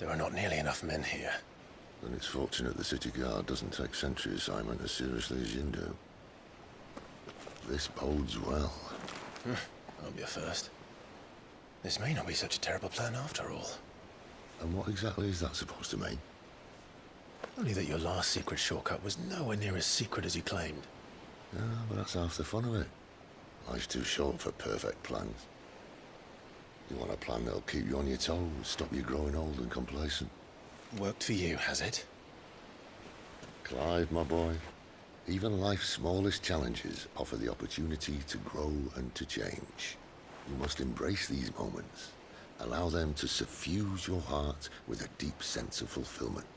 are not nearly enough men here. Then it's fortunate the city guard doesn't take sentry assignment as seriously as you do. This bodes well. I'll be a first. This may not be such a terrible plan after all. And what exactly is that supposed to mean? Only that your last secret shortcut was nowhere near as secret as you claimed. Yeah, but that's half the fun of it. Life's too short for perfect plans. You want a plan that'll keep you on your toes, stop you growing old and complacent. Worked for you, has it? Clive, my boy, even life's smallest challenges offer the opportunity to grow and to change. You must embrace these moments. Allow them to suffuse your heart with a deep sense of fulfillment.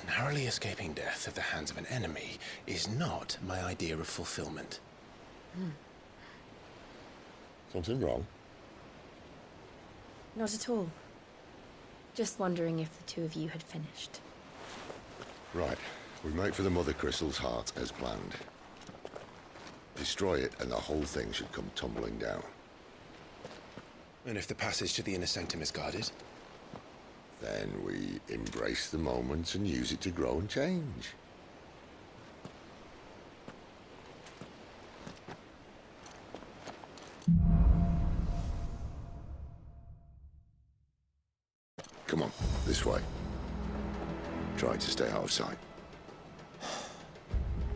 Narrowly escaping death at the hands of an enemy is not my idea of fulfillment. Something wrong? Not at all. Just wondering if the two of you had finished. Right. We make for the Mother Crystal's heart as planned. Destroy it and the whole thing should come tumbling down. And if the passage to the inner sanctum is guarded? Then we embrace the moment and use it to grow and change. Come on, this way. Try to stay out of sight.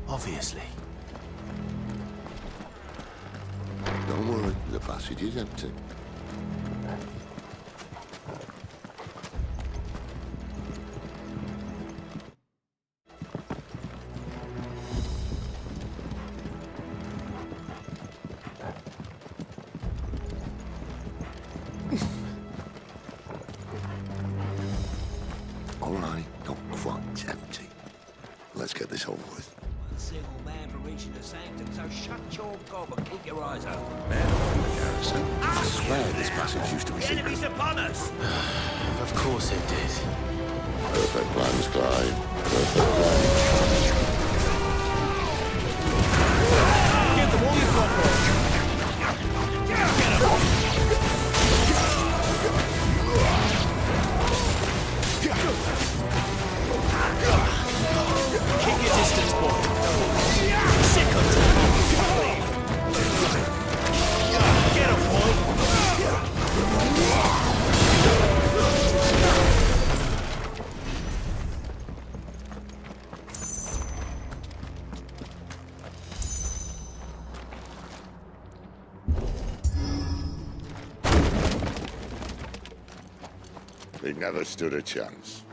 Obviously. Don't worry, the passage is empty. All right, not quite empty. Let's get this over with. One single man for reaching the sanctum, so shut your gob and keep your eyes open. I swear this passage used to be The secret. enemy's upon us! Of course it did. Perfect plans, Clive. Perfect plans. Give them all you've got for us! Keep your distance, boy. Sick of it. Get him, boy. He never stood a chance.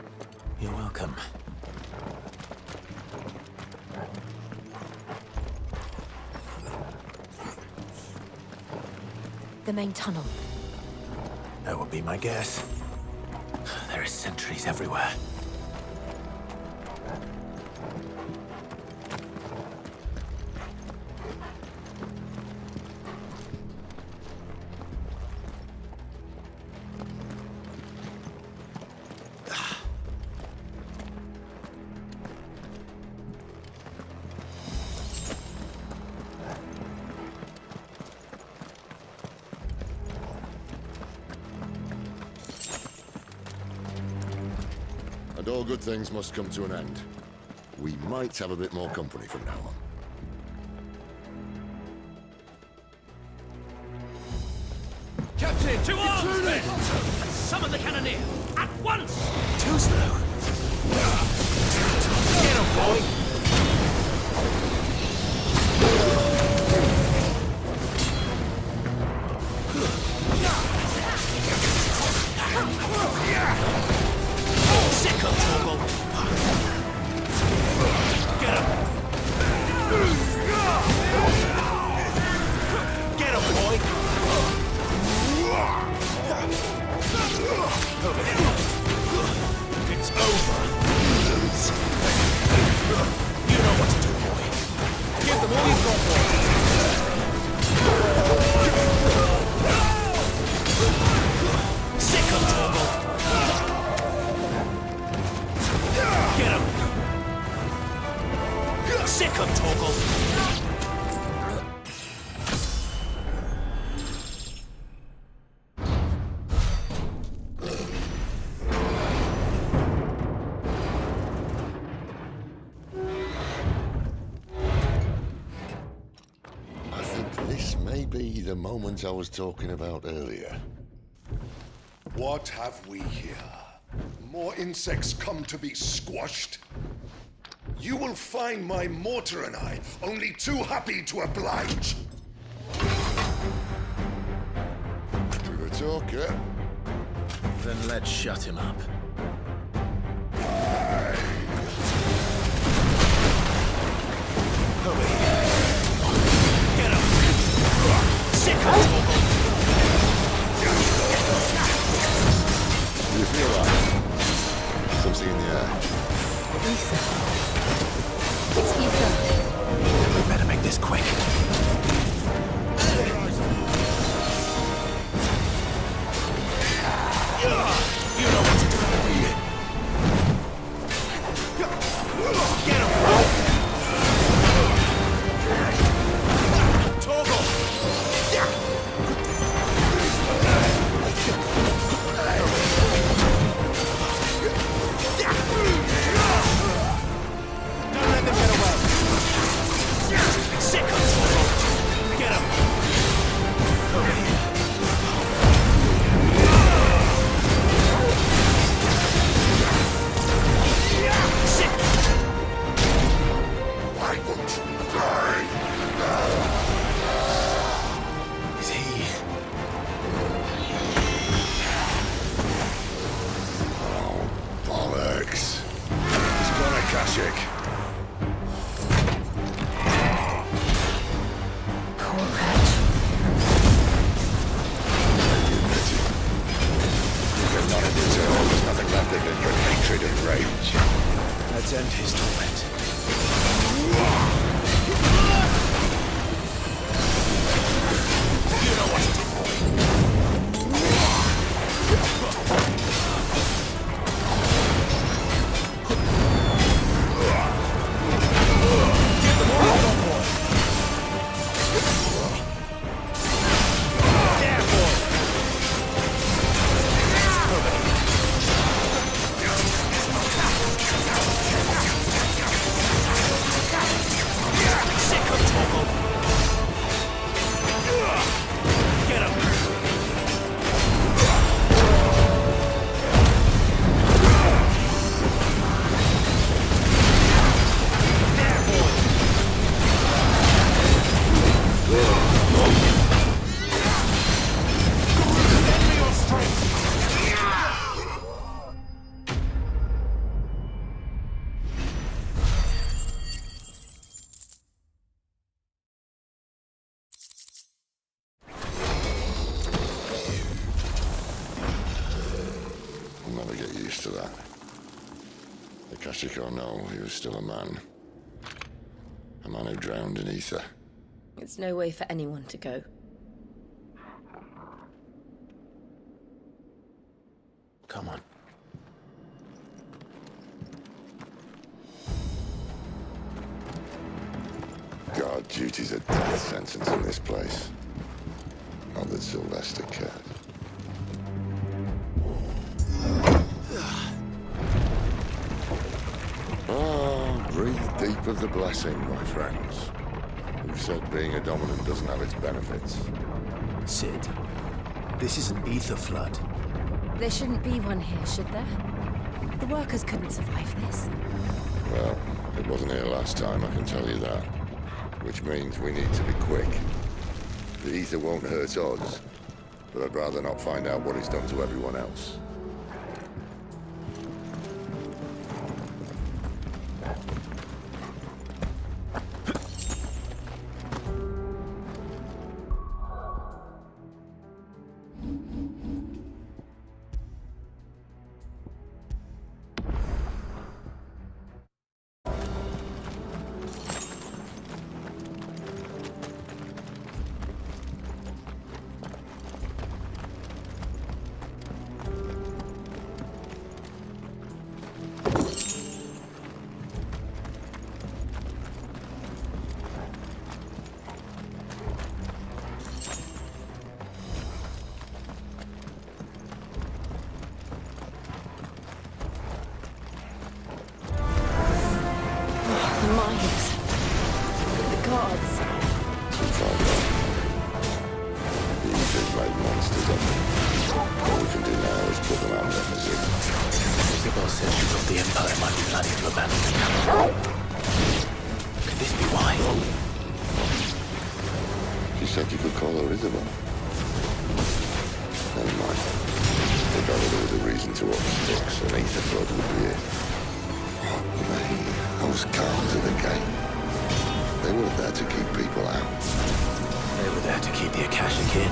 You're welcome. The main tunnel. That would be my guess. There are sentries everywhere. And all good things must come to an end. We might have a bit more company from now on. Captain, to arms, men! Summon the cannoneer! At once! Too slow. Get him, boy! Sick of trouble! Get him! Get him, boy! It's over. You know what to do, boy. Give them all you've got, boy. Sick of trouble. Get him. Sick of trouble. be the moment I was talking about earlier. What have we here? More insects come to be squashed? You will find my mortar and I only too happy to oblige. To the talker. Then let's shut him up. Over here. Get him! Sick of Torgal! You feel that? Something in the air. Ether. It's Ether. We better make this quick. You know what to do. Get him! Torgal! Don't let them get away! Sick of Torgal! Get him! Over here. Sick! Why won't you die? Is he... Bollocks. He's gone, Akashic. Poor wretch. Get none of his own. There's nothing left of him but hatred and rage. Let's end his torment. You know what to do. Get them all on board. There, boy. Over here. Sick of Torgal. Get him. There, boy. Lend me your strength. I'll never get used to that. Akashic or no, he was still a man. A man who drowned in ether. It's no way for anyone to go. Come on. God, duty's a death sentence in this place. Not that Sylvester cared. Breathe deep of the blessing, my friends. Who said being a dominant doesn't have its benefits? Sid, this is an ether flood. There shouldn't be one here, should there? The workers couldn't survive this. Well, it wasn't here last time, I can tell you that. Which means we need to be quick. The ether won't hurt us, but I'd rather not find out what it's done to everyone else. The mines. The gods. Too far gone. Could this be why? She said you could call her Isabel. Never mind. If ever there was a reason to up sticks, an ether flood would be it. Those guards at the gate. They weren't there to keep people out. They were there to keep the Akashic in.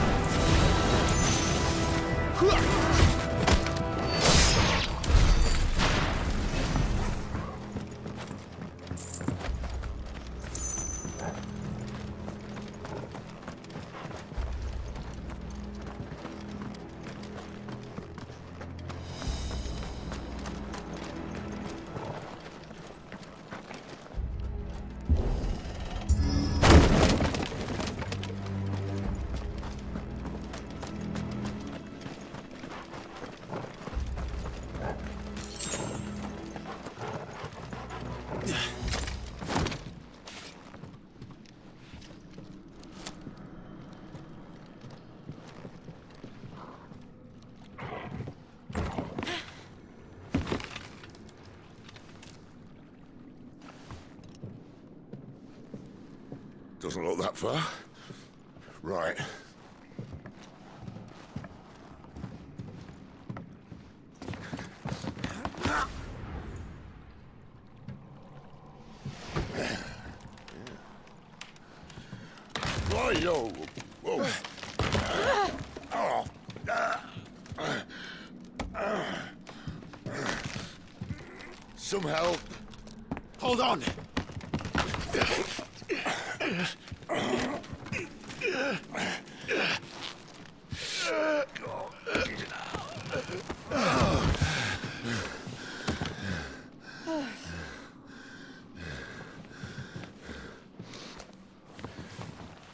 Doesn't look that far. Right. Yo. Whoa. Some help. Hold on!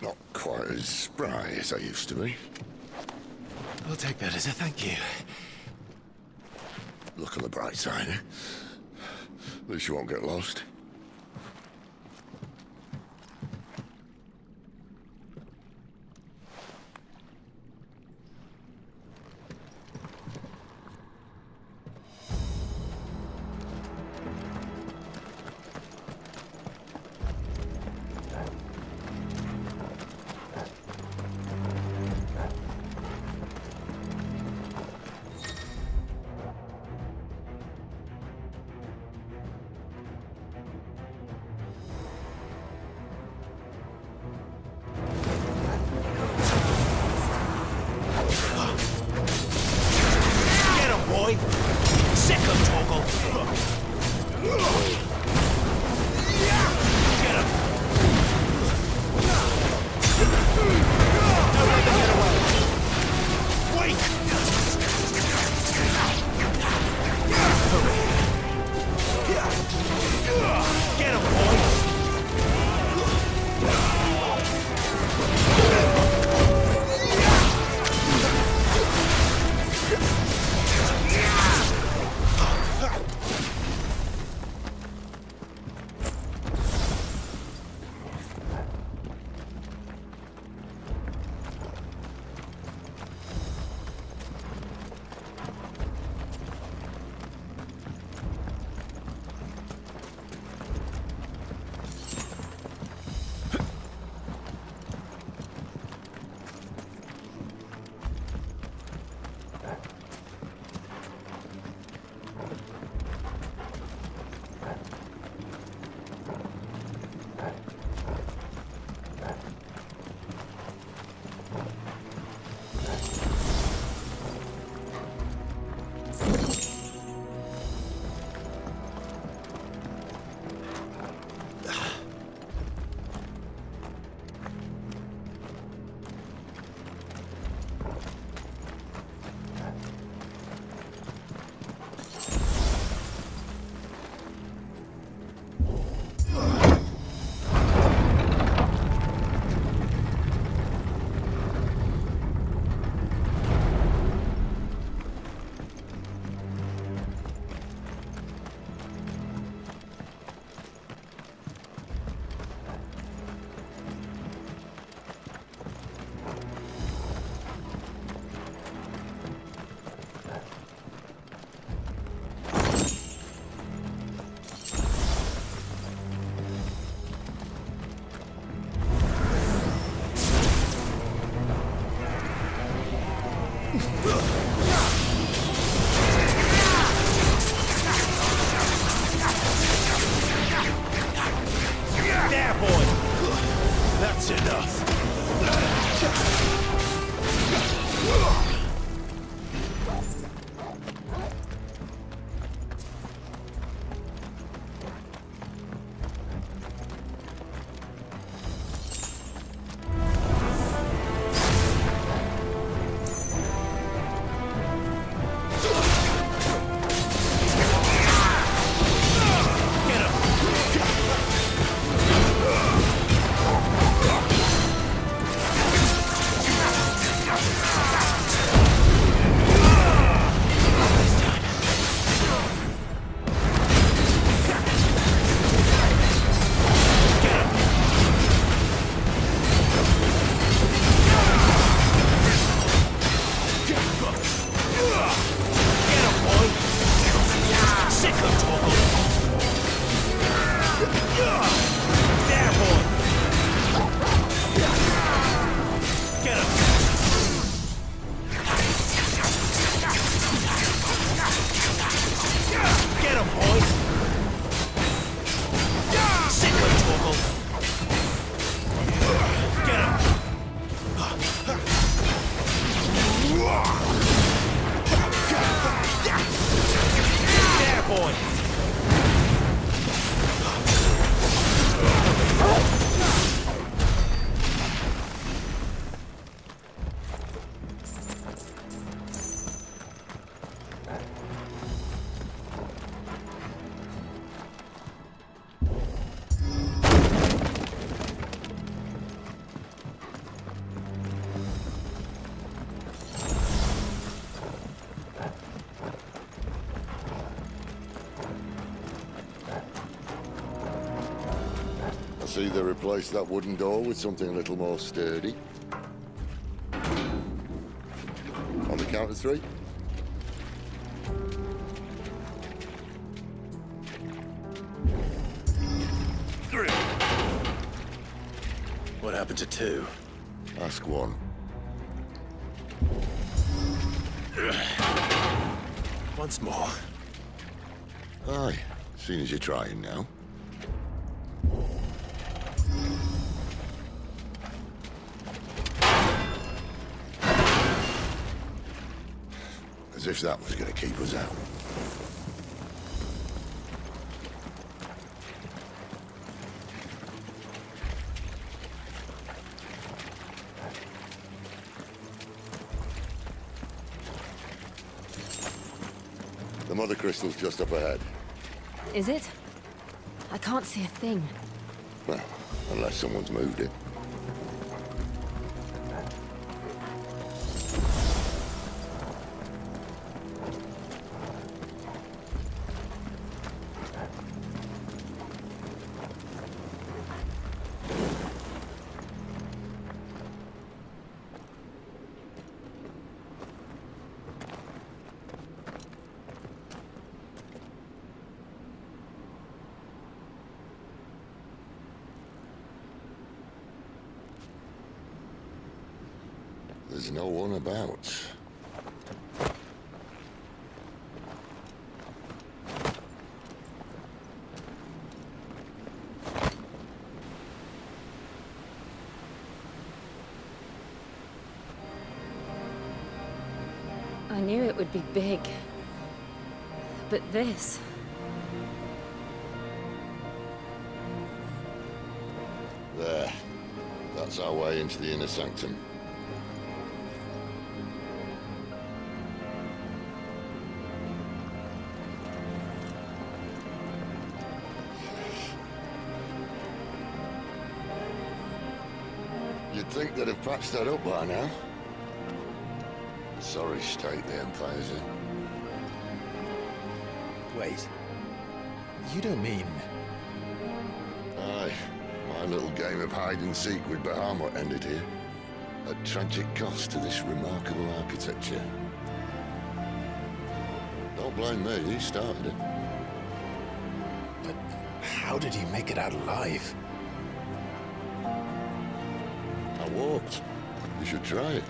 Not quite as spry as I used to be. I'll take that as a thank you. Look on the bright side, eh? At least you won't get lost. see they replaced that wooden door with something a little more sturdy. On the count of 3. What happened to 2? Ask 1. Once more. Aye, seeing as you're trying now. As if that was going to keep us out. The mother crystal's just up ahead. Is it? I can't see a thing. Well, unless someone's moved it. There's no one about. I knew it would be big. But this... There. That's our way into the inner sanctum. You'd think they'd have patched that up by now. Sorry state the Empire's in. Wait. You don't mean... Aye. My little game of hide-and-seek with Bahamut ended here. At tragic cost to this remarkable architecture. Don't blame me, he started it. But how did you make it out alive? I walked. You should try it.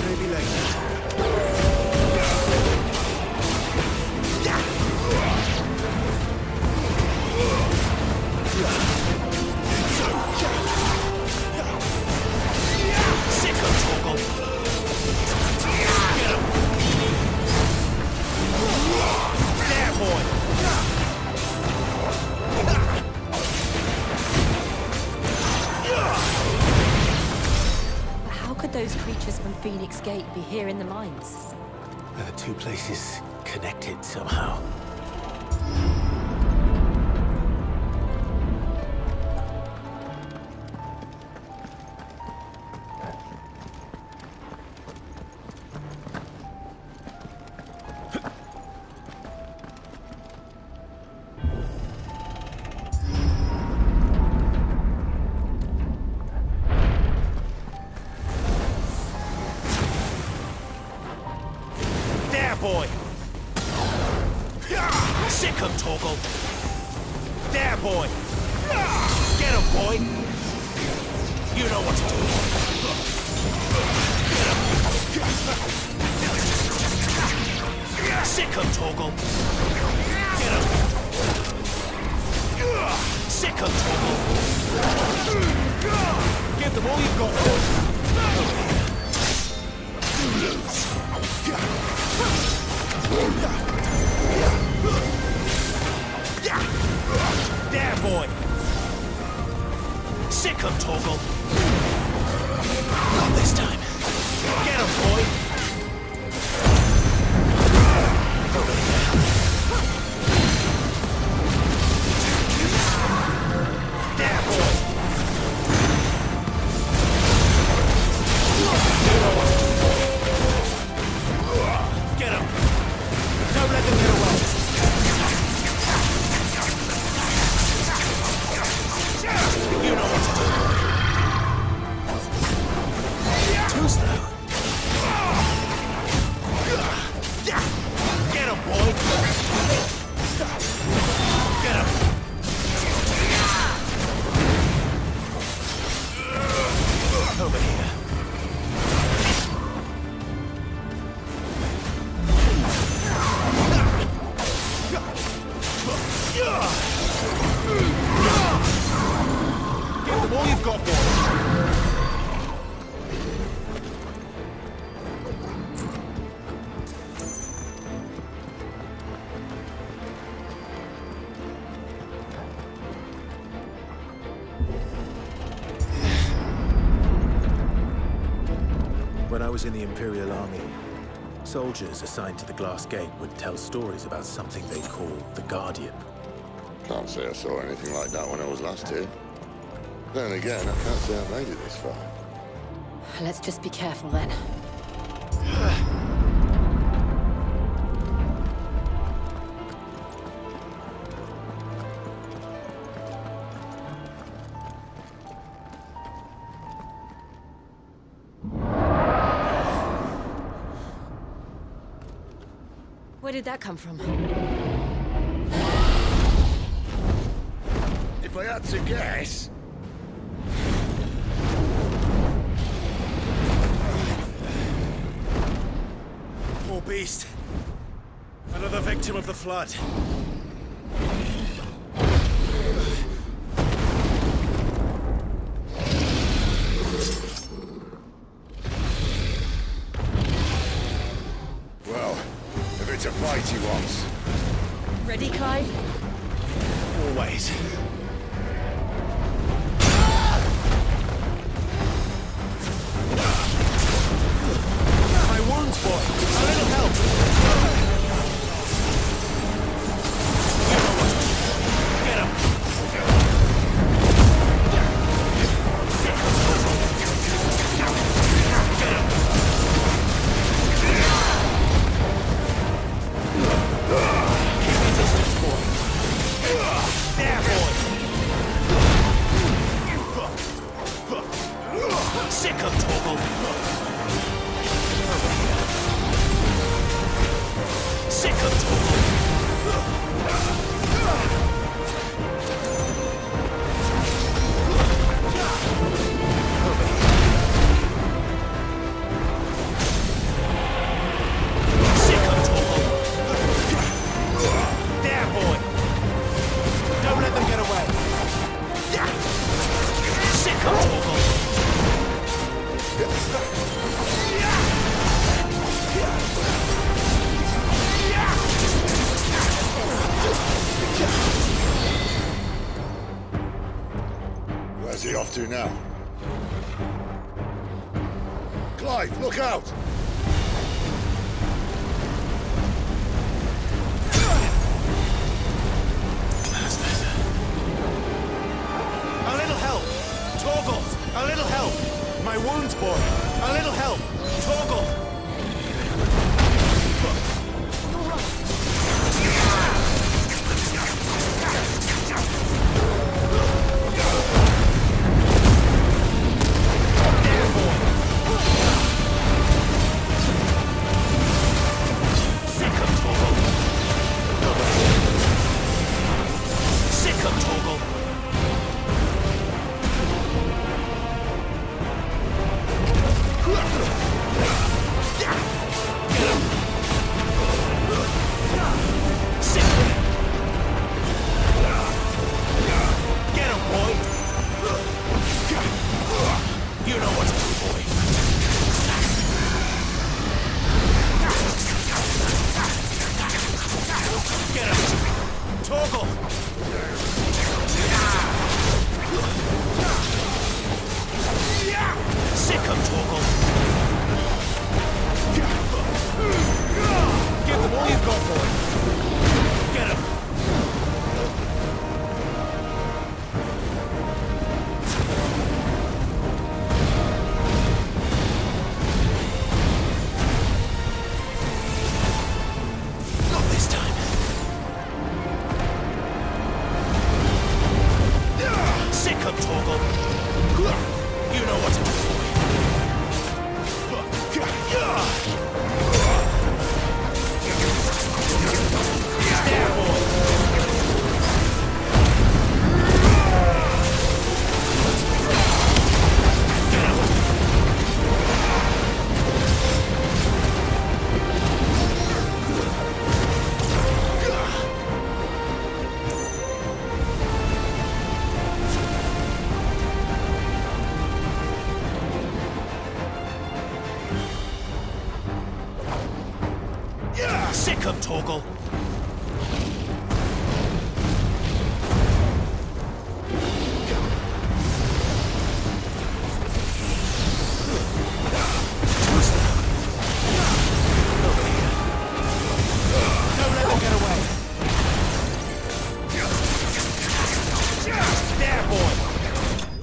Maybe later. Those creatures from Phoenix Gate be here in the mines? Are the two places connected somehow? Boy! Sick 'em, Torgal! There, boy! Get him, boy! You know what to do! Get him! Sick 'em, Torgal! Get him! Sick 'em, Torgal! Give them all you've got, boy! You lose! Sick of Torgal. Not this time. Get him, boy! Over here. There, boy! Get him! Don't let them get away! You know what to do. Too slow. Get him, boy! Get him! Over here. Give them all you've got, boy. When I was in the Imperial Army, soldiers assigned to the Glass Gate would tell stories about something they called the Guardian. Can't say I saw anything like that when I was last here. Then again, I can't say I made it this far. Let's just be careful then. Where did that come from? If I had to guess... Poor beast. Another victim of the flood. Well, if it's a fight he wants... Ready, Clive? Always. My wounds, boy. A little help. You know what to do. Get him. Get him. Keep your distance, boy. There, boy. Sick of Torgal. Sick of Torgal. Sick of Torgal. There, boy. Don't let them get away. Sick of Torgal. Where's he off to now? Clive, look out! A little help! Torgal! A little help! My wounds, boy! A little help! Torgal! There, boy! sick of Torgal. Don't let them get away. There, boy.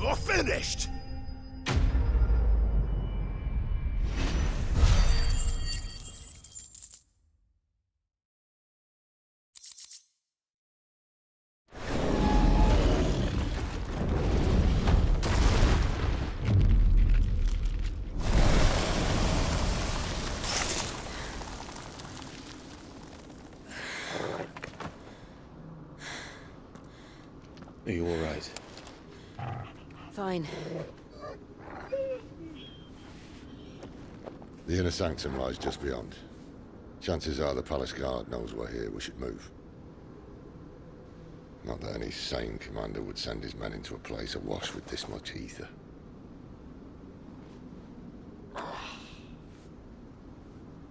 You're finished. Are you all right? Fine. The inner sanctum lies just beyond. Chances are the palace guard knows we're here. We should move. Not that any sane commander would send his men into a place awash with this much ether.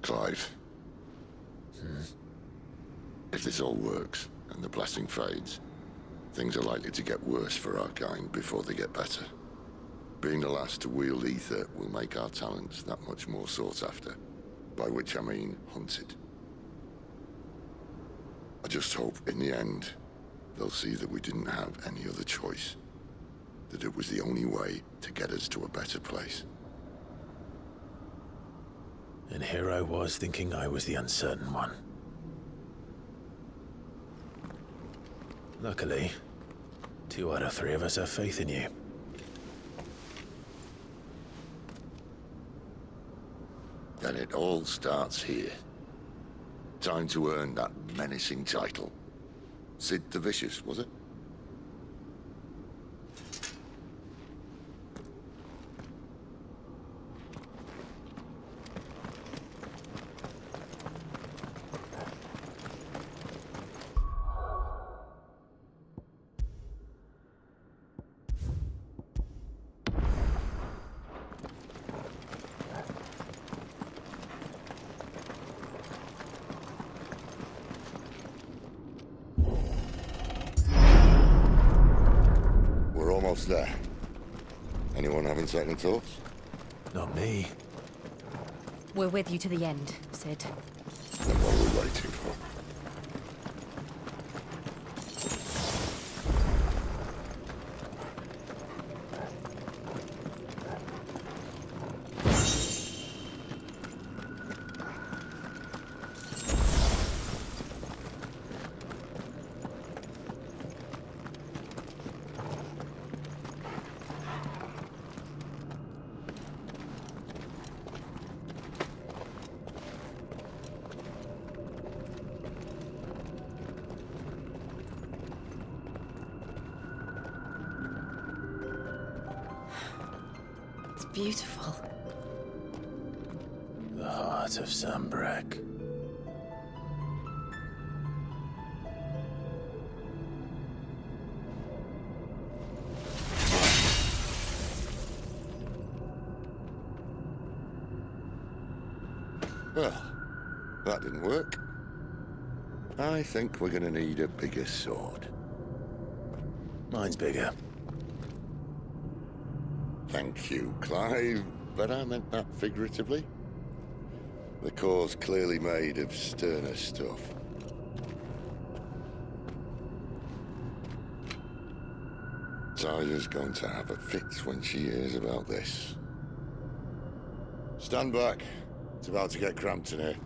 Clive. If this all works, and the blessing fades, things are likely to get worse for our kind before they get better. Being the last to wield ether will make our talents that much more sought after, by which I mean hunted. I just hope, in the end, they'll see that we didn't have any other choice, that it was the only way to get us to a better place. And here I was thinking I was the uncertain one. Luckily, 2 out of 3 of us have faith in you. Then it all starts here. Time to earn that menacing title. Sid the Vicious, was it? Almost there. Anyone having second thoughts? Not me. We're with you to the end, Sid. Then what are we waiting for? Beautiful. The heart of Sambrek. Well, that didn't work. I think we're gonna need a bigger sword. Mine's bigger. Thank you, Clive, but I meant that figuratively. The core's clearly made of sterner stuff. Taya's going to have a fit when she hears about this. Stand back. It's about to get cramped in here.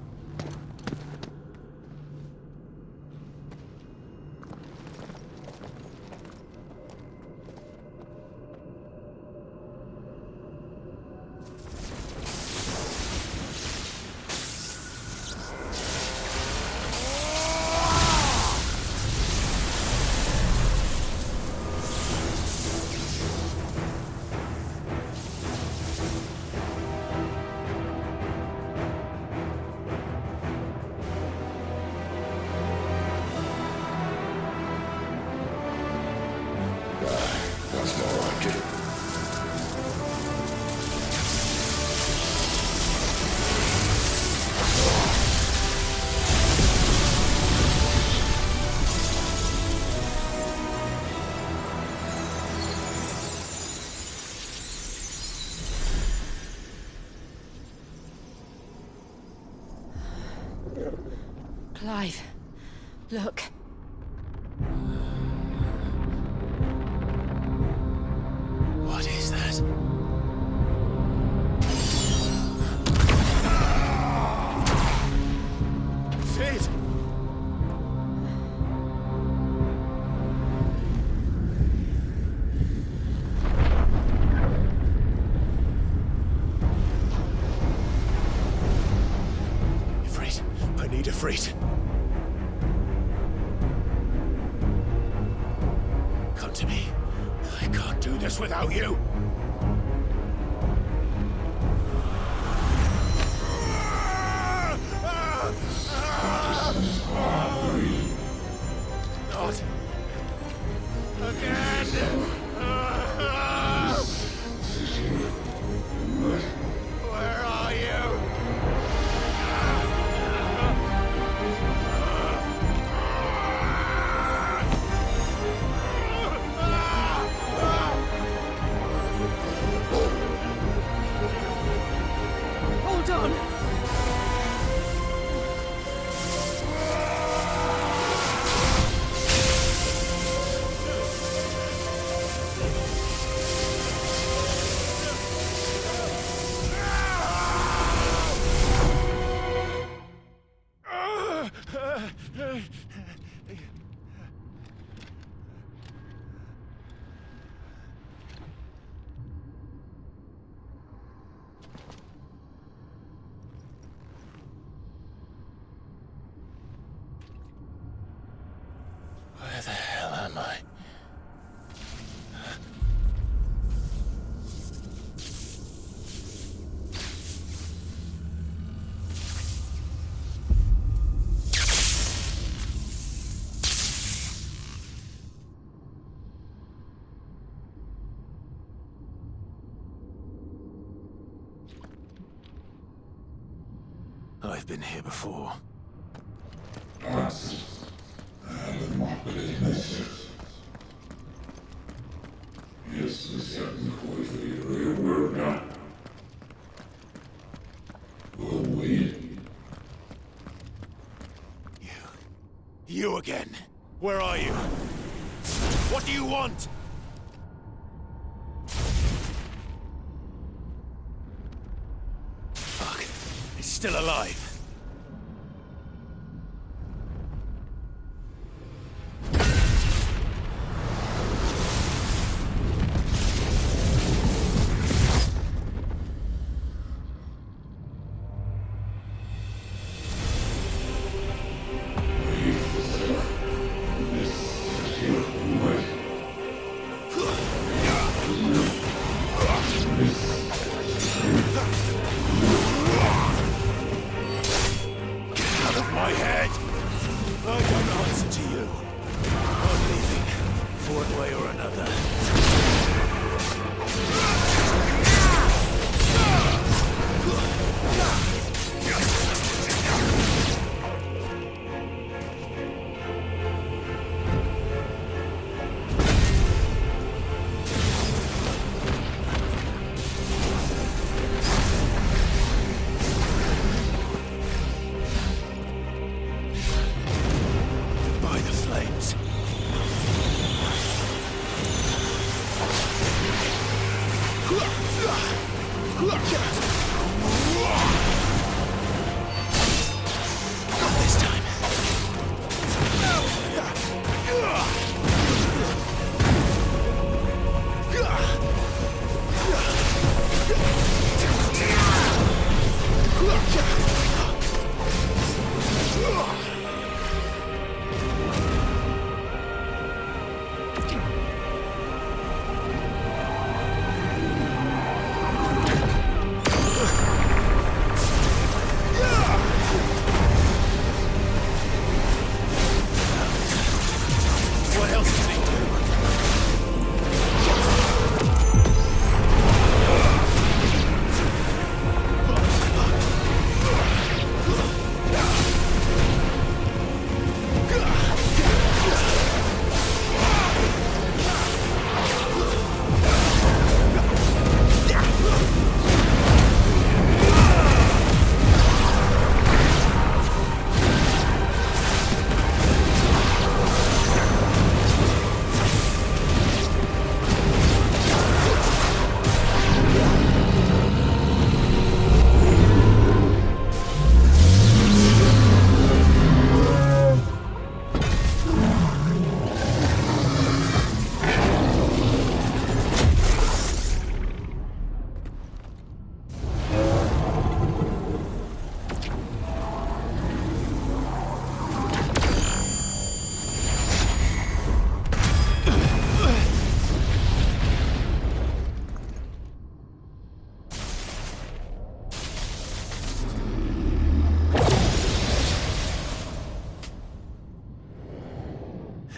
That's more like it. alive. Look. What is that? Sid! Ifrit, I need Ifrit. Come to me. I can't do this without you. Not again. Where are you? Hold on! Where the hell am I? I've been here before. You again. Where are you? What do you want? Fuck. He's still alive.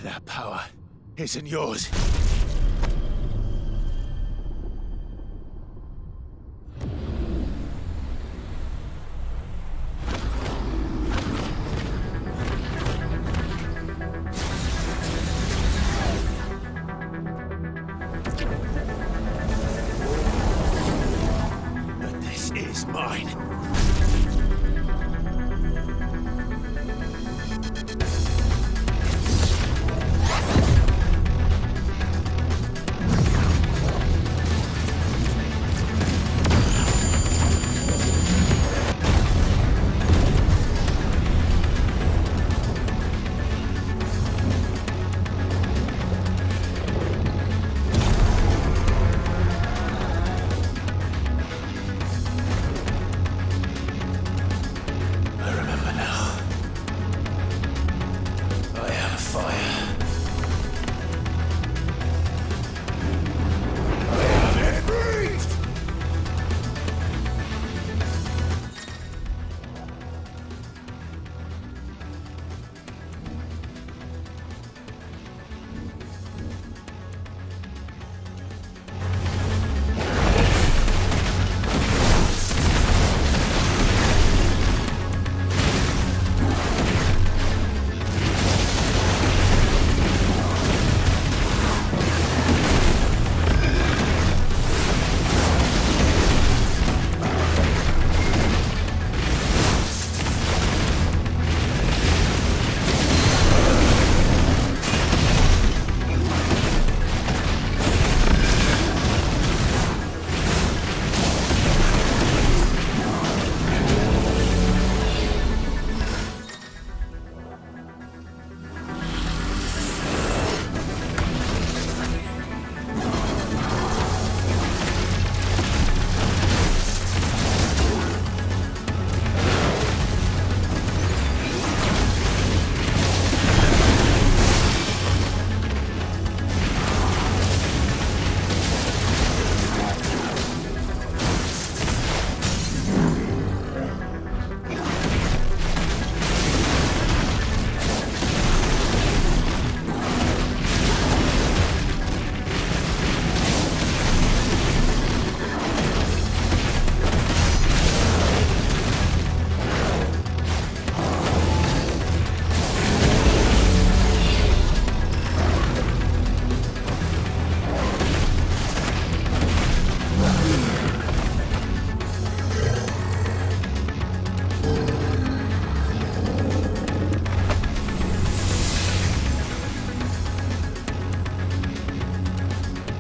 That power isn't yours. But this is mine.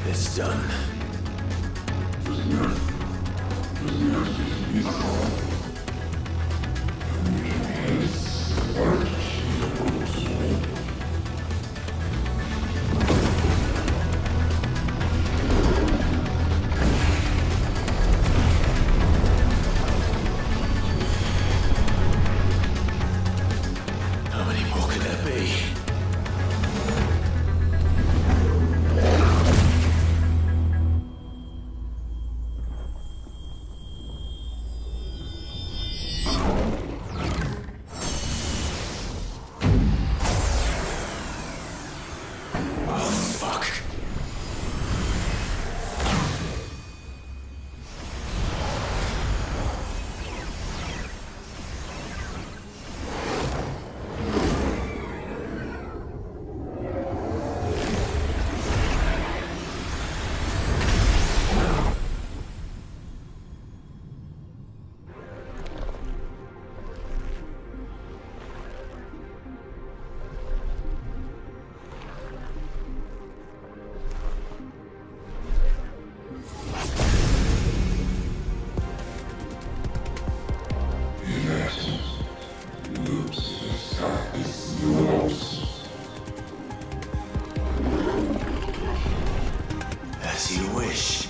It's done. How many more could there be? As you wish.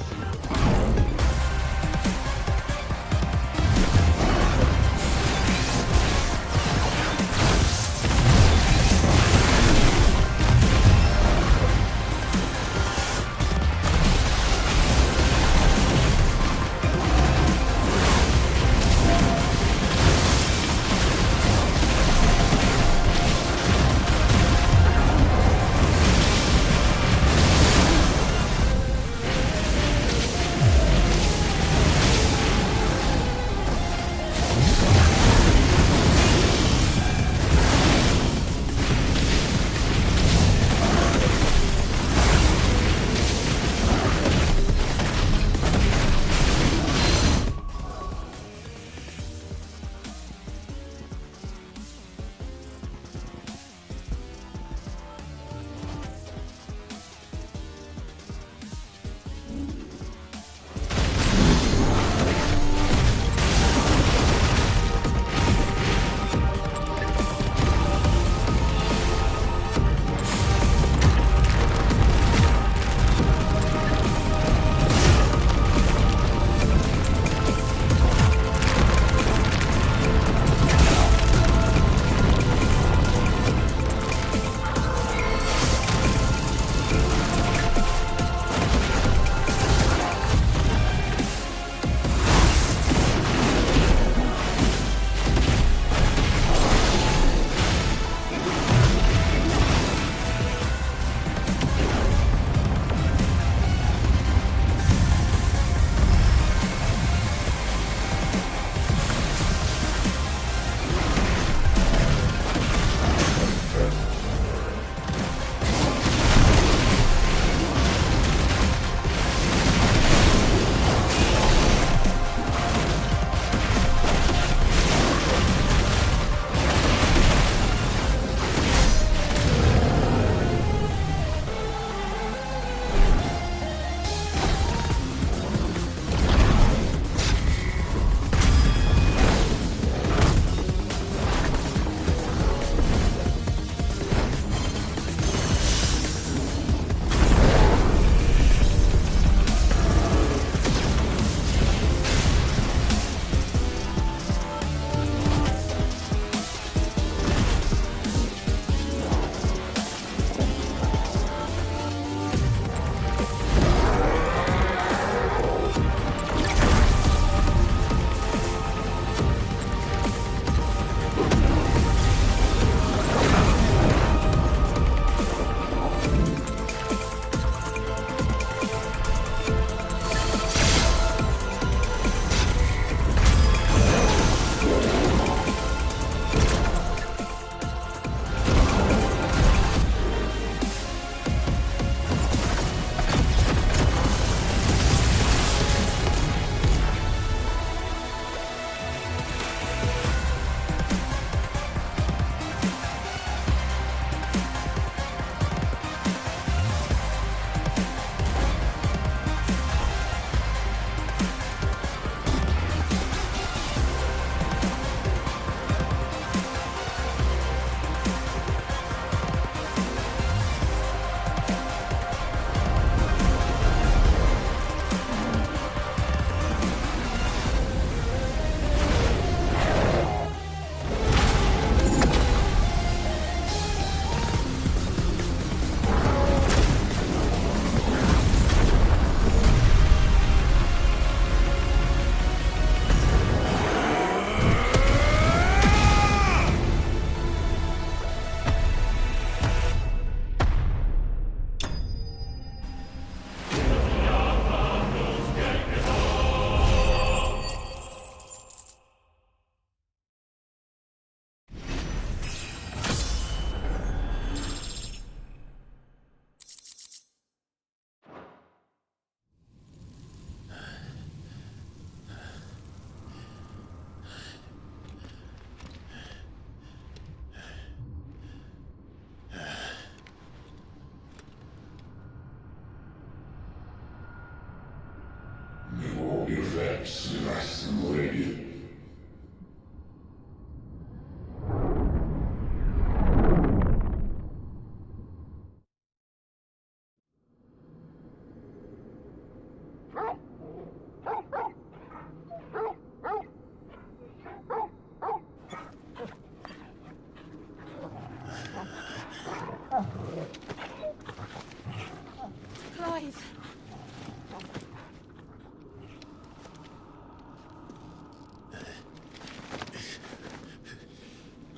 Clive!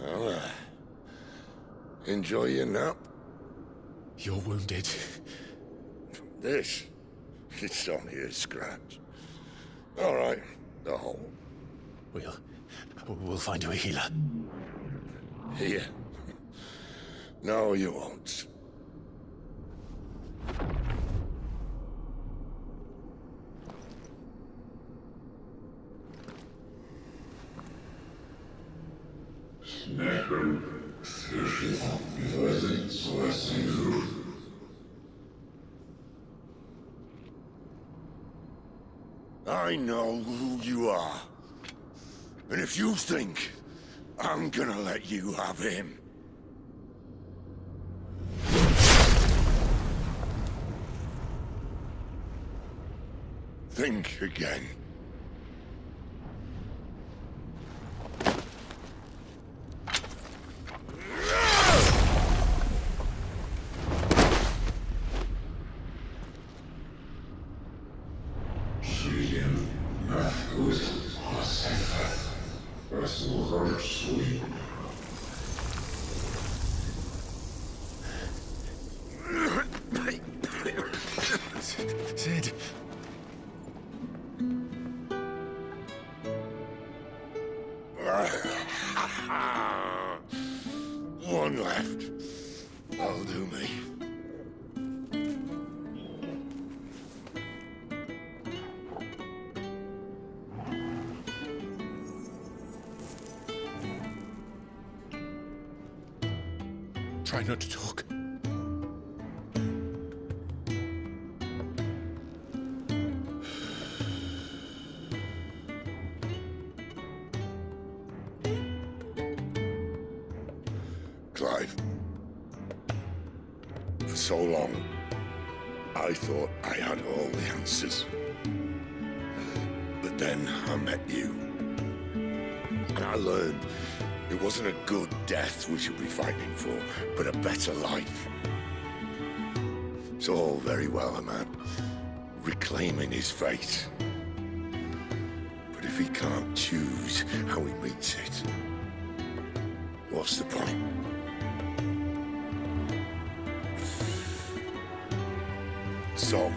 Well, enjoy your nap. You're wounded. This? It's only a scratch. All right, the hole. We'll find you a healer. Here. No, you won't. I know who you are. And if you think I'm gonna let you have him... think again. Sid. One left. That'll do me. Try not to talk. Clive. For so long, I thought I had all the answers. But then I met you. And I learned it wasn't a good death we should be fighting for, but a better life. It's all very well, a man reclaiming his fate. But if he can't choose how he meets it, what's the point? So,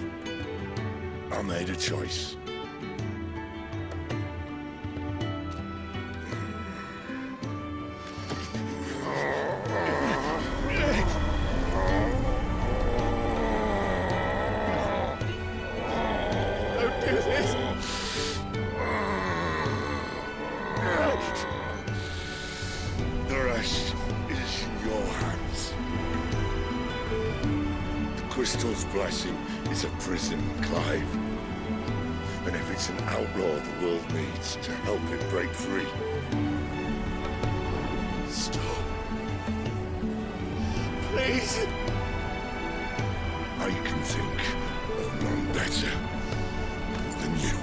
I made a choice. Don't do this! The rest is in your hands. The crystal's blessing is a prison, Clive. And if it's an outlaw the world needs to help it break free... Stop. Please! I can think of none better than you.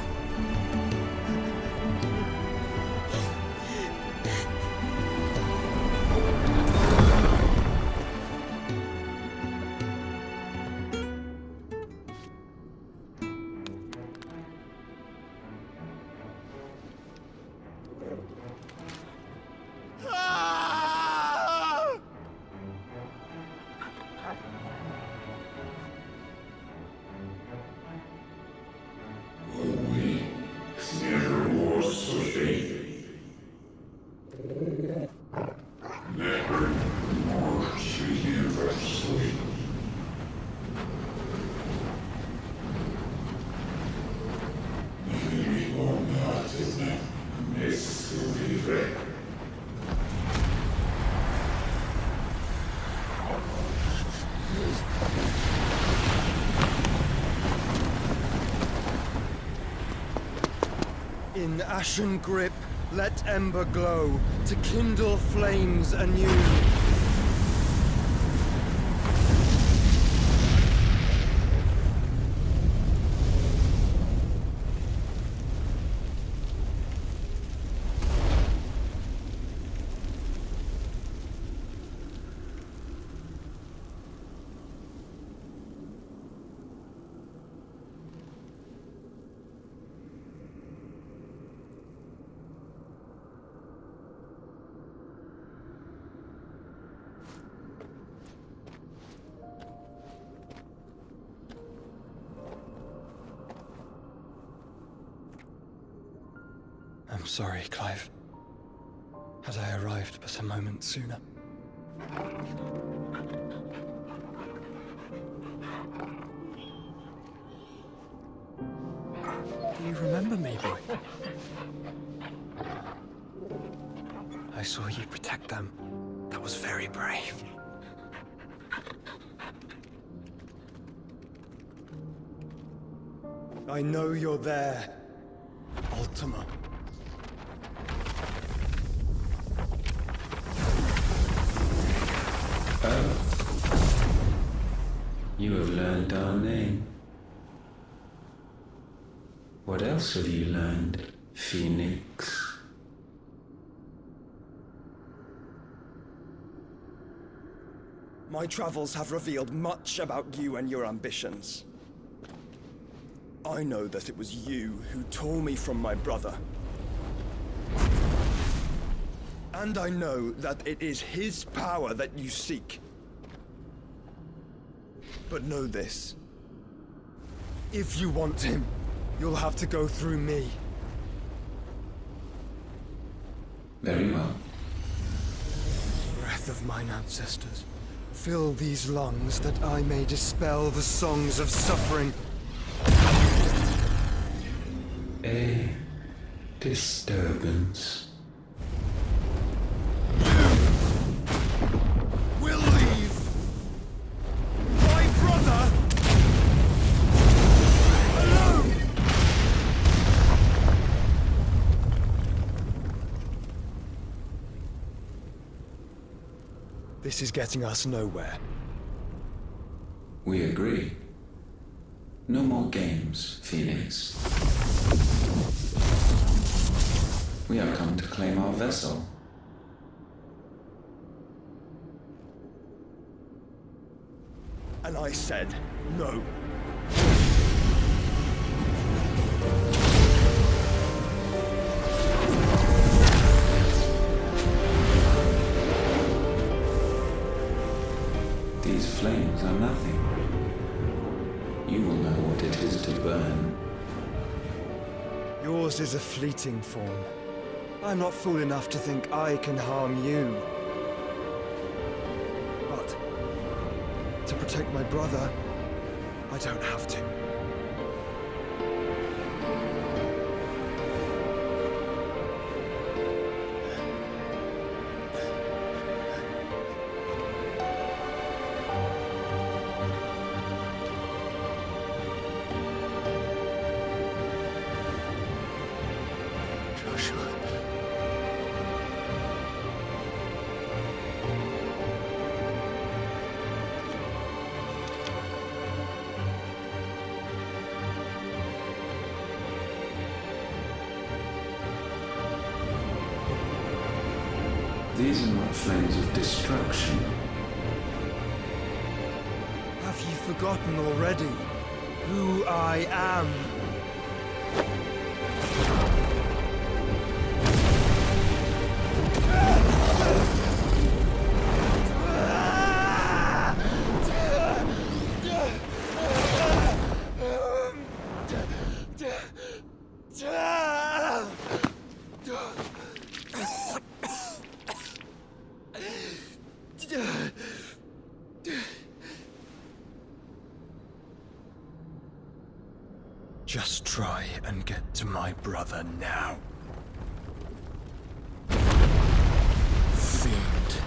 In ashen grip, let ember glow, to kindle flames anew. I'm sorry, Clive. Had I arrived but a moment sooner. Do you remember me, boy? I saw you protect them. That was very brave. I know you're there, Ultima. You have learned our name. What else have you learned, Phoenix? My travels have revealed much about you and your ambitions. I know that it was you who tore me from my brother. And I know that it is his power that you seek. But know this. If you want him, you'll have to go through me. Very well. Breath of mine ancestors, fill these lungs that I may dispel the songs of suffering. A disturbance. Will leave my brother alone. This is getting us nowhere. We agree. No more games, Phoenix. We have come to claim our vessel. And I said no. These flames are nothing. You will know what it is to burn. Yours is a fleeting form. I'm not fool enough to think I can harm you. But to protect my brother, I don't have to. These are not flames of destruction. Have you forgotten already who I am? Just try and get to my brother now. Fiend.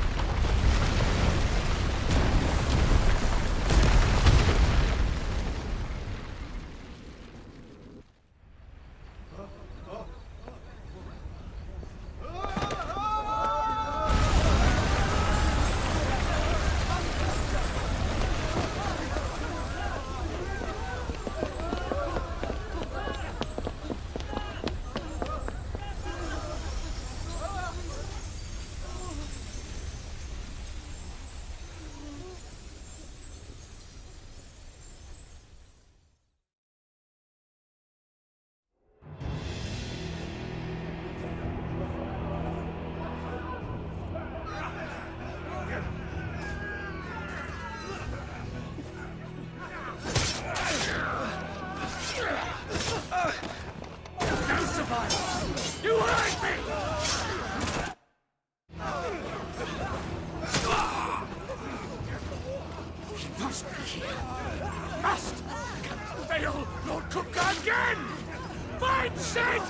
must be here. Must! Fail, Lord Cook again! Find Sid!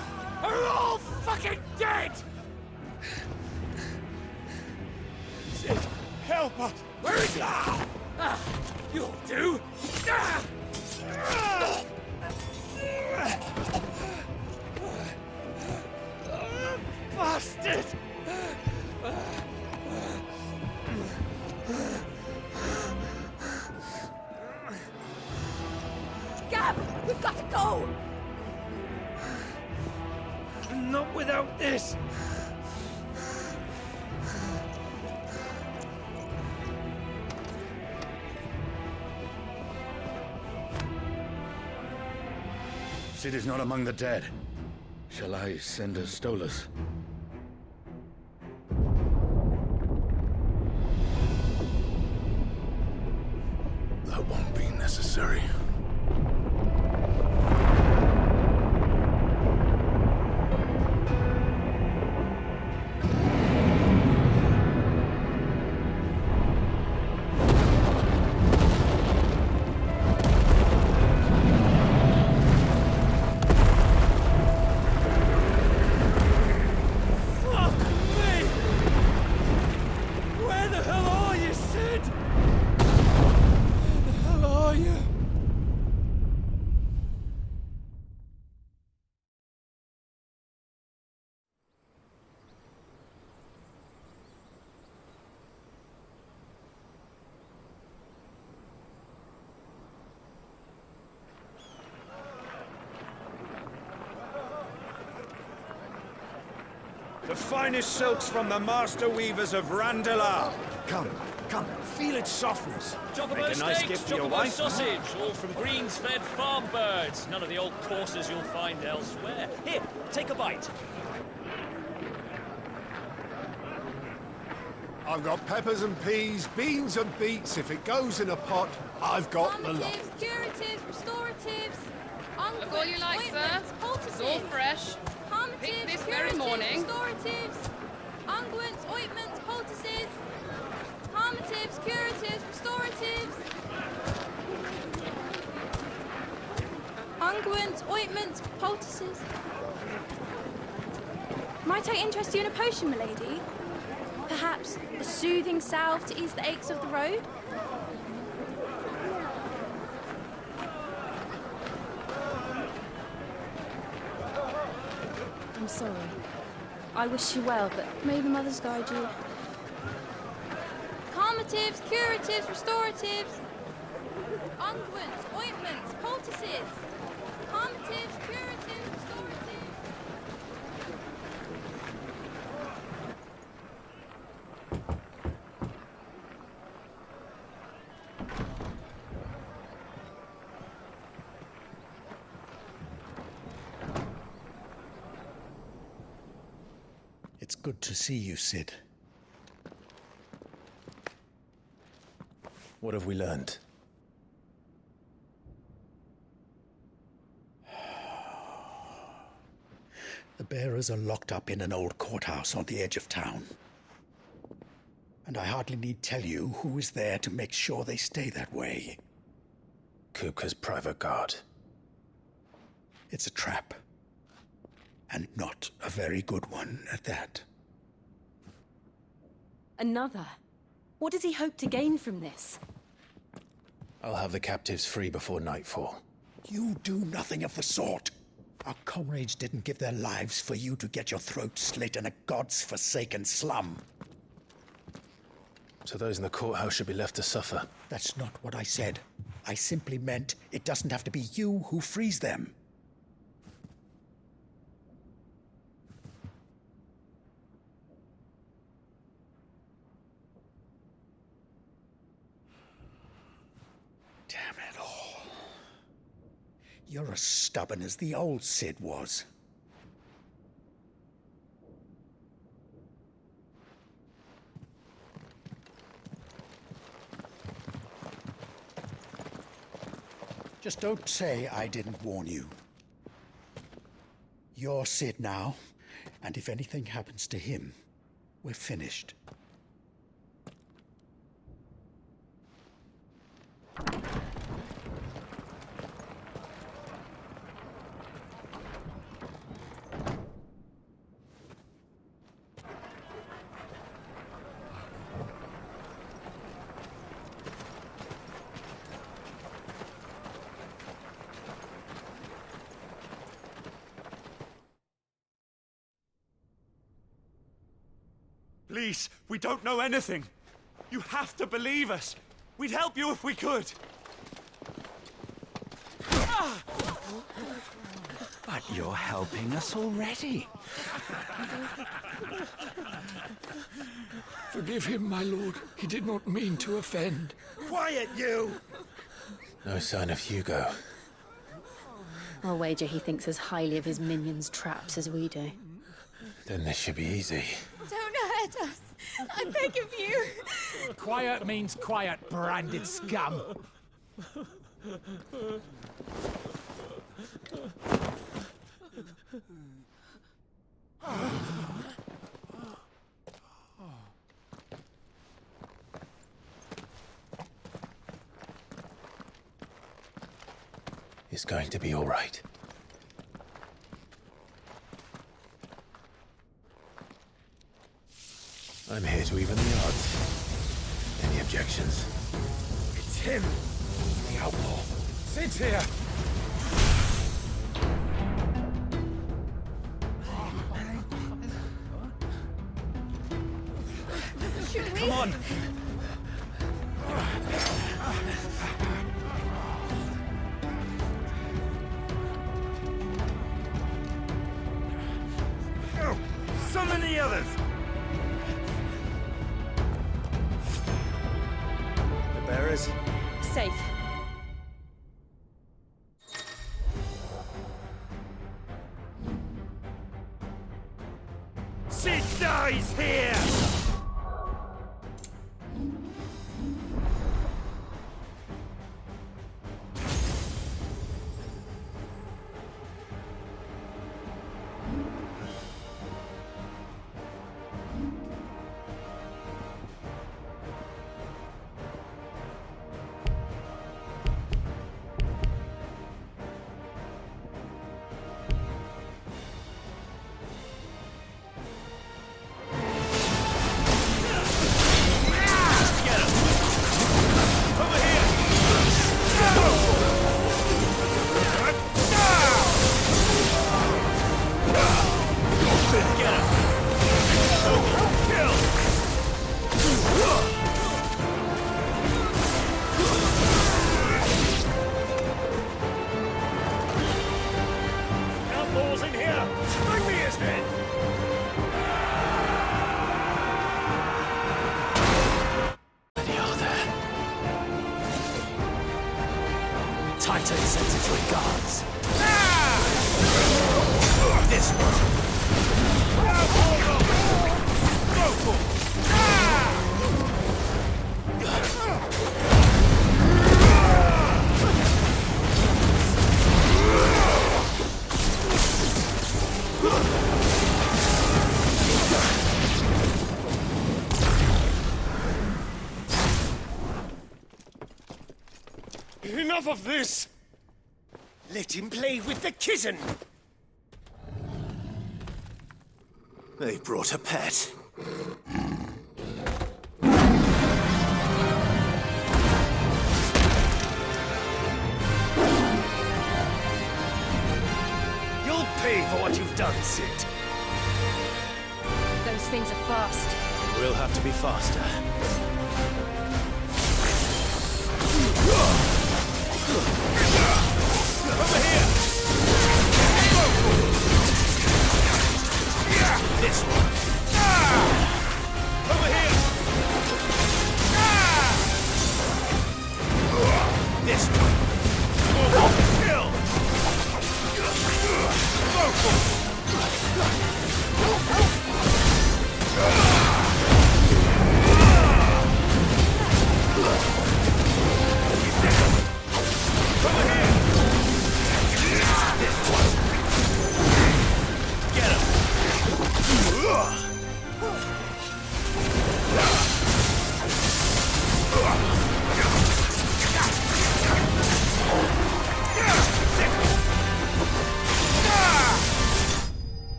Or we're all fucking dead! Sid, help us! Where is he? You'll do! Bastard! Gab, we've got to go! Not without this! Sid is not among the dead. Shall I send a Stolas? That won't be necessary. The finest silks from the master weavers of Randalar. Come, feel its softness. Chocobo Make a nice steaks, gift for your chocobo wife. sausage, all from greens-fed farm birds. None of the old courses you'll find elsewhere. Here, take a bite. I've got peppers and peas, beans and beets. If it goes in a pot, I've got the lot. Calmatives, curatives, restoratives, Look all you like, sir. It's all fresh. Picked this very morning. Restoratives, unguents, ointments, poultices, calmatives, curatives, restoratives, unguents, ointments, poultices. Might I interest you in a potion, milady? Perhaps a soothing salve to ease the aches of the road? I'm sorry. I wish you well, but may the mothers guide you. Calmatives, curatives, restoratives, unguents, ointments, poultices. Calmatives, curatives, restoratives. It's good to see you, Sid. What have we learned? The bearers are locked up in an old courthouse on the edge of town. And I hardly need tell you who is there to make sure they stay that way. Kupka's private guard. It's a trap. And not a very good one at that. Another? What does he hope to gain from this? I'll have the captives free before nightfall. You do nothing of the sort. Our comrades didn't give their lives for you to get your throat slit in a god's forsaken slum. So those in the courthouse should be left to suffer. That's not what I said. I simply meant it doesn't have to be you who frees them. Damn it all. You're as stubborn as the old Sid was. Just don't say I didn't warn you. You're Sid now, and if anything happens to him, we're finished. police. We don't know anything. You have to believe us. We'd help you if we could. But you're helping us already. Forgive him, my lord. He did not mean to offend. Quiet, you! No sign of Hugo. I'll wager he thinks as highly of his minions' traps as we do. Then this should be easy. Don't hurt us. I beg of you. Quiet means quiet, branded scum. It's going to be all right. I'm here to even the odds. Any objections? It's him, the outlaw. Sit here. Come on! Summon the others! The bearers? Safe. Sid dies here! Titan sends its regards. This one. Enough of this! Let him play with the kitten! They brought a pet. You'll pay for what you've done, Sid. Those things are fast. We'll have to be faster. Over here! This one. Over here! This one. Kill!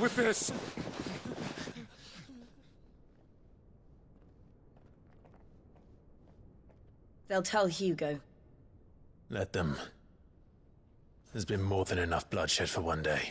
with this! They'll tell Hugo. Let them. There's been more than enough bloodshed for one day.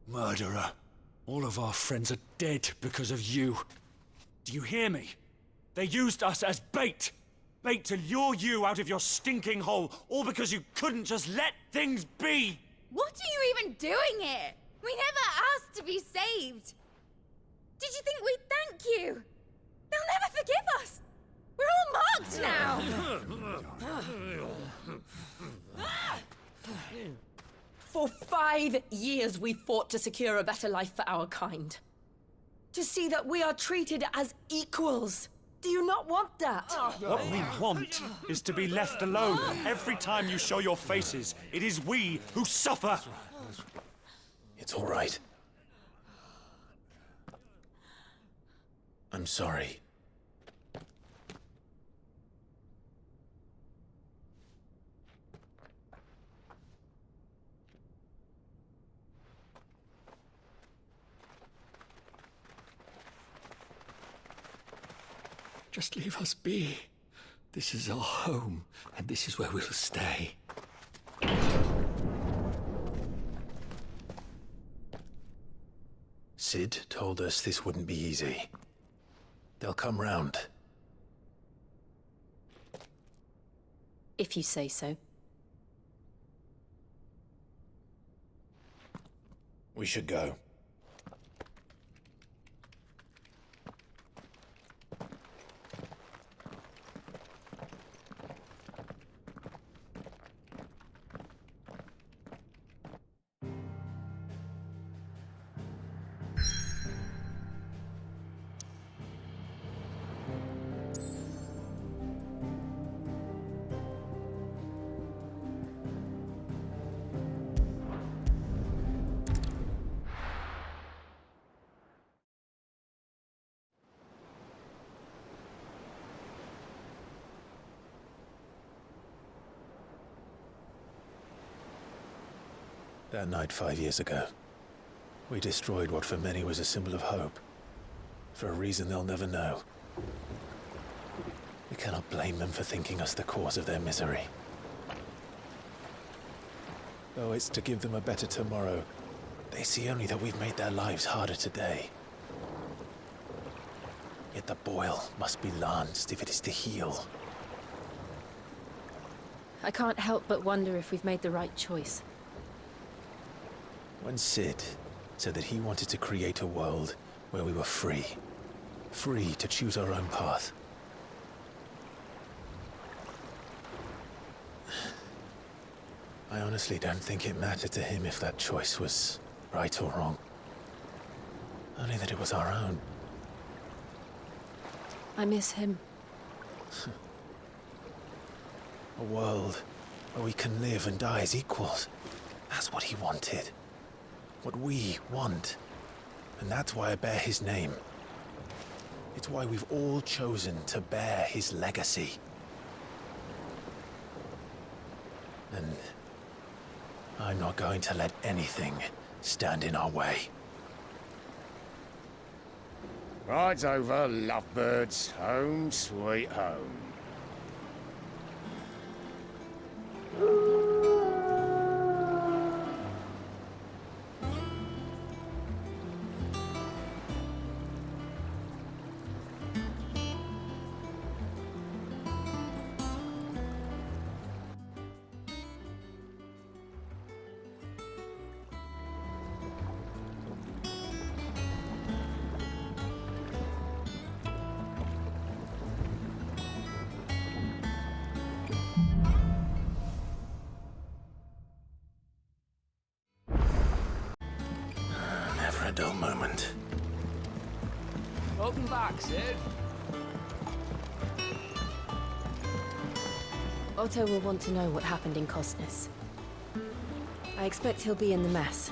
Murderer. All of our friends are dead because of you. Do you hear me? They used us as bait. Bait to lure you out of your stinking hole, all because you couldn't just let things be. What are you even doing here? We never asked to be saved. Did you think we'd thank you? They'll never forgive us. We're all marked now. For 5 years we fought to secure a better life for our kind. To see that we are treated as equals. Do you not want that? What we want is to be left alone. Every time you show your faces, it is we who suffer. It's all right. I'm sorry. Just leave us be. This is our home, and this is where we'll stay. Sid told us this wouldn't be easy. They'll come round. If you say so. We should go. That night 5 years ago, we destroyed what for many was a symbol of hope. For a reason they'll never know. We cannot blame them for thinking us the cause of their misery. Though it's to give them a better tomorrow, they see only that we've made their lives harder today. Yet the boil must be lanced if it is to heal. I can't help but wonder if we've made the right choice. When Sid said that he wanted to create a world where we were free. Free to choose our own path. I honestly don't think it mattered to him if that choice was right or wrong. Only that it was our own. I miss him. A world where we can live and die as equals. That's what he wanted. What we want. And that's why I bear his name. It's why we've all chosen to bear his legacy. And I'm not going to let anything stand in our way. Rides over, lovebirds. Home, sweet home. Never a dull moment. Welcome back, Sid. Otto will want to know what happened in Costness. I expect he'll be in the mess.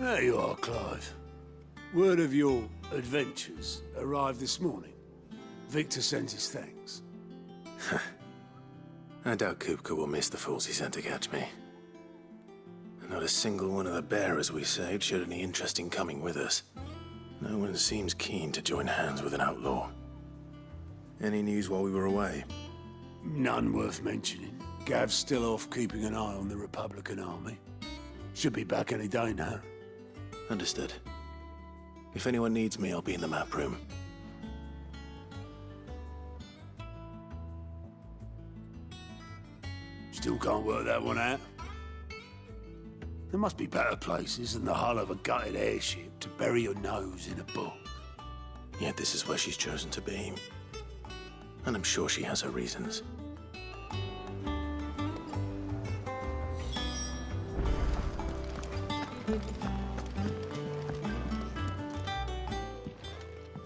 There you are, Clive. Word of your adventures arrived this morning. Victor sent his thanks. I doubt Kupka will miss the fools he sent to catch me. Not a single one of the bearers we saved showed any interest in coming with us. No one seems keen to join hands with an outlaw. Any news while we were away? None worth mentioning. Gav's still off keeping an eye on the Republican army. Should be back any day now. Understood. If anyone needs me, I'll be in the map room. Still can't work that one out. There must be better places than the hull of a gutted airship to bury your nose in a book. Yet this is where she's chosen to be. And I'm sure she has her reasons.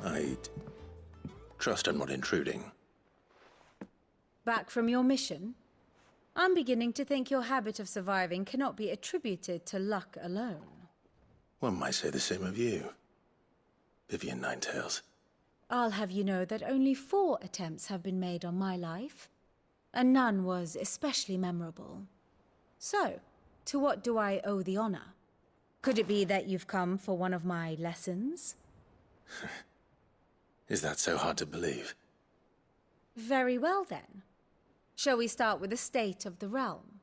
I'd trust I'm not intruding. Back from your mission? I'm beginning to think your habit of surviving cannot be attributed to luck alone. One might say the same of you, Vivian Ninetails. I'll have you know that only 4 attempts have been made on my life, and none was especially memorable. So, to what do I owe the honor? Could it be that you've come for one of my lessons? Is that so hard to believe? Very well then. Shall we start with the state of the realm?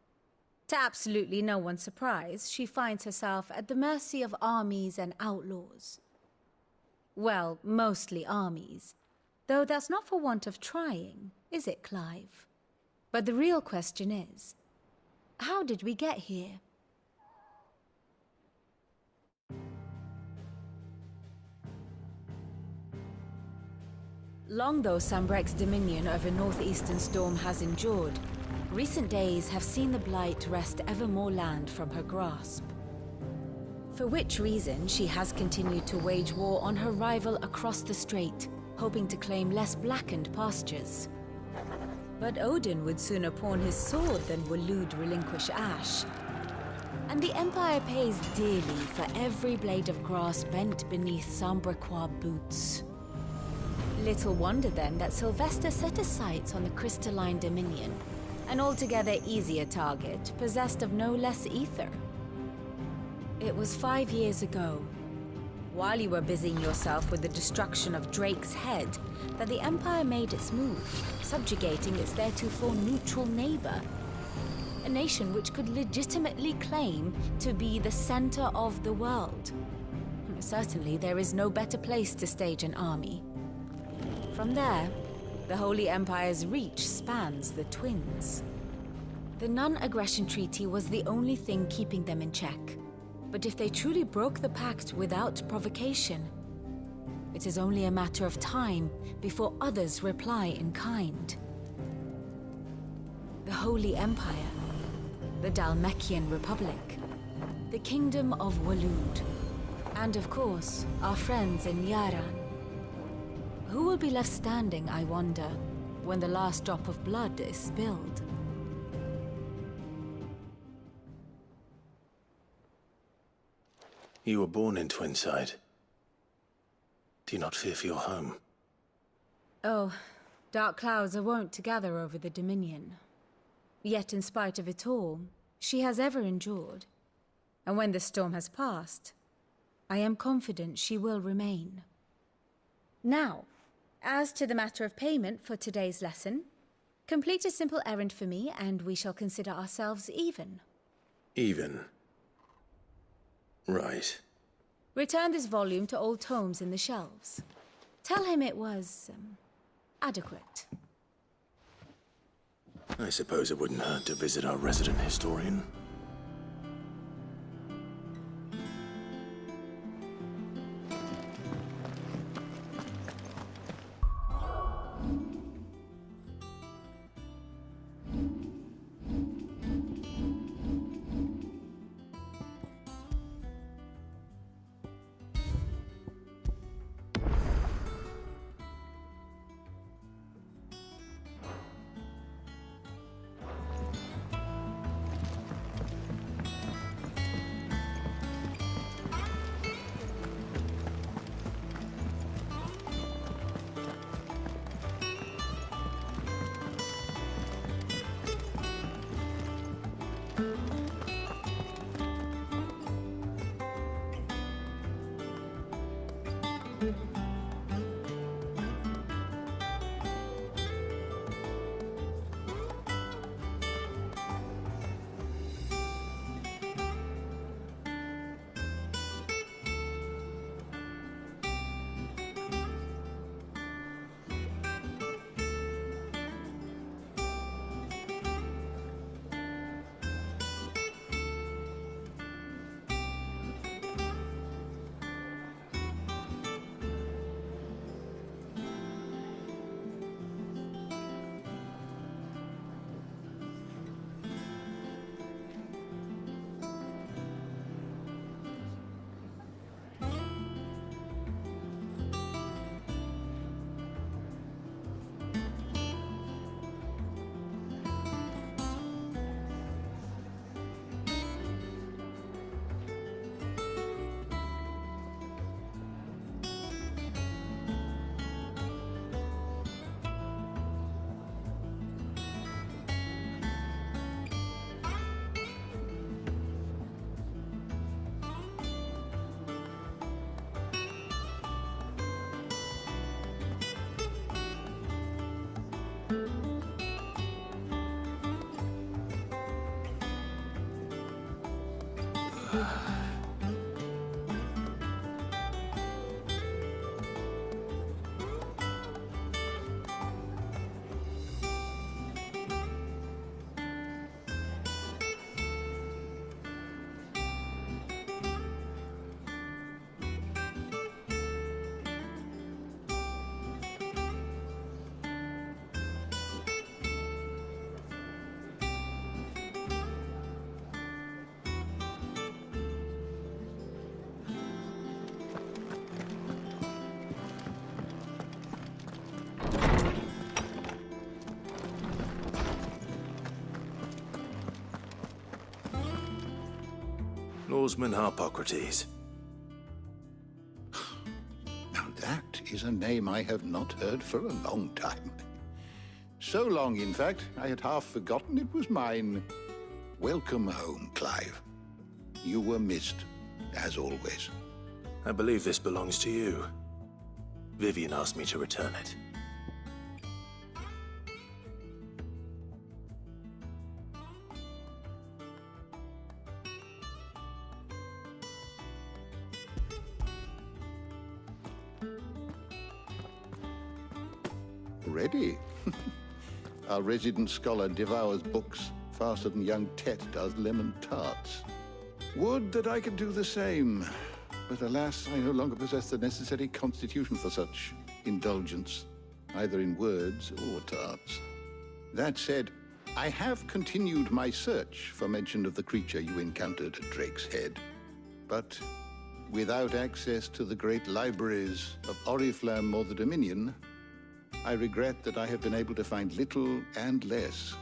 To absolutely no one's surprise, she finds herself at the mercy of armies and outlaws. Well, mostly armies. Though that's not for want of trying, is it, Clive? But the real question is, how did we get here? Long though Sambrek's dominion over northeastern storm has endured, recent days have seen the Blight wrest ever more land from her grasp. For which reason she has continued to wage war on her rival across the strait, hoping to claim less blackened pastures. But Odin would sooner pawn his sword than Waloed relinquish Ash. And the Empire pays dearly for every blade of grass bent beneath Sambrequois boots. Little wonder then that Sylvester set his sights on the crystalline dominion, an altogether easier target, possessed of no less ether. It was 5 years ago, while you were busying yourself with the destruction of Drake's head, that the Empire made its move, subjugating its theretofore neutral neighbor. A nation which could legitimately claim to be the center of the world. Certainly there is no better place to stage an army. From there, the Holy Empire's reach spans the Twins. The non-aggression treaty was the only thing keeping them in check. But if they truly broke the pact without provocation, it is only a matter of time before others reply in kind. The Holy Empire, the Dhalmekian Republic, the Kingdom of Waloed, and of course, our friends in Yaran. Who will be left standing, I wonder, when the last drop of blood is spilled? You were born in Twinside. Do you not fear for your home? Oh, dark clouds are wont to gather over the Dominion. Yet in spite of it all, she has ever endured. And when the storm has passed, I am confident she will remain. Now, as to the matter of payment for today's lesson, complete a simple errand for me and we shall consider ourselves even. Even? Right. Return this volume to old tomes in the shelves. Tell him it was, adequate. I suppose it wouldn't hurt to visit our resident historian. Norseman Harpocrates. Now that is a name I have not heard for a long time. So long, in fact, I had half forgotten it was mine. Welcome home, Clive. You were missed, as always. I believe this belongs to you. Vivian asked me to return it. Ready? Our resident scholar devours books faster than young Tet does lemon tarts. Would that I could do the same, but alas, I no longer possess the necessary constitution for such indulgence, either in words or tarts. That said, I have continued my search for mention of the creature you encountered at Drake's Head, but without access to the great libraries of Oriflamme or the Dominion, I regret that I have been able to find little and less.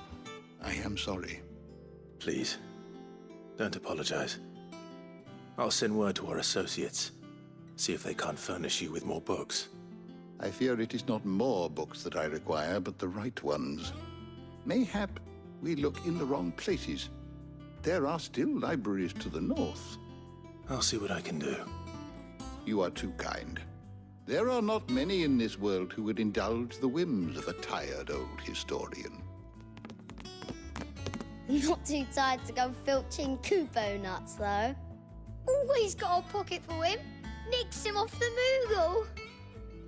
I am sorry. Please, don't apologize. I'll send word to our associates, see if they can't furnish you with more books. I fear it is not more books that I require, but the right ones. Mayhap we look in the wrong places. There are still libraries to the north. I'll see what I can do. You are too kind. There are not many in this world who would indulge the whims of a tired old historian. Not too tired to go filching Kupo nuts, though. Always got a pocket for him. Nicks him off the Moogle.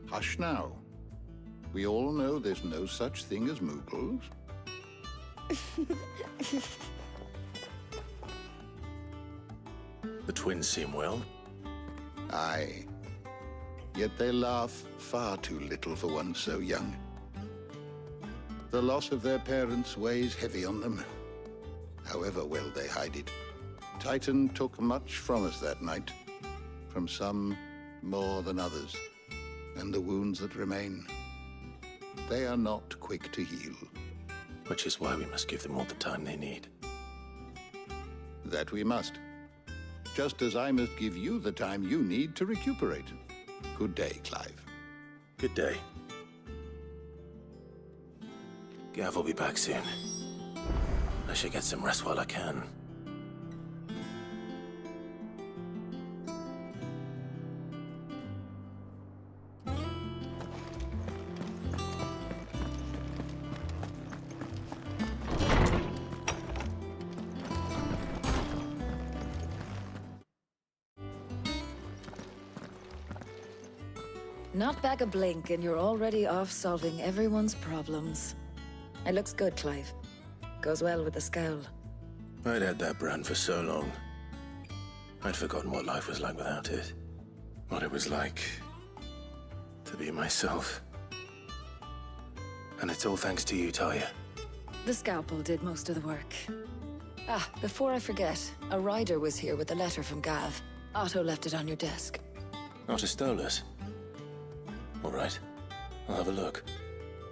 Hush now. We all know there's no such thing as Moogles. The twins seem well. Aye. Yet they laugh far too little for one so young. The loss of their parents weighs heavy on them, however well they hide it. Titan took much from us that night, from some more than others, and the wounds that remain, they are not quick to heal. Which is why we must give them all the time they need. That we must. Just as I must give you the time you need to recuperate. Good day, Clive. Good day. Gav will be back soon. I should get some rest while I can. Not back a blink and you're already off solving everyone's problems. It looks good, Clive. Goes well with the scowl. I'd had that brand for so long. I'd forgotten what life was like without it. What it was like to be myself. And it's all thanks to you, Talia. The scalpel did most of the work. Ah, before I forget, a rider was here with a letter from Gav. Otto left it on your desk. Not a Stolas. All right, I'll have a look.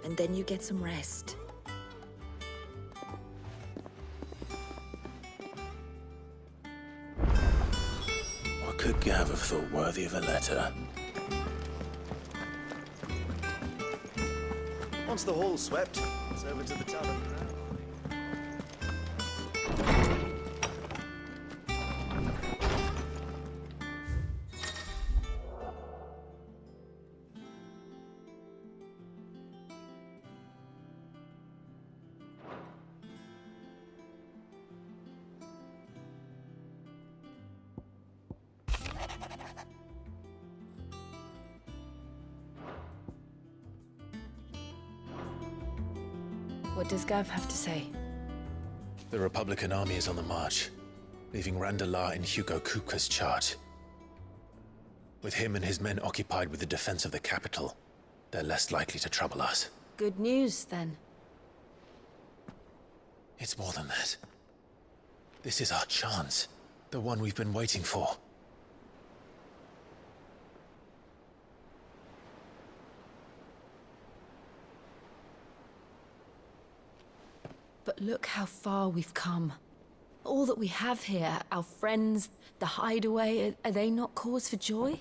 And then you get some rest. What could Gav have thought worthy of a letter? Once the hall's swept, it's over to the tavern crowd. What does Gav have to say? The Republican army is on the march, leaving Randalar in Hugo Kuka's charge. With him and his men occupied with the defense of the capital, they're less likely to trouble us. Good news, then. It's more than that. This is our chance. The one we've been waiting for. But look how far we've come. All that we have here, our friends, the hideaway, are they not cause for joy?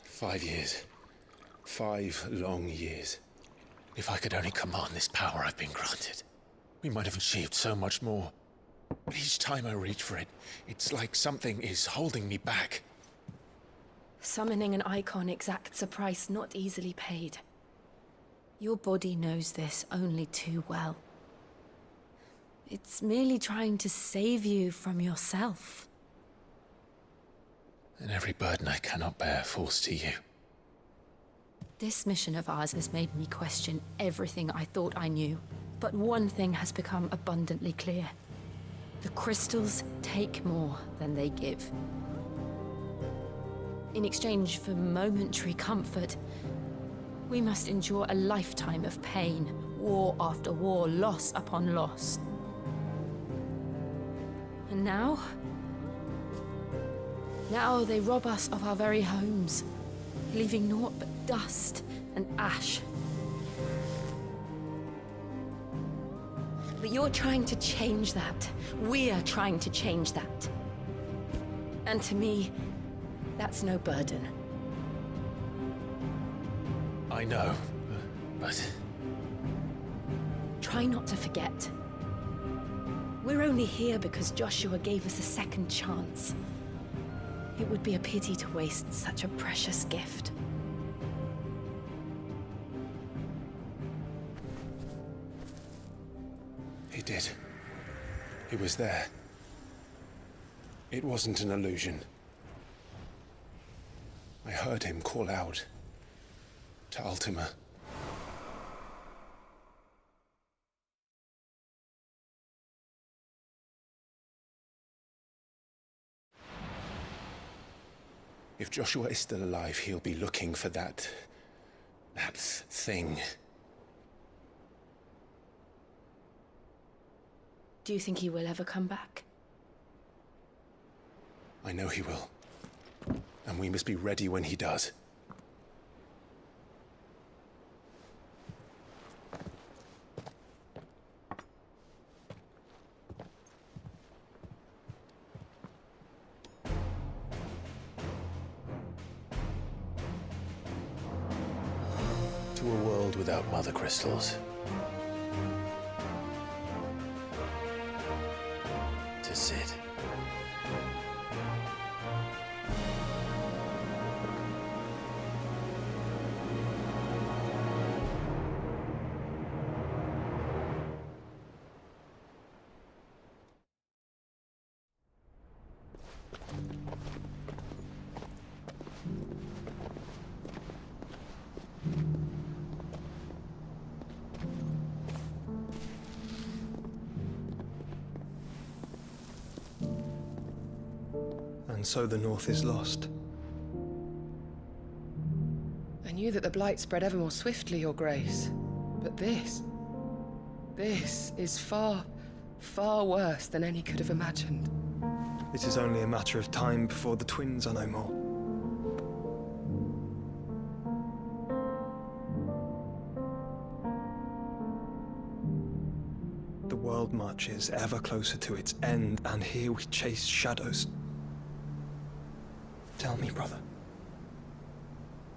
5 years. 5 long years. If I could only command this power I've been granted, we might have achieved so much more. But each time I reach for it, it's like something is holding me back. Summoning an Eikon exacts a price not easily paid. Your body knows this only too well. It's merely trying to save you from yourself. And every burden I cannot bear falls to you. This mission of ours has made me question everything I thought I knew. But one thing has become abundantly clear. The crystals take more than they give. In exchange for momentary comfort, we must endure a lifetime of pain, war after war, loss upon loss. And now they rob us of our very homes, leaving naught but dust and ash. But you're trying to change that. We're trying to change that. And to me, that's no burden. I know, but... Try not to forget. We're only here because Joshua gave us a second chance. It would be a pity to waste such a precious gift. He did. He was there. It wasn't an illusion. I heard him call out to Ultima. If Joshua is still alive, he'll be looking for that thing. Do you think he will ever come back? I know he will. And we must be ready when he does. To a world without mother crystals. To Sid. And so the North is lost. I knew that the Blight spread ever more swiftly, Your Grace. But this is far, far worse than any could have imagined. It is only a matter of time before the twins are no more. The world marches ever closer to its end, and here we chase shadows. Tell me, brother,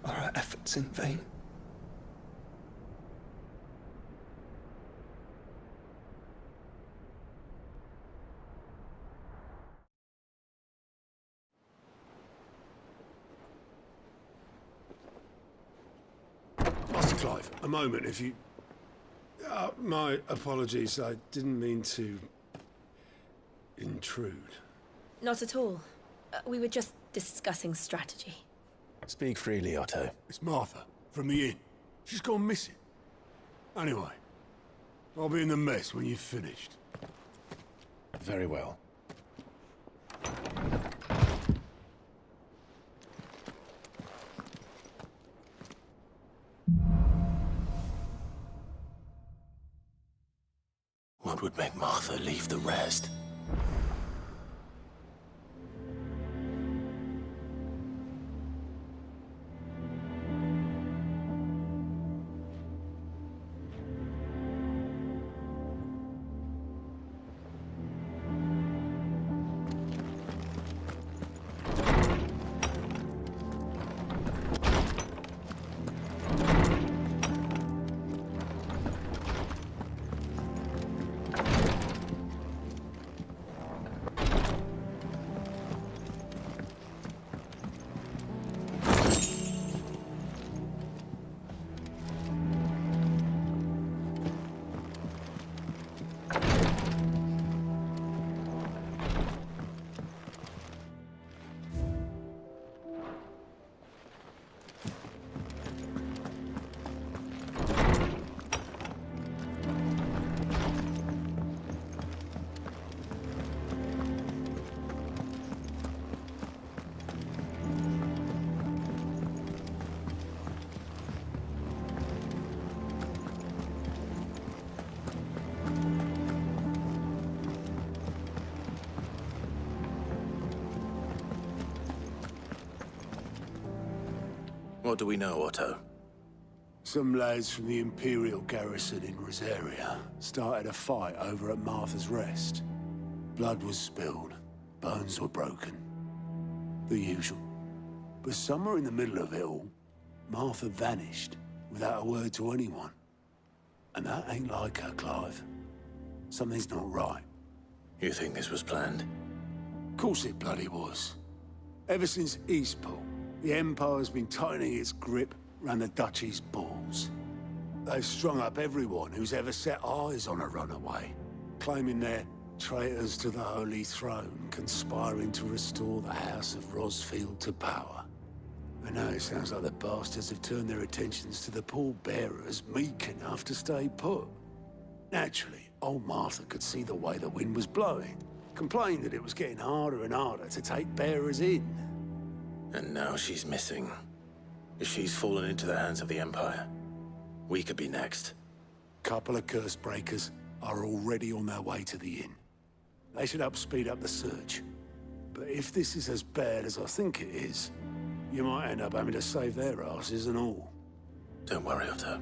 are our efforts in vain? Master Clive, a moment, if you... my apologies, I didn't mean to... intrude. Not at all. We were just discussing strategy. Speak freely, Otto. It's Martha, from the inn. She's gone missing. Anyway, I'll be in the mess when you've finished. Very well. What would make Martha leave the rest? What do we know, Otto? Some lads from the Imperial garrison in Rosaria started a fight over at Martha's Rest. Blood was spilled, bones were broken. The usual. But somewhere in the middle of it all, Martha vanished without a word to anyone. And that ain't like her, Clive. Something's not right. You think this was planned? Of course it bloody was. Ever since Eastpool, the Empire's been tightening its grip round the Duchy's balls. They've strung up everyone who's ever set eyes on a runaway, claiming they're traitors to the Holy Throne, conspiring to restore the House of Rosfield to power. And now it sounds like the bastards have turned their attentions to the pallbearers meek enough to stay put. Naturally, old Martha could see the way the wind was blowing, complained that it was getting harder and harder to take bearers in. And now she's missing. If she's fallen into the hands of the Empire, we could be next. Couple of curse breakers are already on their way to the inn. They should help speed up the search. But if this is as bad as I think it is, you might end up having to save their asses and all. Don't worry, Otto.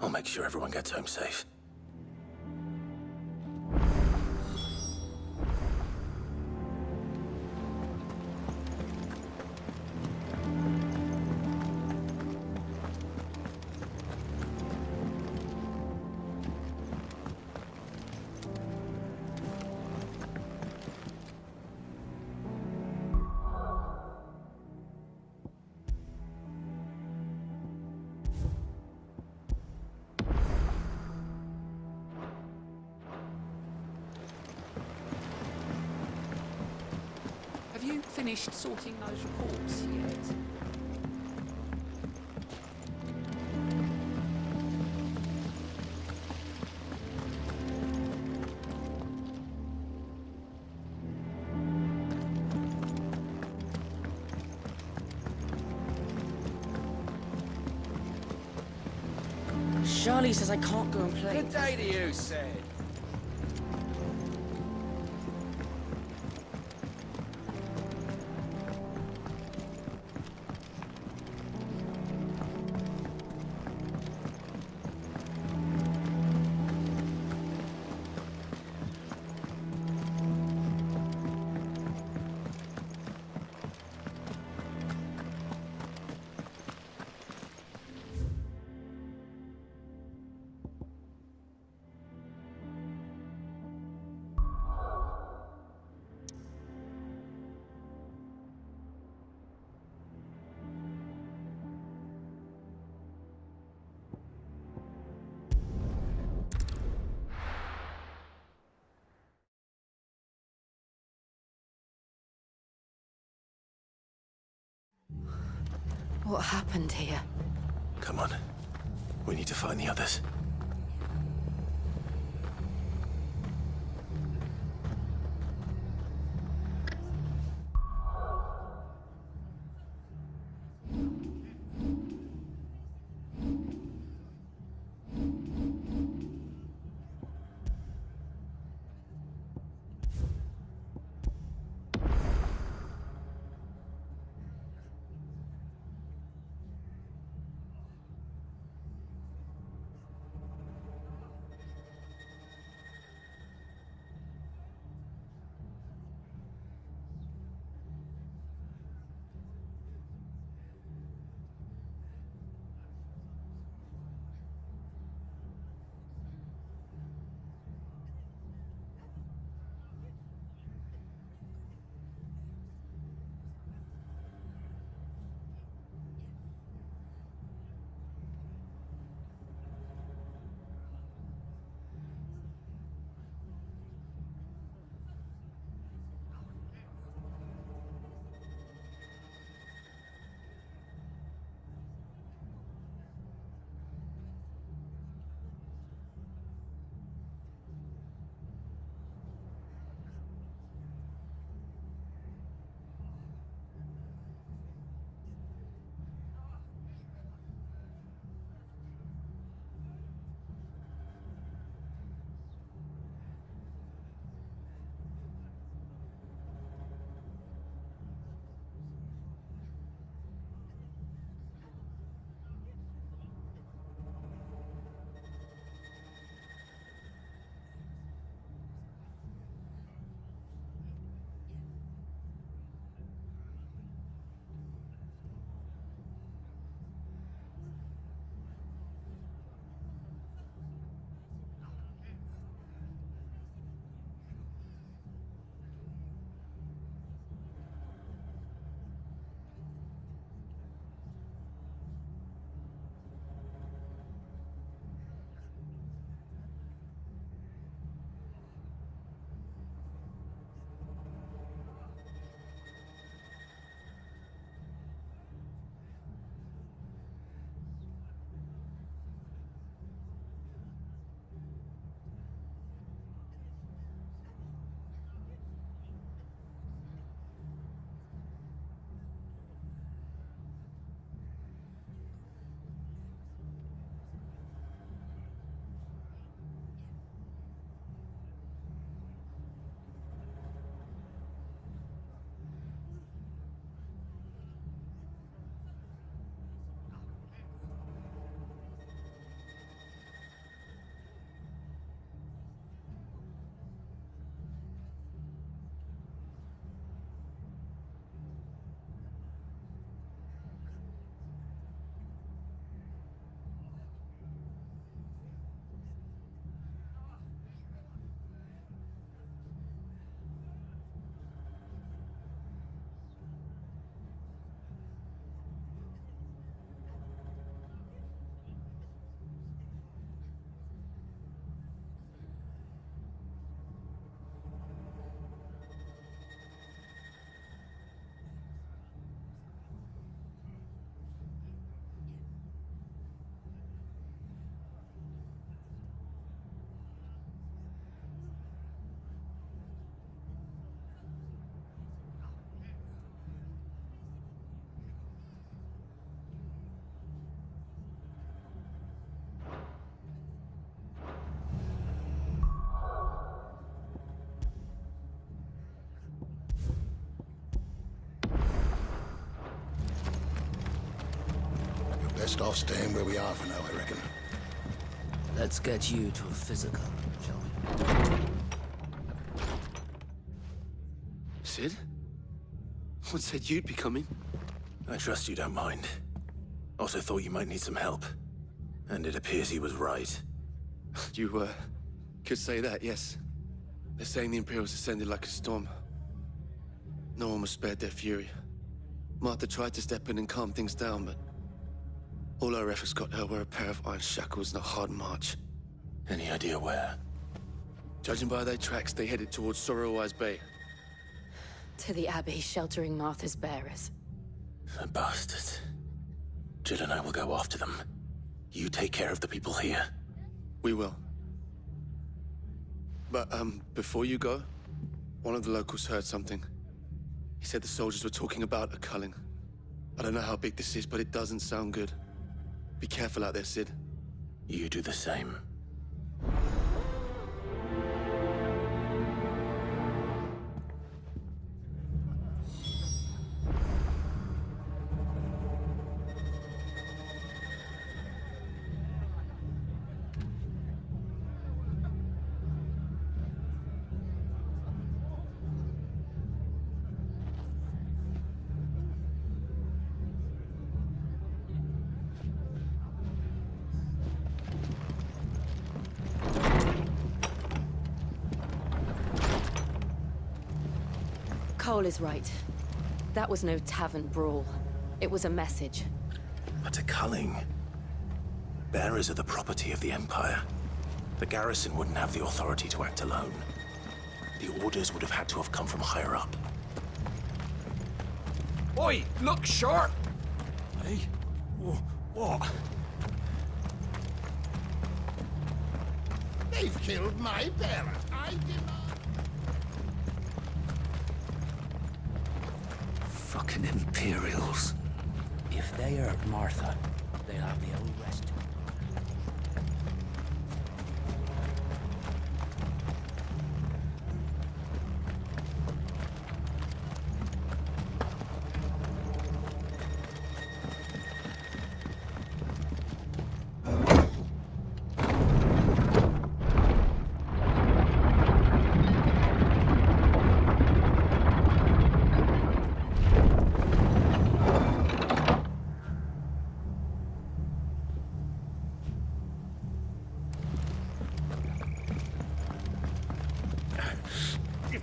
I'll make sure everyone gets home safe. Have you finished sorting those reports yet? Charlie says I can't go and play. Good day to you, said. What happened here? Come on. We need to find the others. Best off staying where we are for now, I reckon. Let's get you to a physical, shall we? Sid? What said you'd be coming? I trust you don't mind. Also thought you might need some help. And it appears he was right. You, could say that, yes. They're saying the Imperials ascended like a storm. No one was spared their fury. Martha tried to step in and calm things down, but all our efforts got her were a pair of iron shackles and a hard march. Any idea where? Judging by their tracks, they headed towards Sorrowwise Bay. To the Abbey, sheltering Martha's bearers. The bastards. Jill and I will go after them. You take care of the people here. We will. But, before you go, one of the locals heard something. He said the soldiers were talking about a culling. I don't know how big this is, but it doesn't sound good. Be careful out there, Sid. You do the same. Cole is right. That was no tavern brawl. It was a message. But a culling. Bearers are the property of the Empire. The garrison wouldn't have the authority to act alone. The orders would have had to have come from higher up. Oi, look sharp! Hey? What? They've killed my bearer. I demand. Fucking Imperials. If they hurt Martha, they'll have the old rest.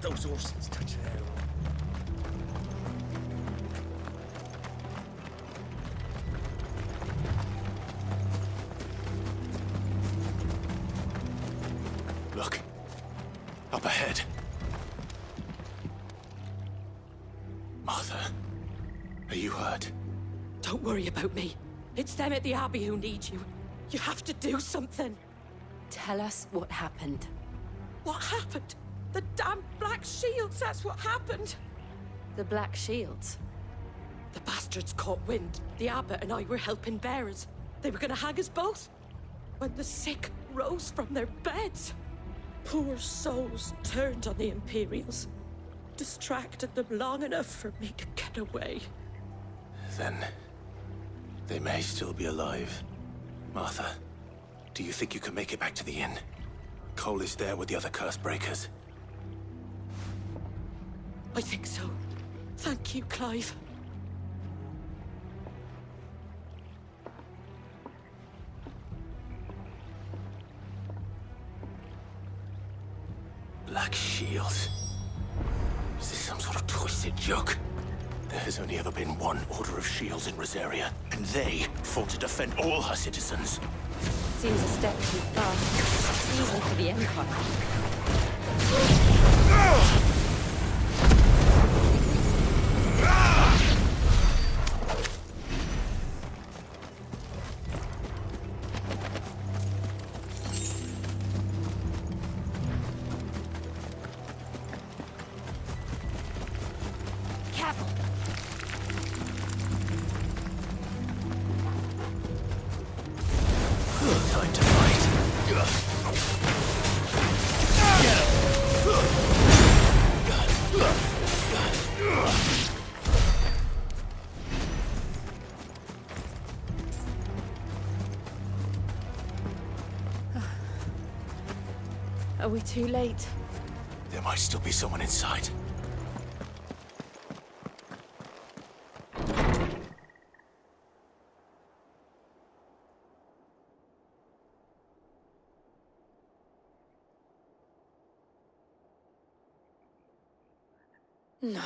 Those horses touch an arrow. Look. Up ahead. Martha, are you hurt? Don't worry about me. It's them at the Abbey who need you. You have to do something. Tell us what happened. What happened? The damn Black Shields, that's what happened! The Black Shields? The bastards caught wind. The abbot and I were helping bearers. They were gonna hang us both. When the sick rose from their beds, poor souls turned on the Imperials. Distracted them long enough for me to get away. Then they may still be alive. Martha, do you think you can make it back to the inn? Cole is there with the other curse breakers. I think so. Thank you, Clive. Black Shields? Is this some sort of twisted joke? There has only ever been one Order of Shields in Rosaria, and they fought to defend all her citizens. Seems a step too far, even for the Empire. Time to fight. Are we too late? There might still be someone inside. No.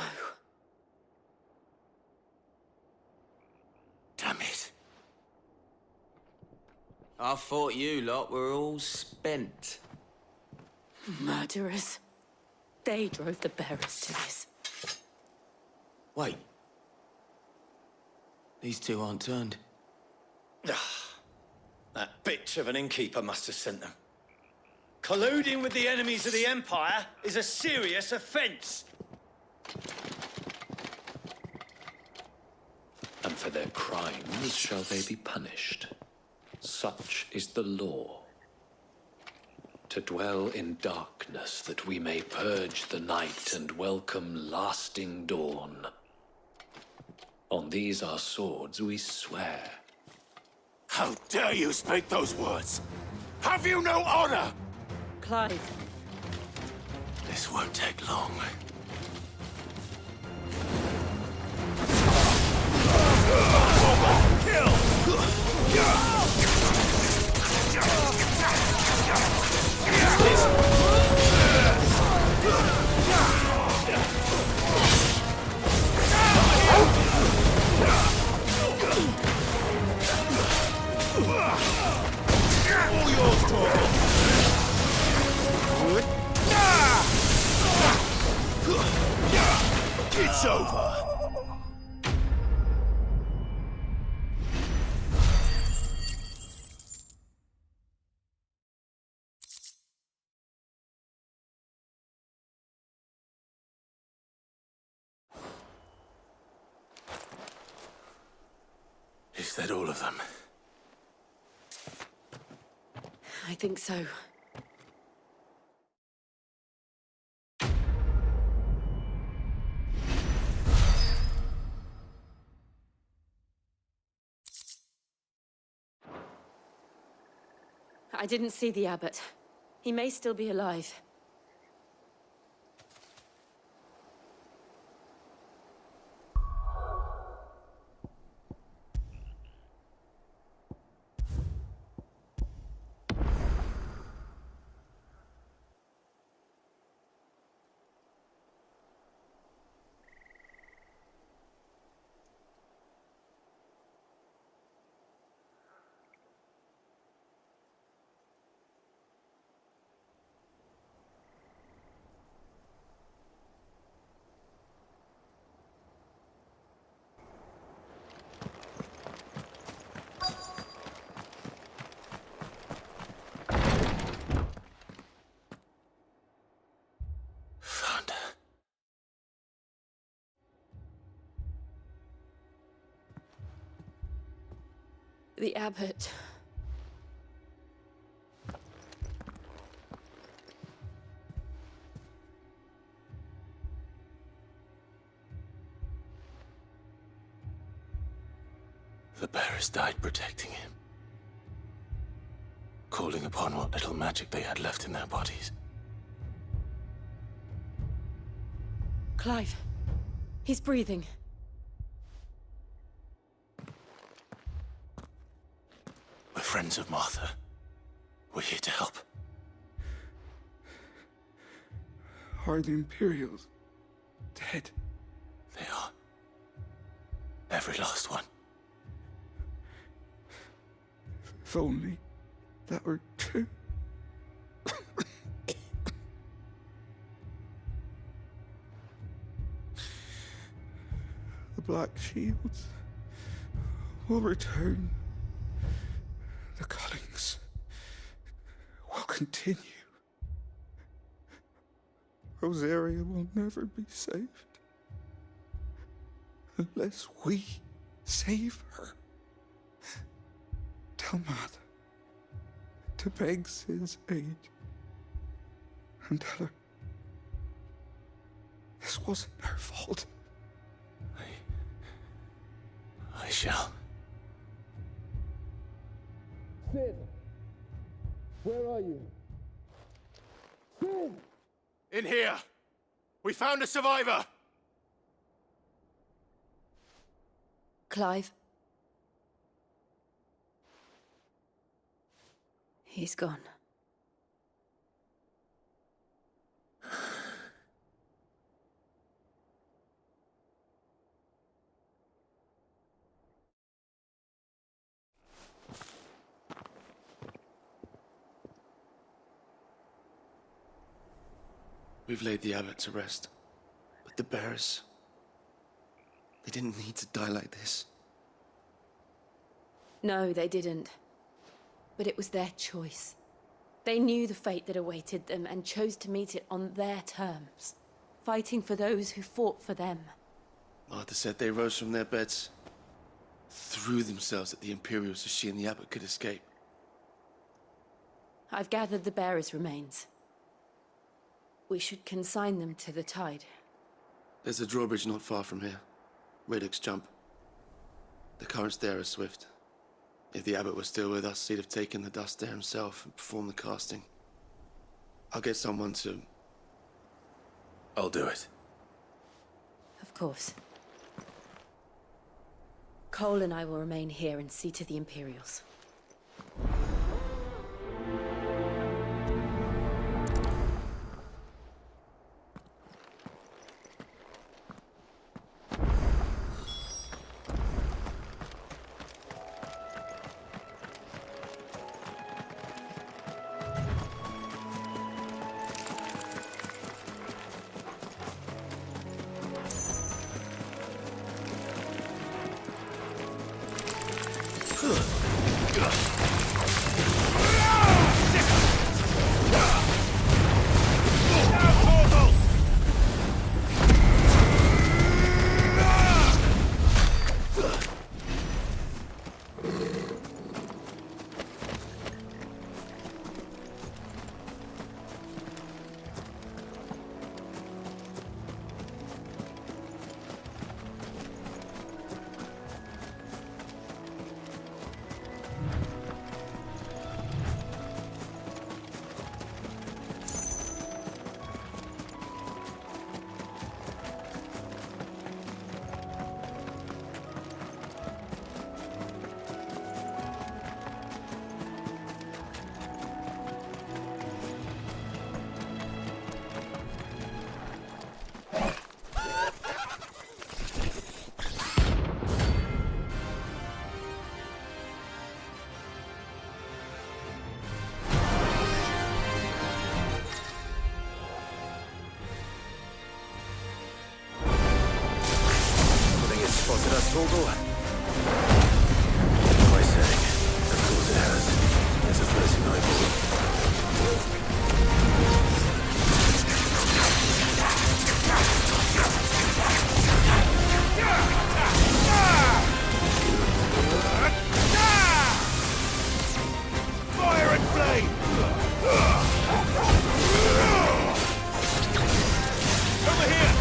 Damn it. I thought you lot were all spent. Murderers. They drove the bearers to this. Wait. These two aren't turned. That bitch of an innkeeper must have sent them. Colluding with the enemies of the Empire is a serious offense. And for their crimes shall they be punished. Such is the law. To dwell in darkness that we may purge the night and welcome lasting dawn. On these our swords we swear. How dare you speak those words? Have you no honor? Clive. This won't take long. All yours, Torgal. It's over. Is that all of them? I think so. I didn't see the abbot. He may still be alive. The abbot. The bearers died protecting him. Calling upon what little magic they had left in their bodies. Clive. He's breathing. We're friends of Martha. We're here to help. Are the Imperials dead? They are. Every last one. If only that were true. The Black Shields will return. The cullings will continue. Rosaria will never be saved unless we save her. Tell Martha to beg Sid's aid and tell her this wasn't her fault. I shall. Sid, where are you? In here! We found a survivor! Clive. He's gone. We've laid the abbot to rest. But the bearers... they didn't need to die like this. No, they didn't. But it was their choice. They knew the fate that awaited them and chose to meet it on their terms, fighting for those who fought for them. Martha said they rose from their beds, threw themselves at the Imperials so she and the abbot could escape. I've gathered the bearers' remains. We should consign them to the tide. There's a drawbridge not far from here. Radix Jump. The currents there are swift. If the abbot was still with us, he'd have taken the dust there himself and performed the casting. I'll get someone to... I'll do it. Of course. Cole and I will remain here and see to the Imperials. What am I saying? Of course it has. There's a floating eyeball. Fire and flame! Over here!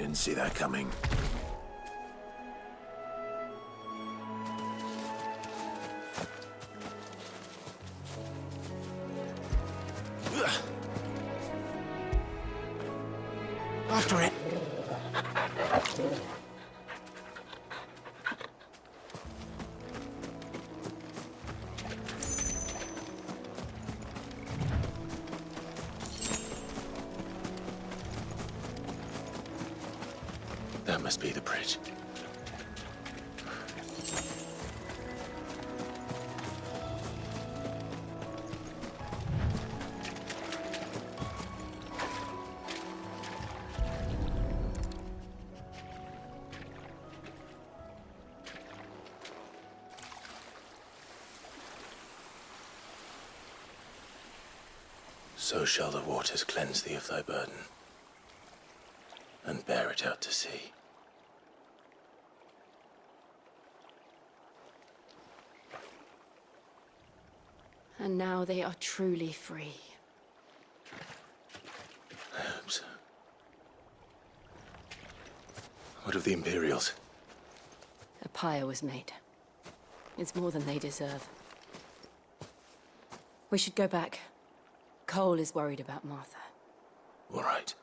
Didn't see that coming. After it. That must be the bridge. So shall the waters cleanse thee of thy burden, and bear it out to sea. And now they are truly free. I hope so. What of the Imperials? A pyre was made. It's more than they deserve. We should go back. Cole is worried about Martha. All right.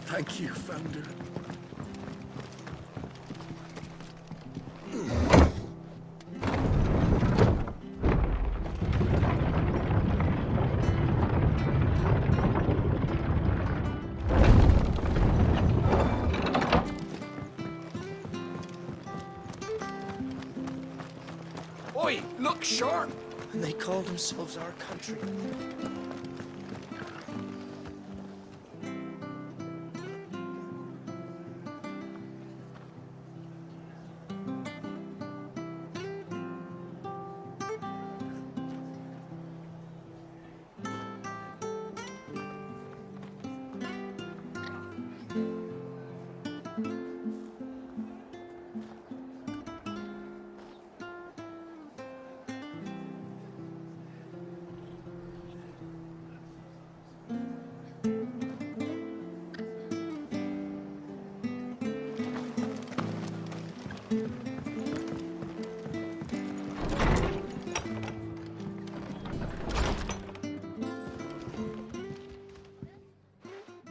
Thank you, Founder. Oi, look sharp! And they call themselves our country.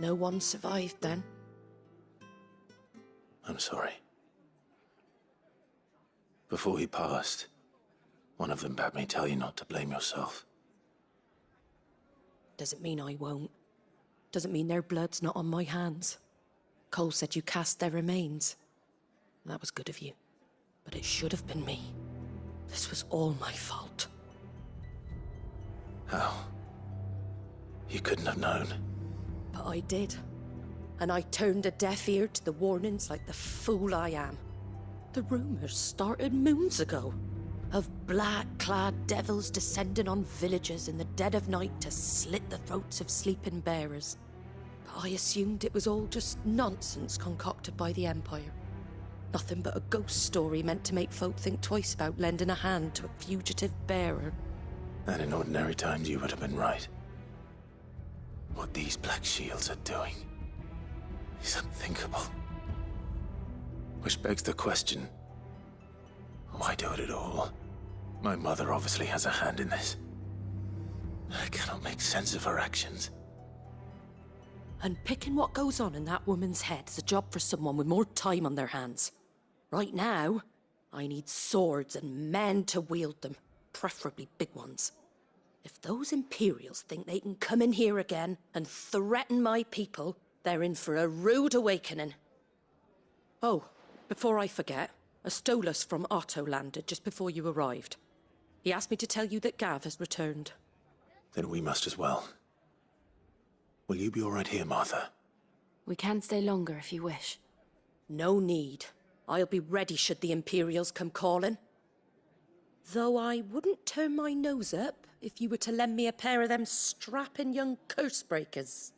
No one survived then? I'm sorry. Before he passed, one of them bade me tell you not to blame yourself. Doesn't mean I won't. Doesn't mean their blood's not on my hands. Cole said you cast their remains. That was good of you. But it should have been me. This was all my fault. How? You couldn't have known. But I did. And I turned a deaf ear to the warnings like the fool I am. The rumors started moons ago. Of black-clad devils descending on villages in the dead of night to slit the throats of sleeping bearers. But I assumed it was all just nonsense concocted by the Empire. Nothing but a ghost story meant to make folk think twice about lending a hand to a fugitive bearer. And in ordinary times you would have been right. What these black shields are doing is unthinkable. Which begs the question, why do it at all? My mother obviously has a hand in this. I cannot make sense of her actions. Unpicking what goes on in that woman's head is a job for someone with more time on their hands. Right now, I need swords and men to wield them, preferably big ones. If those Imperials think they can come in here again and threaten my people, they're in for a rude awakening. Oh, before I forget, a Stolas from Otto landed just before you arrived. He asked me to tell you that Gav has returned. Then we must as well. Will you be all right here, Martha? We can stay longer if you wish. No need. I'll be ready should the Imperials come calling. Though I wouldn't turn my nose up if you were to lend me a pair of them strapping young curse breakers.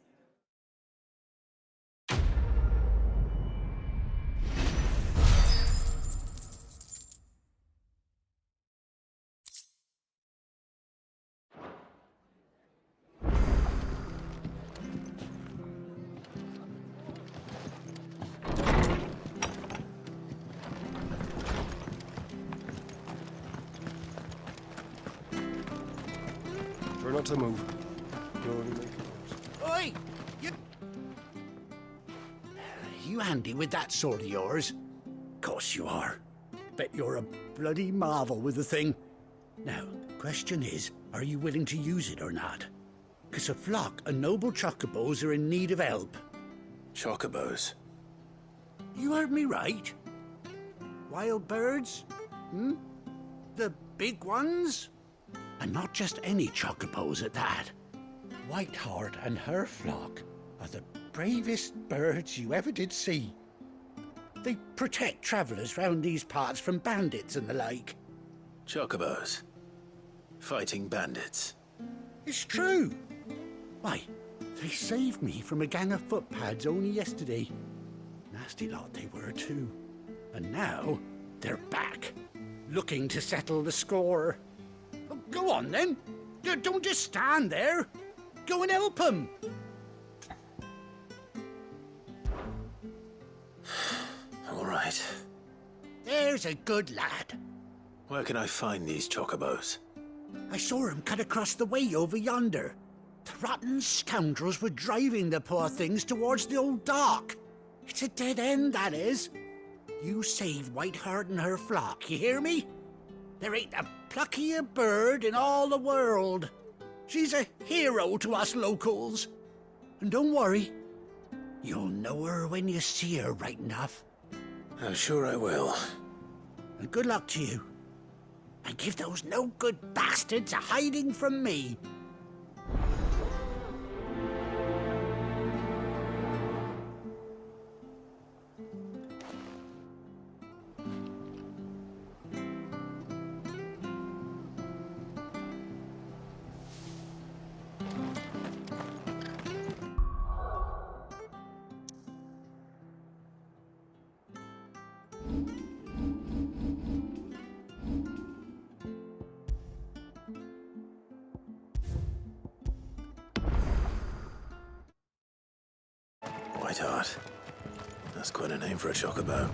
Try not to move. Oi! You handy with that sword of yours? Course you are. Bet you're a bloody marvel with the thing. Now, question is, are you willing to use it or not? 'Cause a flock of noble chocobos are in need of help. Chocobos? You heard me right. Wild birds? The big ones? And not just any chocobos at that. Whiteheart and her flock are the bravest birds you ever did see. They protect travellers round these parts from bandits and the like. Chocobos? Fighting bandits? It's true. Why, they saved me from a gang of footpads only yesterday. Nasty lot they were too. And now they're back, looking to settle the score. Oh, go on then. Don't just stand there. Go and help them. All right. There's a good lad. Where can I find these chocobos? I saw him cut across the way over yonder. The rotten scoundrels were driving the poor things towards the old dock. It's a dead end, that is. You saved Whiteheart and her flock, you hear me? There ain't a pluckier bird in all the world. She's a hero to us locals. And don't worry, you'll know her when you see her right enough. I'm sure I will. And good luck to you. And give those no-good bastards a hiding from me. Whiteheart. That's quite a name for a chocobo.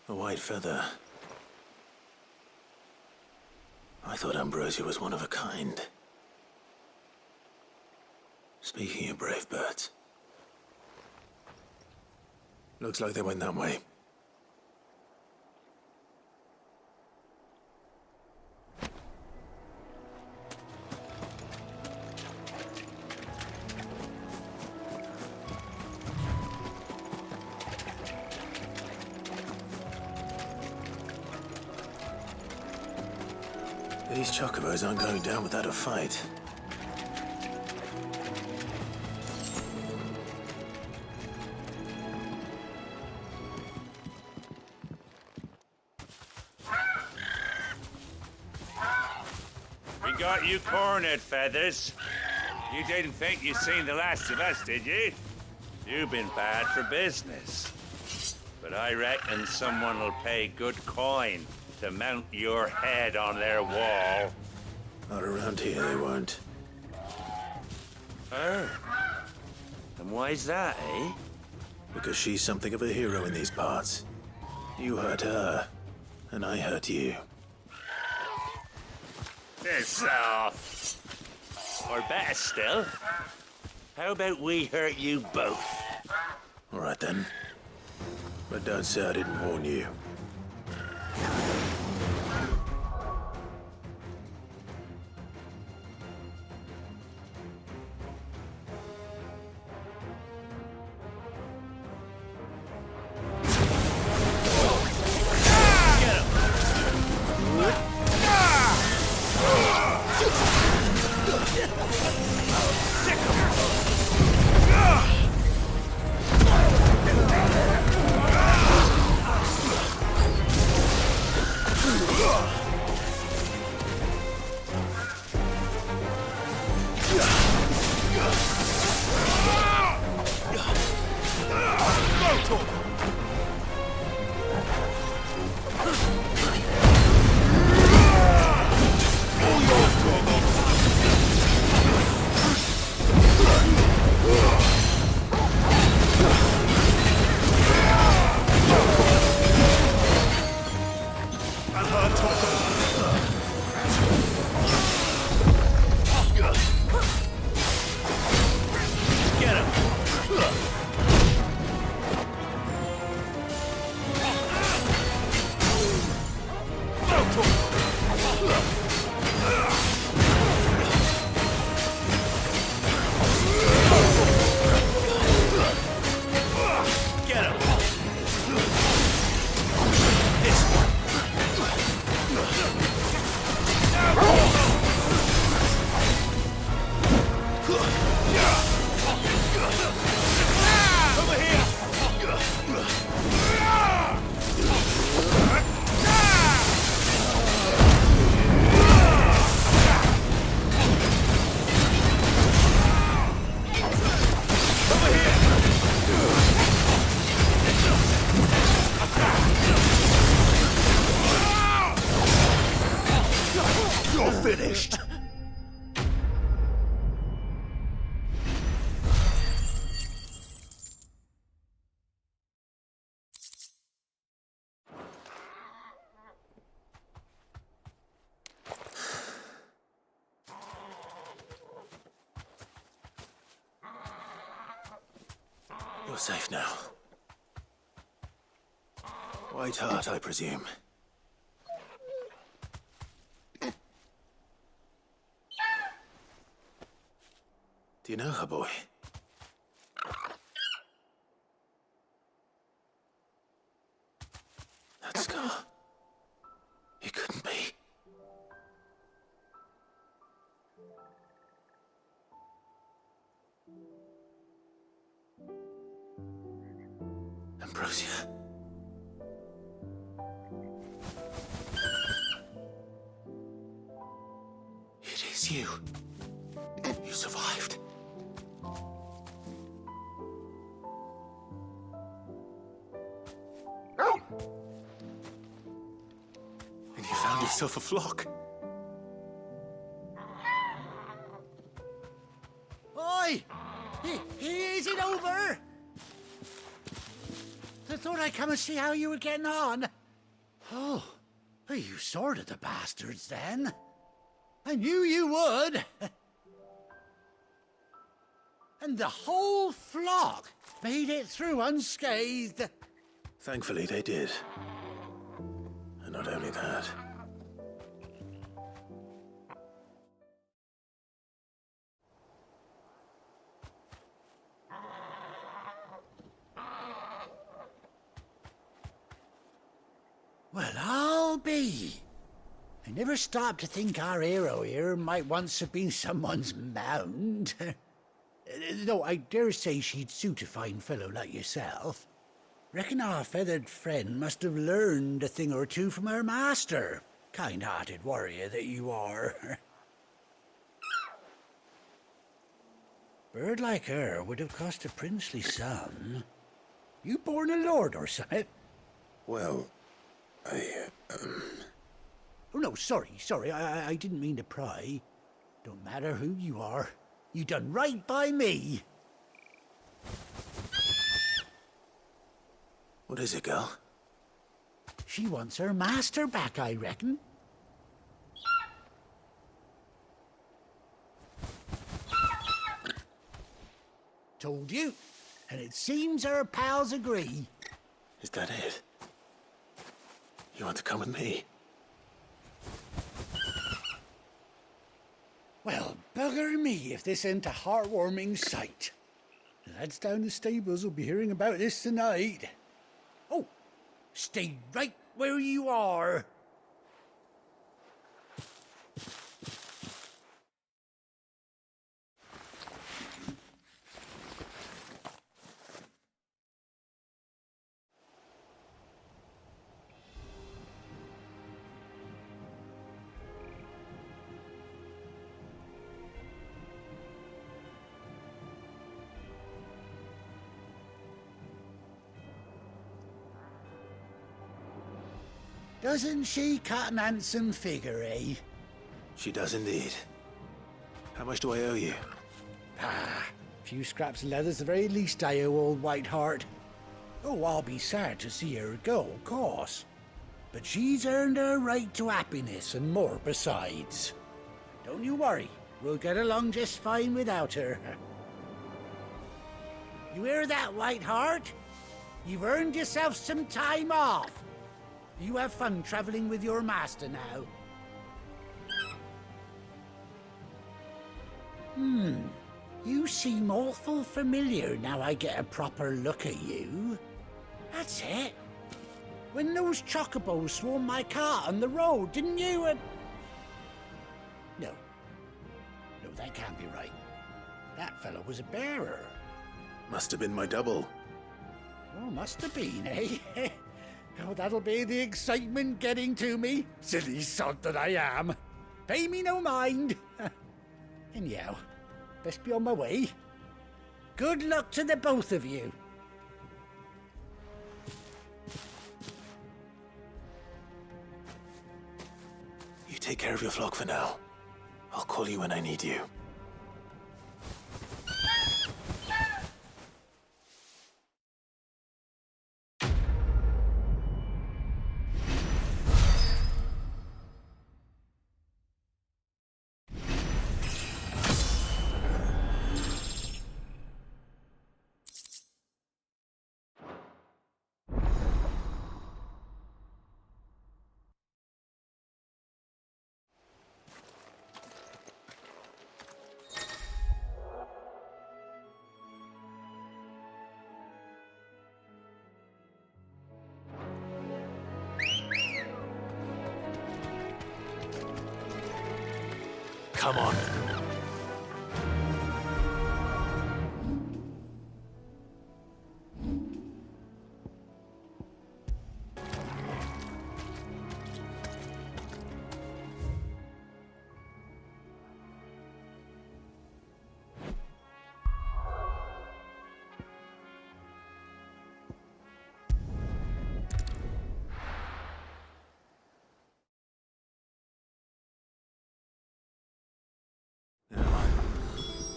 A white feather. I thought Ambrosia was one of a kind. Speaking of brave birds. Looks like they went that way. These chocobos aren't going down without a fight. got you cornered, Feathers. You didn't think you'd seen the last of us, did you? You've been bad for business. But I reckon someone will pay good coin to mount your head on their wall. Not around here, they won't. Oh. And why's that, eh? Because she's something of a hero in these parts. You hurt her, and I hurt you. Piss off. Or better still, how about we hurt you both? All right then. But don't say I didn't warn you. You're safe now. White Heart, I presume. Do you know her, boy? That scar. It couldn't be. Ambrosia. It is you. You survived. And you found yourself a flock. Oi! Is it over? I thought I'd come and see how you were getting on. Oh, you sorted the bastards then. I knew you would. And the whole flock made it through unscathed. Thankfully, they did. And not only that. Well, I'll be. I never stopped to think our hero here might once have been someone's mount. Though I dare say she'd suit a fine fellow like yourself. Reckon our feathered friend must have learned a thing or two from her master. Kind-hearted warrior that you are. Bird like her would have cost a princely sum. You born a lord or something? Well, Oh no, sorry. I didn't mean to pry. Don't matter who you are. You done right by me. what is it, girl? She wants her master back, I reckon. Told you. And it seems her pals agree. Is that it? You want to come with me? Well, bugger me if this ain't a heartwarming sight. The lads down the stables will be hearing about this tonight. Oh, stay right where you are. Doesn't she cut an handsome figure, eh? She does indeed. How much do I owe you? A few scraps of leather's the very least I owe old Whiteheart. Oh, I'll be sad to see her go, of course. But she's earned her right to happiness and more besides. Don't you worry, we'll get along just fine without her. You hear that, Whiteheart? You've earned yourself some time off. You have fun traveling with your master now. You seem awful familiar now I get a proper look at you. That's it. When those chocobos swarmed my cart on the road, didn't you? No, that can't be right. That fellow was a bearer. Must have been my double. Oh, must have been, eh? Oh, that'll be the excitement getting to me. Silly sod that I am. Pay me no mind. Anyhow, best be on my way. Good luck to the both of you. You take care of your flock for now. I'll call you when I need you. Come on.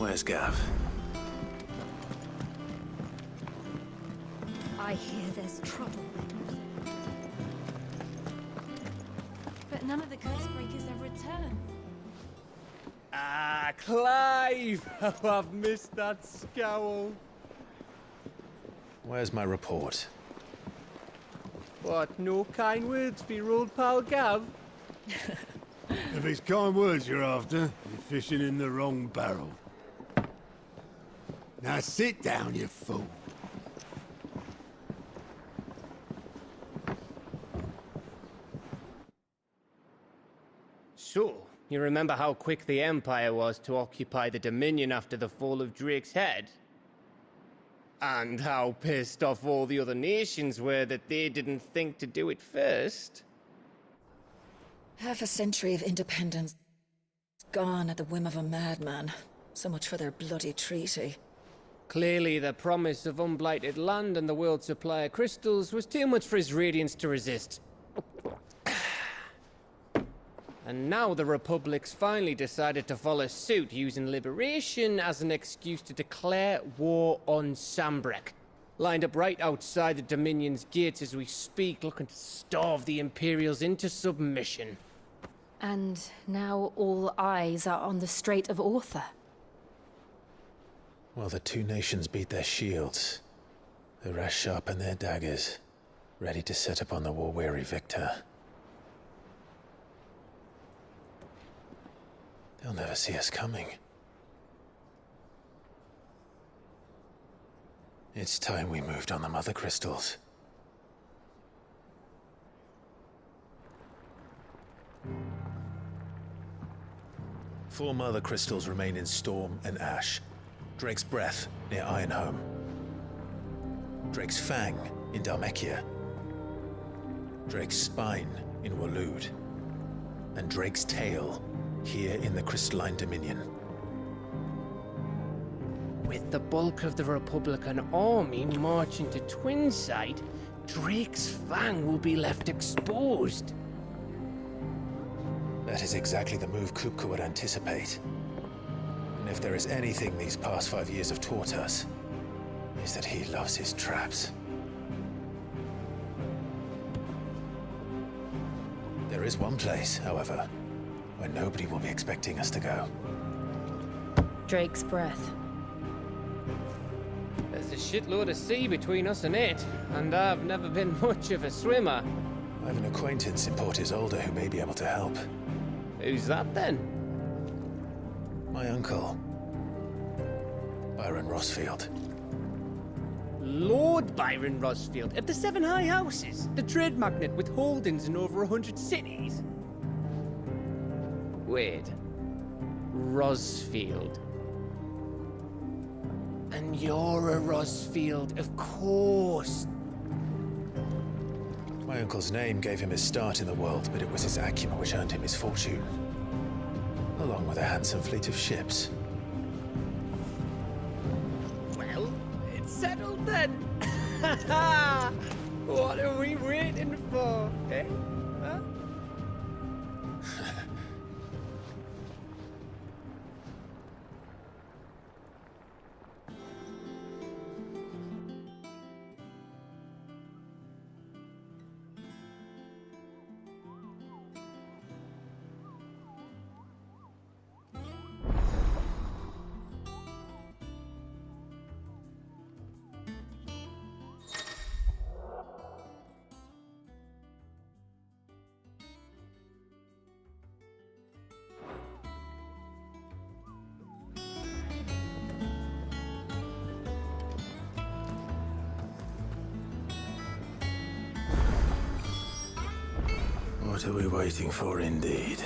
Where's Gav? I hear there's trouble. But none of the curse breakers have returned. Ah, Clive! Oh, I've missed that scowl. Where's my report? What, no kind words for your old pal Gav? If it's kind words you're after, you're fishing in the wrong barrel. Now sit down, you fool. So, you remember how quick the Empire was to occupy the Dominion after the fall of Drake's head? And how pissed off all the other nations were that they didn't think to do it first? Half a century of independence gone at the whim of a madman. So much for their bloody treaty. Clearly, the promise of unblighted land and the world's supply of crystals was too much for his radiance to resist. And now the Republic's finally decided to follow suit, using liberation as an excuse to declare war on Sambrek. Lined up right outside the Dominion's gates as we speak, looking to starve the Imperials into submission. And now all eyes are on the Strait of Author. While the two nations beat their shields, the rest sharpen their daggers, ready to set upon the war-weary victor. They'll never see us coming. It's time we moved on the Mother Crystals. Four Mother Crystals remain in Storm and Ash. Drake's Breath near Ironhome. Drake's Fang in Dhalmekia. Drake's Spine in Waloed. And Drake's Tail here in the Crystalline Dominion. With the bulk of the Republican army marching to Twinside, Drake's Fang will be left exposed. That is exactly the move Kupka would anticipate. And if there is anything these past 5 years have taught us, is that he loves his traps. There is one place, however, where nobody will be expecting us to go. Drake's Breath. There's a shitload of sea between us and it, and I've never been much of a swimmer. I have an acquaintance in Port Isolde who may be able to help. Who's that then? My uncle, Byron Rosfield. Lord Byron Rosfield of the Seven High Houses, the trade magnate with holdings in over 100 cities. Wait, Rosfield. And you're a Rosfield, of course. My uncle's name gave him his start in the world, but it was his acumen which earned him his fortune. Along with a handsome fleet of ships. Well, it's settled then. What are we waiting for, eh? Huh? What are we waiting for, indeed?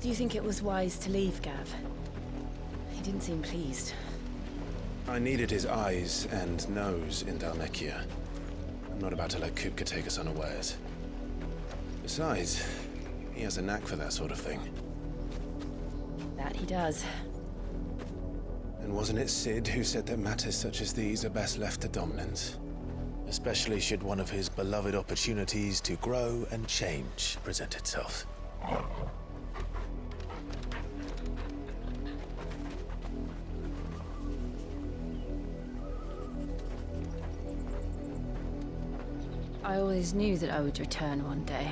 Do you think it was wise to leave, Gav? He didn't seem pleased. I needed his eyes and nose in Dhalmekia. I'm not about to let Kupka take us unawares. Besides, he has a knack for that sort of thing. That he does. And wasn't it Sid who said that matters such as these are best left to dominance? Especially should one of his beloved opportunities to grow and change present itself. I always knew that I would return one day.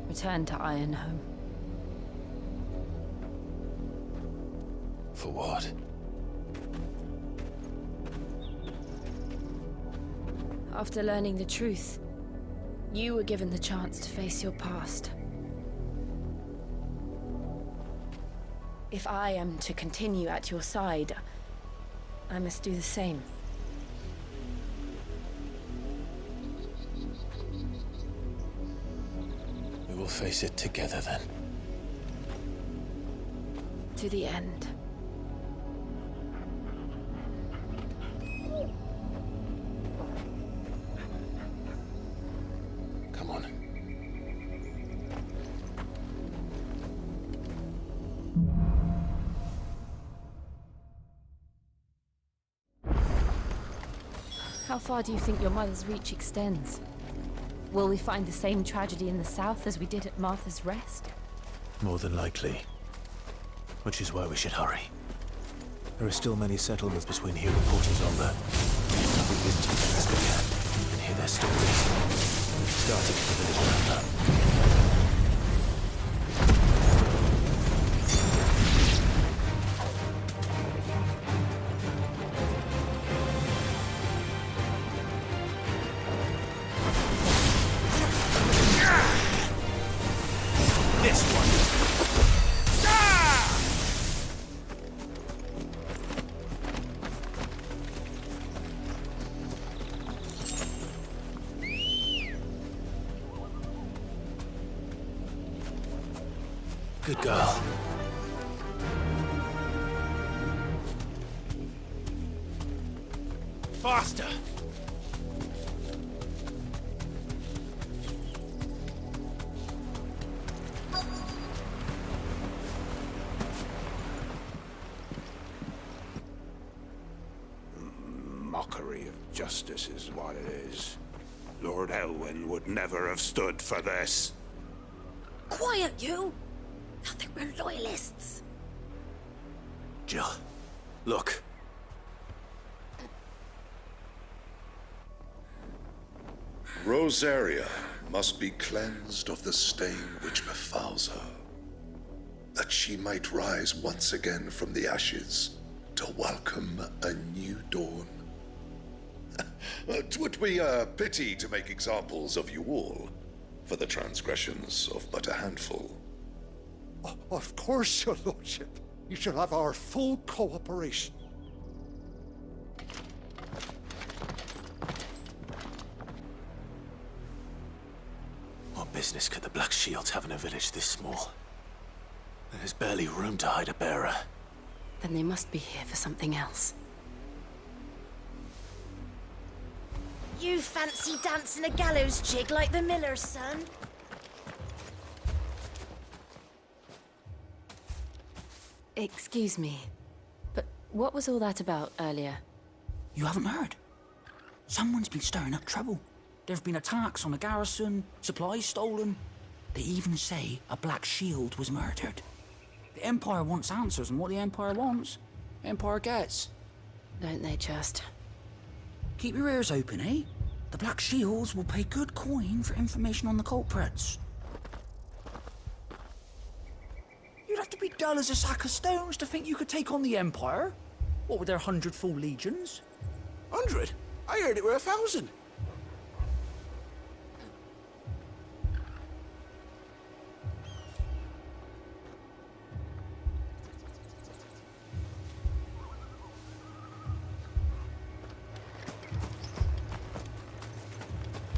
Return to Ironhome. For what? After learning the truth, you were given the chance to face your past. If I am to continue at your side, I must do the same. We will face it together then. To the end. Come on. How far do you think your mother's reach extends? Will we find the same tragedy in the south as we did at Martha's Rest? More than likely. Which is why we should hurry. There are still many settlements between here and Portenzomba. We visit as best we can and hear their stories. Starting at the village around that. Good girl. Faster! Mockery of justice is what it is. Lord Elwyn would never have stood for this. Quiet, you! I think we're loyalists. Jill, look. Rosaria must be cleansed of the stain which befouls her, that she might rise once again from the ashes to welcome a new dawn. 'Twould be a pity to make examples of you all for the transgressions of but a handful. Of course, your lordship. You shall have our full cooperation. What business could the Black Shields have in a village this small? There's barely room to hide a bearer. Then they must be here for something else. You fancy dancing a gallows jig like the miller's son? Excuse me, but what was all that about earlier? You haven't heard? Someone's been stirring up trouble. There have been attacks on the garrison, supplies stolen. They even say a Black Shield was murdered. The Empire wants answers, and what the Empire wants, Empire gets. Don't they just? Keep your ears open, eh? The Black Shields will pay good coin for information on the culprits. You'd have to be dull as a sack of stones to think you could take on the Empire. What with their 100 full legions? 100? I heard it were 1,000.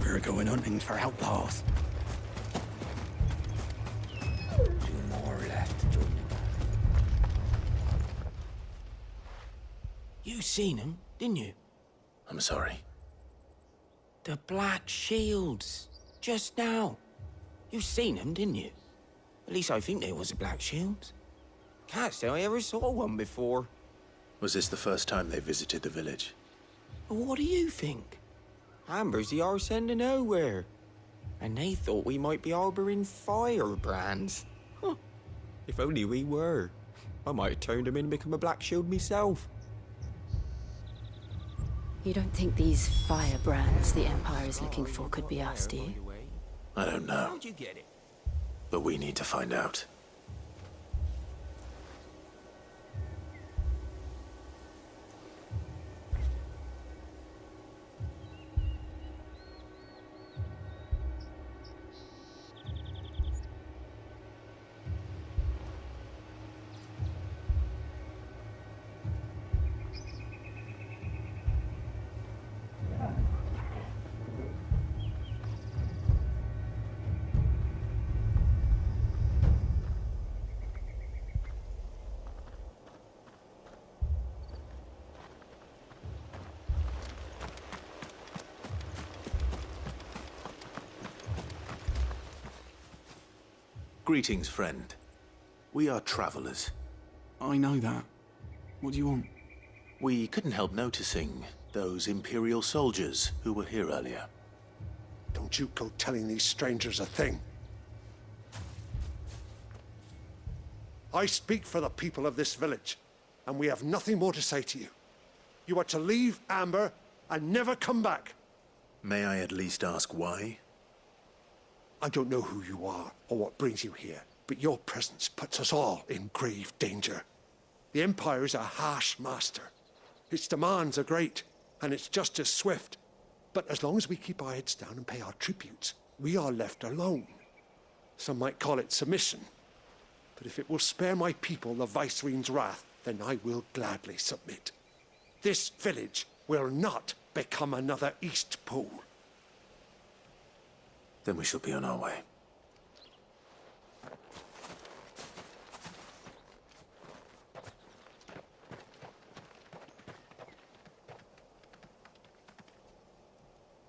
We're going hunting for outlaws. 2 more left to join the gang. You seen them, didn't you? I'm sorry. The Black Shields. Just now. You seen them, didn't you? At least I think they was the Black Shields. Can't say I ever saw one before. Was this the first time they visited the village? What do you think? Amber's the arse end of nowhere. And they thought we might be harboring firebrands. Huh. If only we were. I might have turned them in and become a Black Shield myself. You don't think these firebrands the Empire is looking for could be us, do you? I don't know. How'd you get it? But we need to find out. Greetings, friend. We are travelers. I know that. What do you want? We couldn't help noticing those Imperial soldiers who were here earlier. Don't you go telling these strangers a thing. I speak for the people of this village, and we have nothing more to say to you. You are to leave Amber and never come back. May I at least ask why? I don't know who you are or what brings you here, but your presence puts us all in grave danger. The Empire is a harsh master. Its demands are great, and its justice swift. But as long as we keep our heads down and pay our tributes, we are left alone. Some might call it submission. But if it will spare my people the Viceroy's wrath, then I will gladly submit. This village will not become another East Pool. Then we shall be on our way.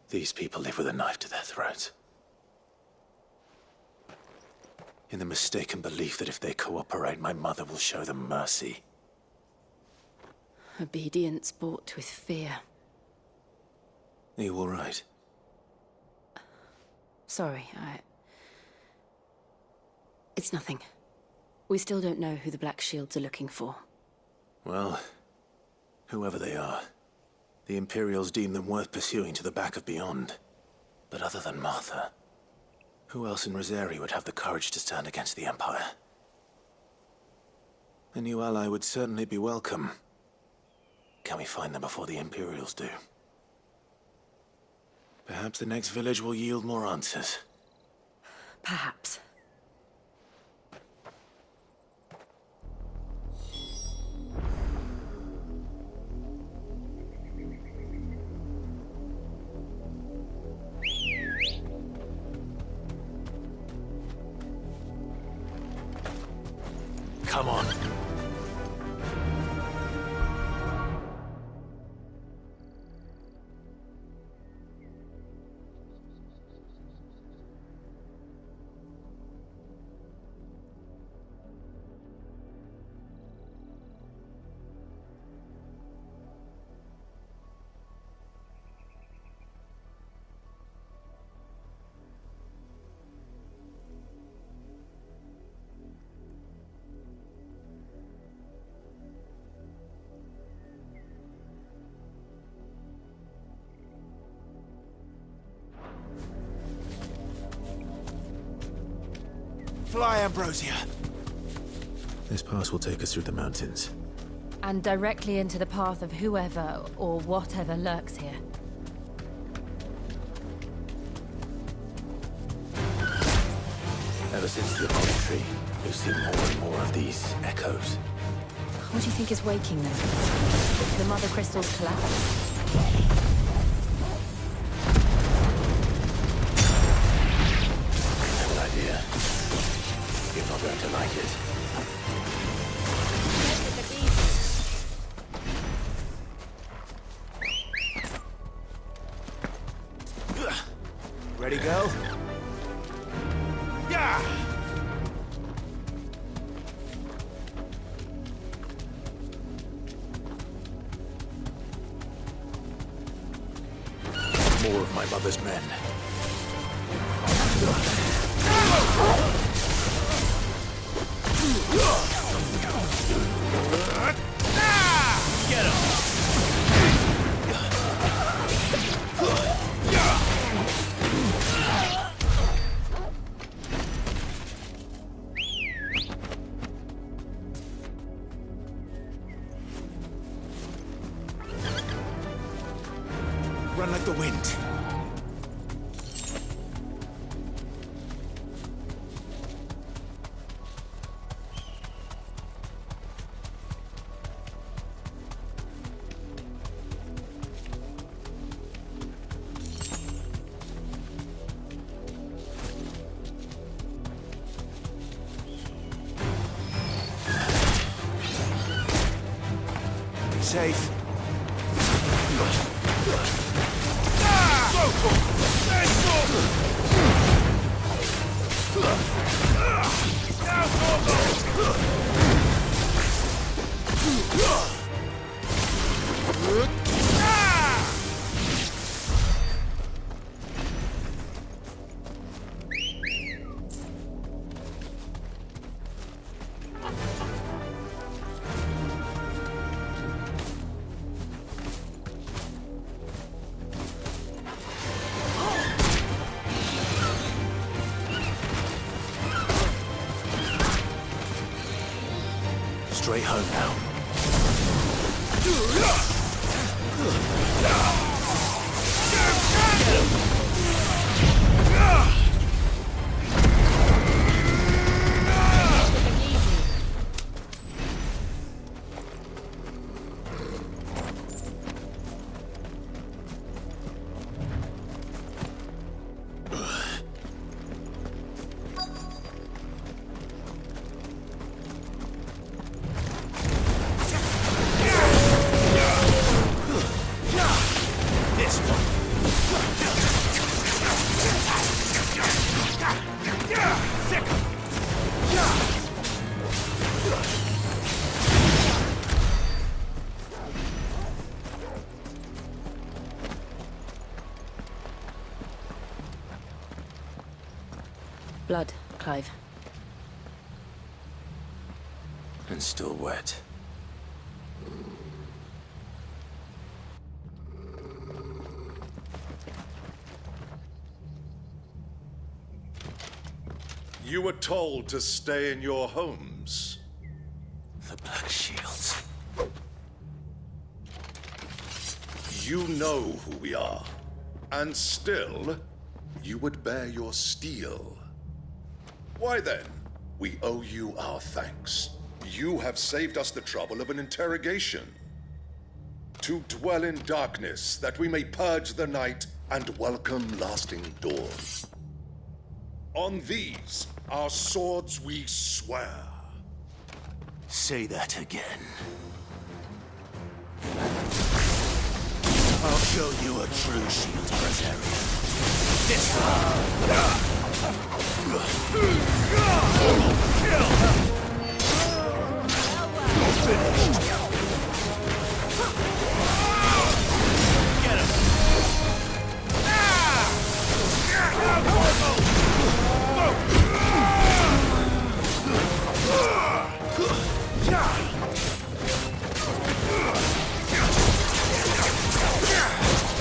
These people live with a knife to their throats. In the mistaken belief that if they cooperate, my mother will show them mercy. Obedience bought with fear. Are you all right? Sorry, It's nothing. We still don't know who the Black Shields are looking for. Well, whoever they are, the Imperials deem them worth pursuing to the back of beyond. But other than Martha, who else in Rosari would have the courage to stand against the Empire? A new ally would certainly be welcome. Can we find them before the Imperials do? Perhaps the next village will yield more answers. Perhaps. Come on. Fly, Ambrosia! This pass will take us through the mountains. And directly into the path of whoever or whatever lurks here. Ever since the apostrophe, we've seen more and more of these echoes. What do you think is waking them? The Mother Crystal's collapse? No idea. You're not going to like it. Ready, go? Yeah! More of my mother's men. Get him! Run like the wind. Safe. Let's go! straight home now. Blood, Clive. And still wet. You were told to stay in your homes. The Black Shields. You know who we are. And still, you would bear your steel. Why then, we owe you our thanks. You have saved us the trouble of an interrogation. To dwell in darkness, that we may purge the night and welcome lasting dawn. On these, our swords we swear. Say that again. I'll show you a true shield Brazarian. This one! Finished. Get him!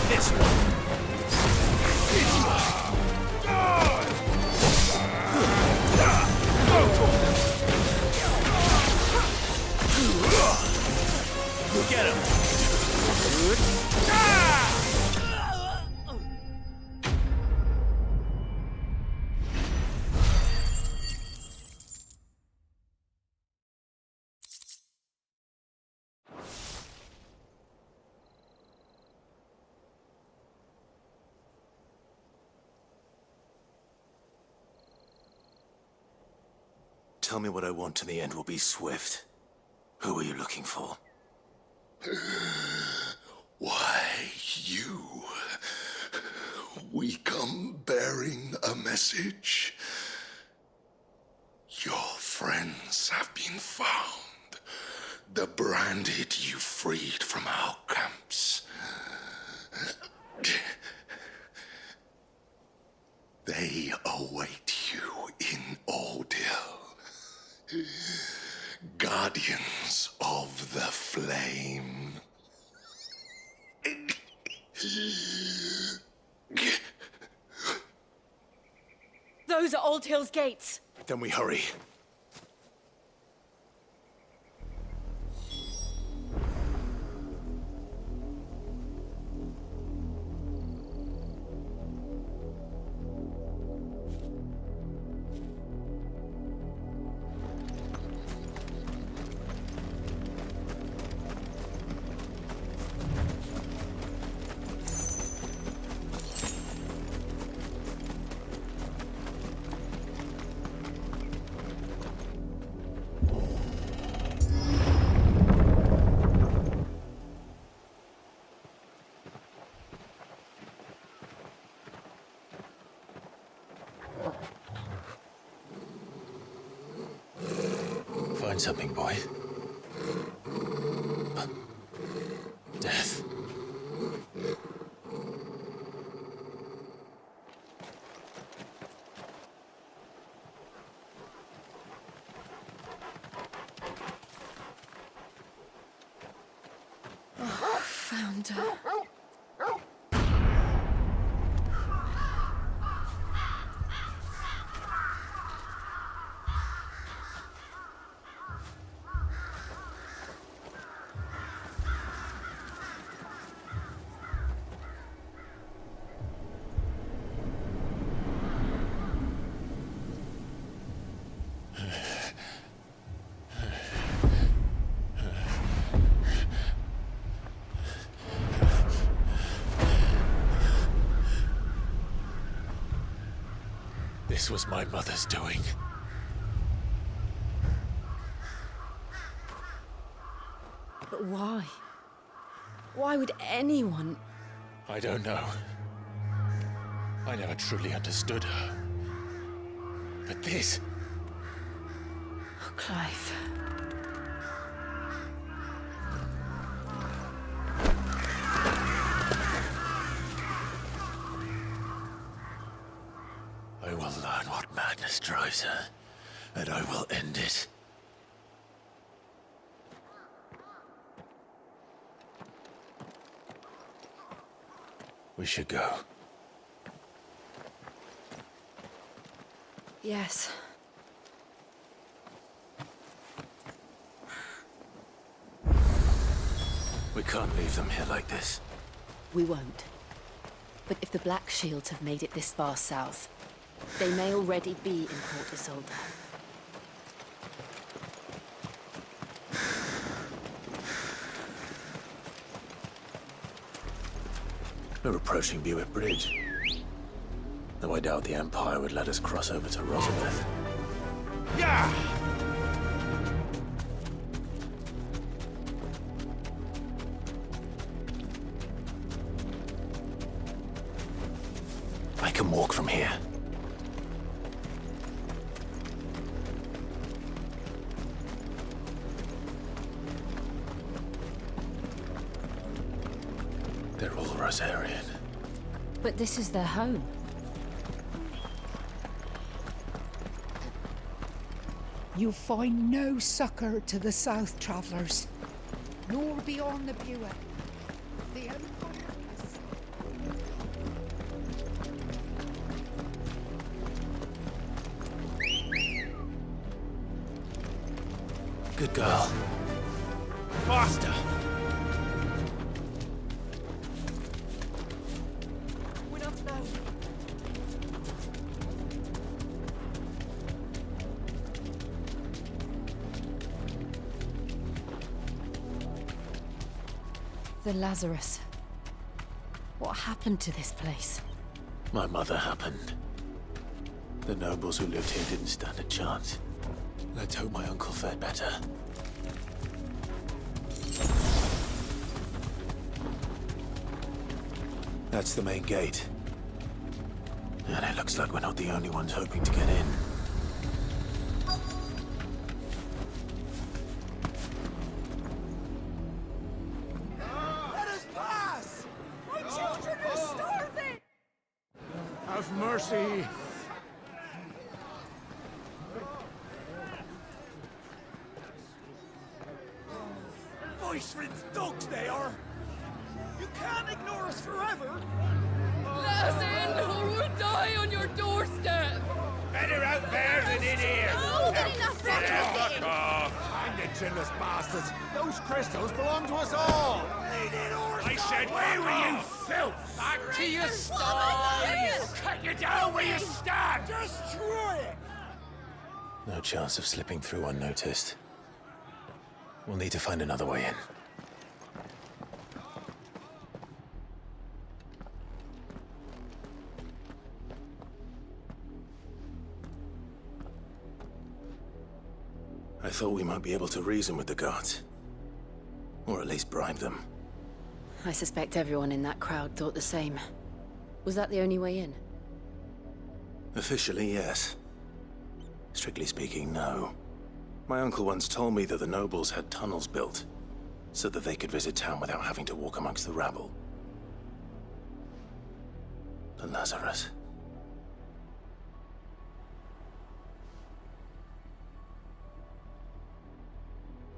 This one. Get him! Tell me what I want and the end will be swift. Who are you looking for? Why, you. We come bearing a message. Your friends have been found. The branded you freed from our camps. They await you in Ordeal. Guardians of the Flame. Those are Old Hill's gates. Then we hurry. Find something, boy. Death. Oh, found her. This was my mother's doing. But why? Why would anyone... I don't know. I never truly understood her. But this... Oh, Clive. I will learn what madness drives her, and I will end it. We should go. Yes. We can't leave them here like this. We won't. But if the Black Shields have made it this far south, they may already be in Port Isolde. We're approaching Buick Bridge. Though I doubt the Empire would let us cross over to Rosabeth. Yeah! I can walk from here. They're all Rosarian. But this is their home. You find no succor to the south travellers, nor beyond the Buick. The Empire has... Good girl. Faster! We're not now. The Lazarus. What happened to this place? My mother happened. The nobles who lived here didn't stand a chance. Let's hope my uncle fared better. That's the main gate. And it looks like we're not the only ones hoping to get in. Let us pass! My children are starving! Have mercy! Voice-ridden dogs they are! You can't ignore us forever! Let us in, or we'll die on your doorstep! Better out there than in here! Oh, get enough Fuck off! Find the chinless bastards! Those crystals belong to us all! I said, where were you, filth? Back to your sties! I'll cut you down where you stand! Destroy it! No chance of slipping through unnoticed. We'll need to find another way in. I thought we might be able to reason with the guards. Or at least bribe them. I suspect everyone in that crowd thought the same. Was that the only way in? Officially, yes. Strictly speaking, no. My uncle once told me that the nobles had tunnels built, so that they could visit town without having to walk amongst the rabble. The Lazarus.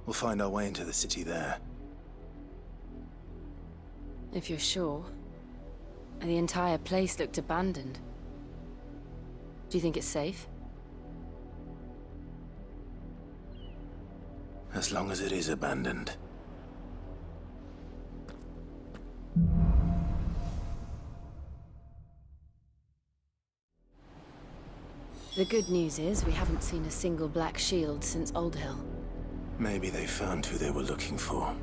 We'll find our way into the city there. If you're sure. The entire place looked abandoned. Do you think it's safe? As long as it is abandoned. The good news is we haven't seen a single black shield since Old Hill. Maybe they found who they were looking for.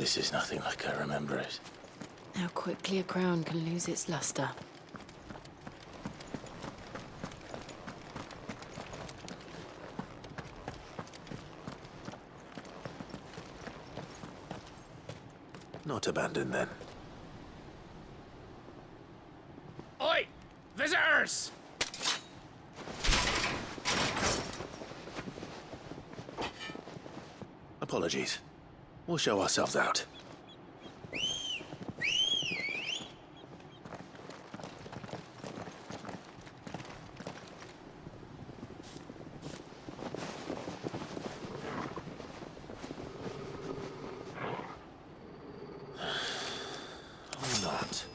This is nothing like I remember it. How quickly a crown can lose its luster. Not abandoned, then. Oi! Visitors! Apologies. We'll show ourselves out. Or not.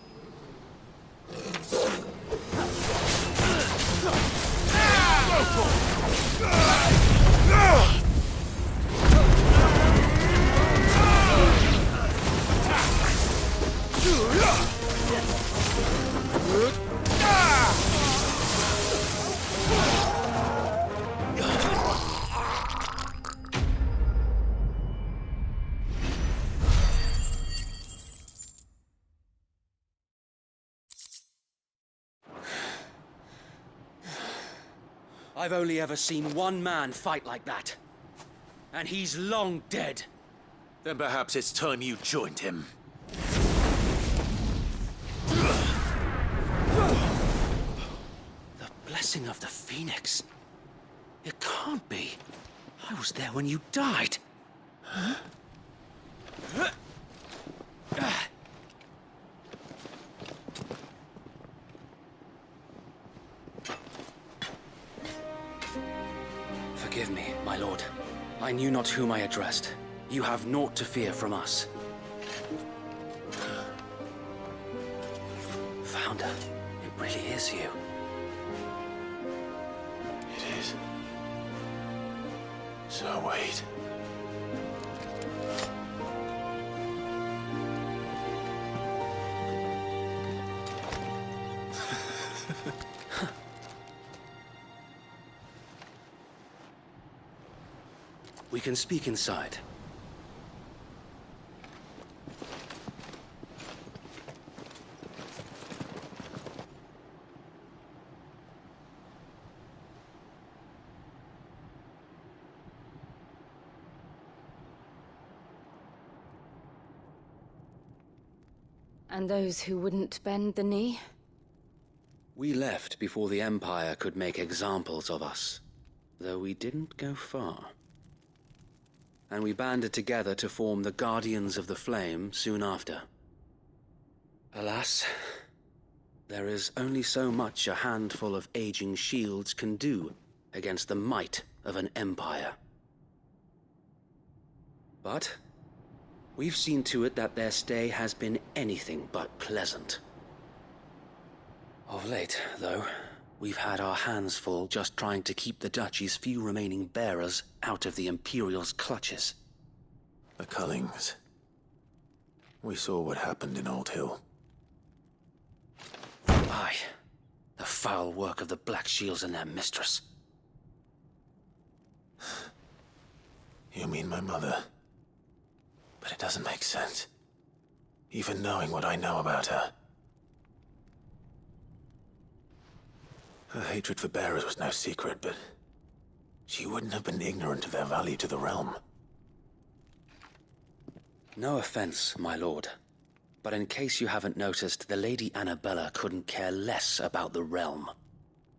I've only ever seen one man fight like that. And he's long dead. Then perhaps it's time you joined him. The blessing of the Phoenix. It can't be. I was there when you died. Huh? Forgive me, my lord. I knew not whom I addressed. You have naught to fear from us. Founder, it really is you. It is. So wait. We can speak inside. And those who wouldn't bend the knee? We left before the Empire could make examples of us, though we didn't go far. And we banded together to form the Guardians of the Flame soon after. Alas, there is only so much a handful of aging shields can do against the might of an empire. But we've seen to it that their stay has been anything but pleasant. Of late, though, we've had our hands full just trying to keep the Duchy's few remaining bearers out of the Imperial's clutches. The Cullings. We saw what happened in Old Hill. Aye. The foul work of the Black Shields and their mistress. You mean my mother? But it doesn't make sense. Even knowing what I know about her. Her hatred for bearers was no secret, but she wouldn't have been ignorant of their value to the realm. No offense, my lord, but in case you haven't noticed, the Lady Annabella couldn't care less about the realm.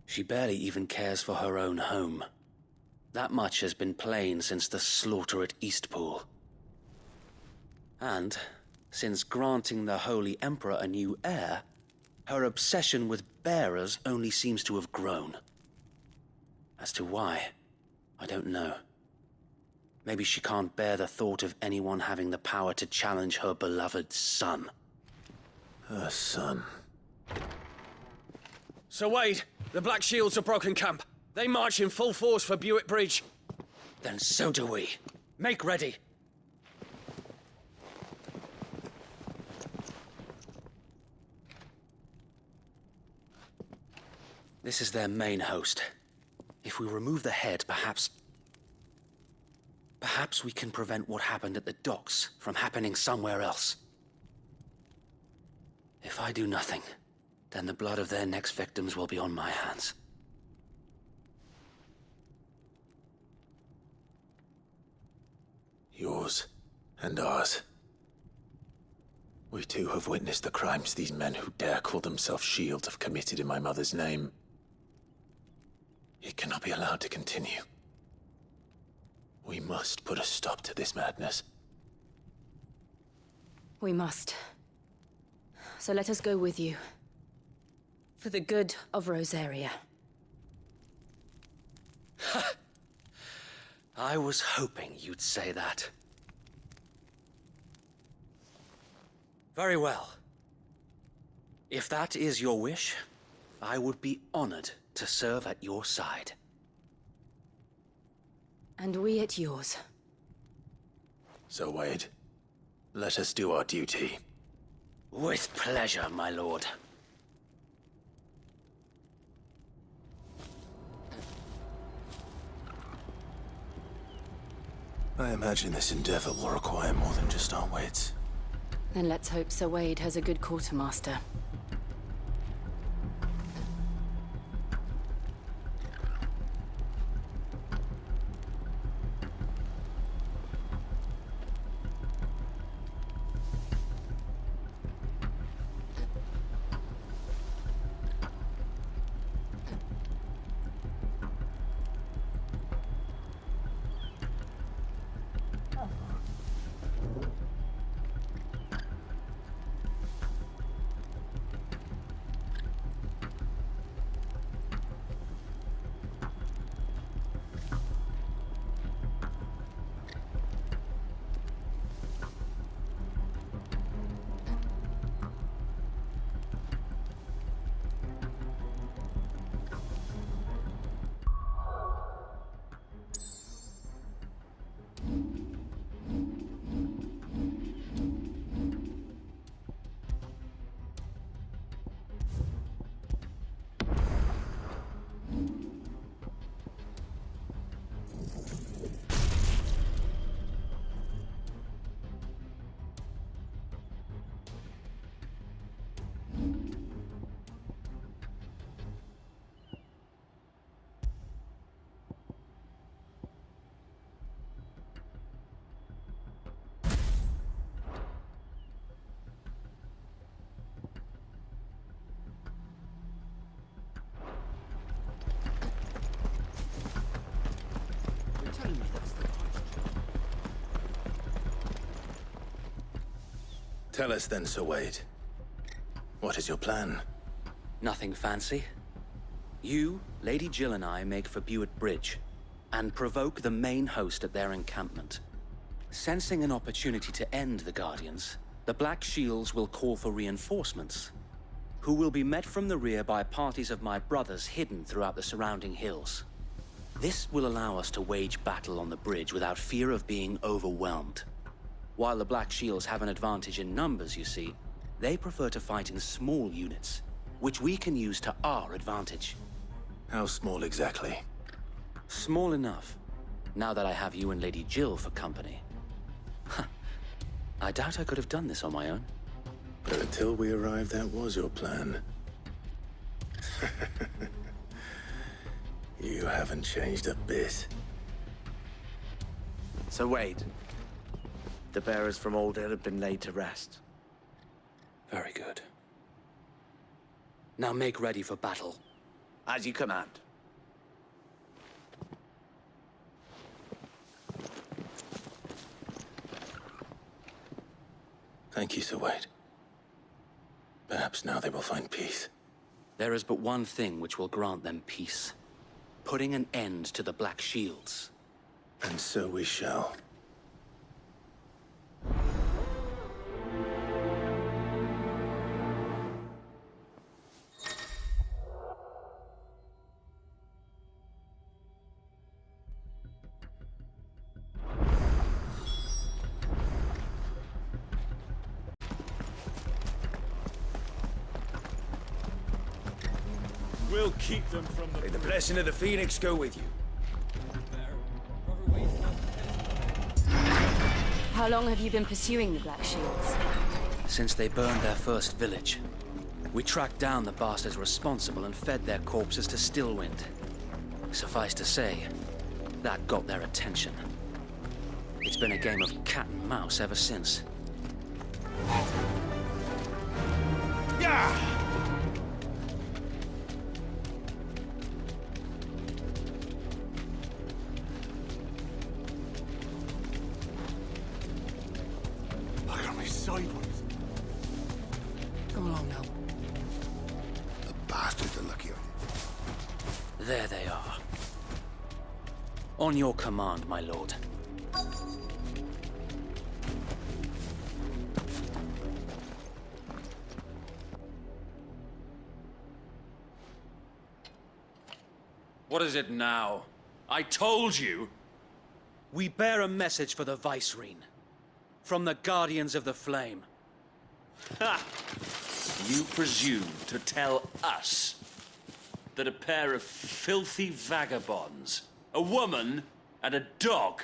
She barely even cares for her own home. That much has been plain since the slaughter at Eastpool. And, since granting the Holy Emperor a new heir, her obsession with bearers only seems to have grown. As to why, I don't know. Maybe she can't bear the thought of anyone having the power to challenge her beloved son. Her son. Sir Wade, the Black Shields have broken camp. They march in full force for Buick Bridge. Then so do we. Make ready. This is their main host. If we remove the head, perhaps... Perhaps we can prevent what happened at the docks from happening somewhere else. If I do nothing, then the blood of their next victims will be on my hands. Yours and ours. We too have witnessed the crimes these men who dare call themselves shields have committed in my mother's name. It cannot be allowed to continue. We must put a stop to this madness. We must. So let us go with you. For the good of Rosaria. I was hoping you'd say that. Very well. If that is your wish, I would be honored to serve at your side. And we at yours. So, Wade, let us do our duty. With pleasure, my lord. I imagine this endeavor will require more than just our wits. Then let's hope Sir Wade has a good quartermaster. Tell us then, Sir Wade. What is your plan? Nothing fancy. You, Lady Jill and I make for Buett Bridge, and provoke the main host at their encampment. Sensing an opportunity to end the Guardians, the Black Shields will call for reinforcements, who will be met from the rear by parties of my brothers hidden throughout the surrounding hills. This will allow us to wage battle on the bridge without fear of being overwhelmed. While the Black Shields have an advantage in numbers, you see, they prefer to fight in small units, which we can use to our advantage. How small exactly? Small enough, now that I have you and Lady Jill for company. I doubt I could have done this on my own. But until we arrived, that was your plan. You haven't changed a bit. So Wade, the bearers from Old Hill have been laid to rest. Very good. Now make ready for battle. As you command. Thank you, Sir Wade. Perhaps now they will find peace. There is but one thing which will grant them peace. Putting an end to the Black Shields. And so we shall. We'll keep them from the... May the blessing of the Phoenix go with you. How long have you been pursuing the Black Shields? Since they burned their first village. We tracked down the bastards responsible and fed their corpses to Stillwind. Suffice to say, that got their attention. It's been a game of cat and mouse ever since. Yeah! Look at me sideways. Come along now. The bastards are lucky on you. There they are. On your command, my lord. What is it now? I told you! We bear a message for the Vicereine. From the Guardians of the Flame. Ha! You presume to tell us that a pair of filthy vagabonds, a woman and a dog,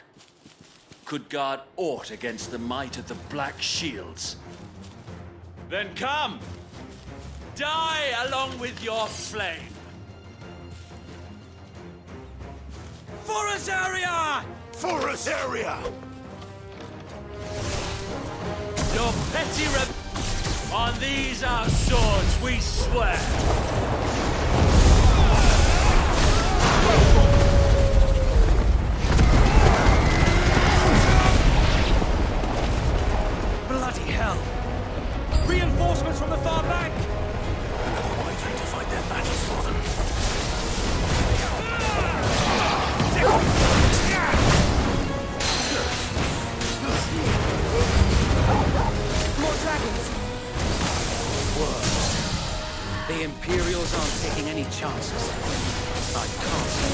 could guard aught against the might of the Black Shields? Then come! Die along with your flame! For Azaria! For Azaria! Your petty on these our swords we swear! Bloody hell! Reinforcements from the far bank! Another wyvern to fight their battles for them. More dragons! Worse. The Imperials aren't taking any chances. I can't see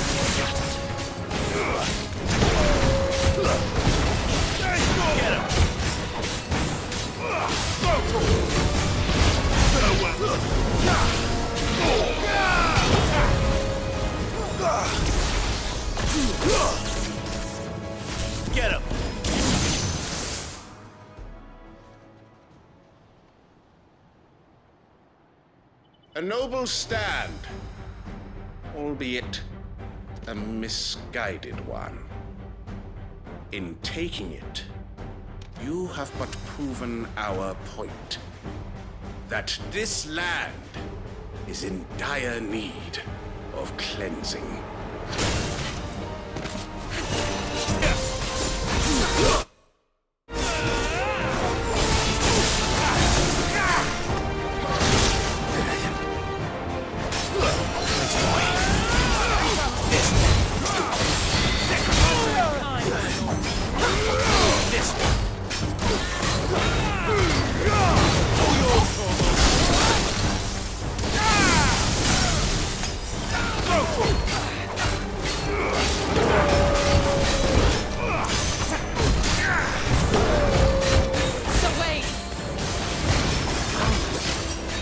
Get him! Get him! A noble stand, albeit a misguided one. In taking it, you have but proven our point. That this land is in dire need of cleansing.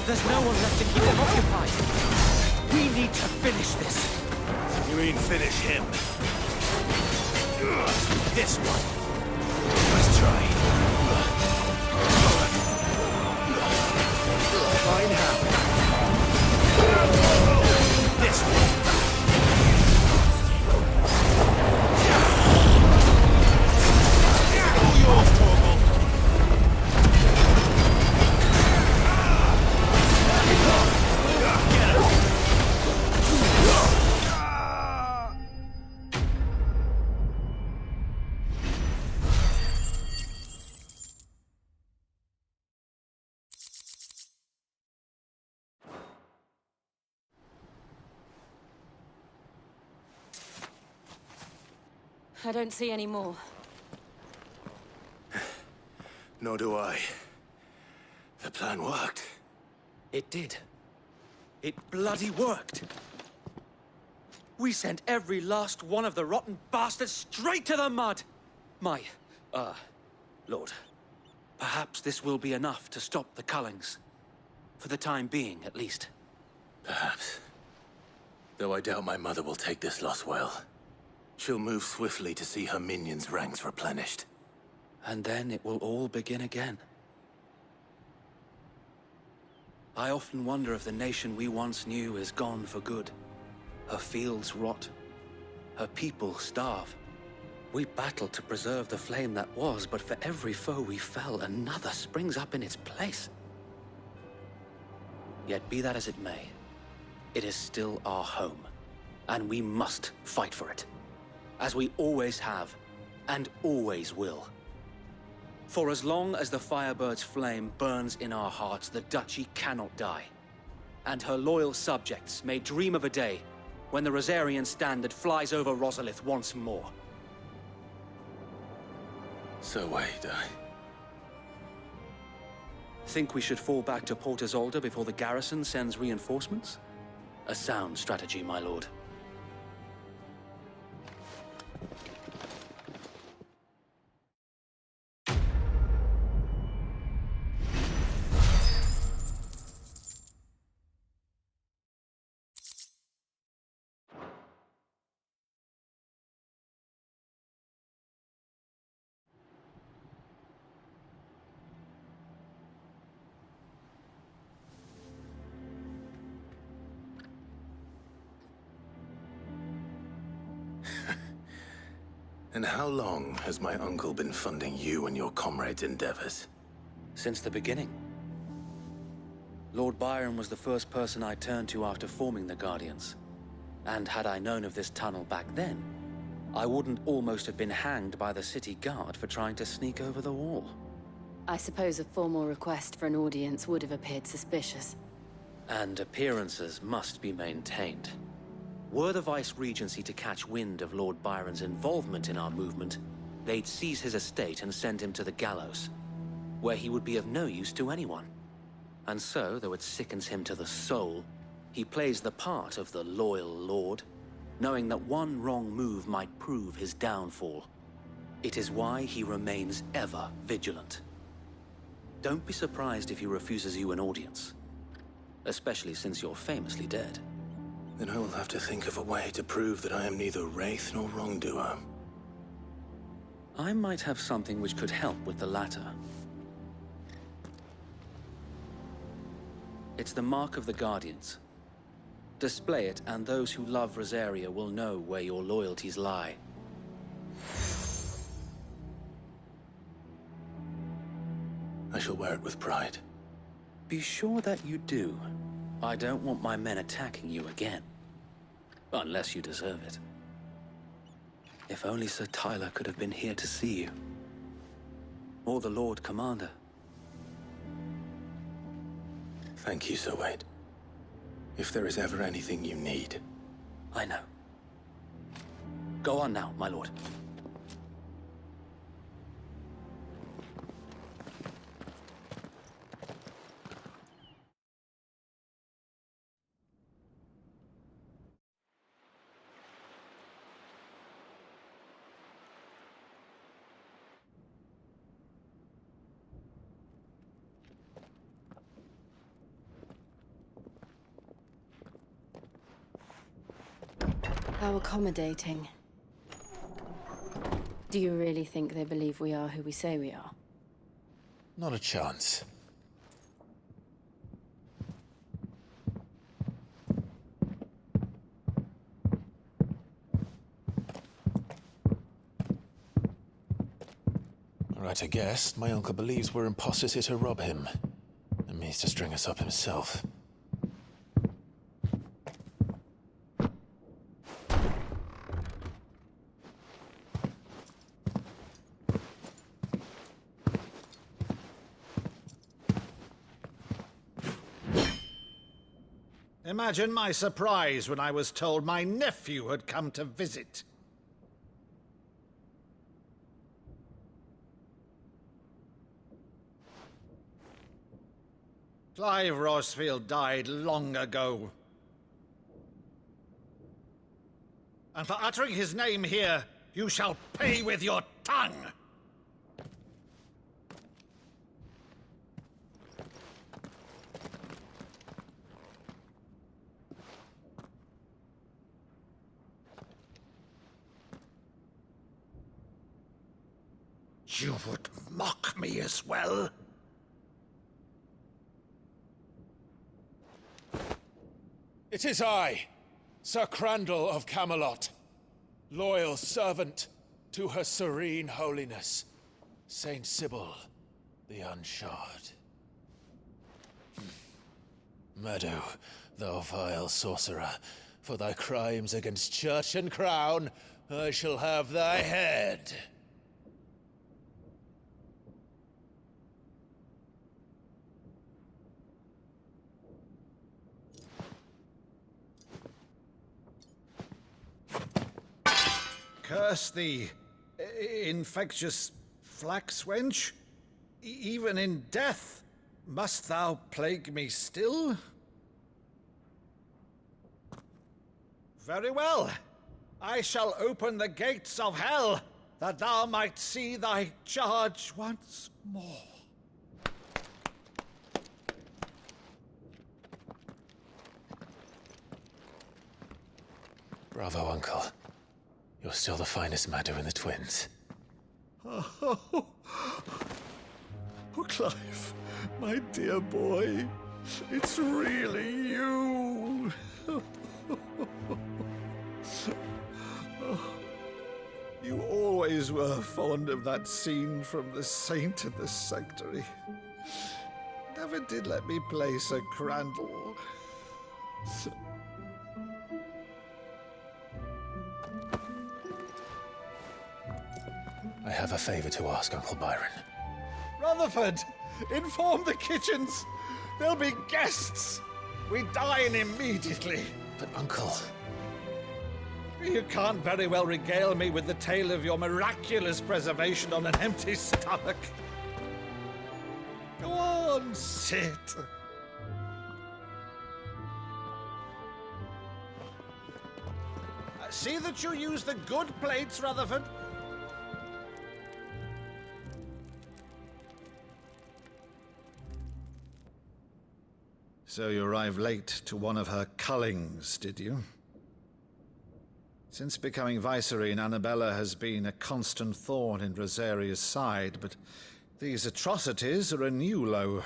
There's no one left to keep them occupied. We need to finish this. You mean finish him? This one. Let's try. Find how. This one. All yours, Torgal. I don't see any more. Nor do I. The plan worked. It did. It bloody worked. We sent every last one of the rotten bastards straight to the mud! My, Lord, perhaps this will be enough to stop the Cullings. For the time being, at least. Perhaps. Though I doubt my mother will take this loss well. She'll move swiftly to see her minions' ranks replenished. And then it will all begin again. I often wonder if the nation we once knew is gone for good. Her fields rot. Her people starve. We battled to preserve the flame that was, but for every foe we fell, another springs up in its place. Yet be that as it may, it is still our home, and we must fight for it, as we always have, and always will. For as long as the Firebird's flame burns in our hearts, the Duchy cannot die, and her loyal subjects may dream of a day when the Rosarian standard flies over Rosalith once more. So wait, Think we should fall back to Port Isolde before the garrison sends reinforcements? A sound strategy, my lord. And how long has my uncle been funding you and your comrades' endeavors? Since the beginning. Lord Byron was the first person I turned to after forming the Guardians. And had I known of this tunnel back then, I wouldn't almost have been hanged by the city guard for trying to sneak over the wall. I suppose a formal request for an audience would have appeared suspicious. And appearances must be maintained. Were the Vice-Regency to catch wind of Lord Byron's involvement in our movement, they'd seize his estate and send him to the gallows, where he would be of no use to anyone. And so, though it sickens him to the soul, he plays the part of the loyal lord, knowing that one wrong move might prove his downfall. It is why he remains ever vigilant. Don't be surprised if he refuses you an audience, especially since you're famously dead. Then I will have to think of a way to prove that I am neither wraith nor wrongdoer. I might have something which could help with the latter. It's the mark of the Guardians. Display it, and those who love Rosaria will know where your loyalties lie. I shall wear it with pride. Be sure that you do. I don't want my men attacking you again. Unless you deserve it. If only Sir Tyler could have been here to see you. Or the Lord Commander. Thank you, Sir Wade. If there is ever anything you need. I know. Go on now, my lord. How accommodating. Do you really think they believe we are who we say we are? Not a chance. Right, I guess. My uncle believes we're imposters here to rob him. And means to string us up himself. Imagine my surprise when I was told my nephew had come to visit. Clive Rosfield died long ago. And for uttering his name here, you shall pay with your tongue! You would mock me as well? It is I, Sir Crandall of Camelot, loyal servant to her serene holiness, Saint Sybil the Unshod. Meadow, thou vile sorcerer, for thy crimes against church and crown, I shall have thy head. Curse thee, infectious flax wench. Even in death, must thou plague me still? Very well. I shall open the gates of hell, that thou might see thy charge once more. Bravo, Uncle. You're still the finest Meadow in the twins. Oh, Clive, my dear boy, it's really you. You always were fond of that scene from The Saint and the Sanctuary. Never did let me play Sir Crandall. I have a favor to ask, Uncle Byron. Rutherford, inform the kitchens. There'll be guests. We dine immediately. But, Uncle... You can't very well regale me with the tale of your miraculous preservation on an empty stomach. Go on, sit. See that you use the good plates, Rutherford. So you arrived late to one of her cullings, did you? Since becoming Vicereine, Annabella has been a constant thorn in Rosaria's side, but these atrocities are a new low.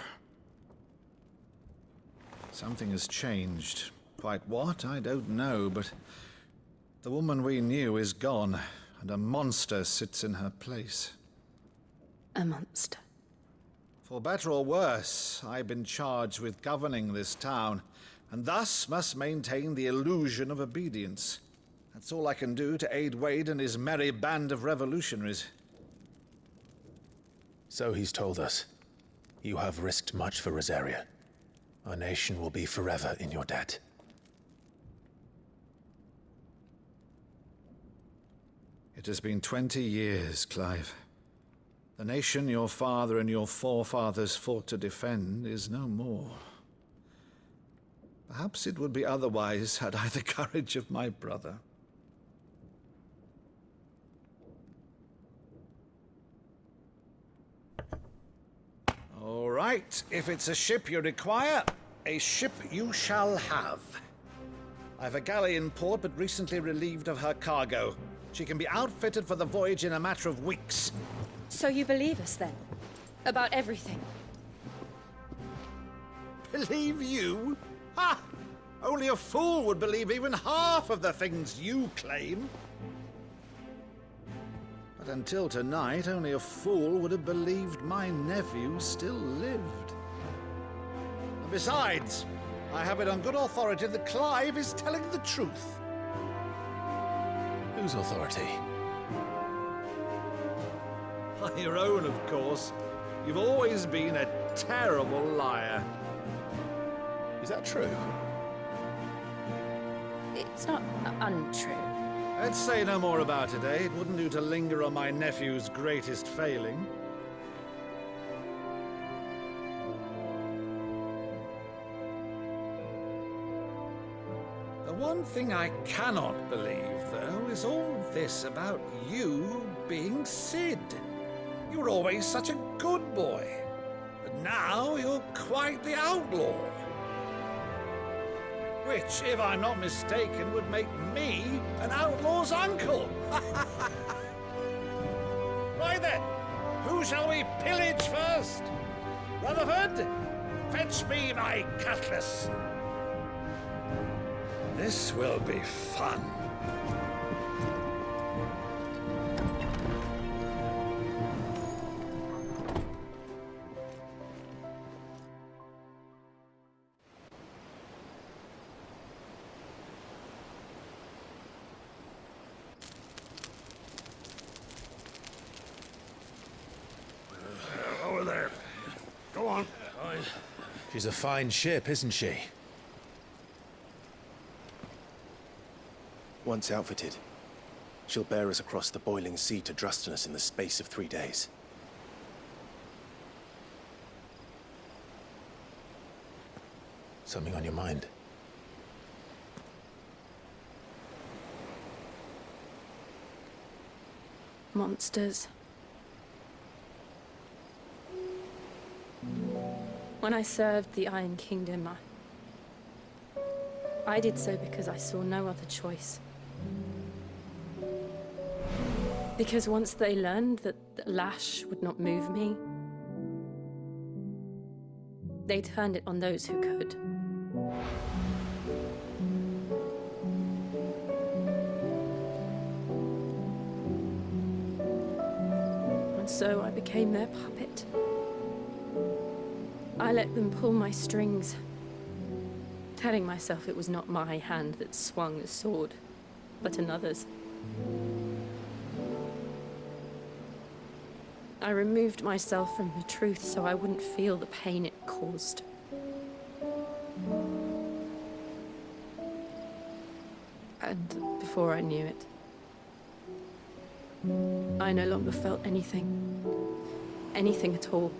Something has changed. Quite what, I don't know, but the woman we knew is gone, and a monster sits in her place. A monster? For better or worse, I've been charged with governing this town, and thus must maintain the illusion of obedience. That's all I can do to aid Wade and his merry band of revolutionaries. So he's told us. You have risked much for Rosaria. Our nation will be forever in your debt. It has been 20 years, Clive. The nation your father and your forefathers fought to defend is no more. Perhaps it would be otherwise had I the courage of my brother. All right, if it's a ship you require, a ship you shall have. I've a galley in port, but recently relieved of her cargo. She can be outfitted for the voyage in a matter of weeks. So you believe us, then? About everything? Believe you? Ha! Only a fool would believe even half of the things you claim. But until tonight, only a fool would have believed my nephew still lived. And besides, I have it on good authority that Clive is telling the truth. Whose authority? Your own, of course. You've always been a terrible liar. Is that true? It's not untrue. Let's say no more about it, eh? It wouldn't do to linger on my nephew's greatest failing. The one thing I cannot believe, though, is all this about you being Sid. You were always such a good boy, but now you're quite the outlaw. Which, if I'm not mistaken, would make me an outlaw's uncle. Right then, Who shall we pillage first? Rutherford, fetch me my cutlass. This will be fun. Over there. Go on. She's a fine ship, isn't she? Once outfitted, she'll bear us across the boiling sea to Drustinus in the space of 3 days. Something on your mind? Monsters. When I served the Iron Kingdom, I did so because I saw no other choice. Because once they learned that the lash would not move me, they turned it on those who could. And so I became their puppet. I let them pull my strings, telling myself it was not my hand that swung the sword, but another's. I removed myself from the truth so I wouldn't feel the pain it caused. And before I knew it, I no longer felt anything. Anything at all.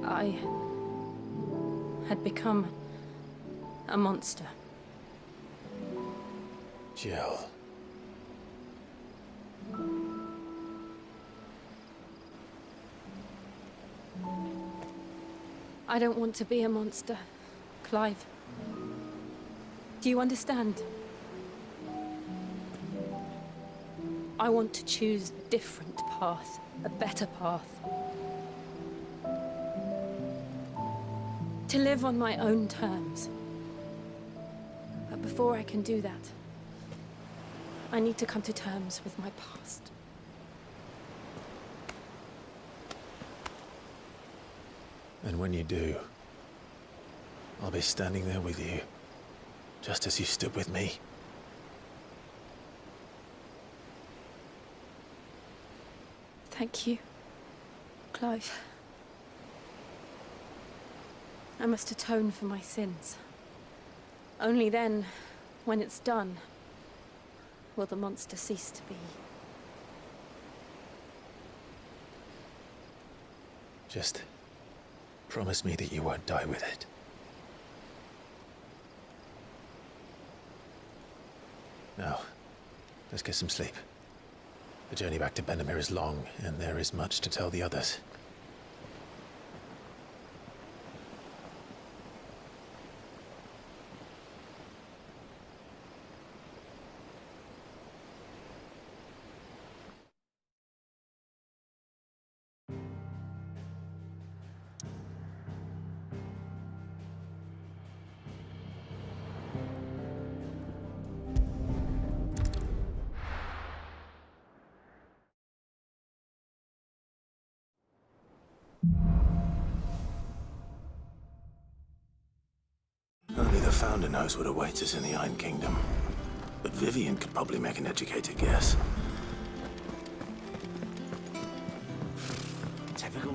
I had become a monster. Jill. I don't want to be a monster, Clive. Do you understand? I want to choose a different path, a better path. To live on my own terms. But before I can do that, I need to come to terms with my past. And when you do, I'll be standing there with you, just as you stood with me. Thank you, Clive. I must atone for my sins. Only then, when it's done, will the monster cease to be. Just promise me that you won't die with it. Now, let's get some sleep. The journey back to Benamir is long, and there is much to tell the others. Only the Founder knows what awaits us in the Iron Kingdom. But Vivian could probably make an educated guess. Typical.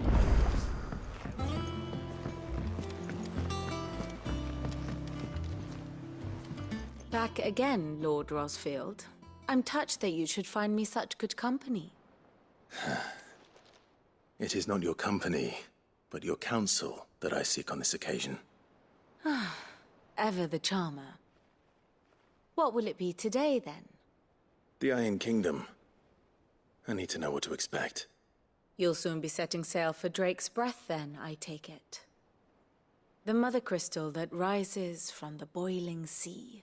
Back again, Lord Rosfield. I'm touched that you should find me such good company. It is not your company, but your counsel that I seek on this occasion. Ever the charmer. What will it be today, then? The Iron Kingdom. I need to know what to expect. You'll soon be setting sail for Drake's Breath, then, I take it. The mother crystal that rises from the boiling sea.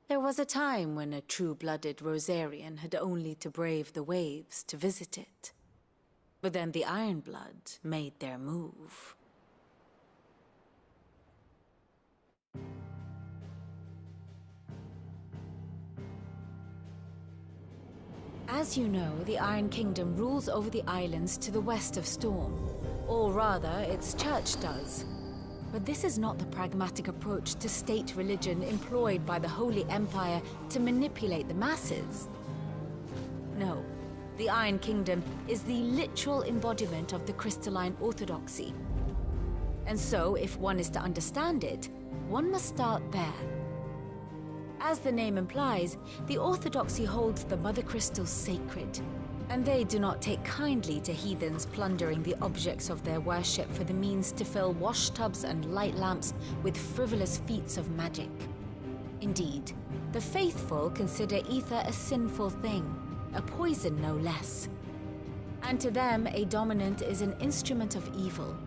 There was a time when a true-blooded Rosarian had only to brave the waves to visit it. But then the Ironblood made their move. As you know, the Iron Kingdom rules over the islands to the west of Storm. Or rather, its church does. But this is not the pragmatic approach to state religion employed by the Holy Empire to manipulate the masses. No, the Iron Kingdom is the literal embodiment of the crystalline orthodoxy. And so, if one is to understand it, one must start there. As the name implies, the orthodoxy holds the Mother Crystals sacred, and they do not take kindly to heathens plundering the objects of their worship for the means to fill washtubs and light lamps with frivolous feats of magic. Indeed, the faithful consider ether a sinful thing, a poison no less. And to them, a dominant is an instrument of evil,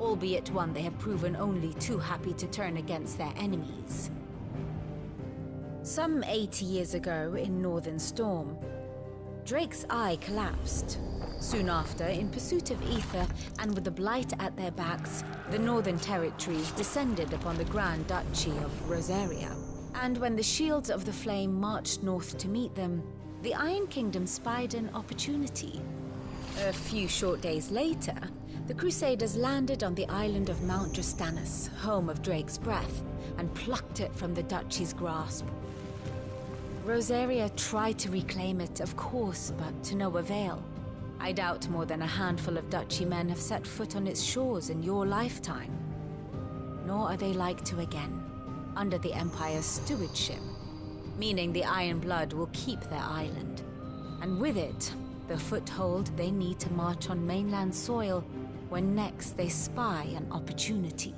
albeit one they have proven only too happy to turn against their enemies. Some 80 years ago in Northern Storm, Drake's eye collapsed. Soon after, in pursuit of ether and with the Blight at their backs, the Northern Territories descended upon the Grand Duchy of Rosaria. And when the Shields of the Flame marched north to meet them, the Iron Kingdom spied an opportunity. A few short days later, the Crusaders landed on the island of Mount Drastanus, home of Drake's breath, and plucked it from the Duchy's grasp. Rosaria tried to reclaim it, of course, but to no avail. I doubt more than a handful of Duchy men have set foot on its shores in your lifetime. Nor are they like to again, under the Empire's stewardship, meaning the Iron Blood will keep their island. And with it, the foothold they need to march on mainland soil when next they spy an opportunity.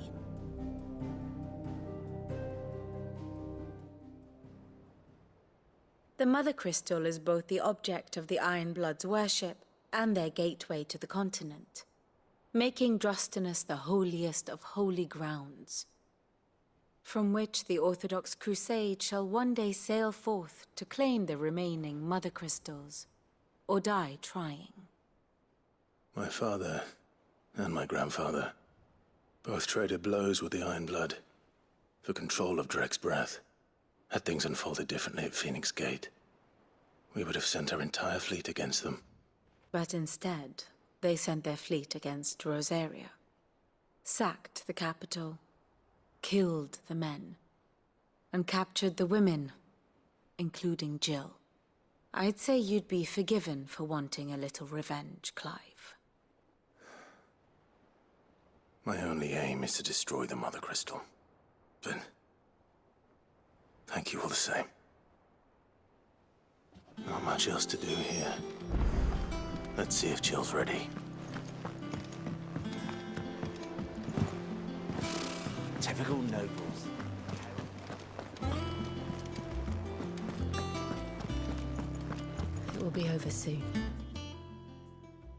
The Mother Crystal is both the object of the Iron Blood's worship and their gateway to the continent, making Drastanus the holiest of holy grounds, from which the Orthodox Crusade shall one day sail forth to claim the remaining Mother Crystals, or die trying. My father and my grandfather both traded blows with the Iron Blood for control of Drake's breath. Had things unfolded differently at Phoenix Gate, we would have sent our entire fleet against them. But instead, they sent their fleet against Rosaria, sacked the capital, killed the men, and captured the women, including Jill. I'd say you'd be forgiven for wanting a little revenge, Clive. My only aim is to destroy the Mother Crystal. But thank you all the same. Not much else to do here. Let's see if Jill's ready. Typical nobles. It will be over soon.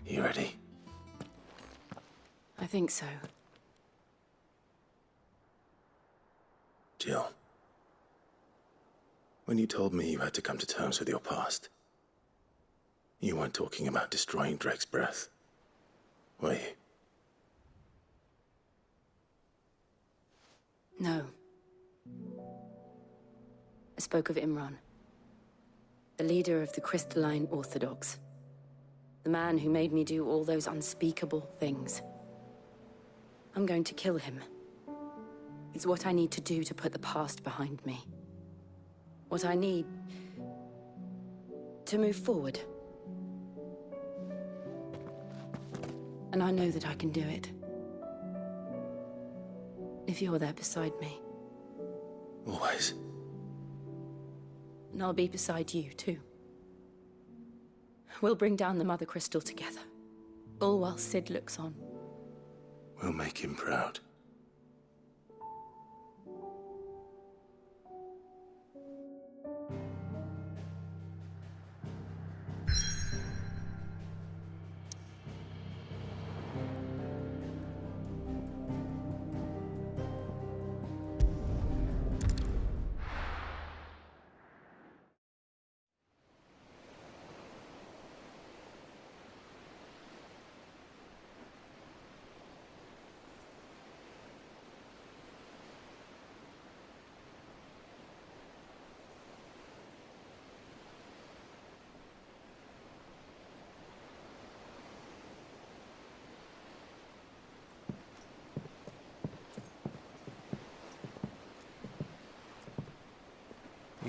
You ready? I think so. Jill. When you told me you had to come to terms with your past, you weren't talking about destroying Drake's breath, were you? No. I spoke of Imran, the leader of the Crystalline Orthodox. The man who made me do all those unspeakable things. I'm going to kill him. It's what I need to do to put the past behind me. What I need to move forward. And I know that I can do it. If you're there beside me. Always. And I'll be beside you, too. We'll bring down the Mother Crystal together. All while Sid looks on. We'll make him proud.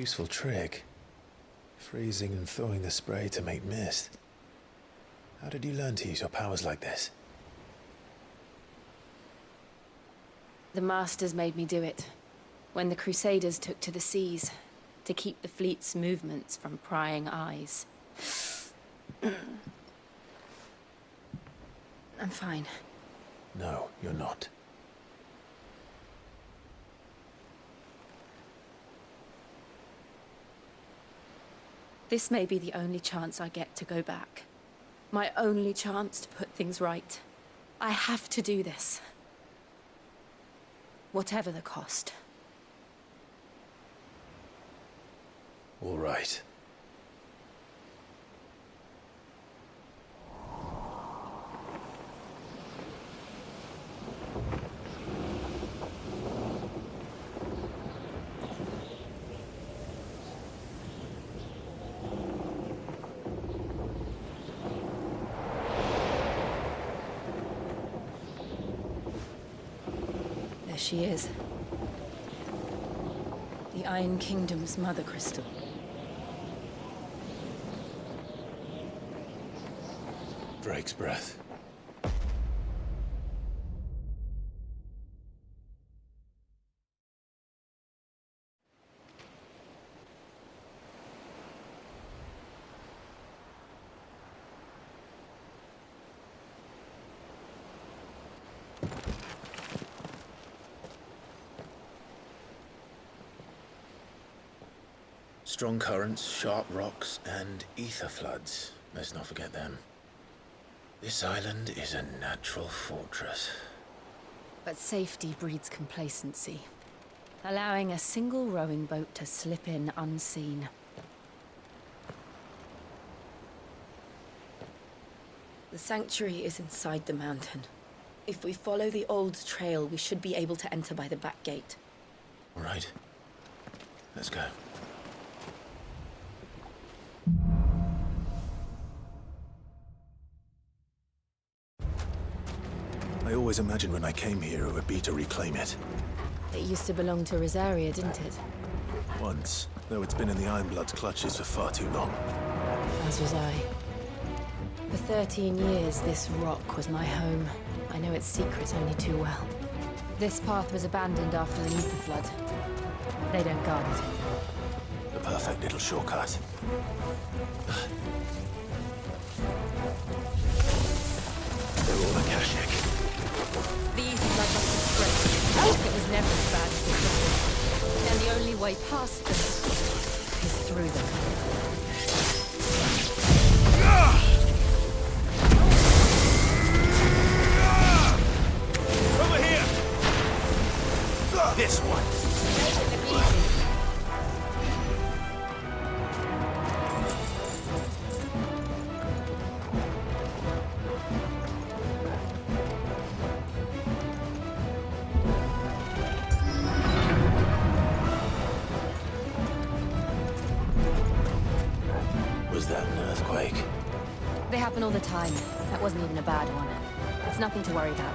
Useful trick. Freezing and thawing the spray to make mist. How did you learn to use your powers like this? The Masters made me do it. When the Crusaders took to the seas, to keep the fleet's movements from prying eyes. I'm fine. No, you're not. This may be the only chance I get to go back. My only chance to put things right. I have to do this. Whatever the cost. All right. There she is. The Iron Kingdom's mother crystal. Drake's breath. Strong currents, sharp rocks, and ether floods. Let's not forget them. This island is a natural fortress. But safety breeds complacency, allowing a single rowing boat to slip in unseen. The sanctuary is inside the mountain. If we follow the old trail, we should be able to enter by the back gate. All right. Let's go. I always imagined when I came here it would be to reclaim it. It used to belong to Rosaria, didn't it? Once, though it's been in the Ironblood's clutches for far too long. As was I. For 13 years, this rock was my home. I know its secrets only too well. This path was abandoned after an ether flood. They don't guard it. The perfect little shortcut. They're all Akashic. The ether flood must have spread. It was never as bad as this was. And the only way past them is through them. Over here! This one! Was that an earthquake? They happen all the time. That wasn't even a bad one. It's nothing to worry about.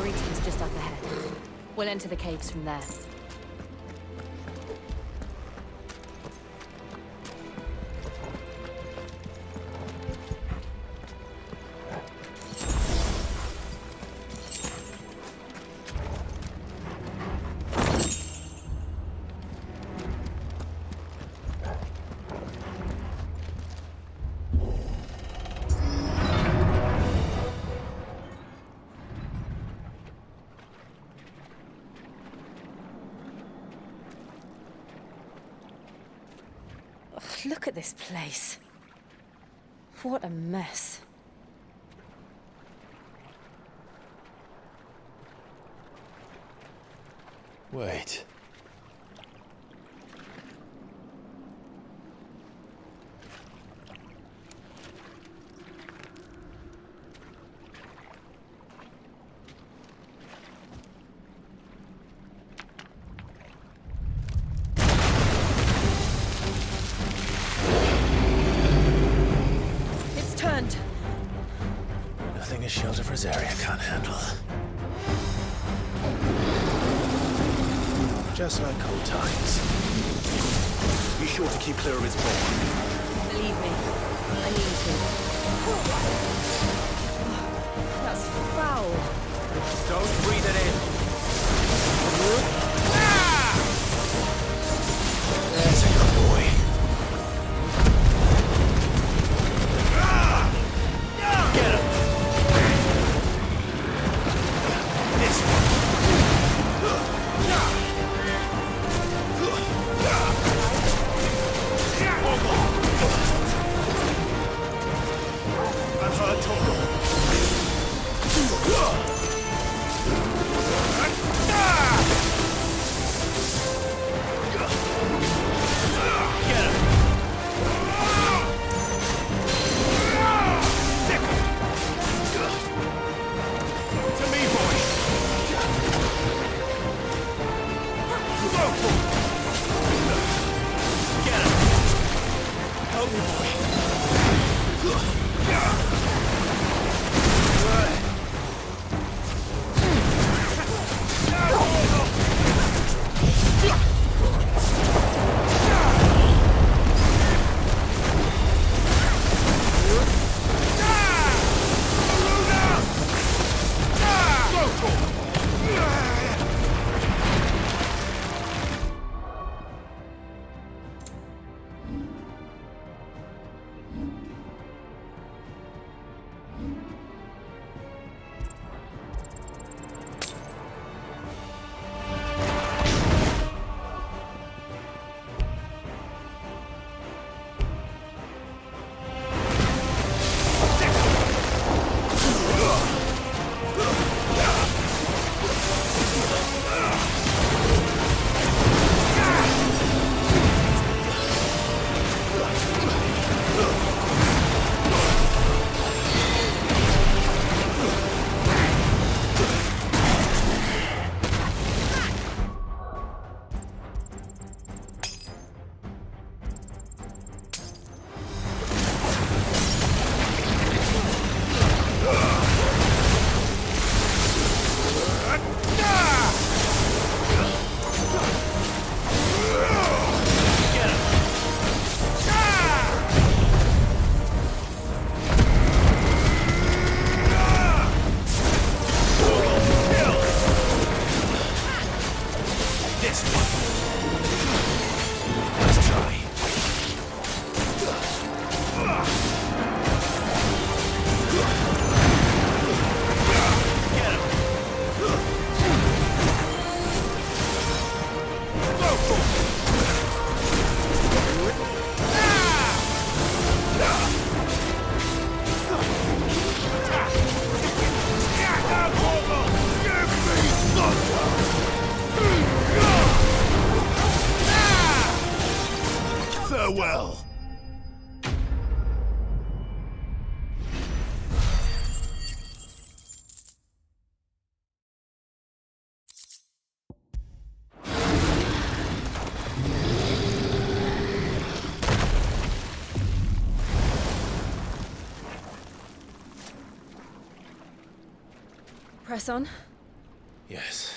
greeting's just up ahead. We'll enter the caves from there. Look at this place. What a mess. Wait. Nothing a shield of Rosaria can't handle. Just like old times. Be sure to keep clear of his paw. Believe me, I need to. That's foul. Don't breathe it in. There's a good boy. Get him! This one. I've heard talk. Farewell. Press on. Yes.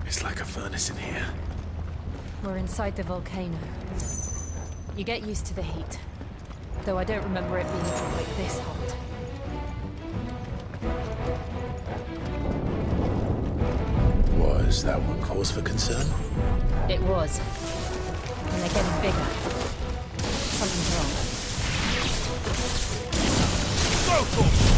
It's like a furnace in here. We're inside the volcano. You get used to the heat, though I don't remember it being quite this hot. Was that one cause for concern? It was. And they're getting bigger. Something's wrong. Go for it!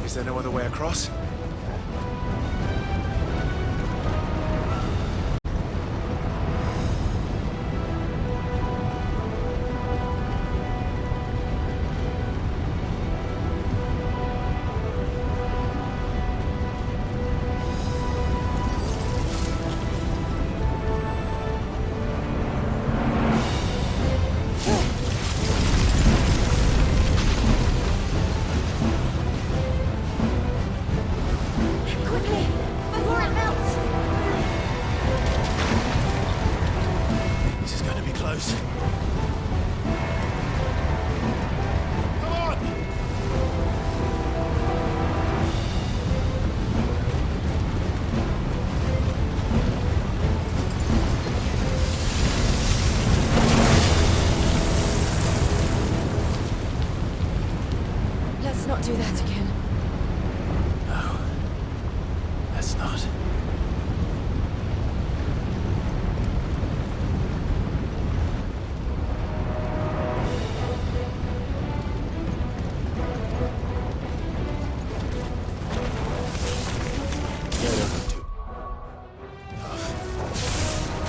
Is there no other way across? Do that again. No. Let's not.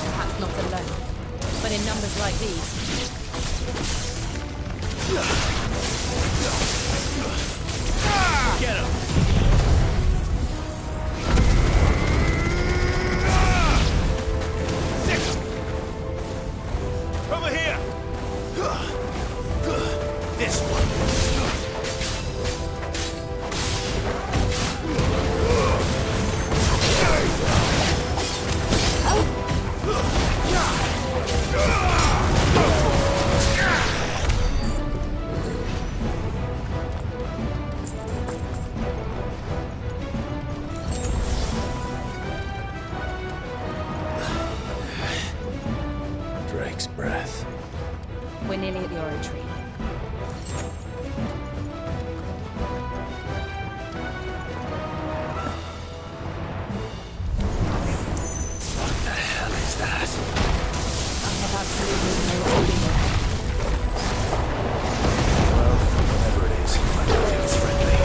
Perhaps not alone, but in numbers like these, Get him! Over here! This one. Drake's breath. We're nearly at the oratory. What the hell is that? I have absolutely no idea. Well, whatever it is, I don't think it's friendly.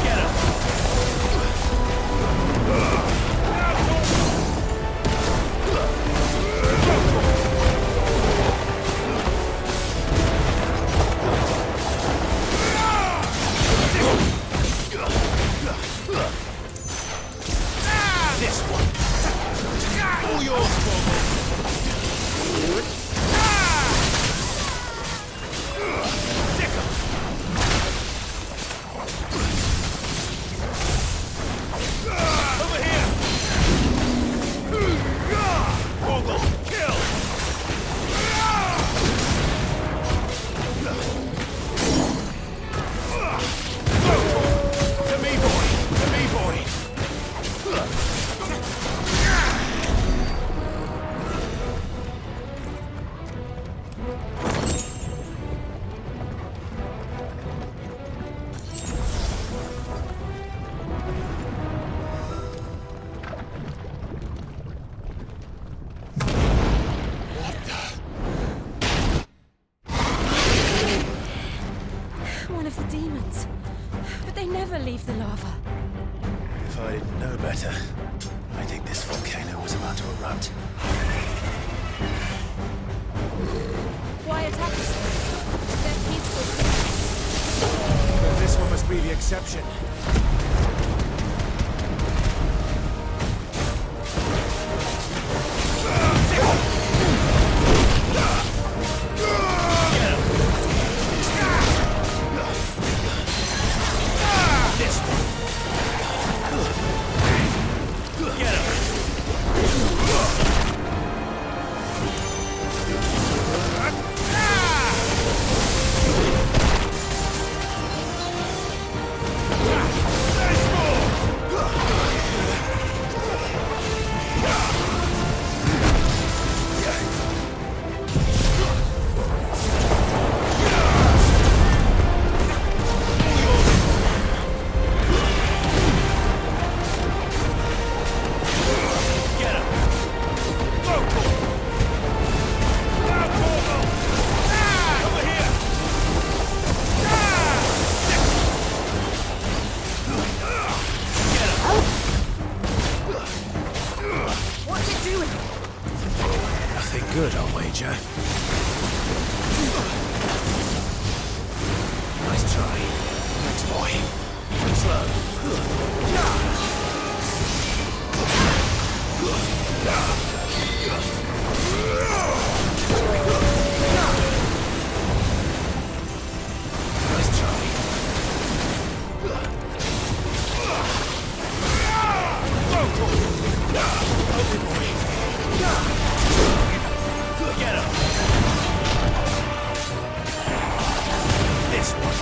Get him! This one. All yours, Formidable. Stick 'em. Over here. Formidable, kill. To me, boy. To me, boy. One of the demons. But they never leave the lava. If I didn't know better, I think this volcano was about to erupt. Why attack us? They're peaceful. But this one must be the exception. Good, I'll wager. Nice try. Thanks, boy. Slow. Nice try. Okay, boy. Get him! This one.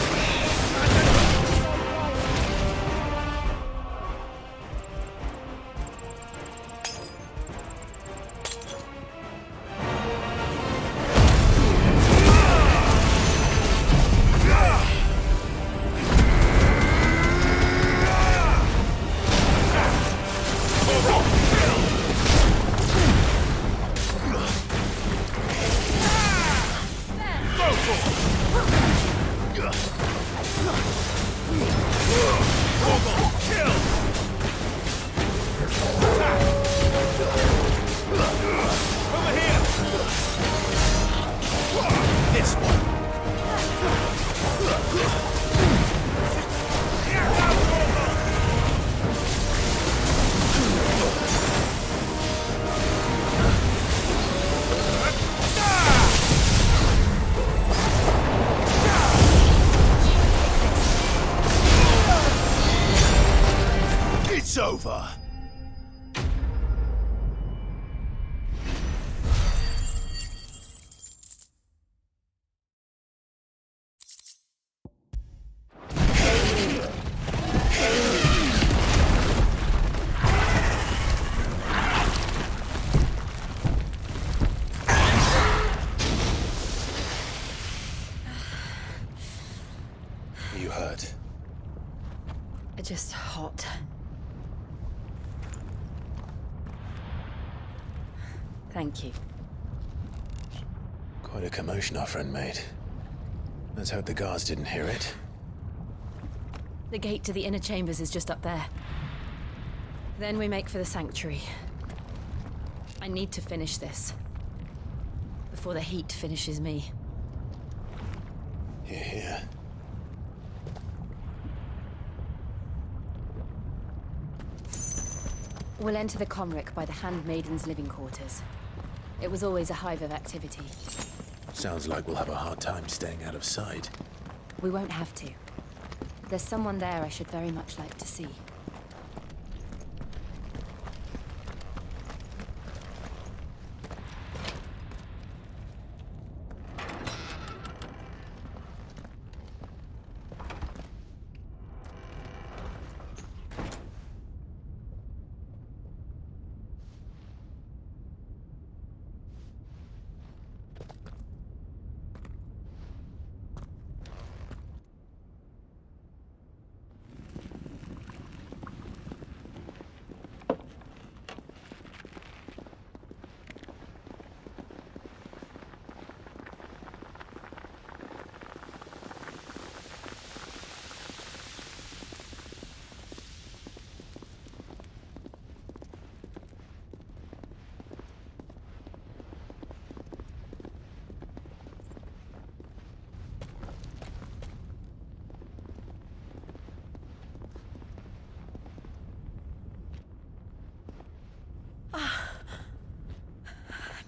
Over here! just hot. Thank you. Quite a commotion our friend made. Let's hope the guards didn't hear it. The gate to the inner chambers is just up there. Then we make for the sanctuary. I need to finish this. Before the heat finishes me. Hear, hear. We'll enter the Comric by the Handmaiden's living quarters. It was always a hive of activity. Sounds like we'll have a hard time staying out of sight. We won't have to. There's someone there I should very much like to see.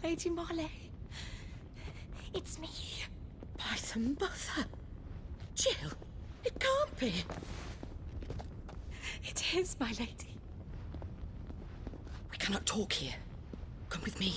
Lady Marley. It's me. By the mother. Jill, it can't be. It is, my lady. We cannot talk here. Come with me.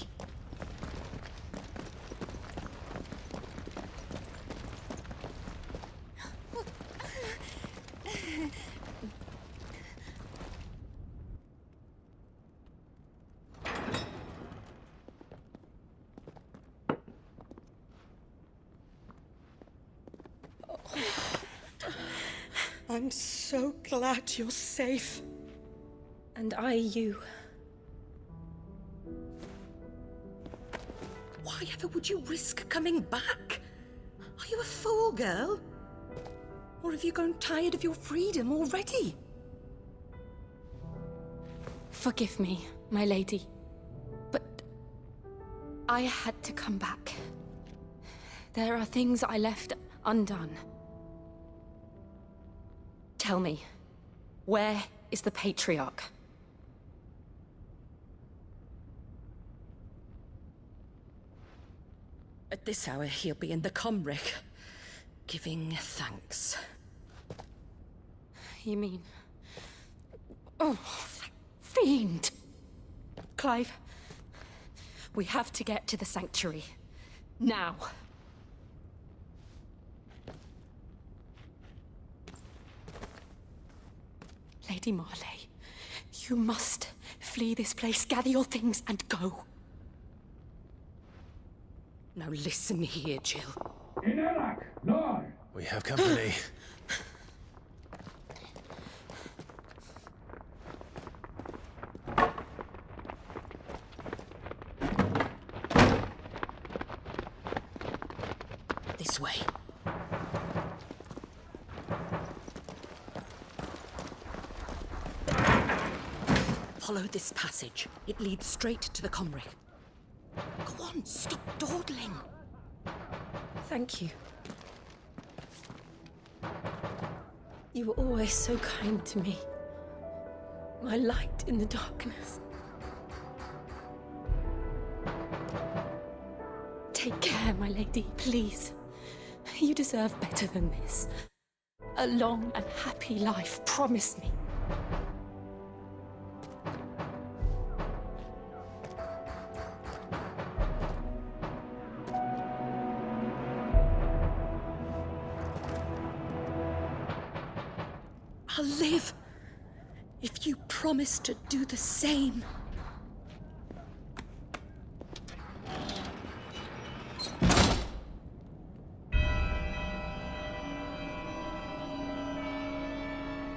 I'm so glad you're safe. And you. Why ever would you risk coming back? Are you a fool, girl? Or have you grown tired of your freedom already? Forgive me, my lady. But I had to come back. There are things I left undone. Tell me, where is the Patriarch? At this hour, he'll be in the Comric, giving thanks. You mean... Oh, that fiend! Clive, we have to get to the sanctuary. Now. Lady Marley, you must flee this place, gather your things, and go. Now listen here, Jill. We have company. This way. Follow this passage. It leads straight to the Comric. Go on, stop dawdling. Thank you. You were always so kind to me. My light in the darkness. Take care, my lady, please. You deserve better than this. A long and happy life, promise me. I'll live if you promise to do the same.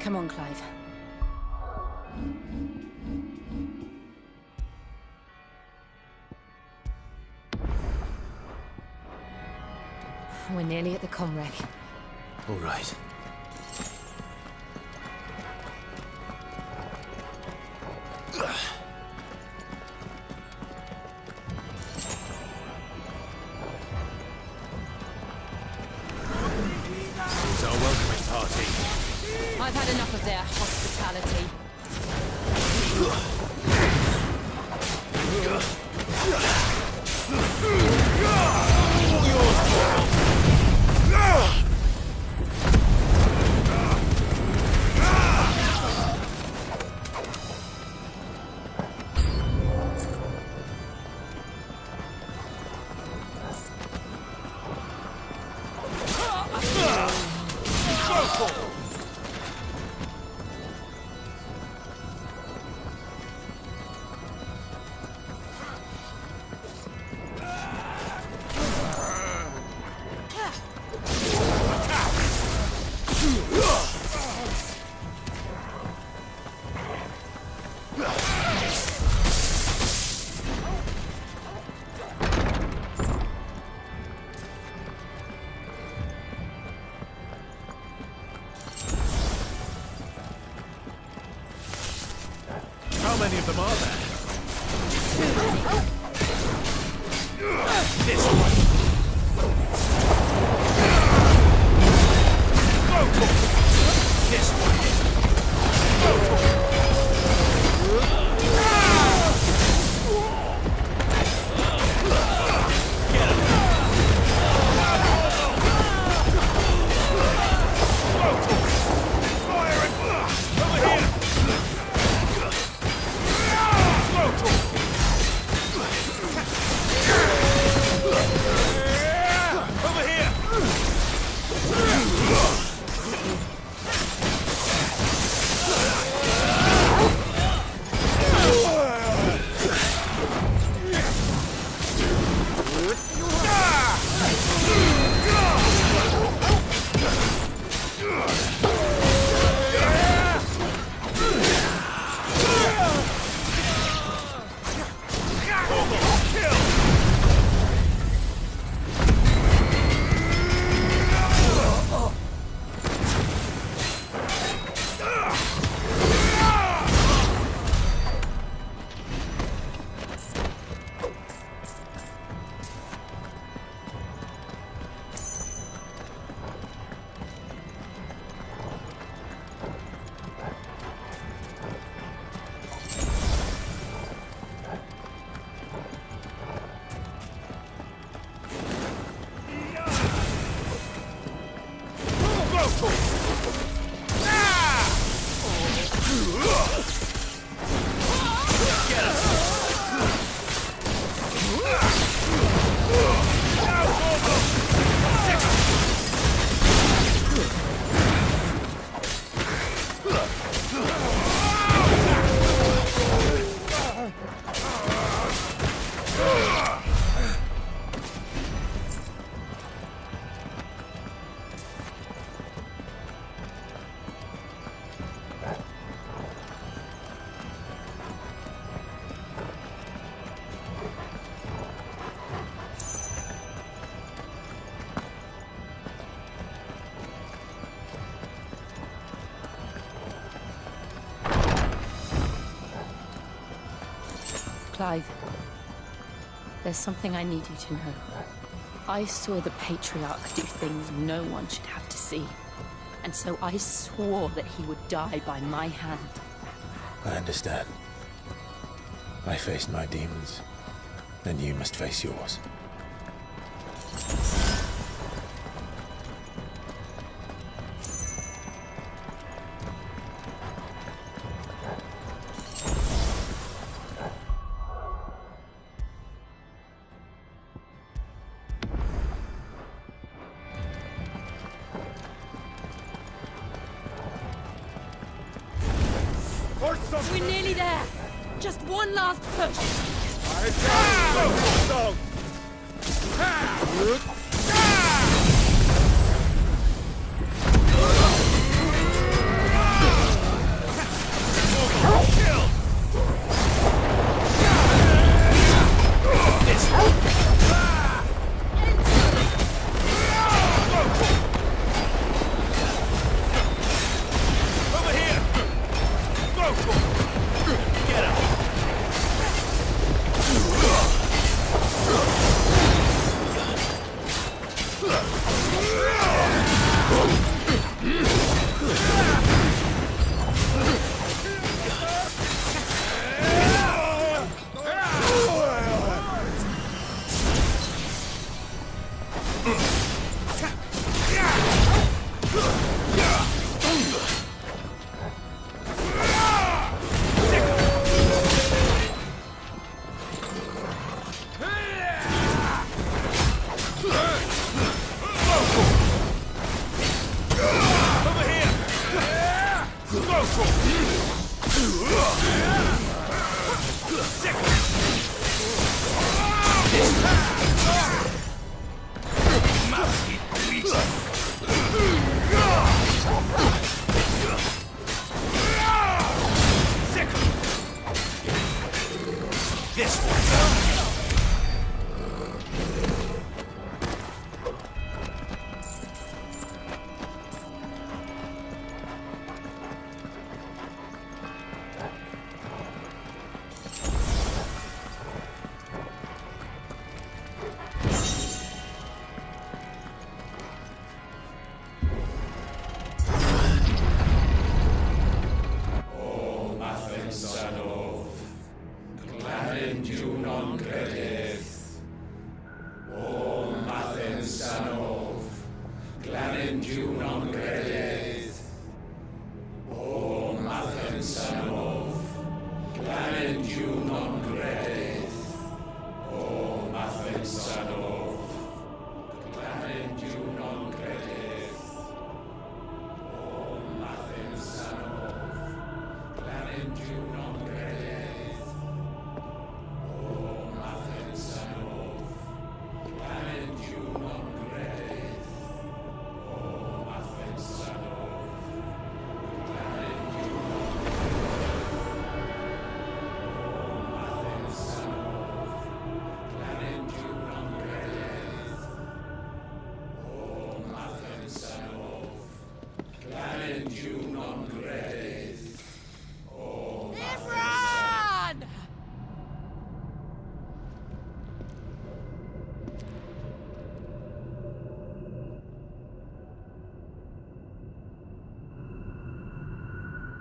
Come on, Clive. We're nearly at the comwreck. All right. It's our welcoming party. I've had enough of their hospitality. How many of them are there? This one. This one. Clive, there's something I need you to know. I saw the Patriarch do things no one should have to see. And so I swore that he would die by my hand. I understand. I faced my demons, then you must face yours. We're nearly there. Just one last push.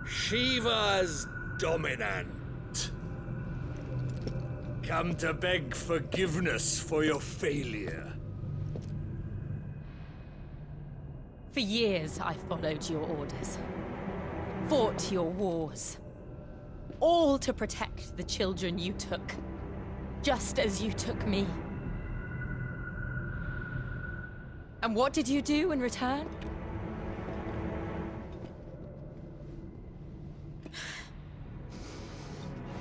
Shiva's dominant. Come to beg forgiveness for your failure. For years, I followed your orders. Fought your wars. All to protect the children you took. Just as you took me. And what did you do in return?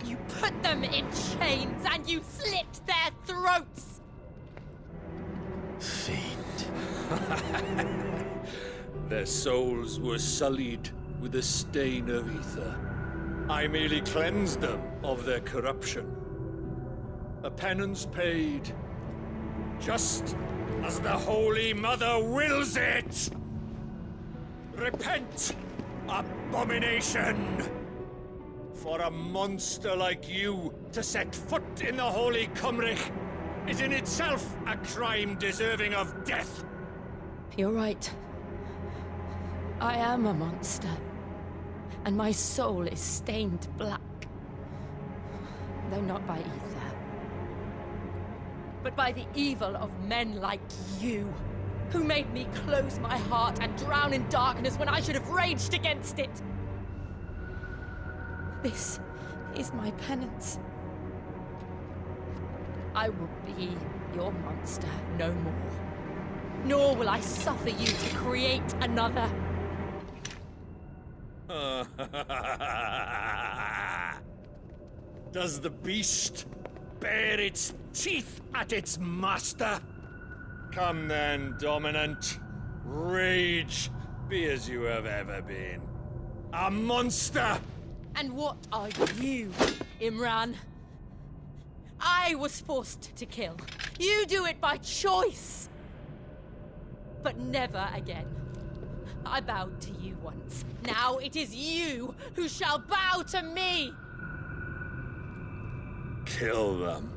You put them in chains and you slit their throats! Fiend. Their souls were sullied with the stain of ether. I merely cleansed them of their corruption. A penance paid, just as the Holy Mother wills it! Repent, abomination! For a monster like you to set foot in the Holy Cymric is in itself a crime deserving of death! You're right. I am a monster. And my soul is stained black. Though not by ether. But by the evil of men like you, who made me close my heart and drown in darkness when I should have raged against it. This is my penance. I will be your monster no more. Nor will I suffer you to create another. Does the beast bare its teeth at its master? Come then, dominant. Rage, be as you have ever been. A monster! And what are you, Imran? I was forced to kill. You do it by choice. But never again. I bowed to you once. Now it is you who shall bow to me! Kill them.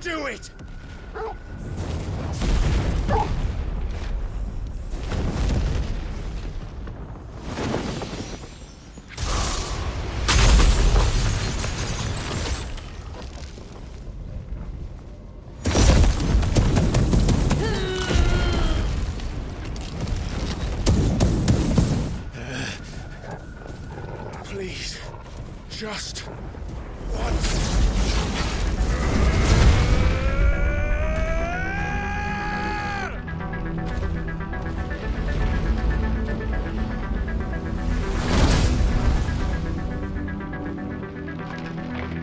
do it! Please, just once.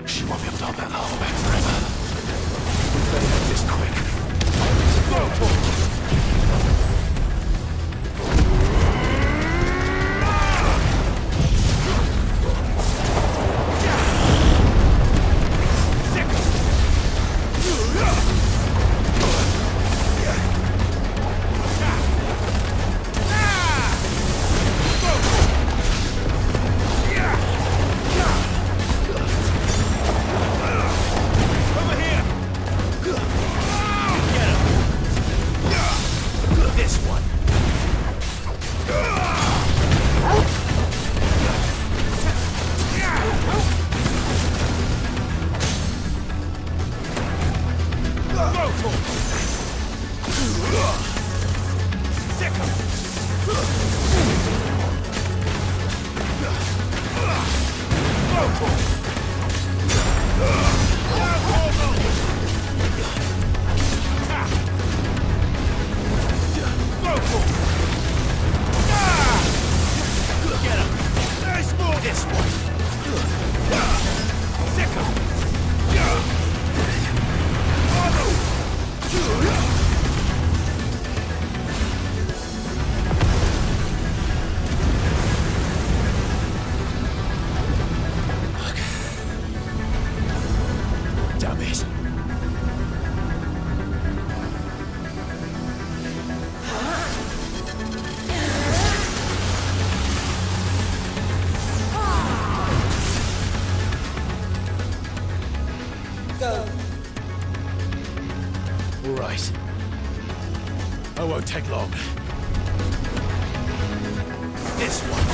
She won't be able to hold that lava back forever. We better make this quick. All right. I won't take long. This one.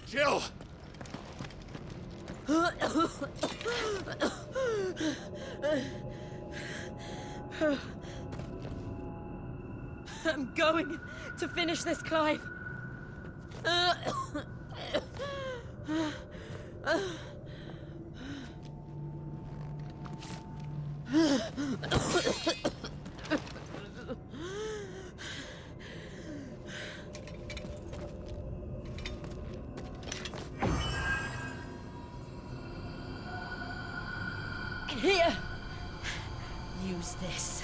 Jill! I'm going to finish this, Clive. Here! Use this.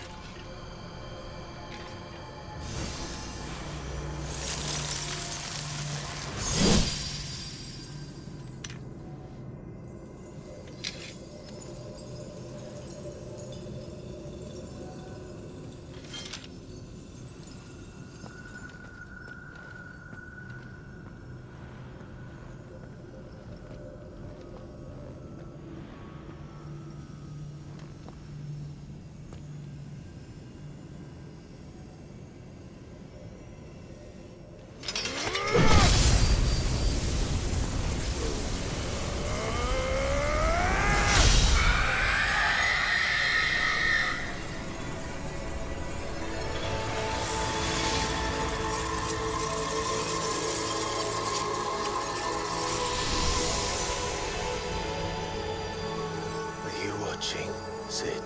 Sid.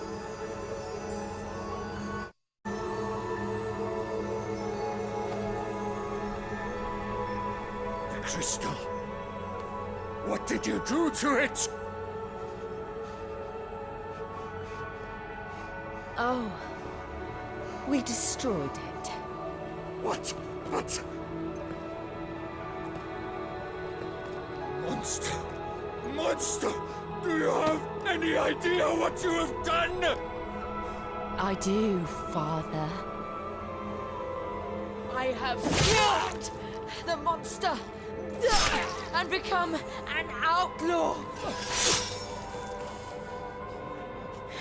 The crystal. What did you do to it? Oh, we destroyed it. What? What? Monster! Monster! Do you have any idea what you have done? I do, Father. I have killed the monster and become an outlaw.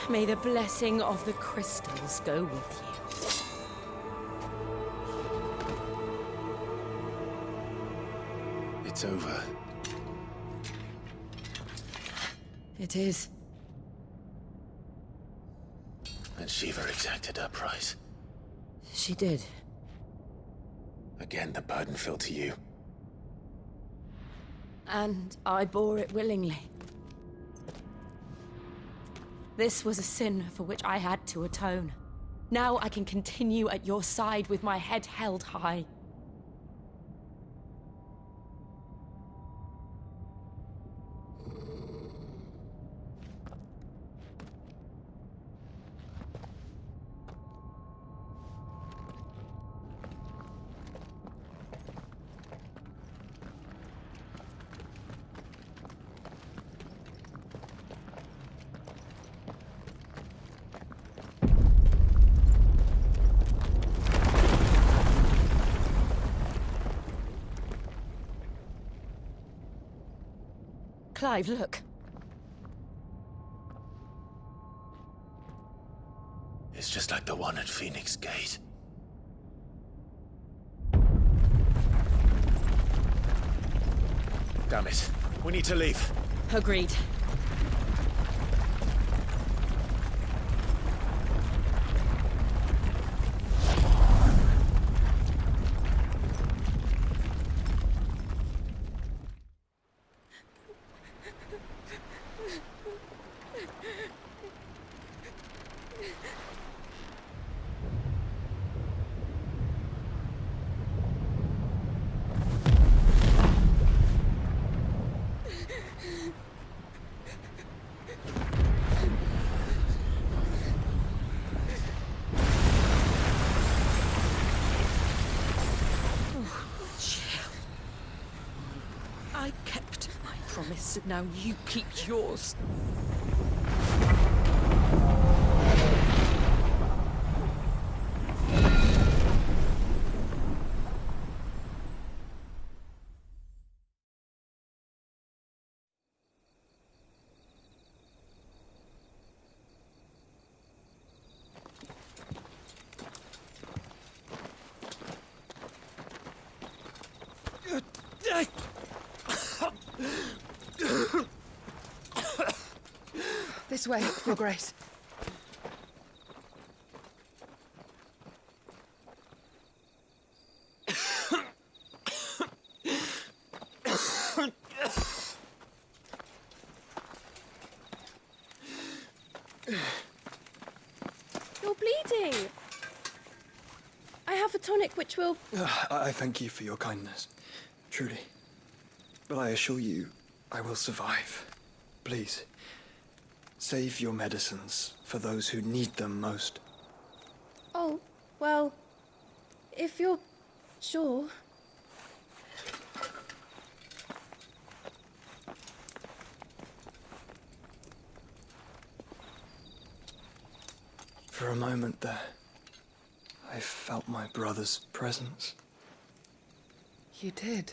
May the blessing of the crystals go with you. It's over. It is. And Shiva exacted her price. She did. Again, the burden fell to you. And I bore it willingly. This was a sin for which I had to atone. Now I can continue at your side with my head held high. Clive, look. It's just like the one at Phoenix Gate. Damn it. We need to leave. Agreed. I kept my promise, and now you keep yours. This way, Your Grace. You're bleeding. I have a tonic which will... I thank you for your kindness, truly. But I assure you, I will survive. Please, save your medicines for those who need them most. Oh, well, if you're sure... For a moment there, I felt my brother's presence. You did?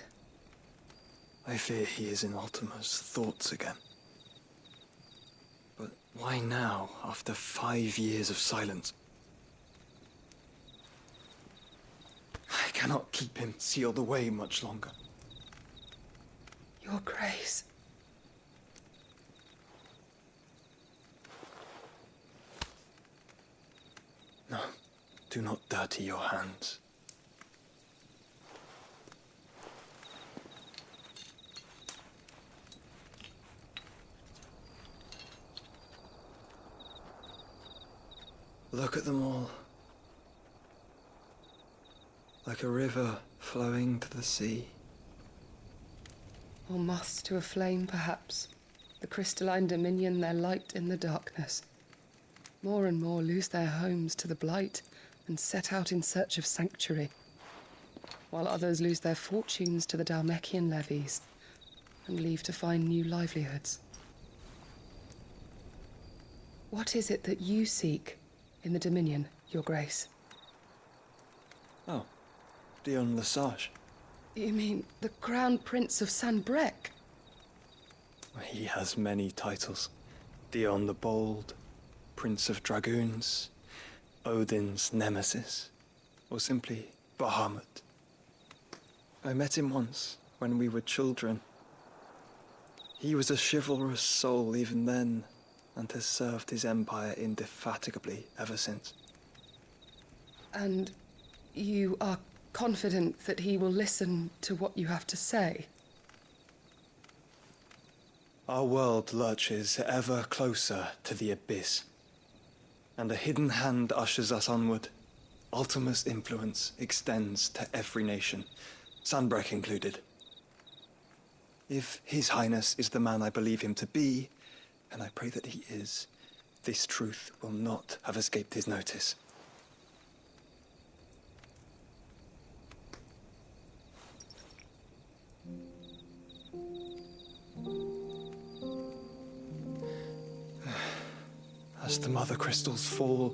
I fear he is in Ultima's thoughts again. But why now, after 5 years of silence? I cannot keep him sealed away much longer. Your Grace. No, do not dirty your hands. Look at them all. Like a river flowing to the sea. Or moths to a flame, perhaps. The crystalline dominion their light in the darkness. More and more lose their homes to the blight and set out in search of sanctuary, while others lose their fortunes to the Dhalmekian levies and leave to find new livelihoods. What is it that you seek in the Dominion, Your Grace? Oh, Dion Lesage. You mean the Crown Prince of Sanbreque? He has many titles. Dion the Bold, Prince of Dragoons, Odin's Nemesis, or simply Bahamut. I met him once, when we were children. He was a chivalrous soul even then, and has served his empire indefatigably ever since. And you are confident that he will listen to what you have to say? Our world lurches ever closer to the abyss, and a hidden hand ushers us onward. Ultima's influence extends to every nation, Sanbreque included. If His Highness is the man I believe him to be, and I pray that he is, this truth will not have escaped his notice. As the mother crystals fall,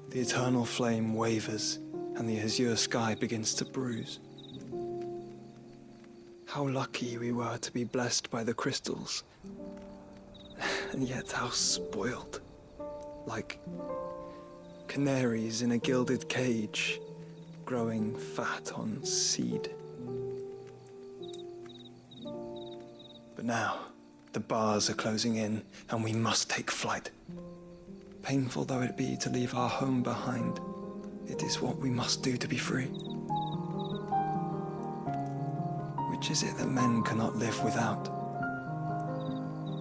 the eternal flame wavers, and the azure sky begins to bruise. How lucky we were to be blessed by the crystals, and yet how spoiled. Like canaries in a gilded cage, growing fat on seed. But now, the bars are closing in, and we must take flight. Painful though it be to leave our home behind, it is what we must do to be free. Which is it that men cannot live without?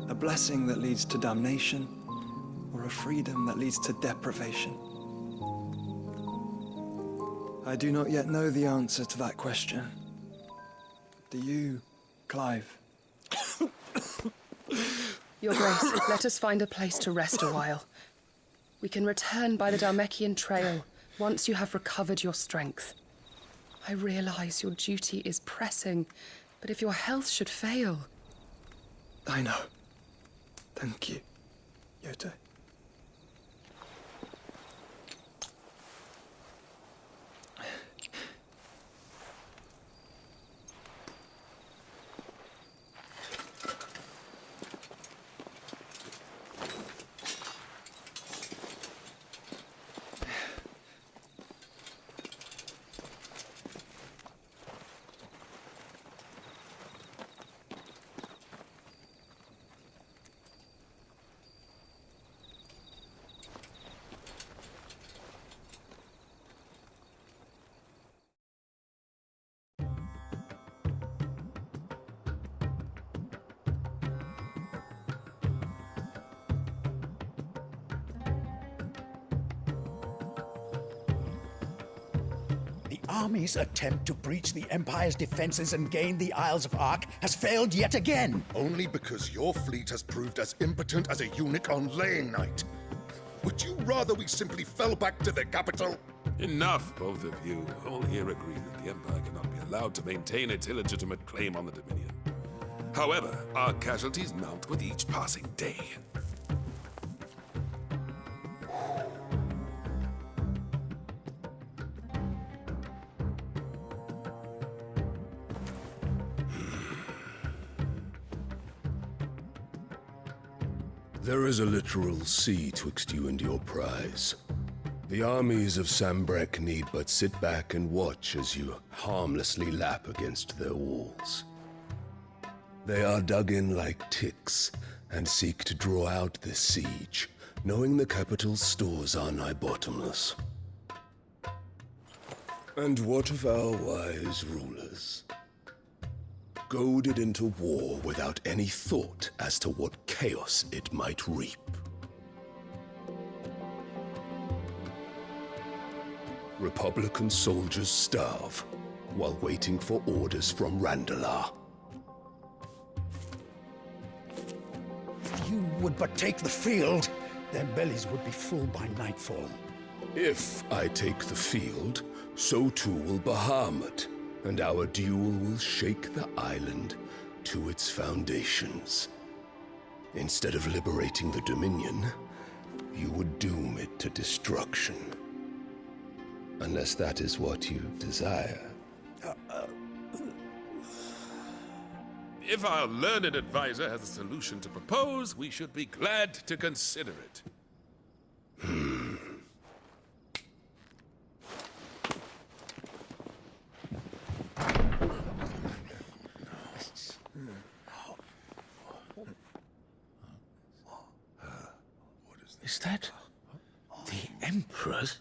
A blessing that leads to damnation, or a freedom that leads to deprivation? I do not yet know the answer to that question. Do you, Clive? Your Grace, let us find a place to rest a while. We can return by the Dhalmekian trail once you have recovered your strength. I realize your duty is pressing, but if your health should fail... I know. Thank you, Yote. army's attempt to breach the Empire's defenses and gain the Isles of Ark has failed yet again. Only because your fleet has proved as impotent as a eunuch on laying night. Would you rather we simply fell back to the capital? Enough, both of you. All here agree that the Empire cannot be allowed to maintain its illegitimate claim on the Dominion. However, our casualties mount with each passing day. There is a literal sea twixt you and your prize. The armies of Sanbreque need but sit back and watch as you harmlessly lap against their walls. They are dug in like ticks and seek to draw out this siege, knowing the capital's stores are nigh bottomless. And what of our wise rulers? Goaded into war without any thought as to what chaos it might reap. Republican soldiers starve while waiting for orders from Randalar. If you would but take the field, their bellies would be full by nightfall. If I take the field, so too will Bahamut, and our duel will shake the island to its foundations. Instead of liberating the Dominion, you would doom it to destruction. Unless that is what you desire. If our learned advisor has a solution to propose, we should be glad to consider it. Is that the Emperor's?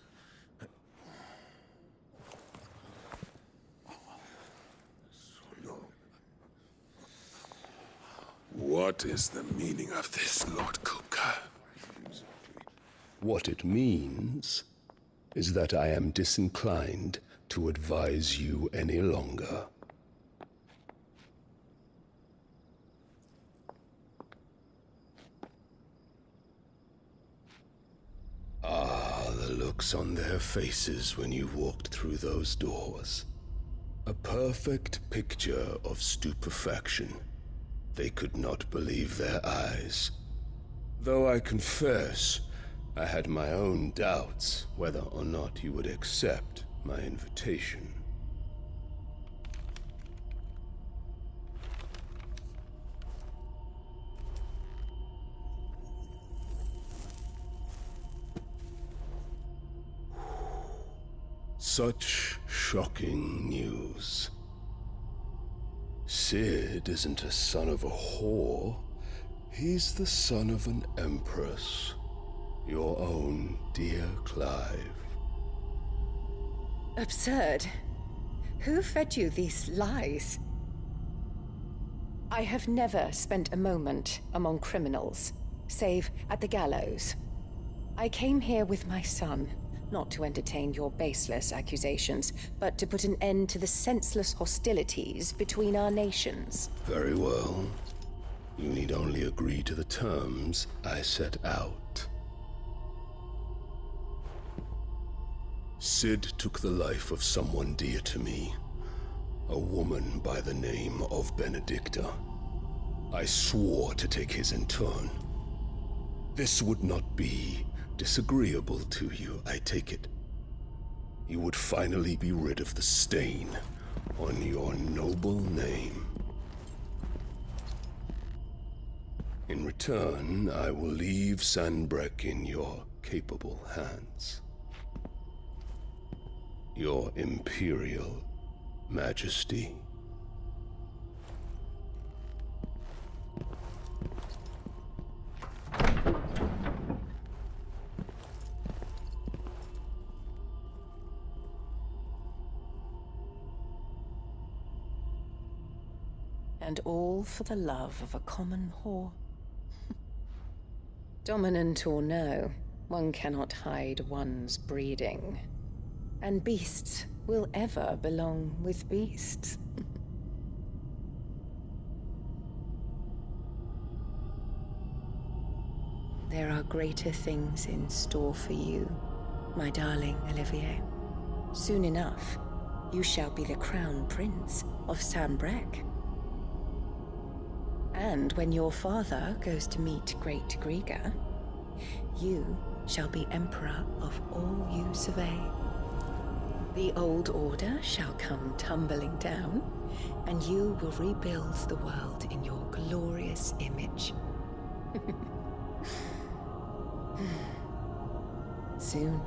What is the meaning of this, Lord Kupka? What it means is that I am disinclined to advise you any longer. Ah, the looks on their faces when you walked through those doors. A perfect picture of stupefaction. They could not believe their eyes. Though I confess, I had my own doubts whether or not you would accept my invitation. Such shocking news. Sid isn't a son of a whore. He's the son of an empress. Your own dear Clive. Absurd. Who fed you these lies? I have never spent a moment among criminals, save at the gallows. I came here with my son, not to entertain your baseless accusations, but to put an end to the senseless hostilities between our nations. Very well. You need only agree to the terms I set out. Sid took the life of someone dear to me, a woman by the name of Benedicta. I swore to take his in turn. This would not be disagreeable to you, I take it. You would finally be rid of the stain on your noble name. In return, I will leave Sanbreque in your capable hands. Your Imperial Majesty. And all for the love of a common whore. Dominant or no, one cannot hide one's breeding. And beasts will ever belong with beasts. There are greater things in store for you, my darling Olivier. Soon enough, you shall be the crown prince of Sambrec. And when your father goes to meet Great Griga, you shall be emperor of all you survey. The old order shall come tumbling down, and you will rebuild the world in your glorious image. Soon.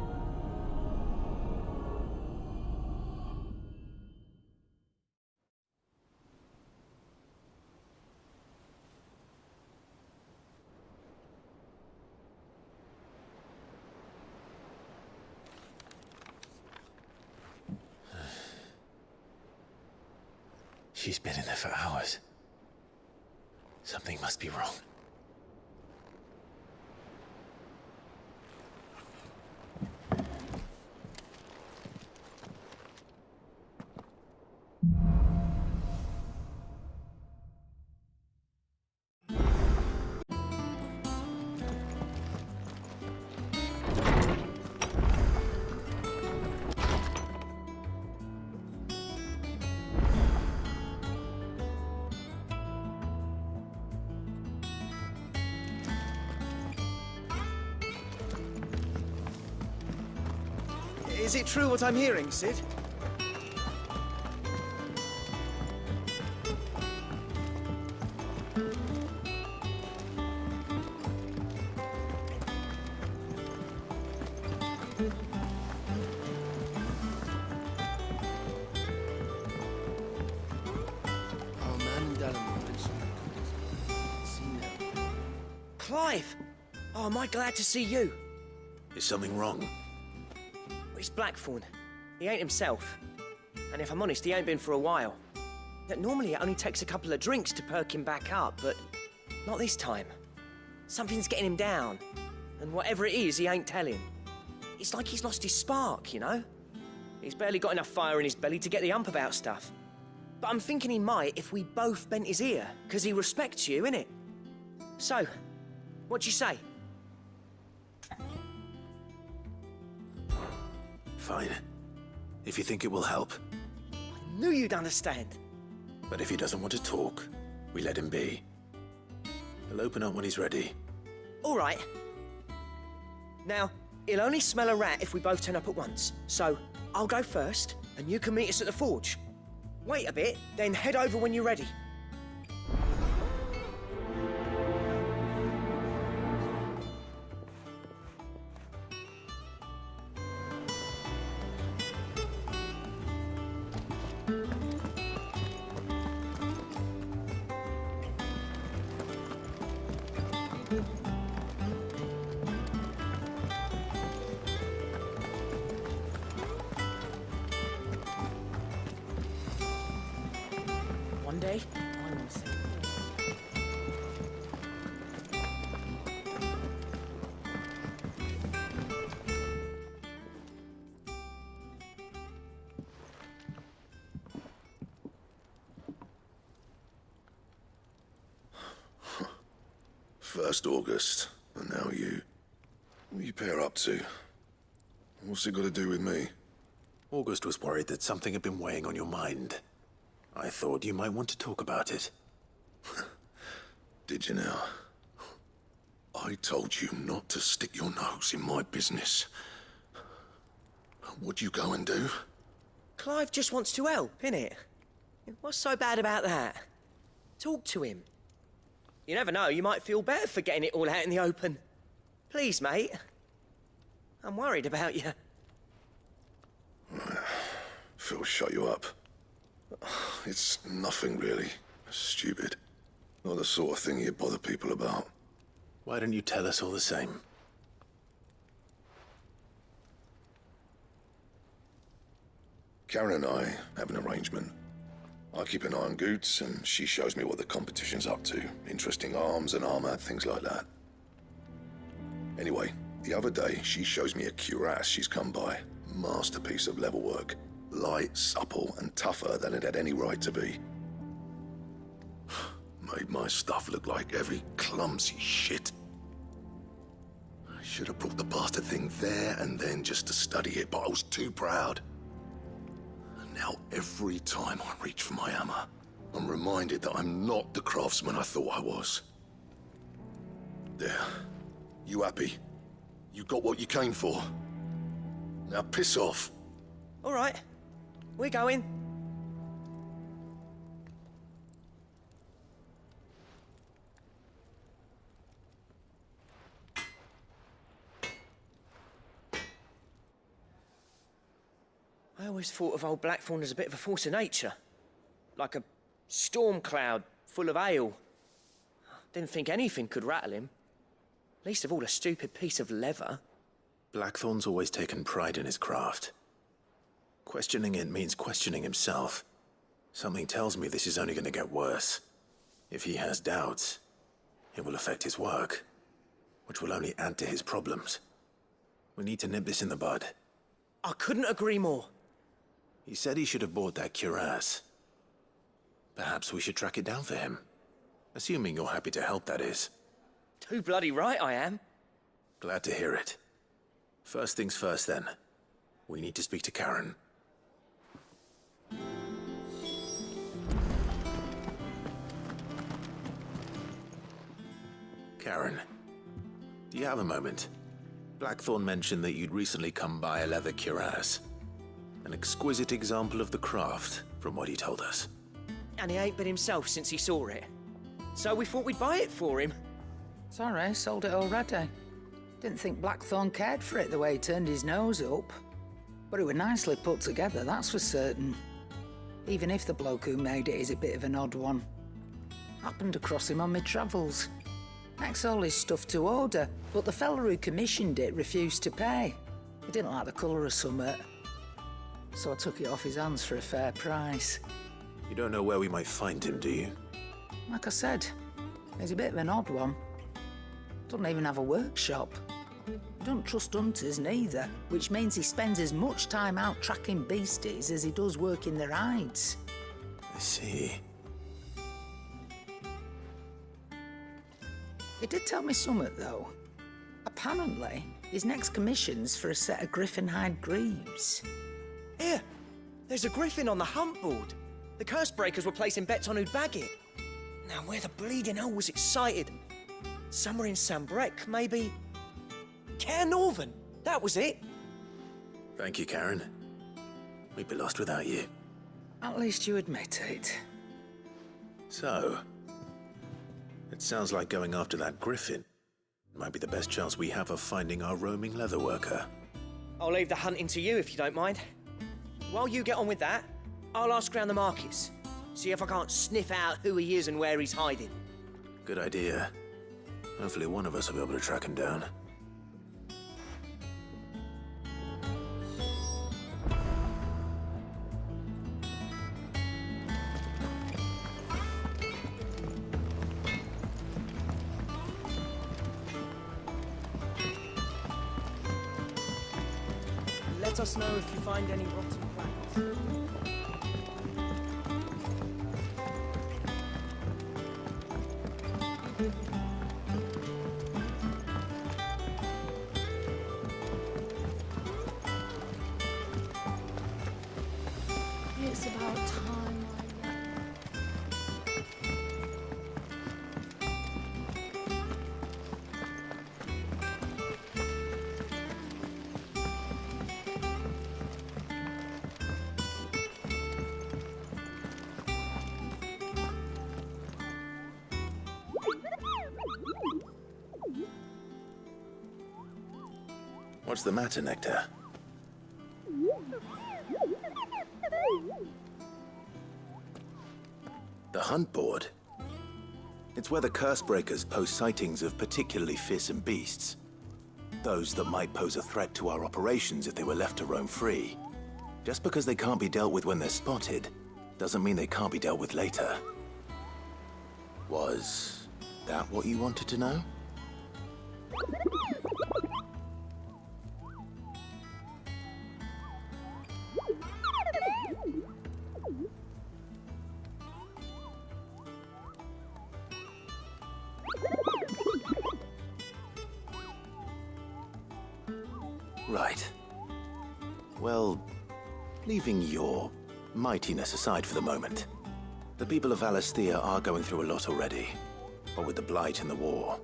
She's been in there for hours. Something must be wrong. Is it true what I'm hearing, Cid? Clive! Oh, am I glad to see you? Is something wrong? It's Blackthorn. He ain't himself. And if I'm honest, he ain't been for a while. Normally it only takes a couple of drinks to perk him back up, but not this time. Something's getting him down. And whatever it is, he ain't telling. It's like he's lost his spark, you know? He's barely got enough fire in his belly to get the ump about stuff. But I'm thinking he might if we both bent his ear, because he respects you, innit? So, what do you say? Fine. If you think it will help. I knew you'd understand. But if he doesn't want to talk, we let him be. He'll open up when he's ready. All right. Now, he'll only smell a rat if we both turn up at once. So, I'll go first, and you can meet us at the forge. Wait a bit, then head over when you're ready. One day, I will see. First August, and now you. What are you pair up to? What's it got to do with me? August was worried that something had been weighing on your mind. I thought you might want to talk about it. Did you now? I told you not to stick your nose in my business. What'd you go and do? Clive just wants to help, innit? What's so bad about that? Talk to him. You never know, you might feel better for getting it all out in the open. Please, mate. I'm worried about you. Phil shut you up. It's nothing really. Stupid. Not the sort of thing you bother people about. Why don't you tell us all the same? Karen and I have an arrangement. I keep an eye on Goots, and she shows me what the competition's up to. Interesting arms and armor, things like that. Anyway, the other day, she shows me a cuirass she's come by. Masterpiece of level work. light, supple, and tougher than it had any right to be. Made my stuff look like every clumsy shit. I should have brought the bastard thing there and then just to study it, but I was too proud. And now every time I reach for my hammer, I'm reminded that I'm not the craftsman I thought I was. There. You happy? You got what you came for. Now piss off. All right. We're going. I always thought of old Blackthorn as a bit of a force of nature. Like a storm cloud full of hail. Didn't think anything could rattle him. Least of all a stupid piece of leather. Blackthorn's always taken pride in his craft. Questioning it means questioning himself. Something tells me this is only going to get worse. If he has doubts, it will affect his work, which will only add to his problems. We need to nip this in the bud. I couldn't agree more. He said he should have bought that cuirass. Perhaps we should track it down for him. Assuming you're happy to help, that is. Too bloody right I am. Glad to hear it. First things first, then. We need to speak to Karen. Karen, do you have a moment? Blackthorn mentioned that you'd recently come by a leather cuirass. An exquisite example of the craft, from what he told us. And he ain't been himself since he saw it. So we thought we'd buy it for him. Sorry, sold it already. Didn't think Blackthorn cared for it the way he turned his nose up. But it was nicely put together, that's for certain. Even if the bloke who made it is a bit of an odd one. Happened across him on my travels. Next all his stuff to order, but the fella who commissioned it refused to pay. He didn't like the colour of summit. So I took it off his hands for a fair price. You don't know where we might find him, do you? Like I said, he's a bit of an odd one. Doesn't even have a workshop. Don't trust hunters neither, which means he spends as much time out tracking beasties as he does working their hides. I see. He did tell me something, though. Apparently, his next commission's for a set of griffin hide greaves. Here, there's a griffin on the hunt board. The curse breakers were placing bets on who'd bag it. Now, where the bleeding hell was excited? Somewhere in Sambrec, maybe? Care Northern, that was it. Thank you, Karen. We'd be lost without you. At least you admit it. So, it sounds like going after that griffin might be the best chance we have of finding our roaming leather worker. I'll leave the hunting to you if you don't mind. While you get on with that, I'll ask around the markets. See if I can't sniff out who he is and where he's hiding. Good idea. Hopefully one of us will be able to track him down. Let us know if you find any rotten plants. It's about time What's the matter, Nectar? The hunt board? It's where the curse breakers post sightings of particularly fearsome beasts. Those that might pose a threat to our operations if they were left to roam free. Just because they can't be dealt with when they're spotted, doesn't mean they can't be dealt with later. Was that what you wanted to know? Right. Well, leaving your mightiness aside for the moment, the people of Valisthea are going through a lot already. But with the Blight and the war,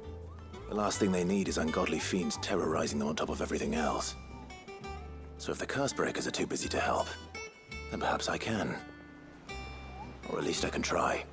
the last thing they need is ungodly fiends terrorizing them on top of everything else. So if the Cursebreakers are too busy to help, then perhaps I can. Or at least I can try.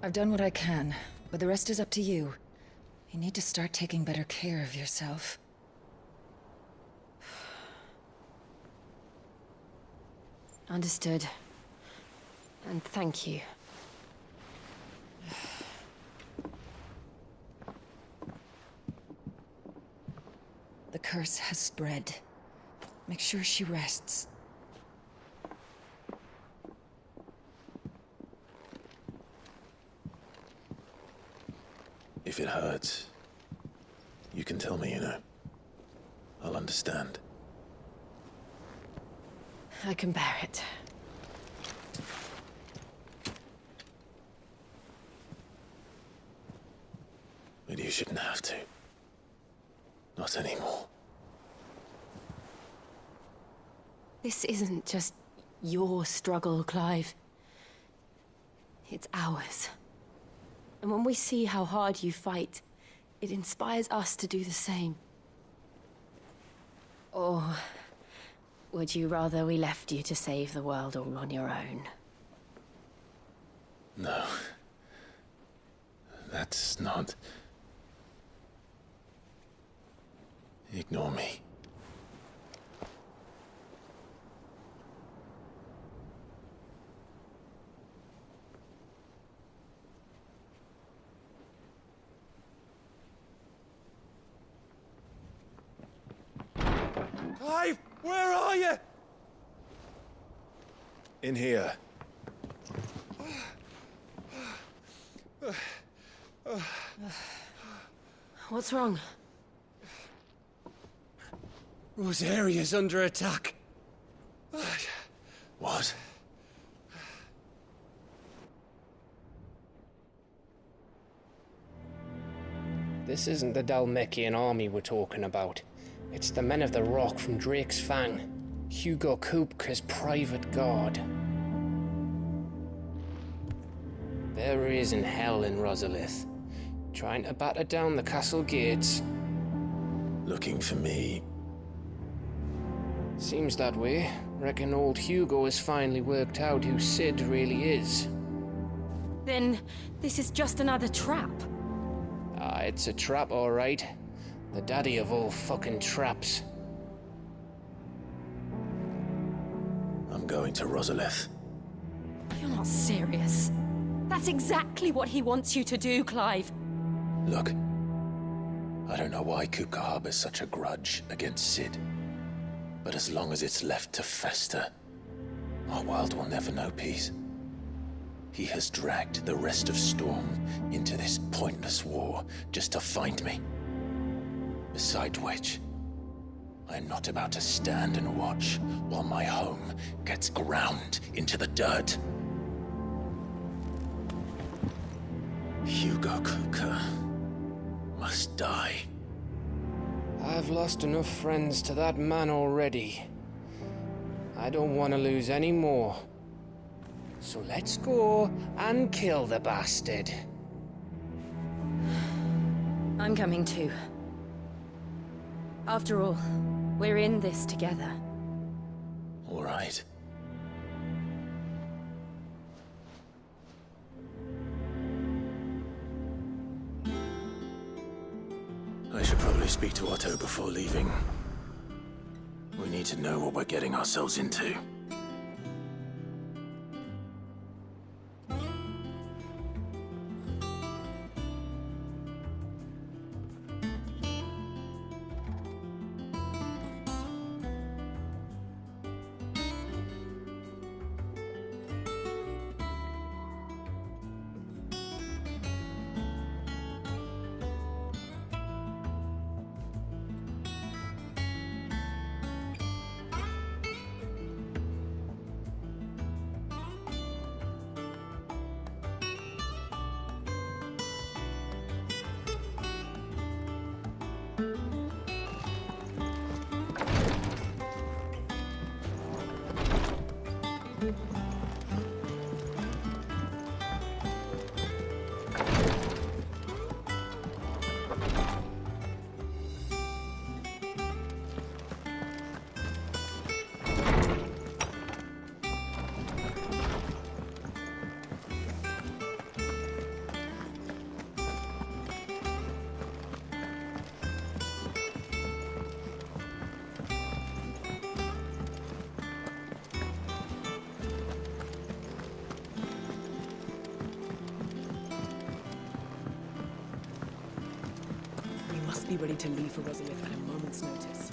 I've done what I can, but the rest is up to you. You need to start taking better care of yourself. Understood. And thank you. The curse has spread. Make sure she rests. If it hurts, you can tell me, you know. I'll understand. I can bear it. But you shouldn't have to. Not anymore. This isn't just your struggle, Clive. It's ours. And when we see how hard you fight, it inspires us to do the same. Or would you rather we left you to save the world all on your own? No. That's not... Ignore me. Clive, where are you? In here. What's wrong? Rosaria's under attack. What? This isn't the Dalmekian army we're talking about. It's the men of the Rock from Drake's Fang. Hugo Kupka's private guard. There he is in hell in Rosalith, trying to batter down the castle gates. Looking for me? Seems that way. Reckon old Hugo has finally worked out who Sid really is. Then this is just another trap. Ah, it's a trap, all right. The daddy of all fucking traps. I'm going to Rosalith. You're not serious. That's exactly what he wants you to do, Clive. Look, I don't know why Kupka harbors such a grudge against Sid. But as long as it's left to fester, our world will never know peace. He has dragged the rest of Storm into this pointless war just to find me. Besides which, I am not about to stand and watch while my home gets ground into the dirt. Hugo Kupka must die. I've lost enough friends to that man already. I don't want to lose any more. So let's go and kill the bastard. I'm coming too. After all, we're in this together. All right. I should speak to Otto before leaving. We need to know what we're getting ourselves into. Be ready to leave for Rosalith at a moment's notice.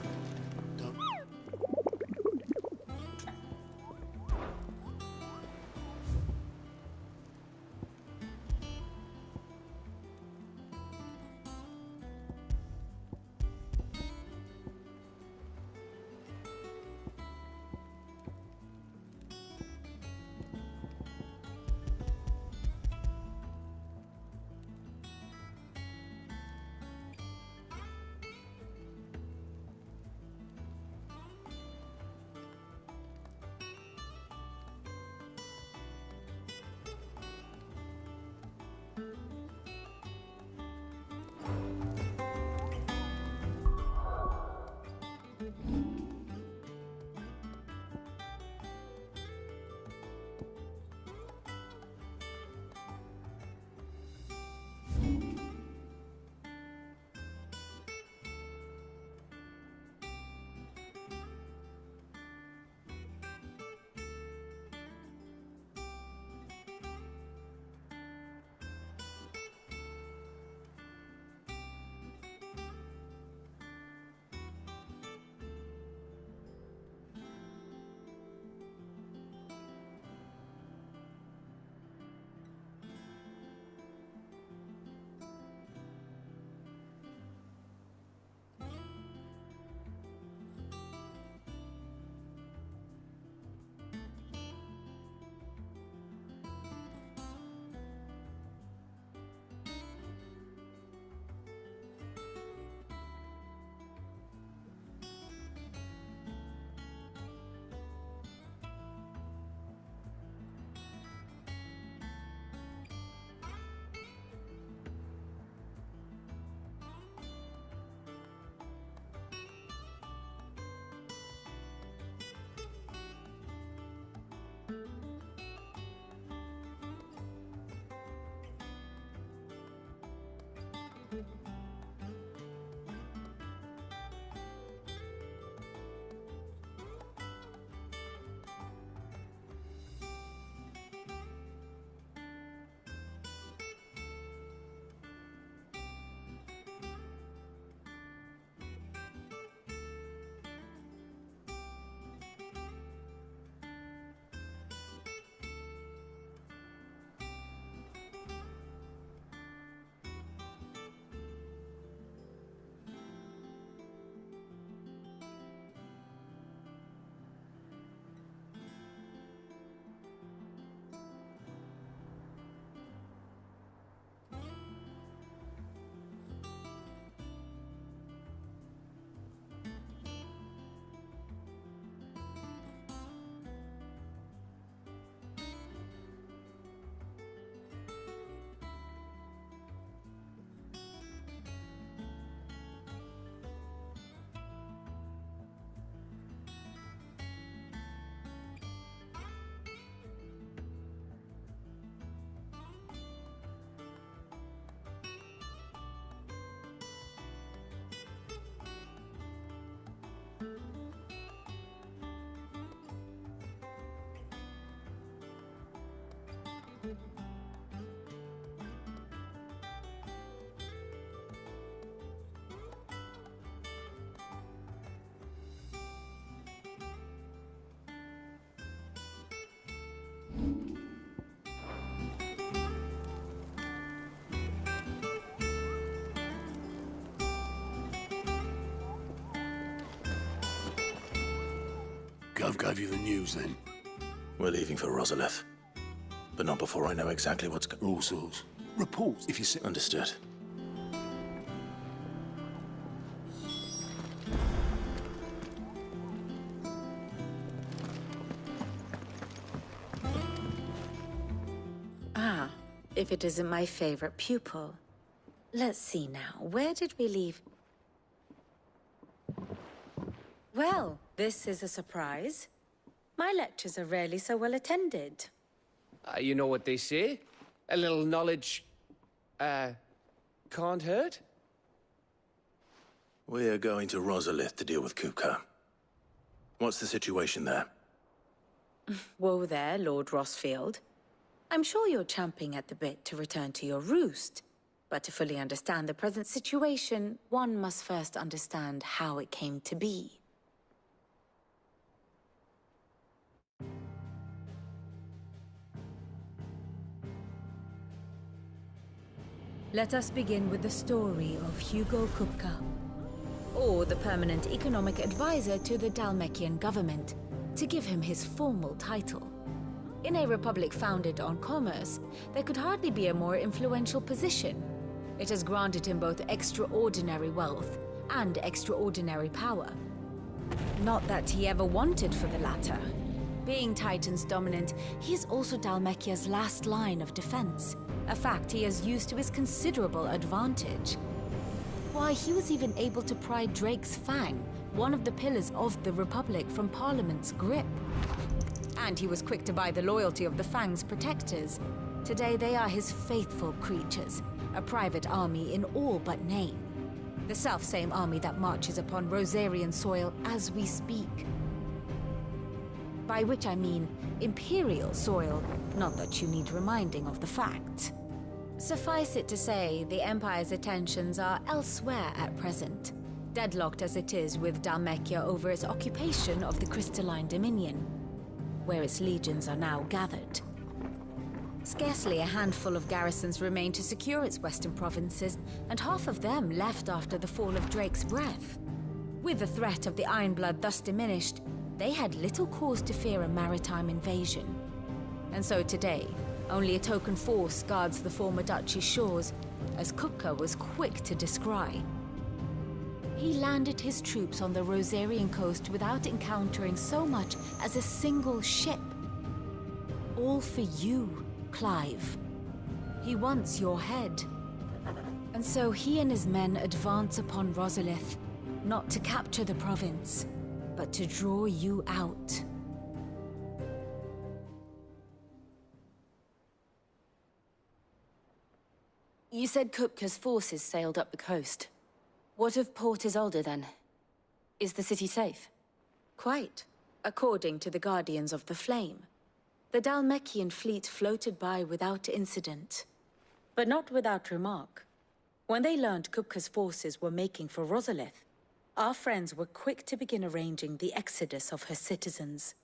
Gov gave you the news, then? We're leaving for Rosalith. But not before I know exactly what's All sorts. Reports, if you say... Understood. Ah, if it isn't my favorite pupil. Let's see now, where did we leave? Well, this is a surprise. My lectures are rarely so well attended. You know what they say? A little knowledge, can't hurt? We're going to Rosalith to deal with Kupka. What's the situation there? Whoa there, Lord Rossfield. I'm sure you're champing at the bit to return to your roost. But to fully understand the present situation, one must first understand how it came to be. Let us begin with the story of Hugo Kupka, or the permanent economic advisor to the Dhalmekian government, to give him his formal title. In a republic founded on commerce, there could hardly be a more influential position. It has granted him both extraordinary wealth and extraordinary power. Not that he ever wanted for the latter. Being Titan's dominant, he is also Dhalmekia's last line of defense, a fact he has used to his considerable advantage. Why, he was even able to pry Drake's Fang, one of the pillars of the Republic, from Parliament's grip. And he was quick to buy the loyalty of the Fang's protectors. Today they are his faithful creatures, a private army in all but name. The self-same army that marches upon Rosarian soil as we speak. By which I mean Imperial soil, not that you need reminding of the fact. Suffice it to say, the Empire's attentions are elsewhere at present, deadlocked as it is with Dhalmekia over its occupation of the Crystalline Dominion, where its legions are now gathered. Scarcely a handful of garrisons remain to secure its western provinces, and half of them left after the fall of Drake's Breath. With the threat of the Ironblood thus diminished, they had little cause to fear a maritime invasion. And so today, only a token force guards the former duchy's shores, as Kupka was quick to descry. He landed his troops on the Rosarian coast without encountering so much as a single ship. All for you, Clive. He wants your head. And so he and his men advance upon Rosalith, not to capture the province, but to draw you out. You said Kupka's forces sailed up the coast. What of Port Isolde, then? Is the city safe? Quite, according to the Guardians of the Flame. The Dhalmekian fleet floated by without incident. But not without remark. When they learned Kupka's forces were making for Rosalith, our friends were quick to begin arranging the exodus of her citizens.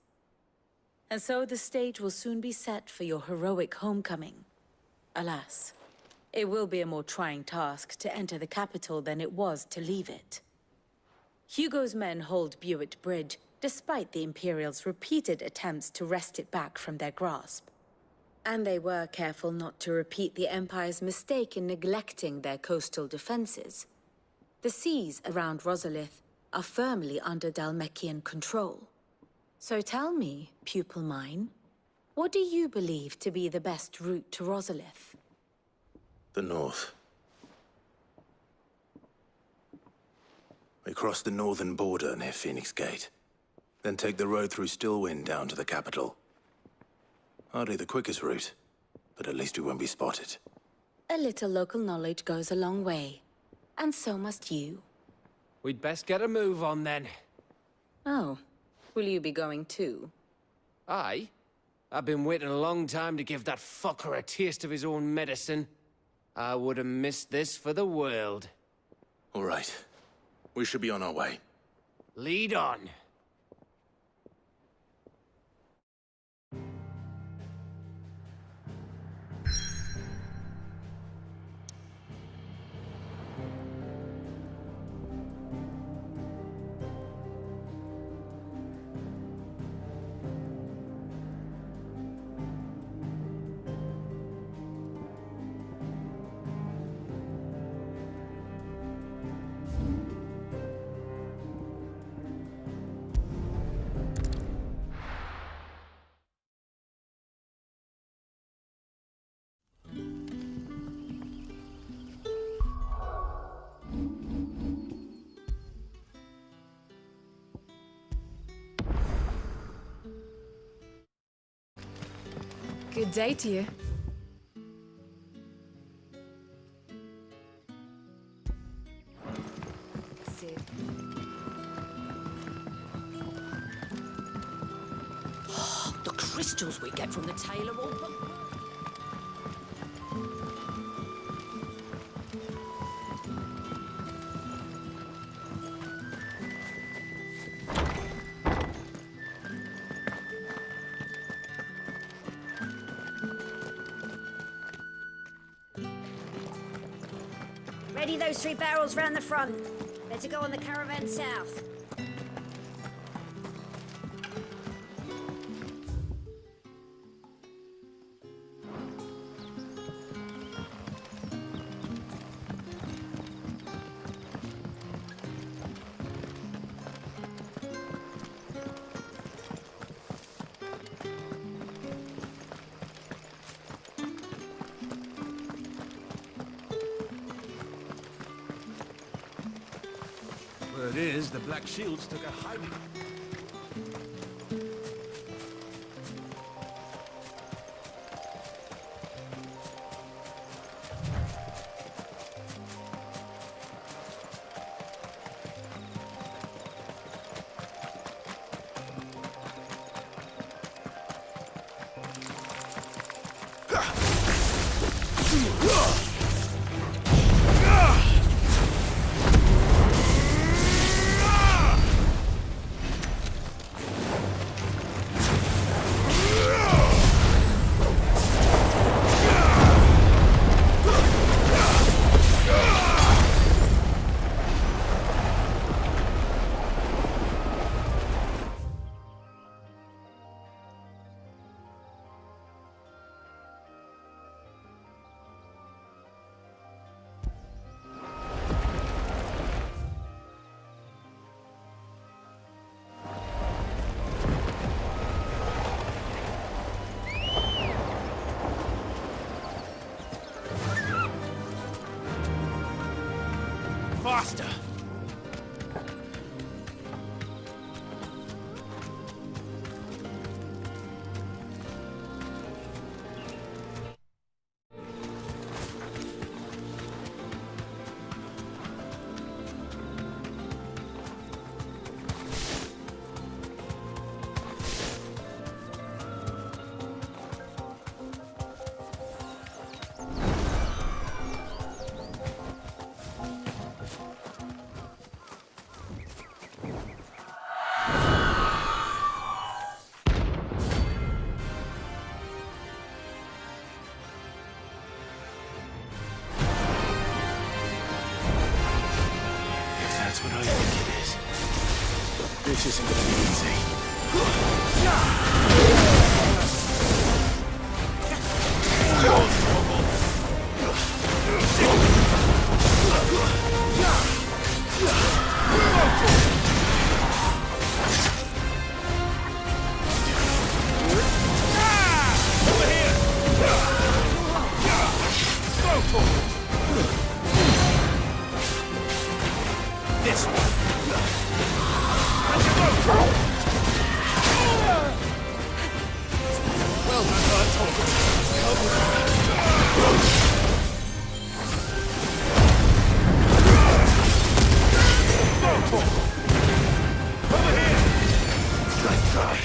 And so the stage will soon be set for your heroic homecoming. Alas, it will be a more trying task to enter the capital than it was to leave it. Hugo's men hold Buett Bridge, despite the Imperials' repeated attempts to wrest it back from their grasp. And they were careful not to repeat the Empire's mistake in neglecting their coastal defenses. The seas around Rosalith are firmly under Dhalmekian control. So tell me, pupil mine, what do you believe to be the best route to Rosalith? The north. We cross the northern border near Phoenix Gate. Then take the road through Stillwind down to the capital. Hardly the quickest route, but at least we won't be spotted. A little local knowledge goes a long way. And so must you. We'd best get a move on, then. Oh, will you be going too? Aye. I've been waiting a long time to give that fucker a taste of his own medicine. I would have missed this for the world. All right. We should be on our way. Lead on. Good day to you. Sid. The crystals we get from the tailor will... Ready those 3 barrels round the front. They're to go on the caravan south. Word is, the Black Shields took a hiding. Faster! That's what I think it is. This isn't gonna be easy. Over here! Slow forward! This one. Well done, Over here! Nice try.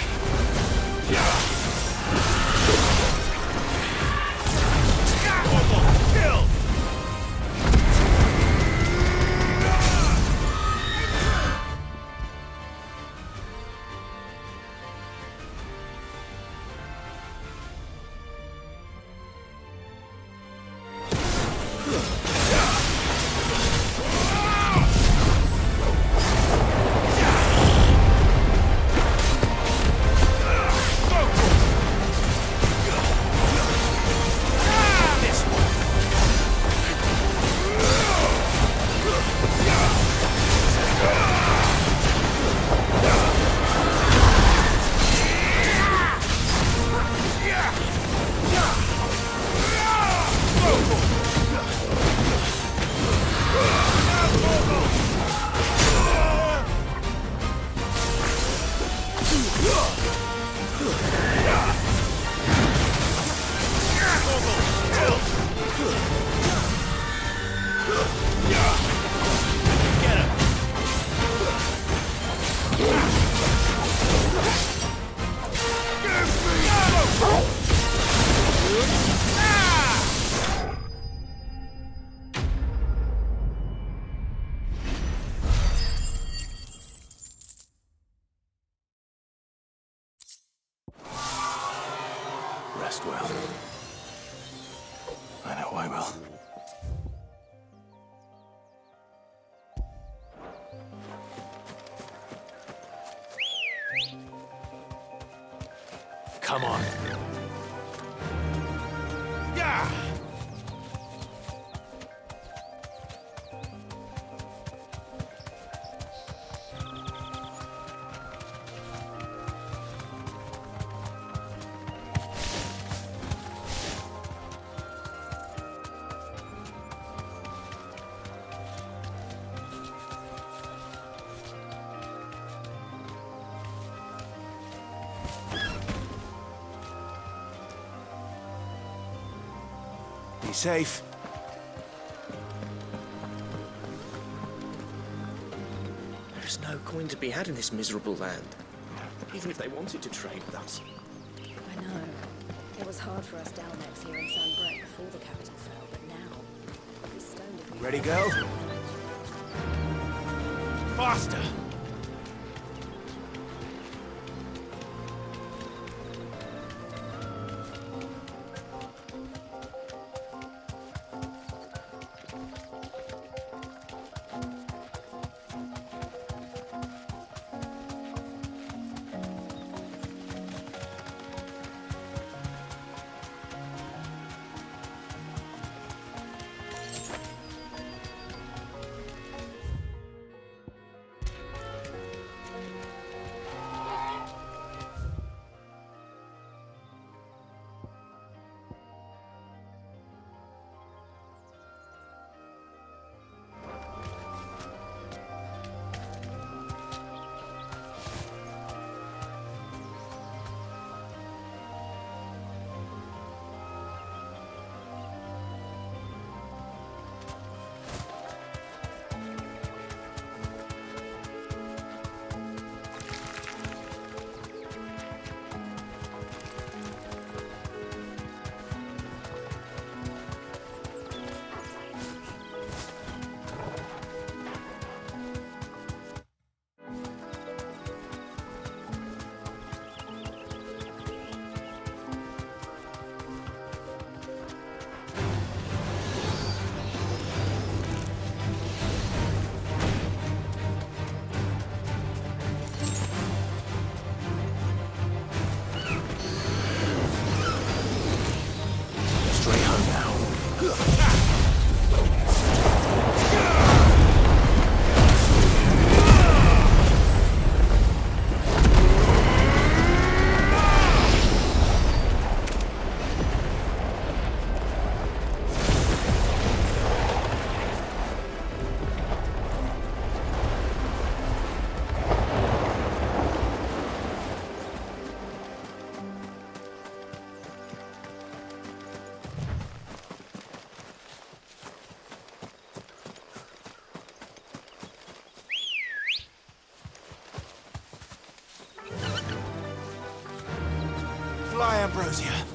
West will. I know I will. Come on. Yeah! Be safe. There's no coin to be had in this miserable land. Even if they wanted to trade with us. I know. It was hard for us Dalnex here in Sanbreque before the capital fell, but now... I'd be stoned if we... Ready, go? Faster! Fly, Ambrosia.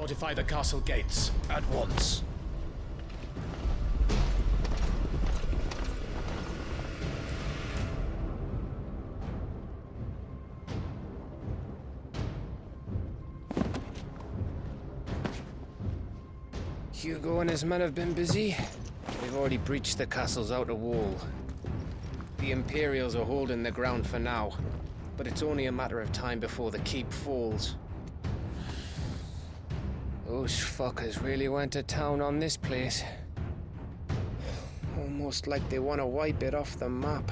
Fortify the castle gates at once. Hugo and his men have been busy. They've already breached the castle's outer wall. The Imperials are holding the ground for now, but it's only a matter of time before the keep falls. Those fuckers really went to town on this place. Almost like they want to wipe it off the map.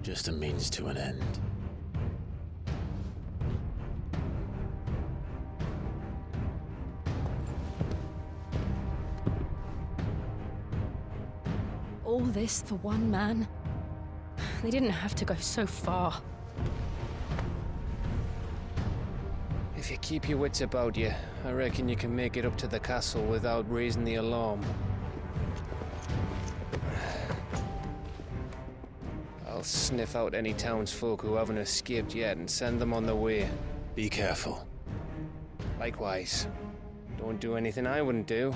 Just a means to an end. All this for one man? They didn't have to go so far. If you keep your wits about you, I reckon you can make it up to the castle without raising the alarm. I'll sniff out any townsfolk who haven't escaped yet and send them on their way. Be careful. Likewise. Don't do anything I wouldn't do.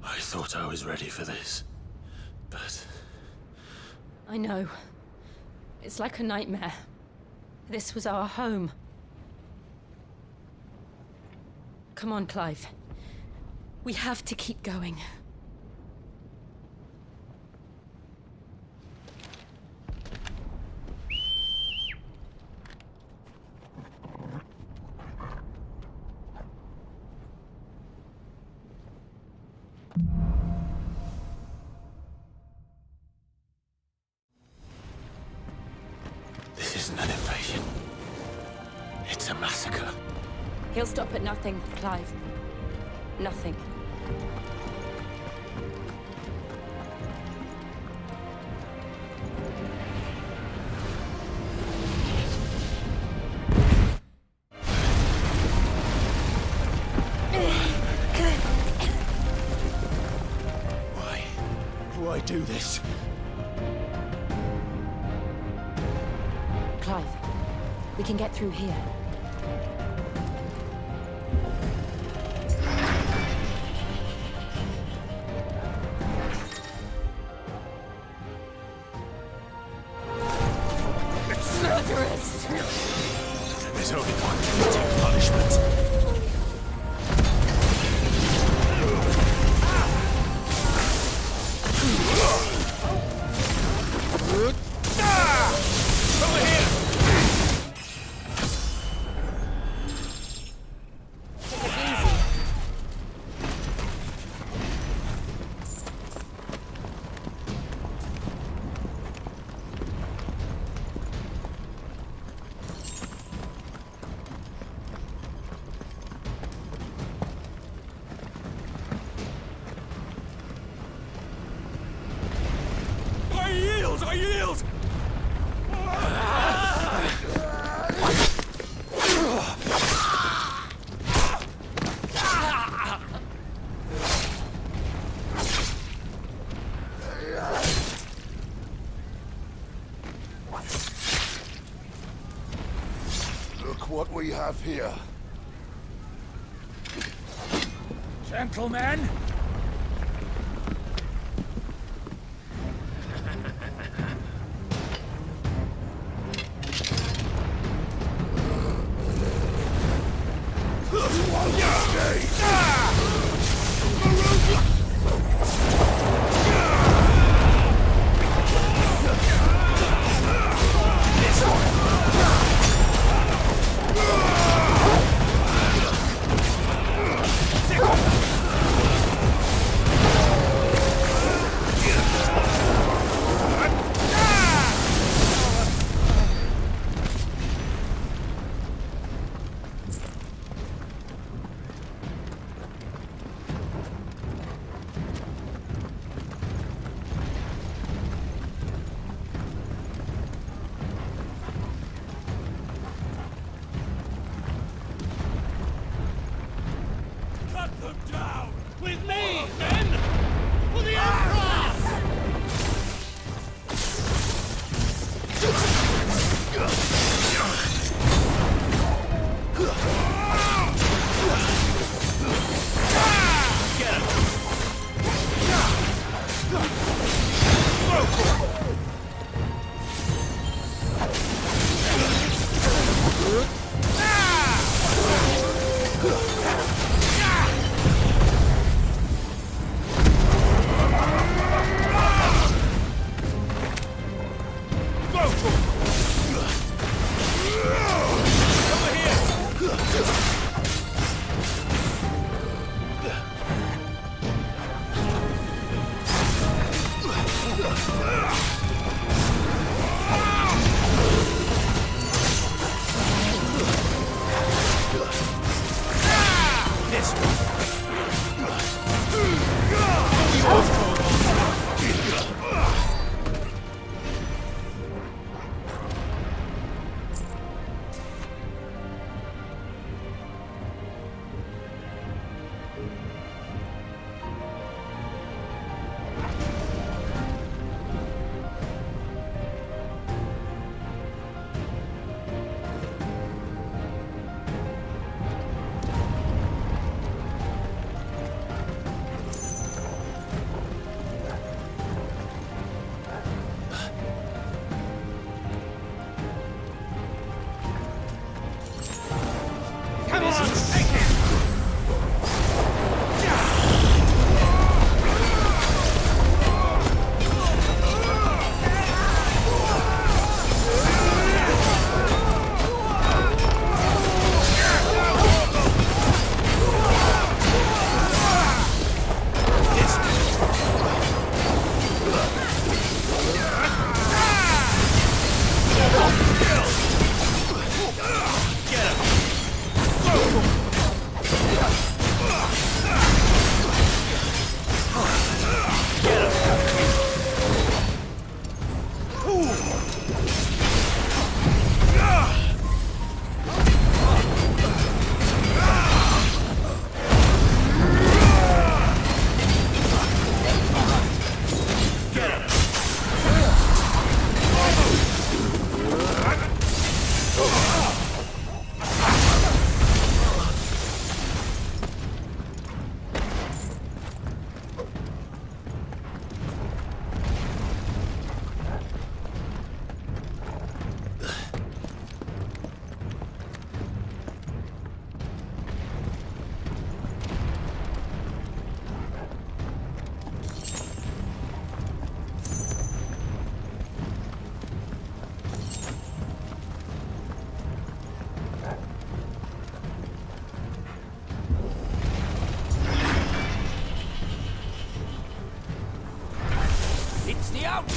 I thought I was ready for this, but... I know. It's like a nightmare. This was our home. Come on, Clive. We have to keep going. This isn't an invasion. It's a massacre. He'll stop at nothing, Clive. Nothing. Why do this? Clive, we can get through here. Murderers! There's only one fitting punishment. Over here! Take it easy. I yield! I yield! Look what we have here. Gentlemen!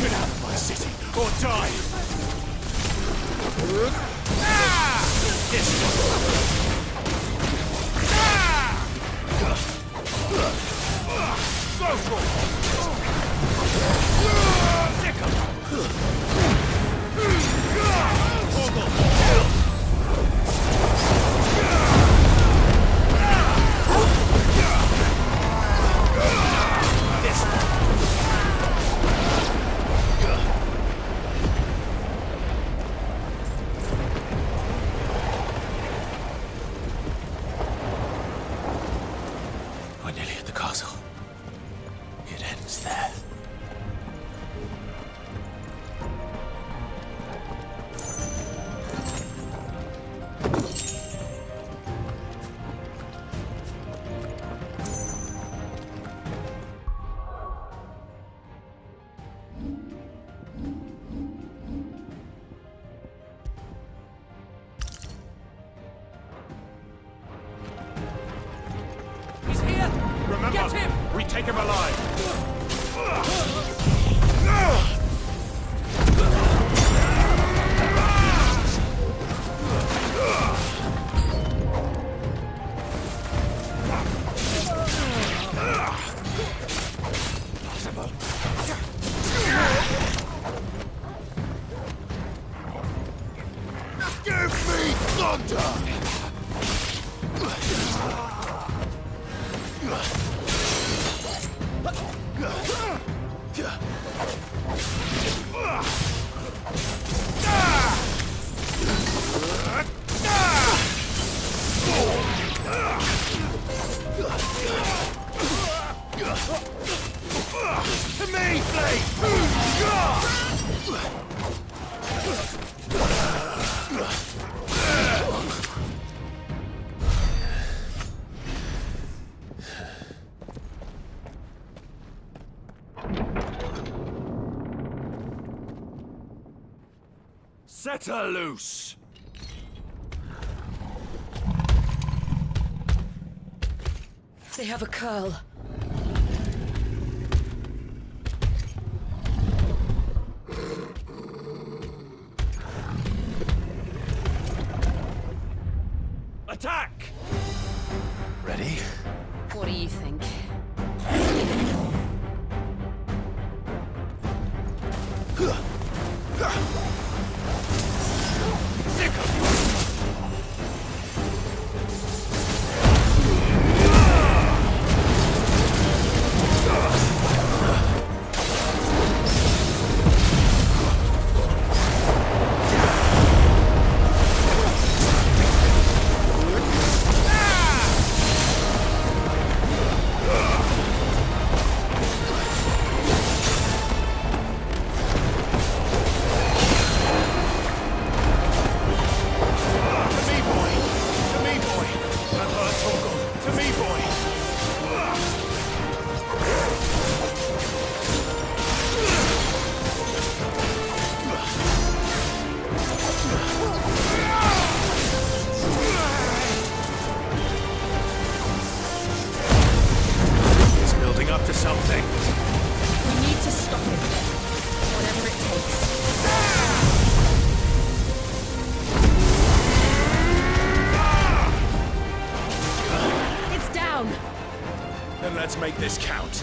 Get out of my city, or die! Go for We're nearly at the castle. It ends there. Remember, get him! We take him alive! Give me thunder! To me! Set her loose! They have a curl. Attack! Ready? What do you think? Let's make this count.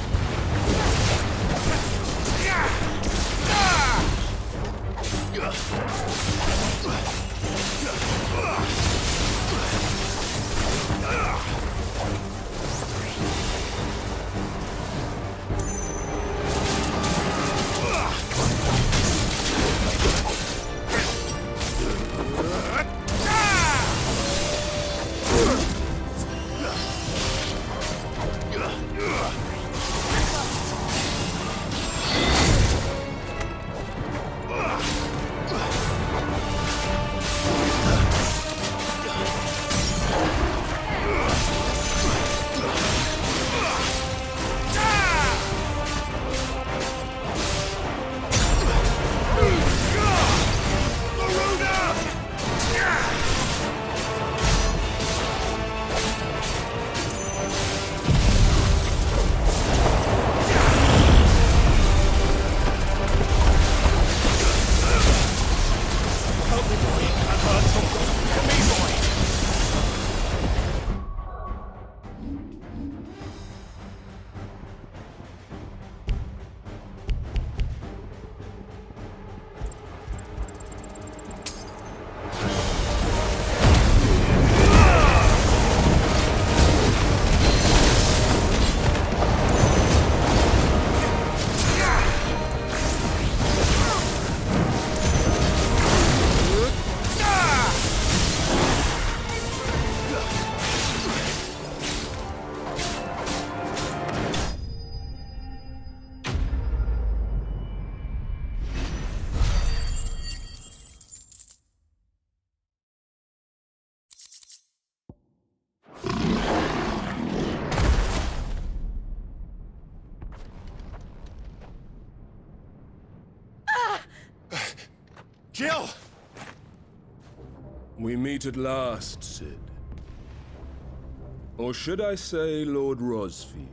Jill! We meet at last, Cid. Or should I say, Lord Rosfield?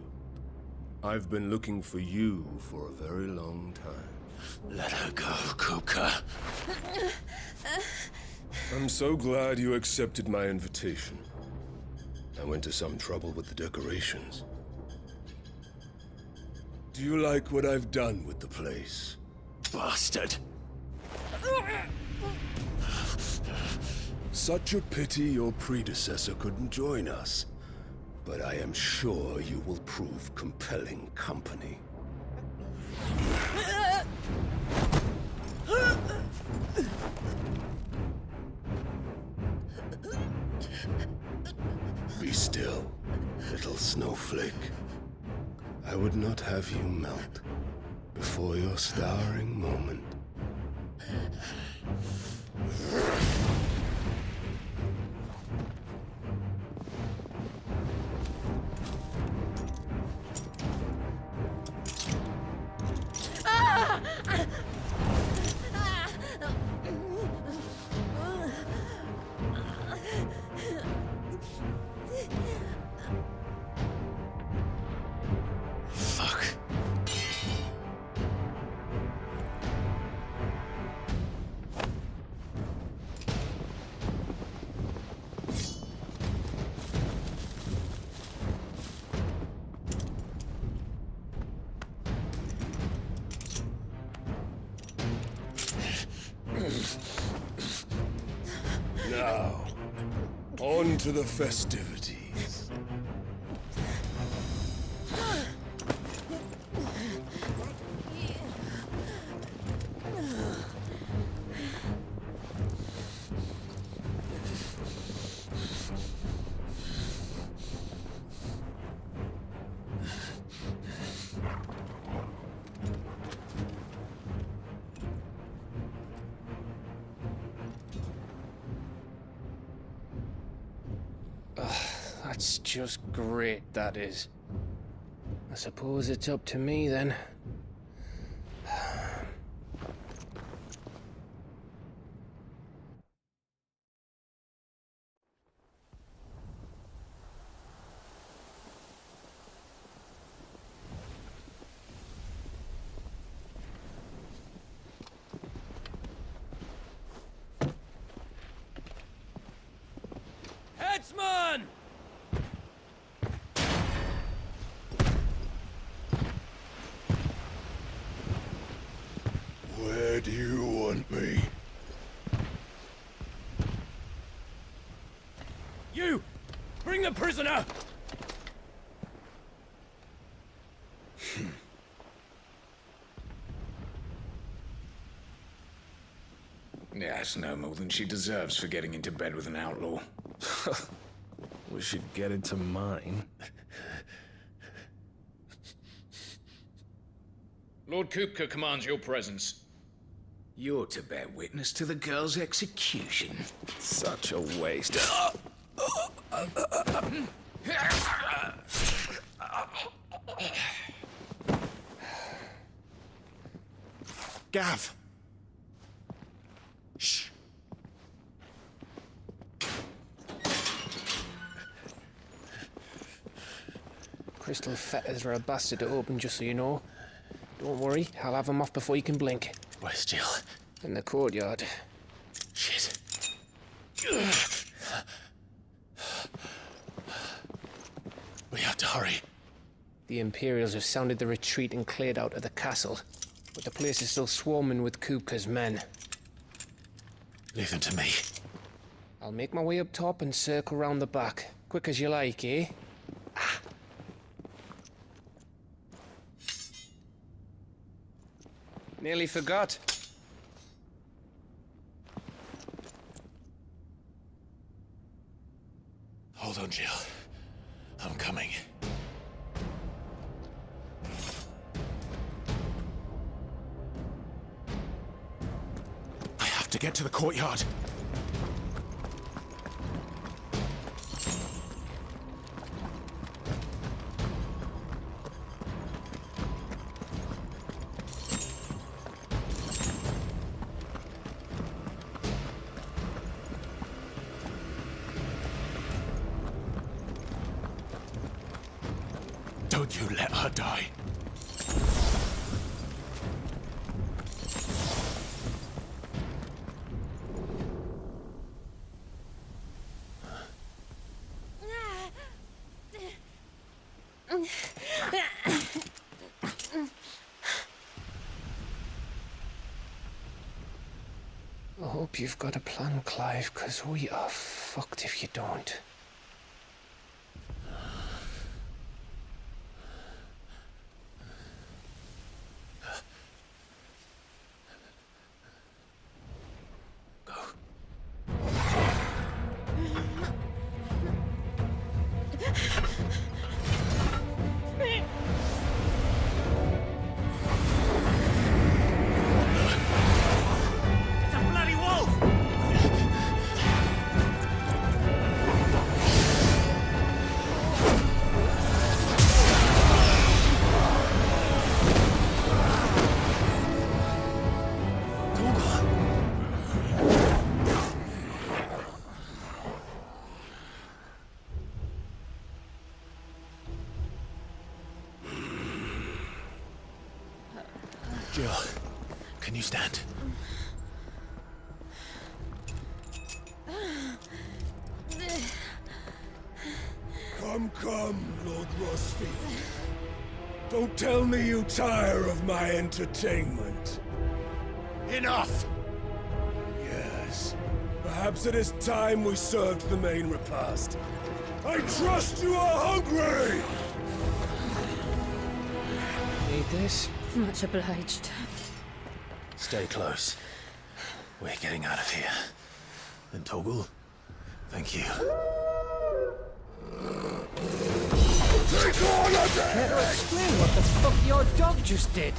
I've been looking for you for a very long time. Let her go, Kuka. I'm so glad you accepted my invitation. I went to some trouble with the decorations. Do you like what I've done with the place? Bastard! Such a pity your predecessor couldn't join us. But I am sure you will prove compelling company. Be still, little snowflake. I would not have you melt before your starring moment. Now, on to the festivities. That's just great, that is. I suppose it's up to me then. Headsman! Where do you want me? You! Bring the prisoner! Yeah, it's no more than she deserves for getting into bed with an outlaw. We should get into mine. Lord Kupka commands your presence. You're to bear witness to the girl's execution. Such a waste. Gav! Shh. Crystal fetters are a bastard to open, just so you know. Don't worry, I'll have them off before you can blink. Where's Jill? In the courtyard. Shit. We have to hurry. The Imperials have sounded the retreat and cleared out of the castle, but the place is still swarming with Kupka's men. Leave them to me. I'll make my way up top and circle round the back. Quick as you like, eh? Nearly forgot. Hold on, Jill. I'm coming. I have to get to the courtyard. Don't you let her die. I hope you've got a plan, Clive, 'cause we are fucked if you don't. Jill, can you stand? Come, Lord Rosfield. Don't tell me you tire of my entertainment. Enough! Yes, Perhaps it is time we served the main repast. I trust you are hungry! Need this? Much obliged. Stay close. We're getting out of here. And Toggle, thank you. Take all of it! Care to explain what the fuck your dog just did?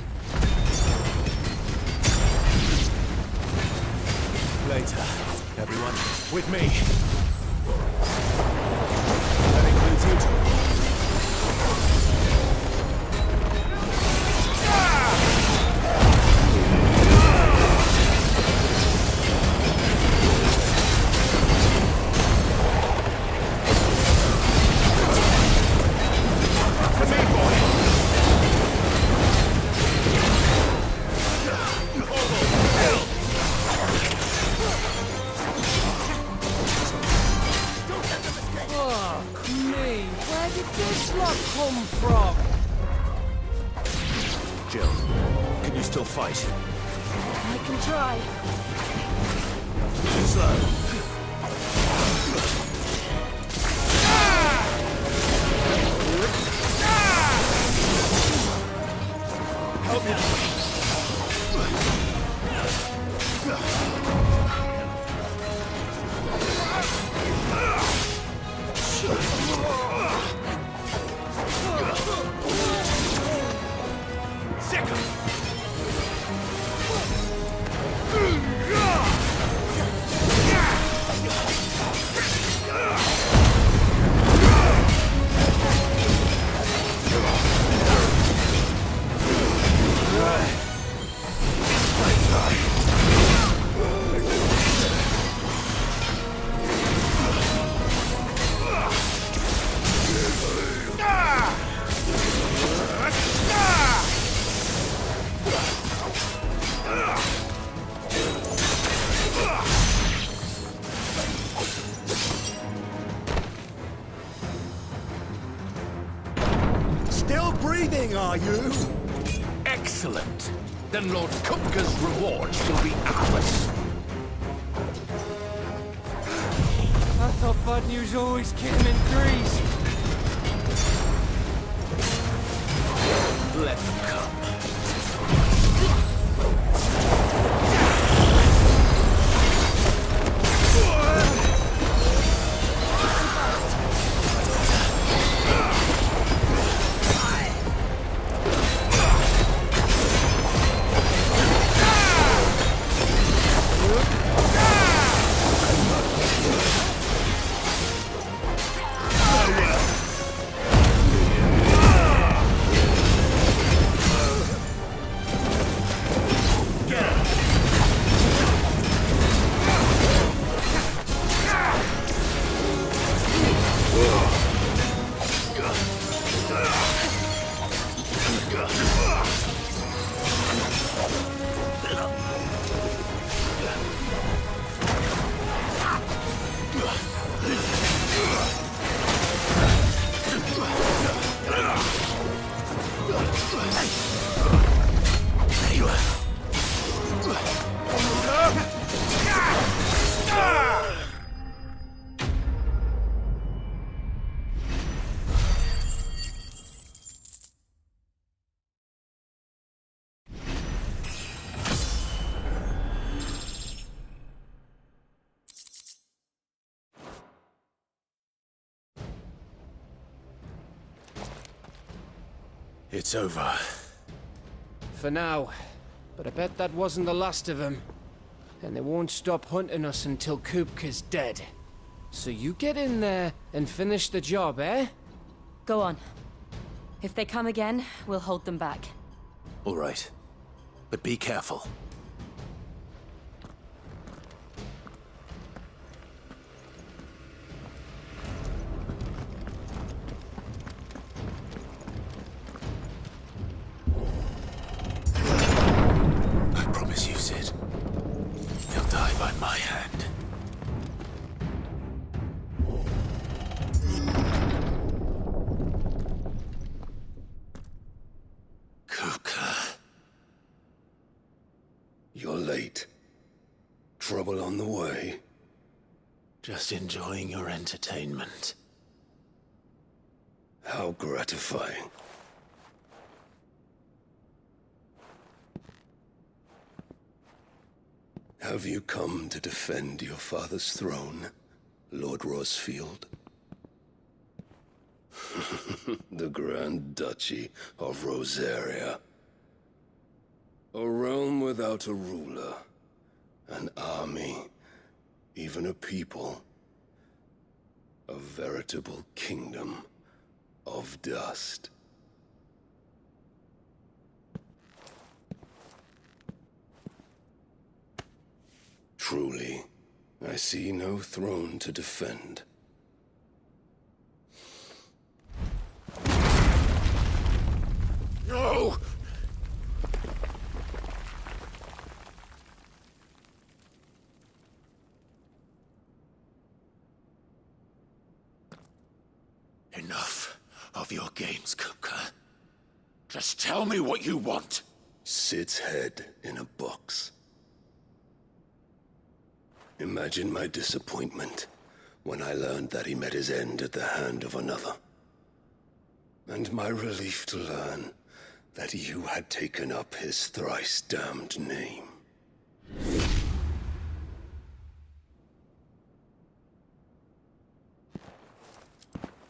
Later, everyone. With me. That includes you two. Jill, can you still fight? I can try. Too slow. Help me. Still breathing, are you? Excellent. Then Lord Kupka's reward shall be ours. I thought bad news always came in threes. Let them come. It's over. For now. But I bet that wasn't the last of them. And they won't stop hunting us until Kupka's dead. So you get in there and finish the job, eh? Go on. If they come again, we'll hold them back. All right. But be careful. I promise you, Sid. He'll die by my hand. Kupka. You're late. Trouble on the way. Just enjoying your entertainment. How gratifying. Have you come to defend your father's throne, Lord Rosfield? The Grand Duchy of Rosaria. A realm without a ruler, an army, even a people. A veritable kingdom of dust. Truly, I see no throne to defend. No! Enough of your games, Kupka. Just tell me what you want. Sid's head in a box. Imagine my disappointment when I learned that he met his end at the hand of another. And my relief to learn that you had taken up his thrice-damned name.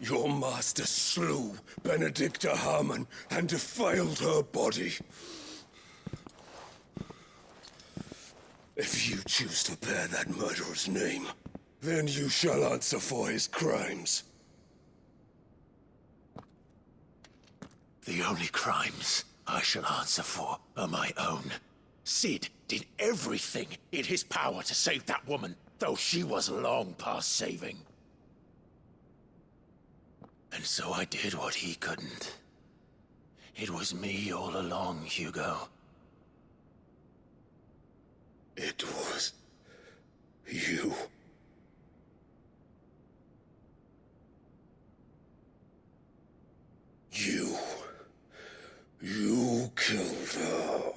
Your master slew Benedicta Harmon and defiled her body. If you choose to bear that murderer's name, then you shall answer for his crimes. The only crimes I shall answer for are my own. Sid did everything in his power to save that woman, though she was long past saving. And so I did what he couldn't. It was me all along, Hugo. It was you. You killed her.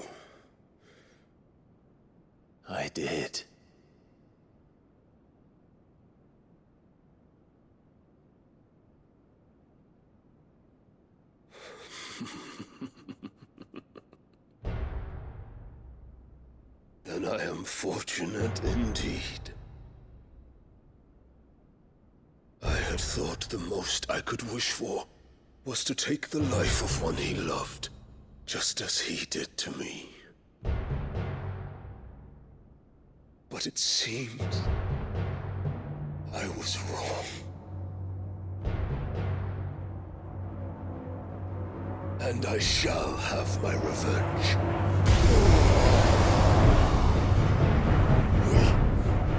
I did. Then I am fortunate indeed. I had thought the most I could wish for was to take the life of one he loved, just as he did to me. But it seems I was wrong. And I shall have my revenge.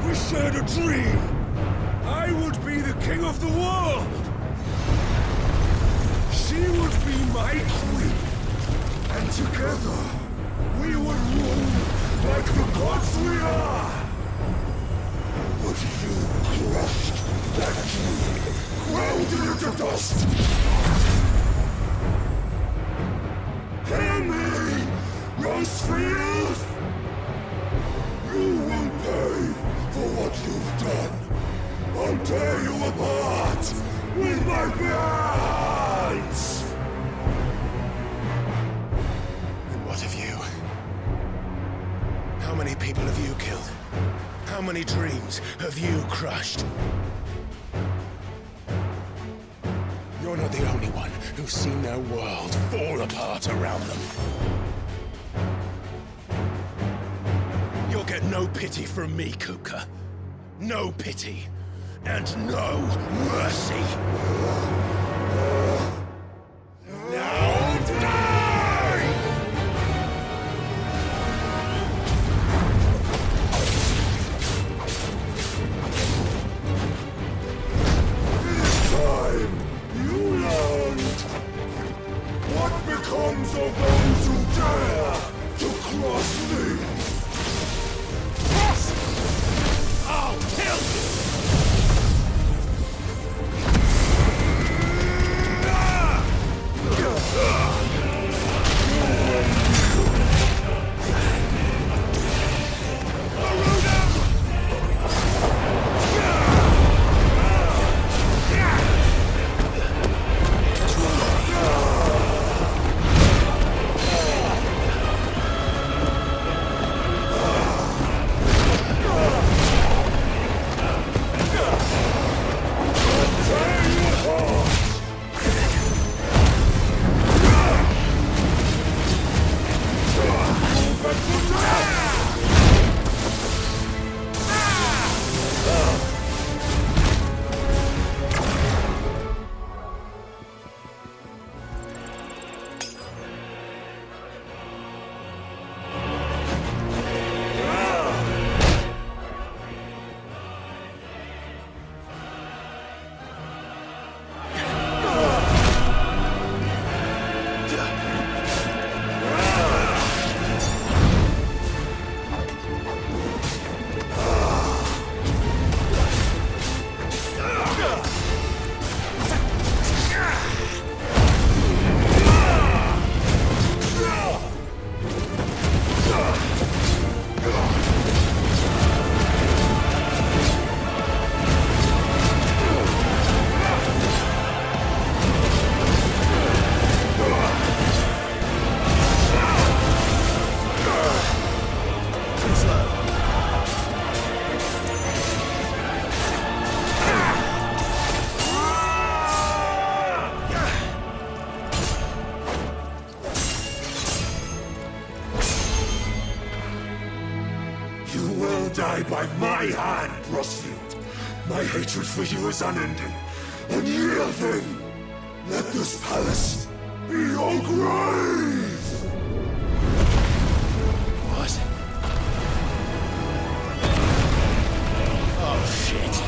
We shared a dream. I would be the king of the world. She would be my queen. And together, we would rule like the gods we are. But you crushed that dream, ground it into dust. Hear me, Rosefield! You will pay for what you've done. I'll tear you apart with my hands! And what of you? How many people have you killed? How many dreams have you crushed? You're not the only one who's seen their world fall apart around them. You'll get no pity from me, Kupka. No pity. And no mercy. Now die! This time, you learned what becomes of those who dare to cross me. I'll kill you! You will die by my hand, Frostfield. My hatred for you is unending, unyielding. Let this palace be your grave! What? Oh, shit.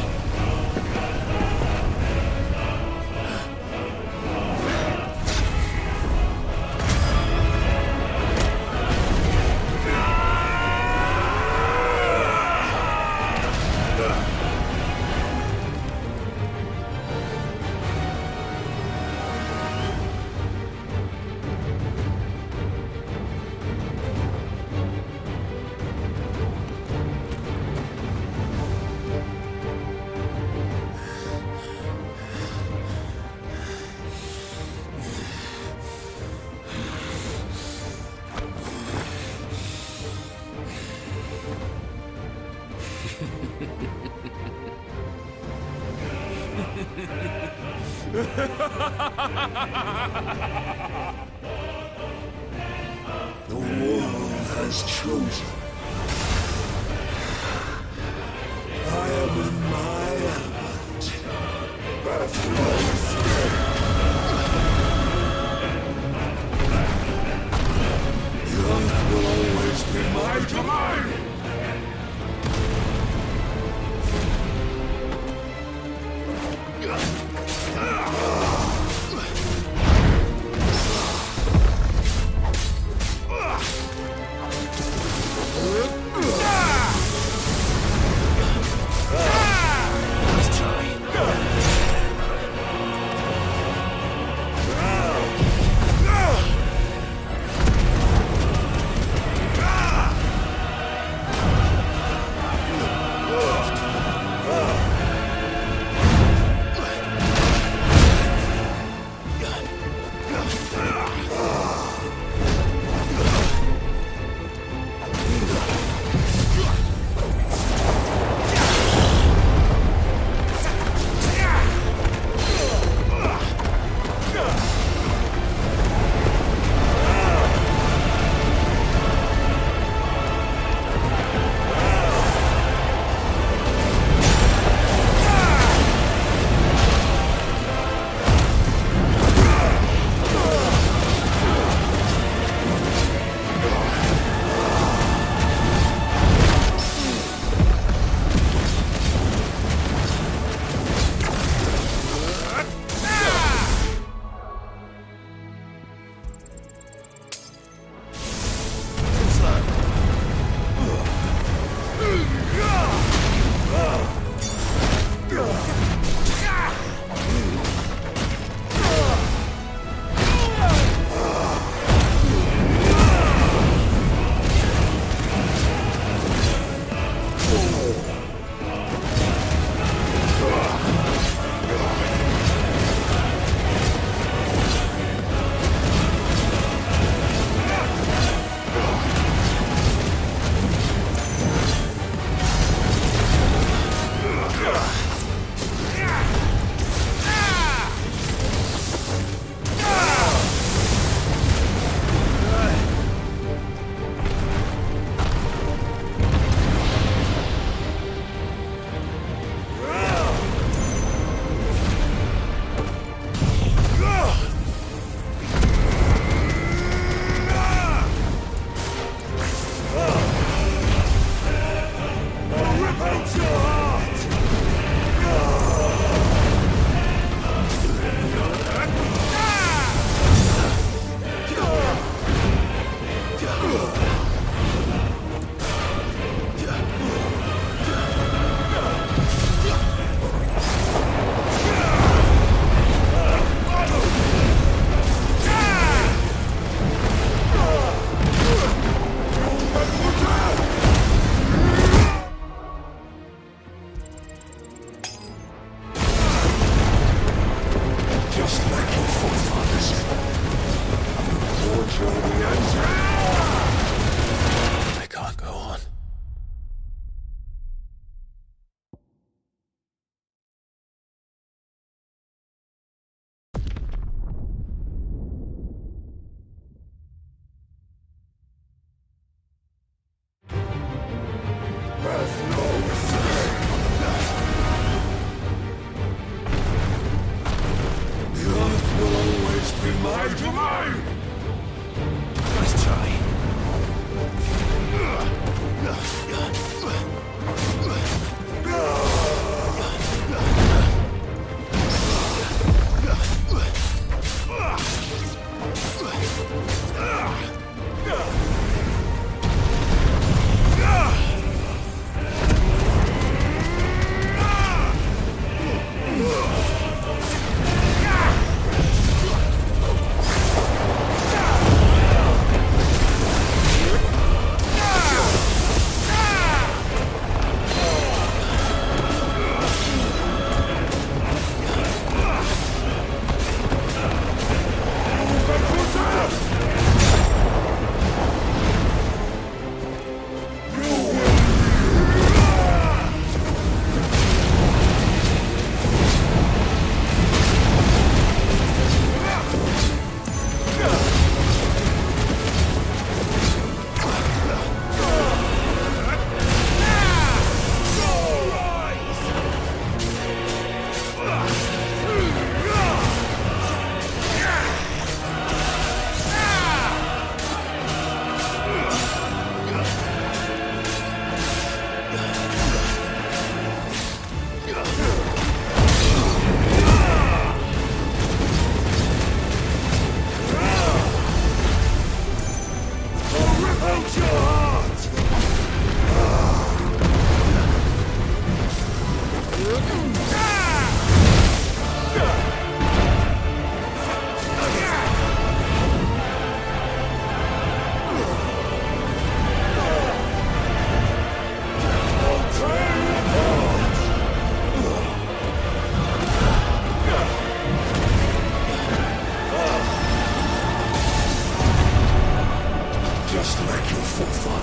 The world has chosen. I am in my element. The earth will always be my domain!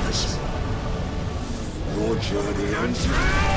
palace. Your journey ends here!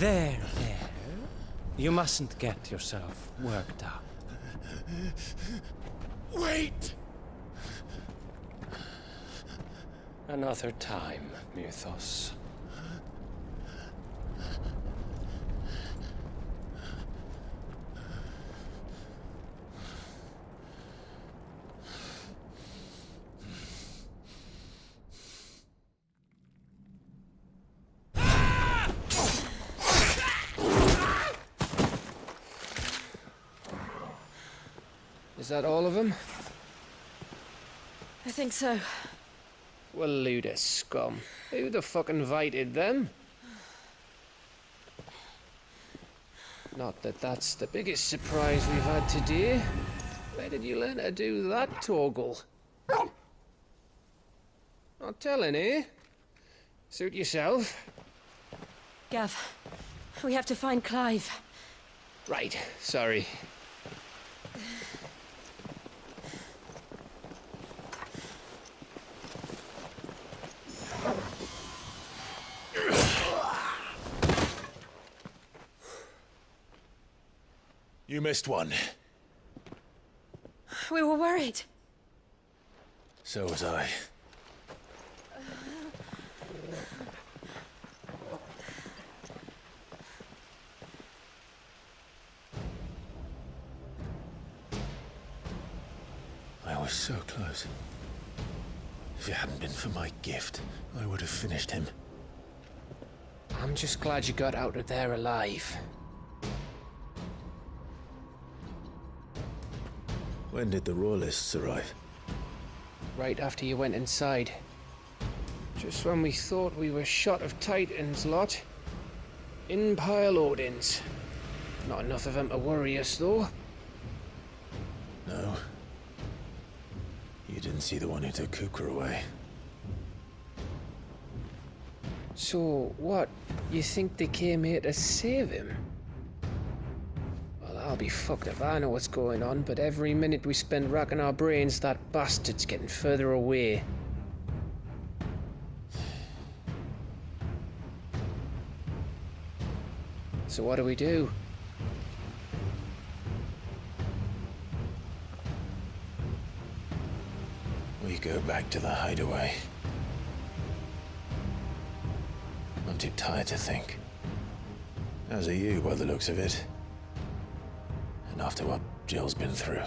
There. You mustn't get yourself worked up. Wait! Another time, Mythos. Is that all of them? I think so. Well, load of scum. Who the fuck invited them? Not that that's the biggest surprise we've had today. Where did you learn to do that, Toggle? Not telling, eh? Suit yourself. Gav, we have to find Clive. Right, sorry. You missed one. We were worried. So was I. I was so close. If it hadn't been for my gift, I would have finished him. I'm just glad you got out of there alive. When did the Royalists arrive? Right after you went inside. Just when we thought we were shot of Titans lot. In pile Odins. Not enough of them to worry us, though. No. You didn't see the one who took Kukra away. So, what? You think they came here to save him? Well, I'll be fucked if I know what's going on, but every minute we spend racking our brains, that bastard's getting further away. So what do we do? We go back to the hideaway. I'm too tired to think. As are you, by the looks of it. And after what Jill's been through.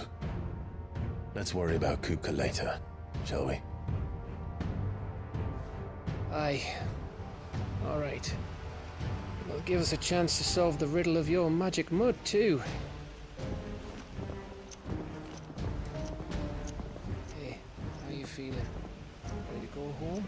Let's worry about Kupka later, shall we? Aye. All right. It'll give us a chance to solve the riddle of your magic mud, too. Hey, how you feeling? Ready to go home?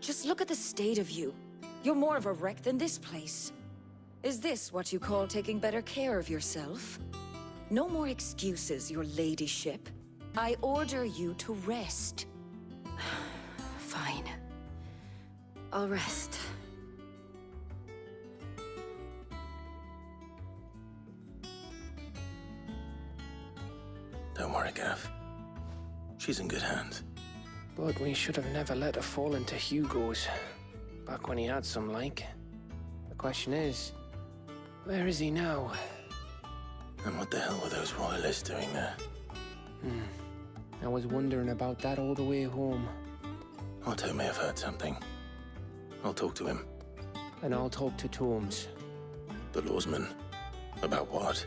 Just look at the state of you. You're more of a wreck than this place. Is this what you call taking better care of yourself? No more excuses, your ladyship. I order you to rest. Fine. I'll rest. Don't worry, Gav. She's in good hands. But we should have never let her fall into Hugo's. Back when he had some, like. The question is, where is he now? And what the hell were those royalists doing there? I was wondering about that all the way home. Otto may have heard something. I'll talk to him. And I'll talk to Tomes. The lawsman. About what?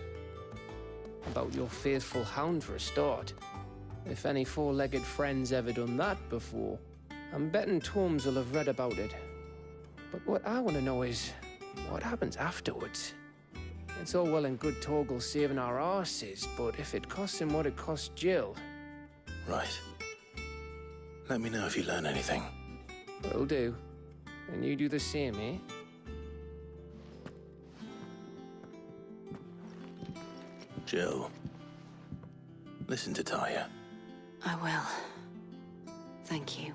About your faithful hound for a start. If any four-legged friend's ever done that before, I'm betting Tomes will have read about it. But what I want to know is, what happens afterwards? It's all well and good Torgal saving our arses, but if it costs him what it cost Jill... Right. Let me know if you learn anything. Will do. And you do the same, eh? Jill, listen to Taya. I will. Thank you.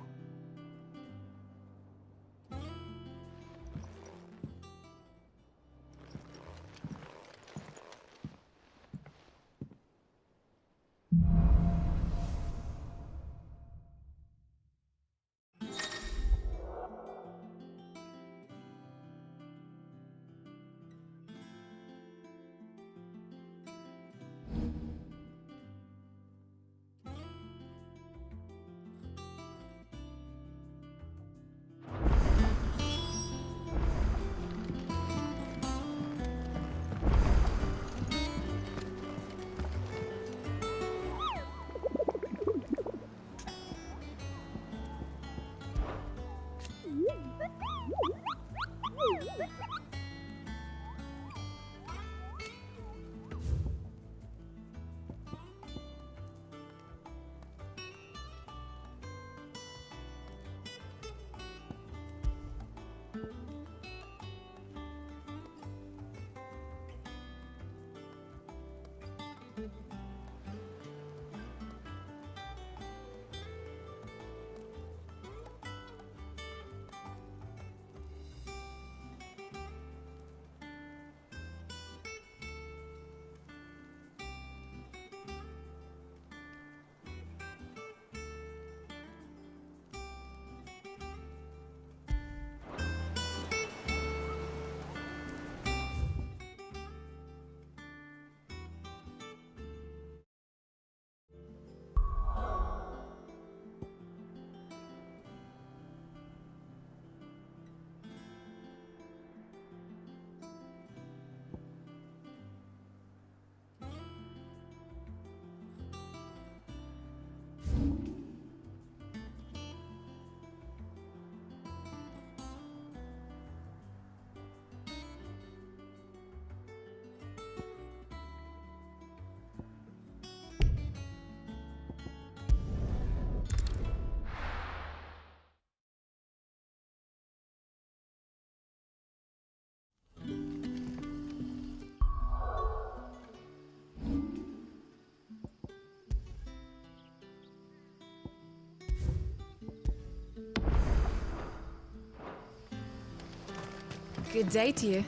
Good day to you.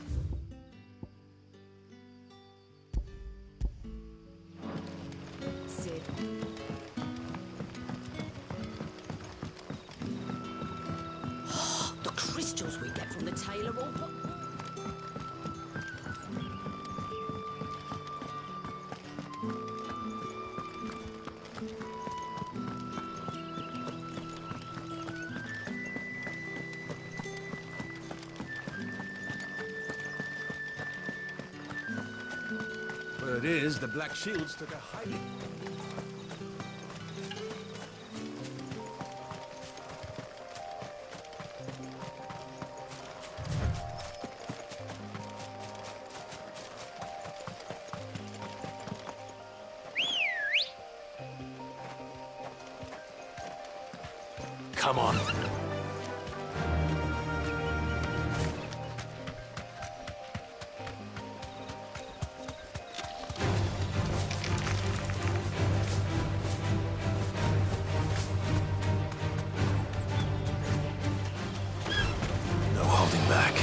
Sid. The crystals we get from the tailor all... Word is, the Black Shields took a hiding. Come on. No holding back.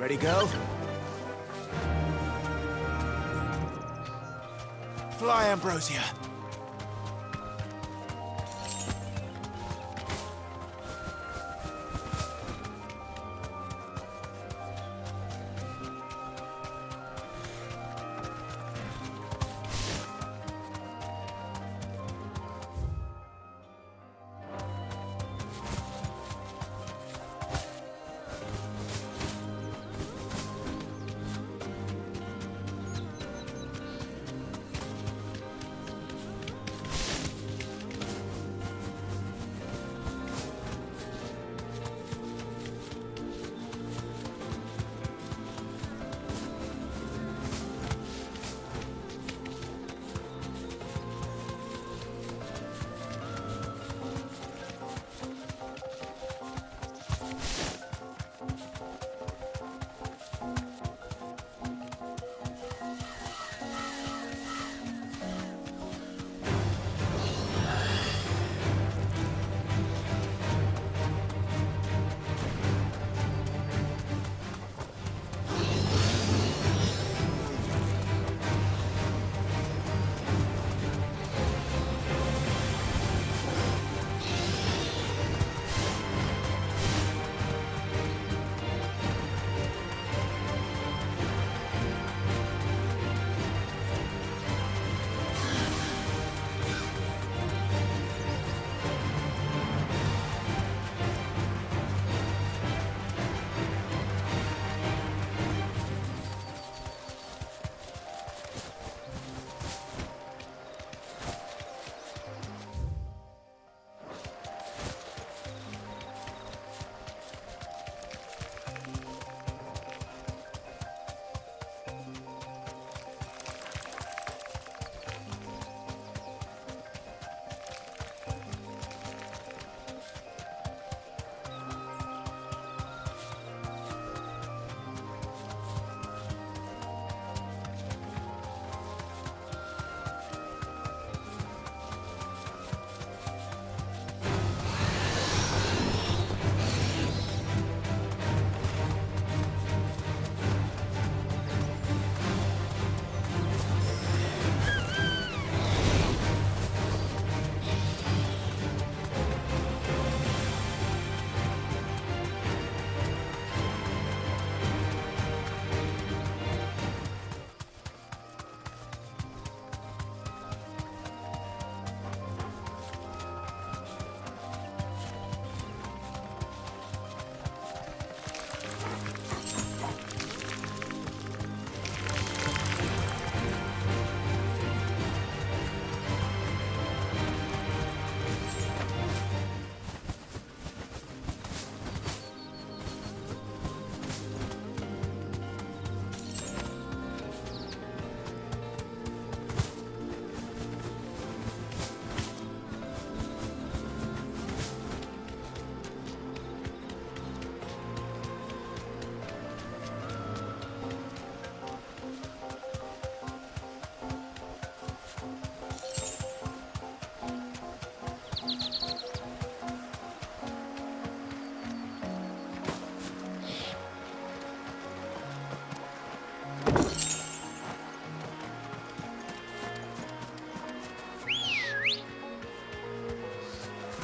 Ready, go? Fly, Ambrosia.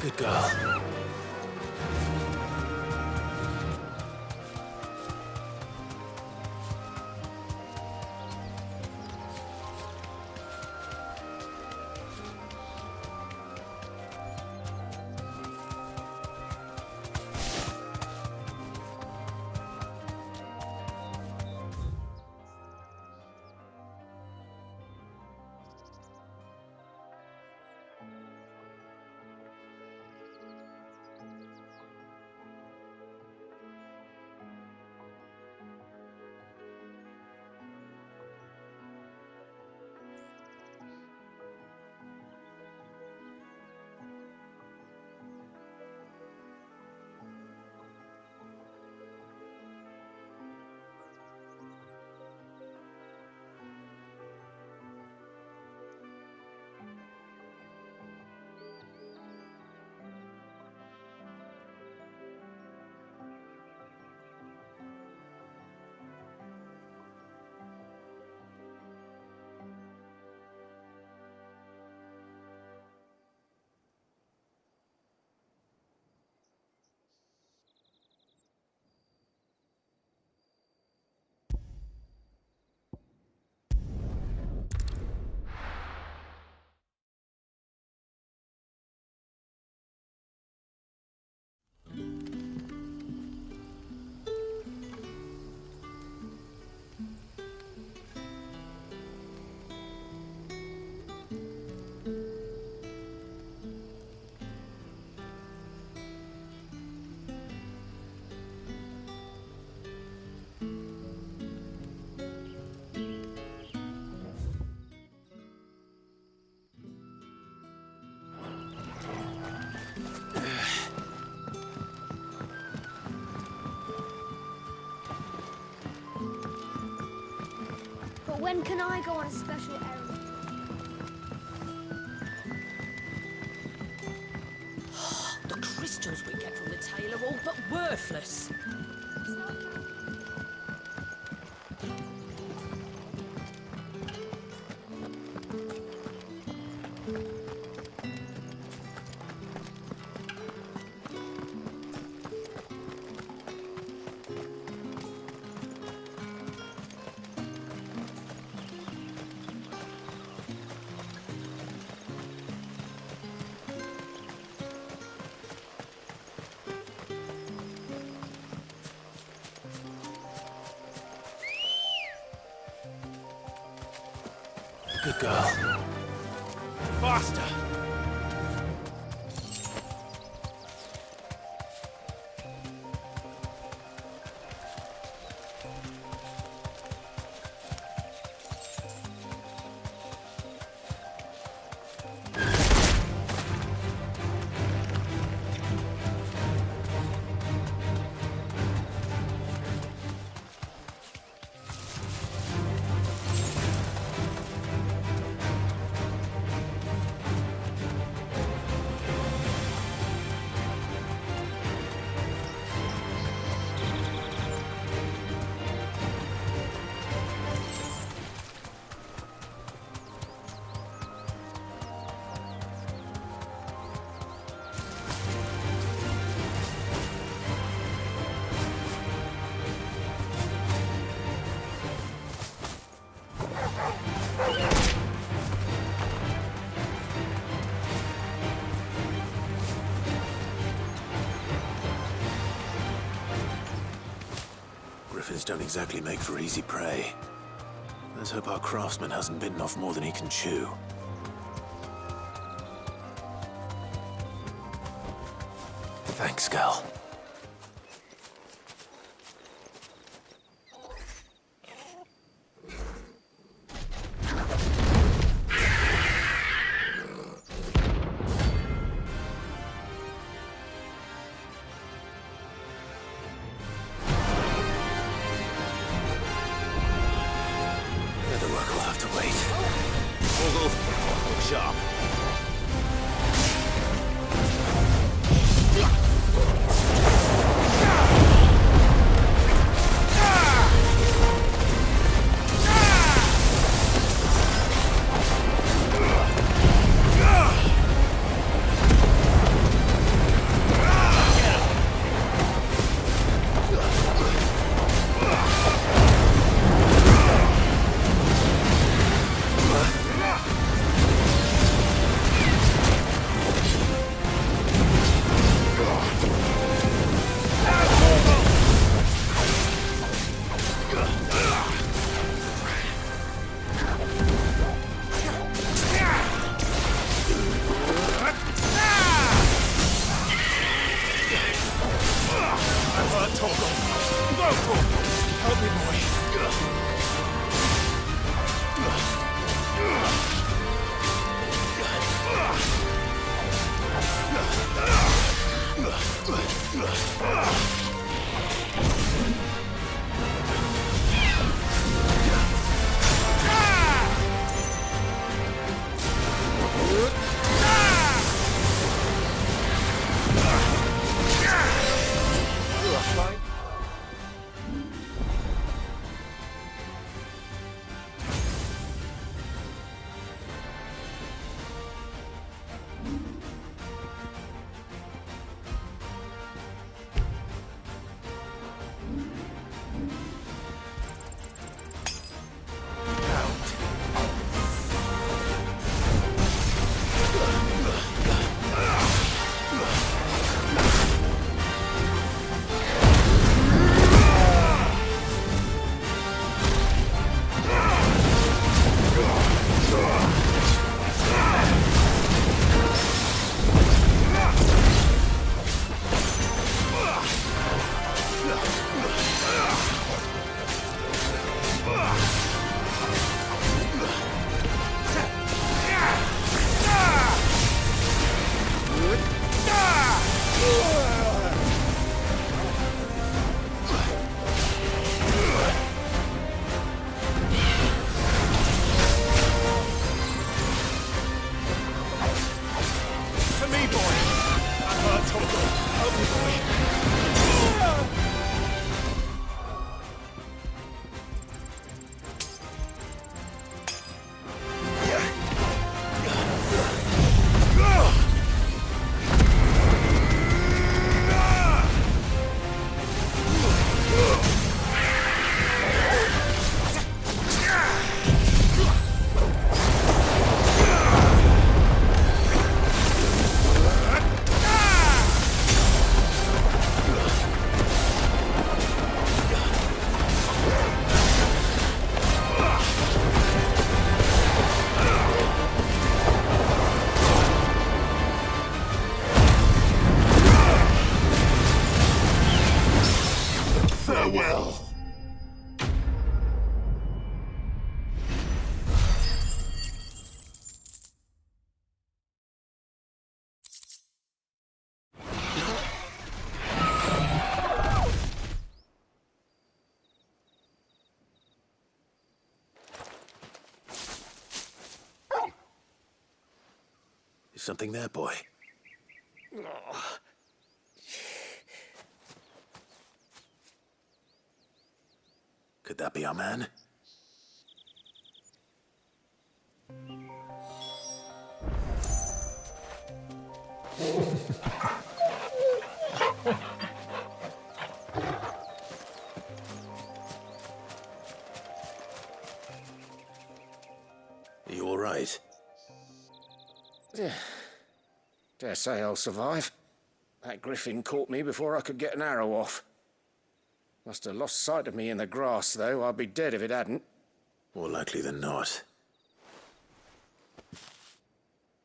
Good girl. But when can I go on a special errand? The crystals we get from the tail are all but worthless. Good girl. Faster! Griffins don't exactly make for easy prey. Let's hope our craftsman hasn't bitten off more than he can chew. Thanks, girl. Farewell! Is something there, boy? Could that be our man? Are you all right? Dare say I'll survive. That griffin caught me before I could get an arrow off. Must have lost sight of me in the grass, though. I'd be dead if it hadn't. More likely than not.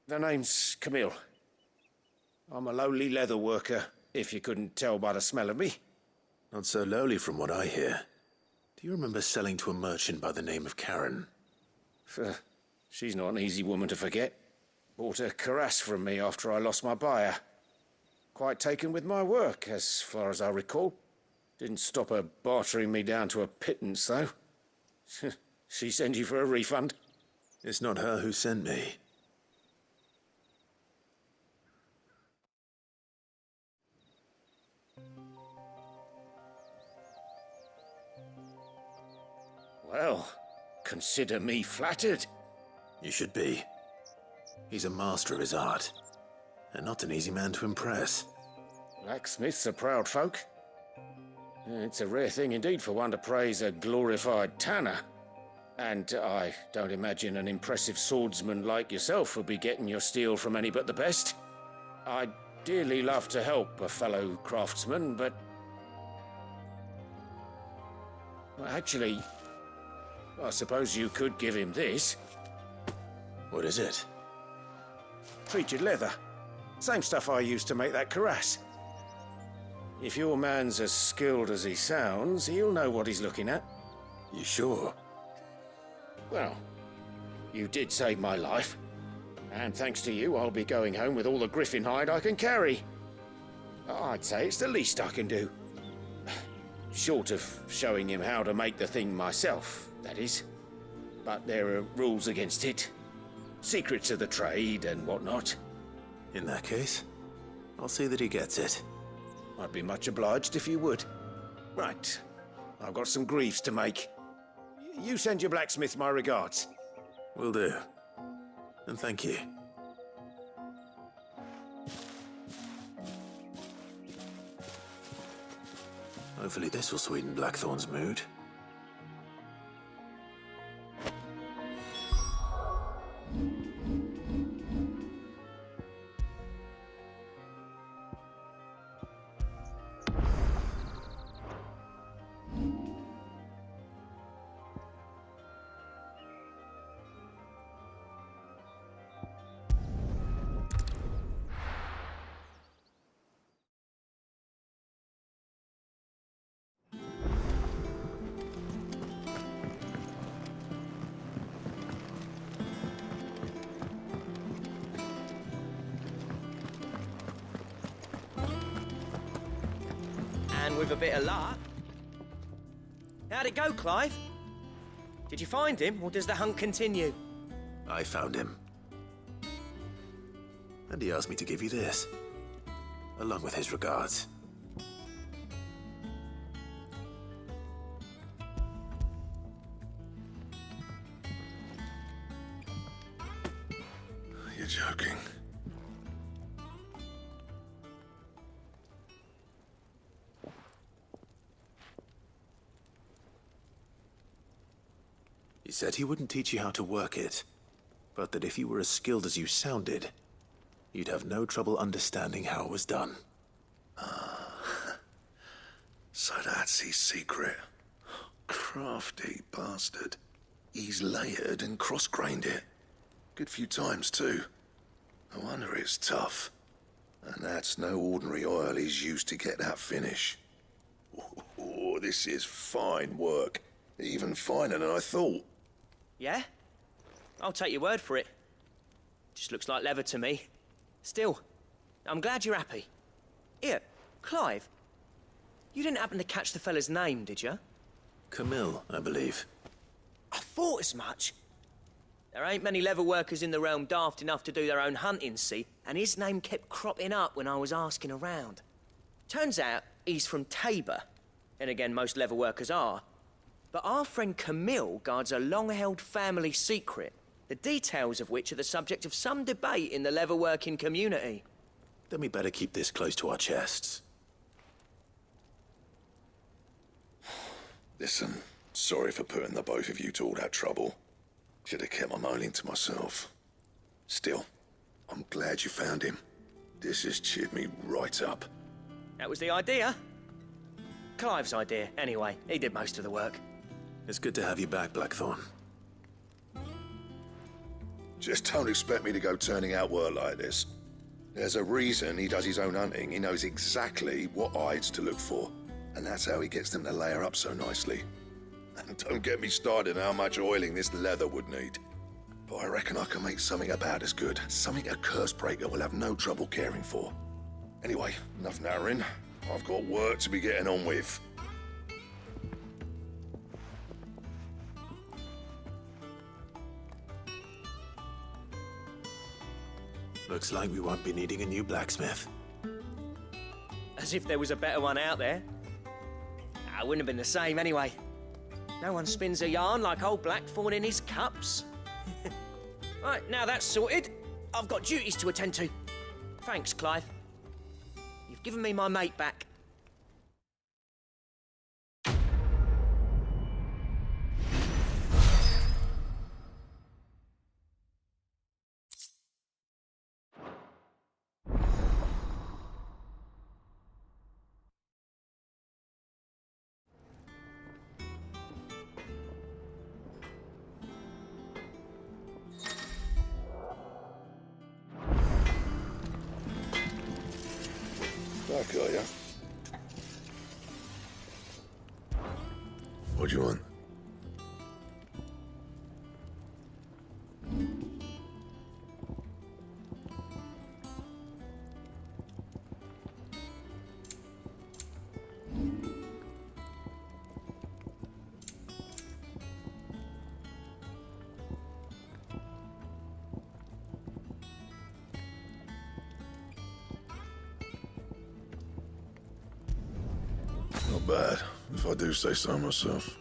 The name's Camille. I'm a lowly leather worker, if you couldn't tell by the smell of me. Not so lowly from what I hear. Do you remember selling to a merchant by the name of Karen? She's not an easy woman to forget. Bought a cuirass from me after I lost my buyer. Quite taken with my work, as far as I recall. Didn't stop her bartering me down to a pittance, though. She sent you for a refund? It's not her who sent me. Well, consider me flattered. You should be. He's a master of his art, and not an easy man to impress. Blacksmiths are proud folk. It's a rare thing indeed for one to praise a glorified tanner. And I don't imagine an impressive swordsman like yourself would be getting your steel from any but the best. I'd dearly love to help a fellow craftsman, but... well, actually, I suppose you could give him this. What is it? Treated leather. Same stuff I used to make that cuirass. If your man's as skilled as he sounds, he'll know what he's looking at. You sure? Well, you did save my life. And thanks to you, I'll be going home with all the griffin hide I can carry. I'd say it's the least I can do. Short of showing him how to make the thing myself, that is. But there are rules against it. Secrets of the trade and whatnot. In that case, I'll see that he gets it. I'd be much obliged if you would. Right. I've got some greaves to make. You send your blacksmith my regards. Will do. And thank you. Hopefully this will sweeten Blackthorn's mood. And with a bit of luck... How'd it go, Clive? Did you find him, or does the hunt continue? I found him. And he asked me to give you this, along with his regards. You're joking. He said he wouldn't teach you how to work it, but that if you were as skilled as you sounded, you'd have no trouble understanding how it was done. So that's his secret. Crafty bastard. He's layered and cross-grained it. Good few times, too. No wonder it's tough. And that's no ordinary oil he's used to get that finish. Oh, this is fine work. Even finer than I thought. Yeah? I'll take your word for it. Just looks like leather to me. Still, I'm glad you're happy. Here, Clive. You didn't happen to catch the fella's name, did you? Camille, I believe. I thought as much. There ain't many leather workers in the realm daft enough to do their own hunting, see? And his name kept cropping up when I was asking around. Turns out he's from Tabor. And again, most leather workers are. But our friend Camille guards a long-held family secret, the details of which are the subject of some debate in the leather-working community. Then we better keep this close to our chests. Listen, sorry for putting the both of you to all that trouble. Should have kept my moaning to myself. Still, I'm glad you found him. This has cheered me right up. That was the idea. Clive's idea, anyway. He did most of the work. It's good to have you back, Blackthorn. Just don't expect me to go turning out work like this. There's a reason he does his own hunting. He knows exactly what hides to look for. And that's how he gets them to layer up so nicely. And don't get me started on how much oiling this leather would need. But I reckon I can make something about as good. Something a Cursebreaker will have no trouble caring for. Anyway, enough narrowing. I've got work to be getting on with. Looks like we won't be needing a new blacksmith. As if there was a better one out there. I wouldn't have been the same anyway. No one spins a yarn like old Blackthorn in his cups. Right, now that's sorted, I've got duties to attend to. Thanks, Clive. You've given me my mate back. Back, are ya? What do you want? Not bad, if I do say so myself.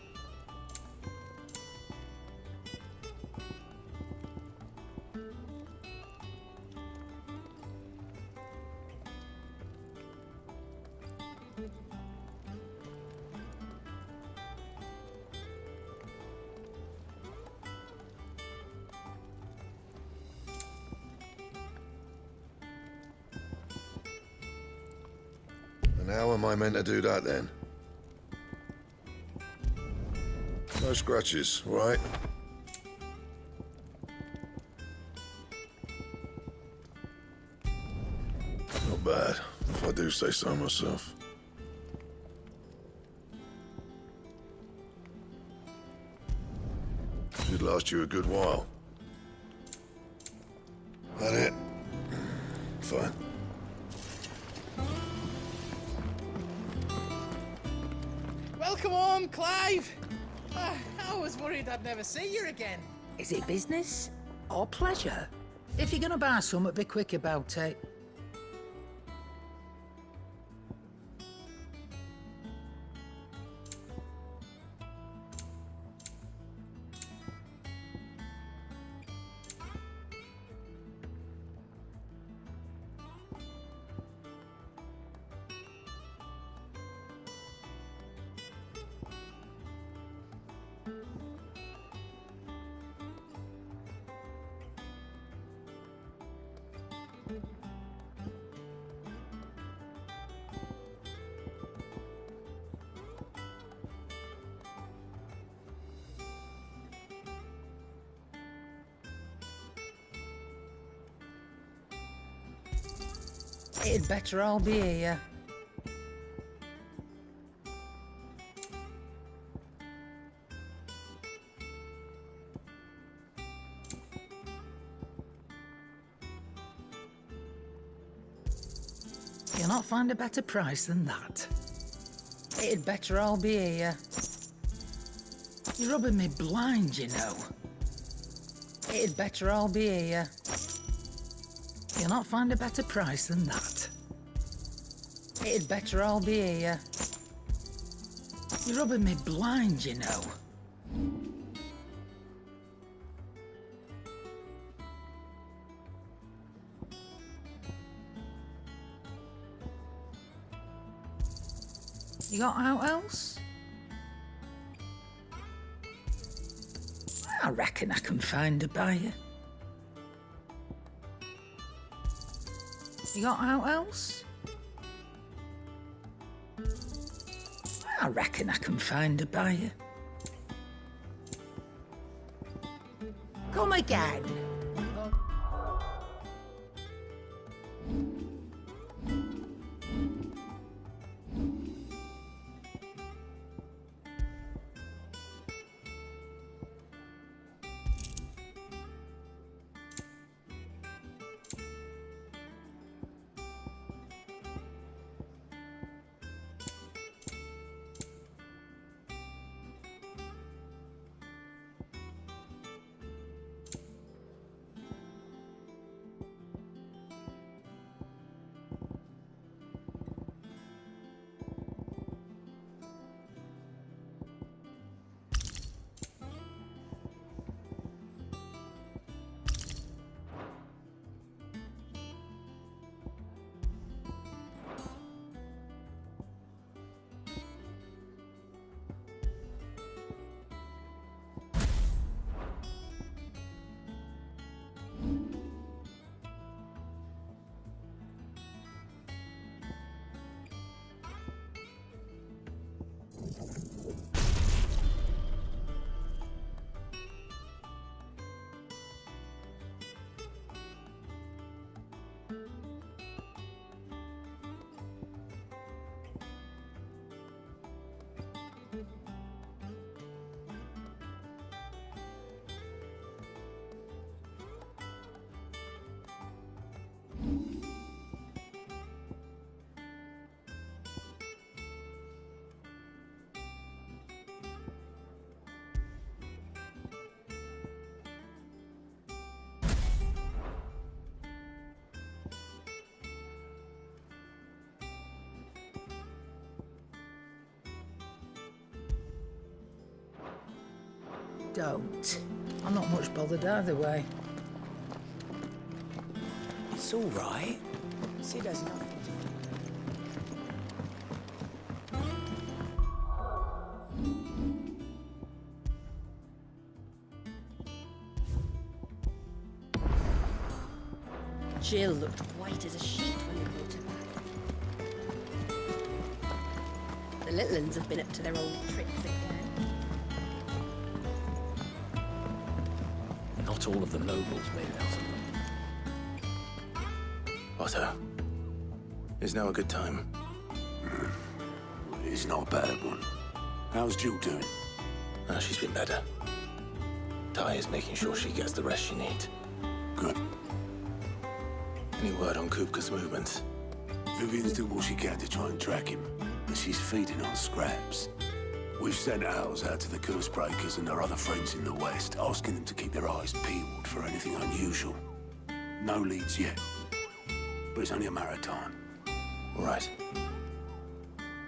And how am I meant to do that then? No scratches, all right? Not bad, if I do say so myself. Should last you a good while. That it? Fine. Welcome home, Clive! I was worried I'd never see you again. Is it business or pleasure? If you're gonna buy something, be quick about it. It'd better all be here. You'll not find a better price than that. It'd better all be here. You're rubbing me blind, you know. It'd better all be here. You'll not find a better price than that. It'd better all be here. You're rubbing me blind, you know. You got out else? I reckon I can find a buyer. You got out else? I reckon I can find a buyer. Come again. Don't. I'm not much bothered either way. It's all right. Sid has nothing to Jill looked white as a sheet when we brought her back. The little uns have been up to their old tricks again. Not all of the nobles made it out of them. Otto, is now a good time? It's not a bad one. How's Jill doing? She's been better. Ty is making sure she gets the rest she needs. Good. Any word on Kupka's movements? Vivian's doing what she can to try and track him, but she's feeding on scraps. We've sent ours out to the Cursebreakers and our other friends in the West, asking them to keep their eyes peeled for anything unusual. No leads yet, but it's only a matter of time. All right.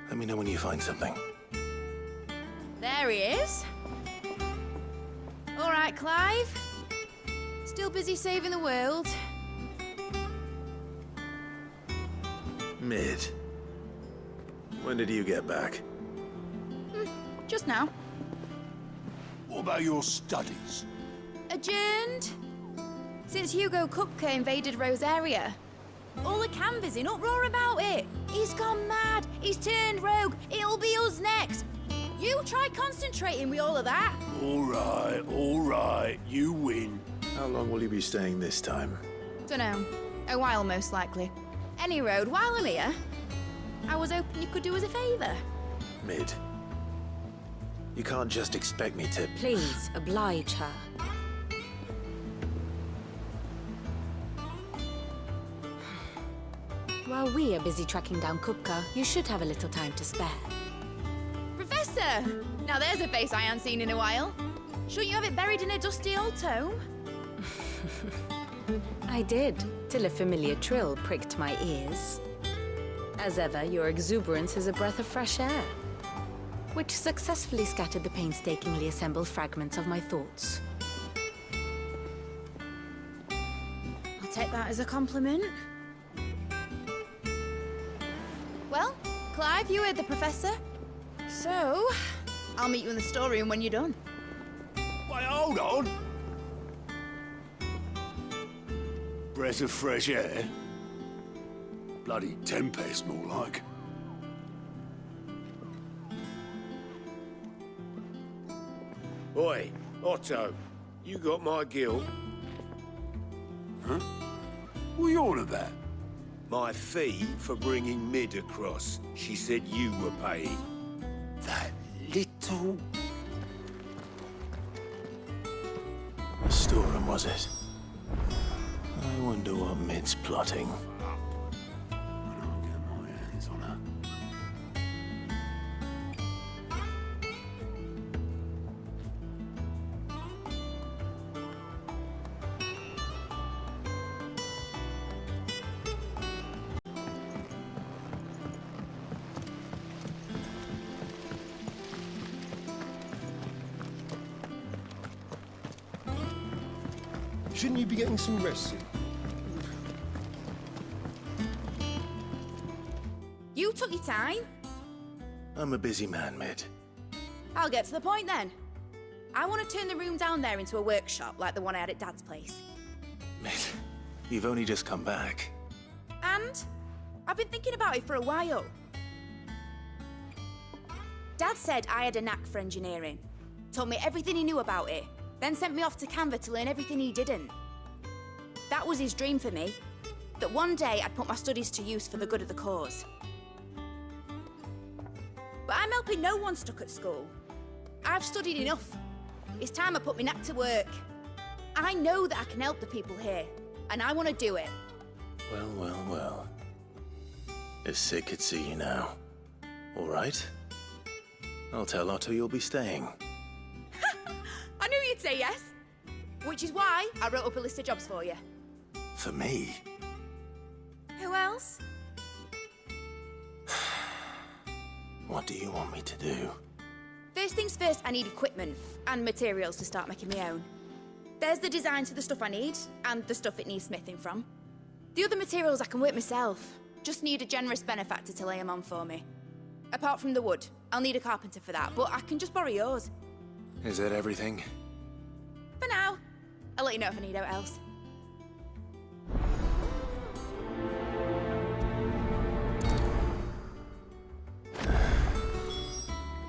Let me know when you find something. There he is. All right, Clive. Still busy saving the world. Mid. When did you get back? Just now. What about your studies? Adjourned. Since Hugo Kupka invaded Rosaria. All the Canvas in uproar about it. He's gone mad. He's turned rogue. It'll be us next. You try concentrating with all of that. All right. You win. How long will you be staying this time? Dunno. A while, most likely. Any road, while I'm here, I was hoping you could do us a favour. Mid. You can't just expect me to... Please, oblige her. While we are busy tracking down Kupka, you should have a little time to spare. Professor! Now there's a face I haven't seen in a while. Shouldn't you have it buried in a dusty old tome? I did, till a familiar trill pricked my ears. As ever, your exuberance is a breath of fresh air, which successfully scattered the painstakingly assembled fragments of my thoughts. I'll take that as a compliment. Well, Clive, you heard the Professor. So, I'll meet you in the storeroom when you're done. Wait, hold on! Breath of fresh air? Bloody tempest, more like. Oi, Otto, you got my gill? Huh? What are you on about? My fee for bringing Mid across. She said you were paying. That little... The storeroom, was it? I wonder what Mid's plotting. When I'll get my hands on her. Shouldn't you be getting some rest soon? You took your time. I'm a busy man, Mid. I'll get to the point then. I want to turn the room down there into a workshop like the one I had at Dad's place. Mid, you've only just come back. And I've been thinking about it for a while. Dad said I had a knack for engineering. Told me everything he knew about it. Then sent me off to Canva to learn everything he didn't. That was his dream for me. That one day I'd put my studies to use for the good of the cause. But I'm helping no one stuck at school. I've studied enough. It's time I put my knack to work. I know that I can help the people here, and I want to do it. Well, well, well. If Sid could see you now. All right. I'll tell Otto you'll be staying. I knew you'd say yes. Which is why I wrote up a list of jobs for you. For me? Who else? What do you want me to do? First things first, I need equipment and materials to start making my own. There's the designs for the stuff I need and the stuff it needs smithing from. The other materials I can work myself. Just need a generous benefactor to lay them on for me. Apart from the wood, I'll need a carpenter for that, but I can just borrow yours. Is that everything? For now. I'll let you know if I need out else.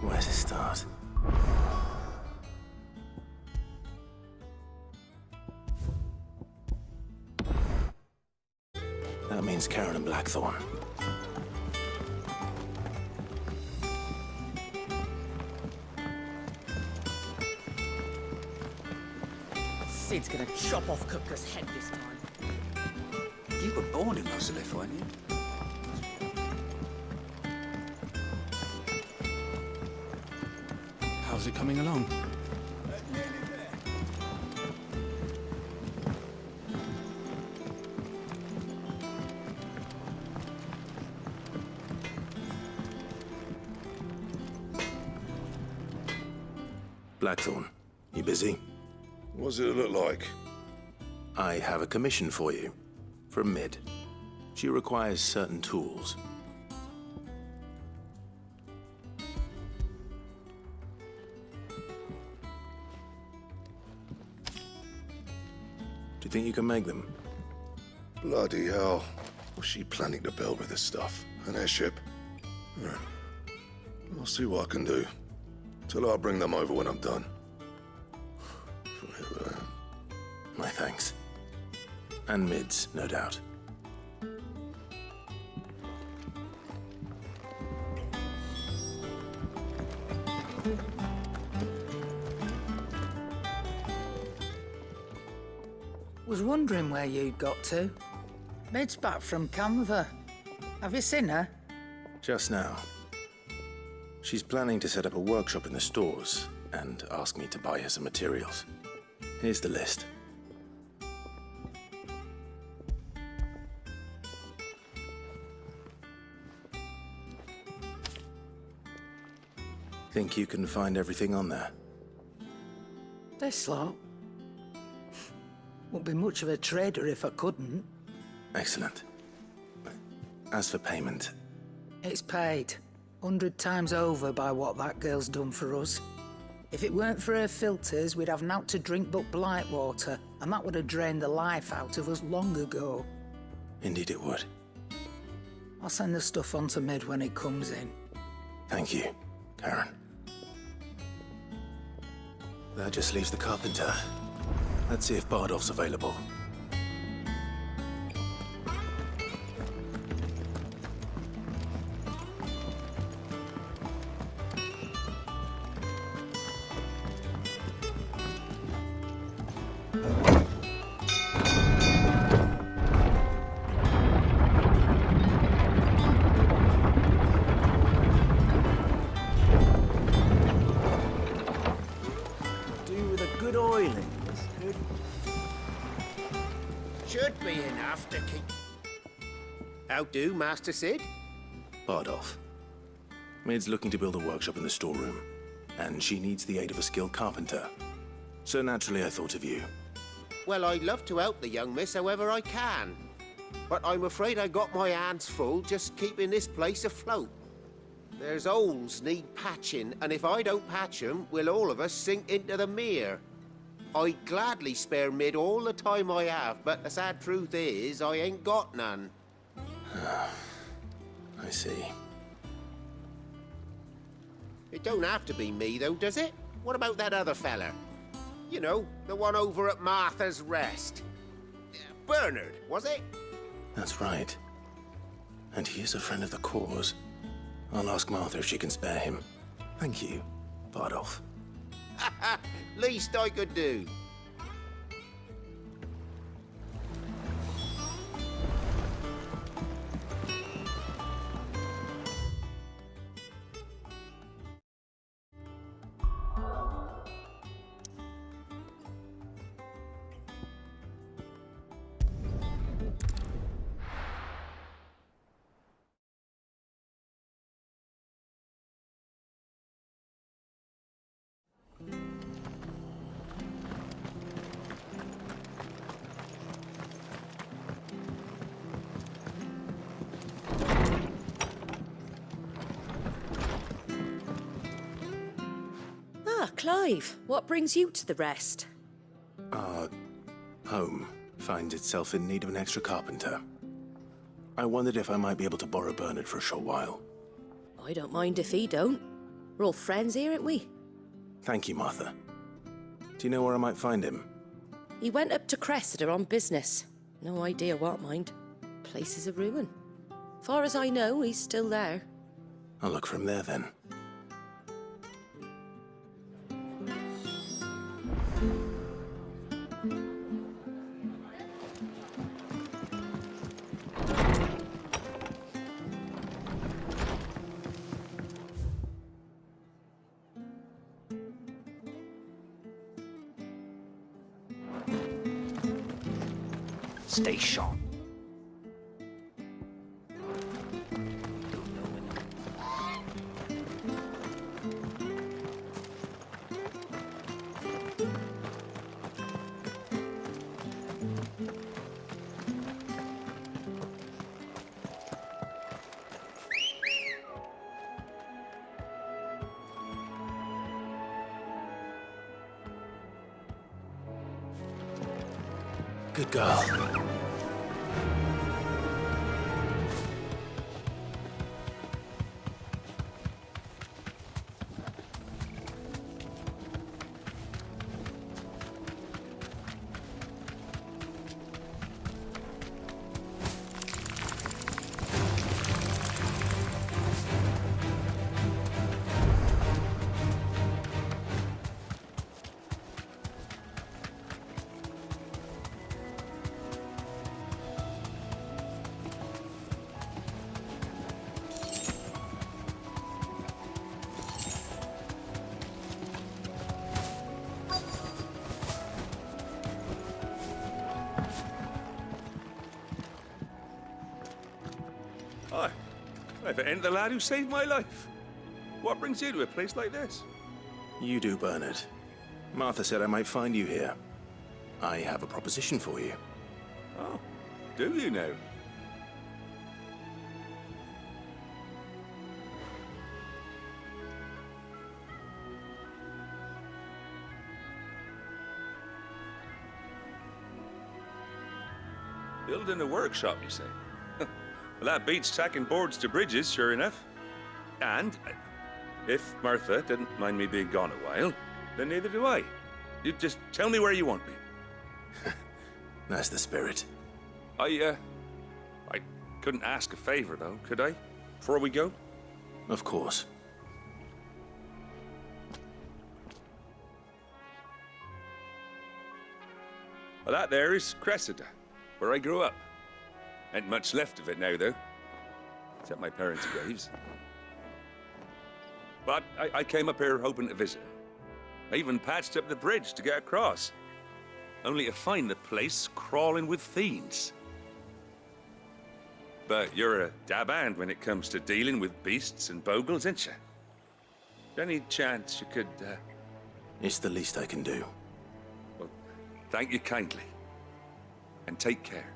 Where to start? That means Karen and Blackthorn. Sid's gonna chop off Kupka's head this time. You were born in Immersive, weren't you? How's it coming along? Blackthorn, you busy? What does it look like? I have a commission for you. From Mid. She requires certain tools. Do you think you can make them? Bloody hell. What's she planning to build with this stuff? An airship? I'll see what I can do. Till I bring them over when I'm done. My thanks. And Mid's, no doubt. Was wondering where you'd got to. Mid's back from Canva. Have you seen her? Just now. She's planning to set up a workshop in the stores and ask me to buy her some materials. Here's the list. Think you can find everything on there? This lot? Wouldn't be much of a trader if I couldn't. Excellent. As for payment... It's paid. 100 times over by what that girl's done for us. If it weren't for her filters, we'd have naught to drink but blight water, and that would have drained the life out of us long ago. Indeed it would. I'll send the stuff on to Mid when it comes in. Thank you, Karen. That just leaves the carpenter. Let's see if Bardolph's available. Should be enough to keep... How do, Master Sid? Bardolph. Mid's looking to build a workshop in the storeroom, and she needs the aid of a skilled carpenter. So naturally I thought of you. Well, I'd love to help the young miss however I can. But I'm afraid I got my hands full just keeping this place afloat. There's holes need patching, and if I don't patch them, we'll all of us sink into the mere. I'd gladly spare Mid all the time I have, but the sad truth is, I ain't got none. I see. It don't have to be me, though, does it? What about that other fella? You know, the one over at Martha's Rest. Bernard, was it? That's right. And he is a friend of the cause. I'll ask Martha if she can spare him. Thank you, Bardolph. Least I could do. Clive, what brings you to the Rest? Our home finds itself in need of an extra carpenter. I wondered if I might be able to borrow Bernard for a short while. I don't mind if he don't. We're all friends here, aren't we? Thank you, Martha. Do you know where I might find him? He went up to Cressida on business. No idea what, mind. Place is a ruin. Far as I know, he's still there. I'll look for him there, then. Stay sharp. Good girl. If it ain't the lad who saved my life. What brings you to a place like this? You do, Bernard. Martha said I might find you here. I have a proposition for you. Oh, do you now? Building a workshop, you say? Well, that beats tacking boards to bridges, sure enough. And if Martha didn't mind me being gone a while, then neither do I. You just tell me where you want me. That's the spirit. I couldn't ask a favor, though, could I? Before we go? Of course. Well, that there is Cressida, where I grew up. Ain't much left of it now, though. Except my parents' graves. But I came up here hoping to visit. I even patched up the bridge to get across. Only to find the place crawling with fiends. But you're a dab hand when it comes to dealing with beasts and bogles, ain't you? Any chance you could, It's the least I can do. Well, thank you kindly. And take care.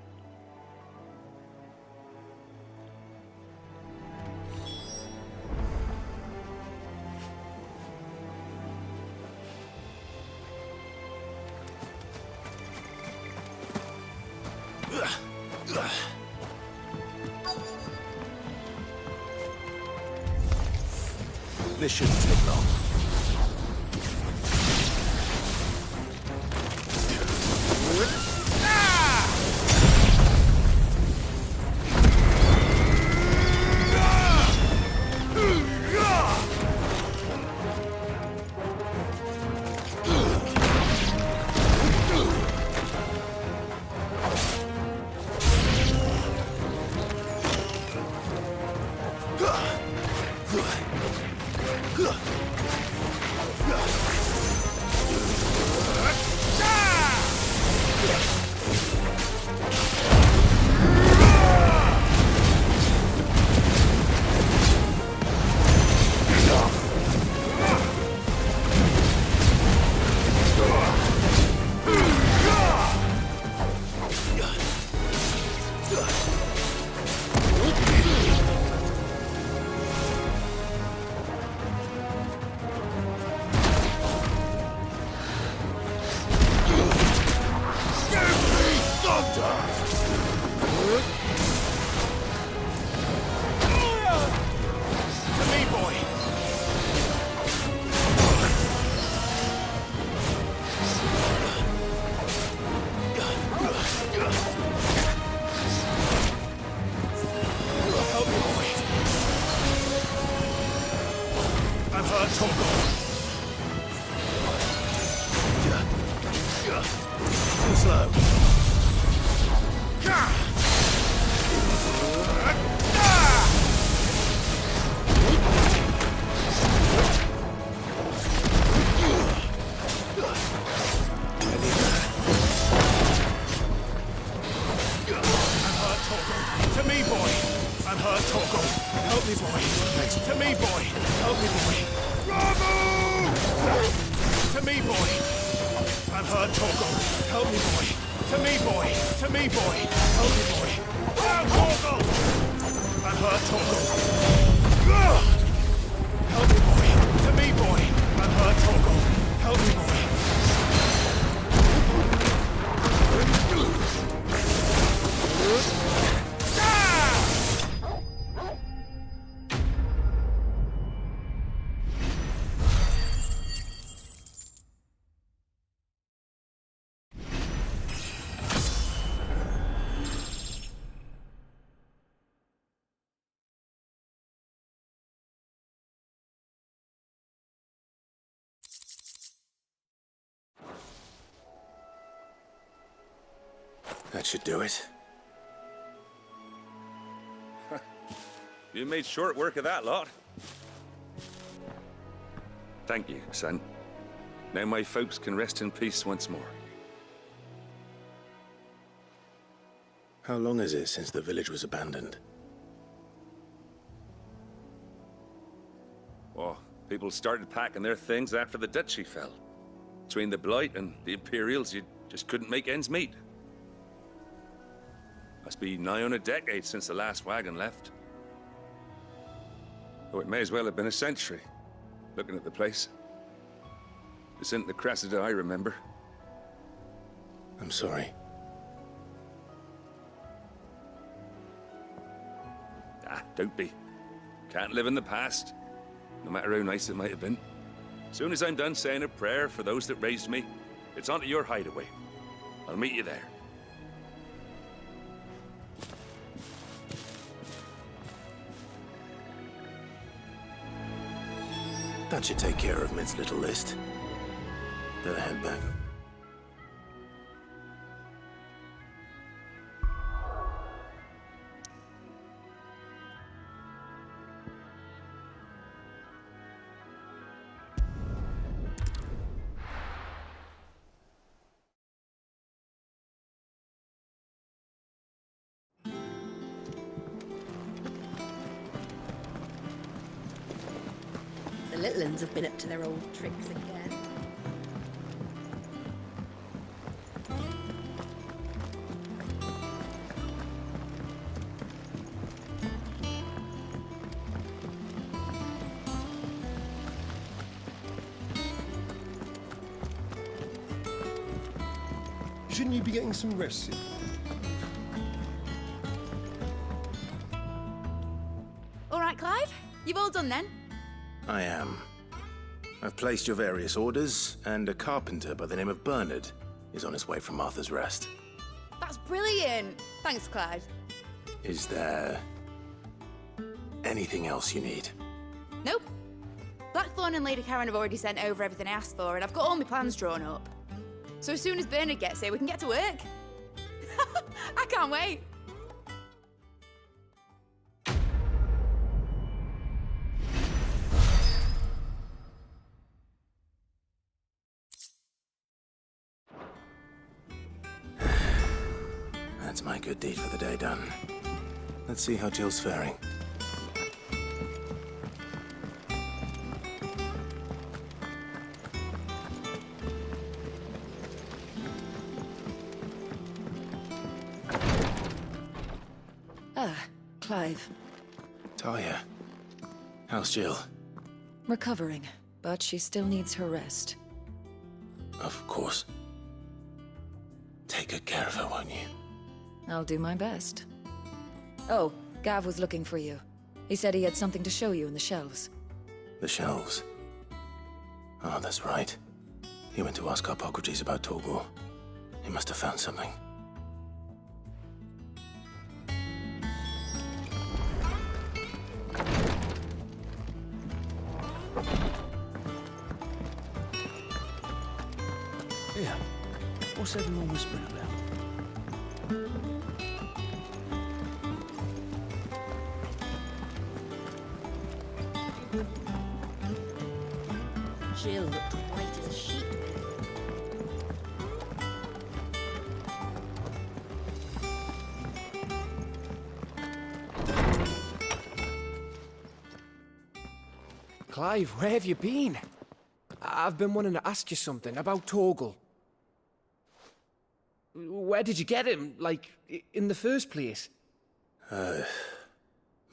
This shouldn't take long. That should do it. You made short work of that lot. Thank you, son. Now my folks can rest in peace once more. How long is it since the village was abandoned? People started packing their things after the duchy fell. Between the Blight and the Imperials, you just couldn't make ends meet. Must be nigh on a decade since the last wagon left. Oh, it may as well have been a century, looking at the place. This isn't the Cressida I remember. I'm sorry. Ah, don't be. Can't live in the past, no matter how nice it might have been. Soon as I'm done saying a prayer for those that raised me, it's on to your hideaway. I'll meet you there. That should take care of Mid's little list. Better head back. The little ones have been up to their old tricks again. Shouldn't you be getting some rest, Sid? All right, Clive. You've all done then? I am. I've placed your various orders, and a carpenter by the name of Bernard is on his way from Martha's Rest. That's brilliant. Thanks, Clive. Is there anything else you need? Nope. Blackthorn and Lady Karen have already sent over everything I asked for, and I've got all my plans drawn up. So as soon as Bernard gets here, we can get to work. I can't wait. That's my good deed for the day done. Let's see how Jill's faring. Ah, Clive. Talia. How's Jill? Recovering, but she still needs her rest. Of course. Take good care of her, won't you? I'll do my best. Oh, Gav was looking for you. He said he had something to show you in the shelves. The shelves. Oh, that's right. He went to ask Harpocrates about Torgor. He must have found something. Yeah. What's everyone whispering about? Jill looked white as a sheet. Clive, where have you been? I've been wanting to ask you something about Torgal. Where did you get him, like, in the first place?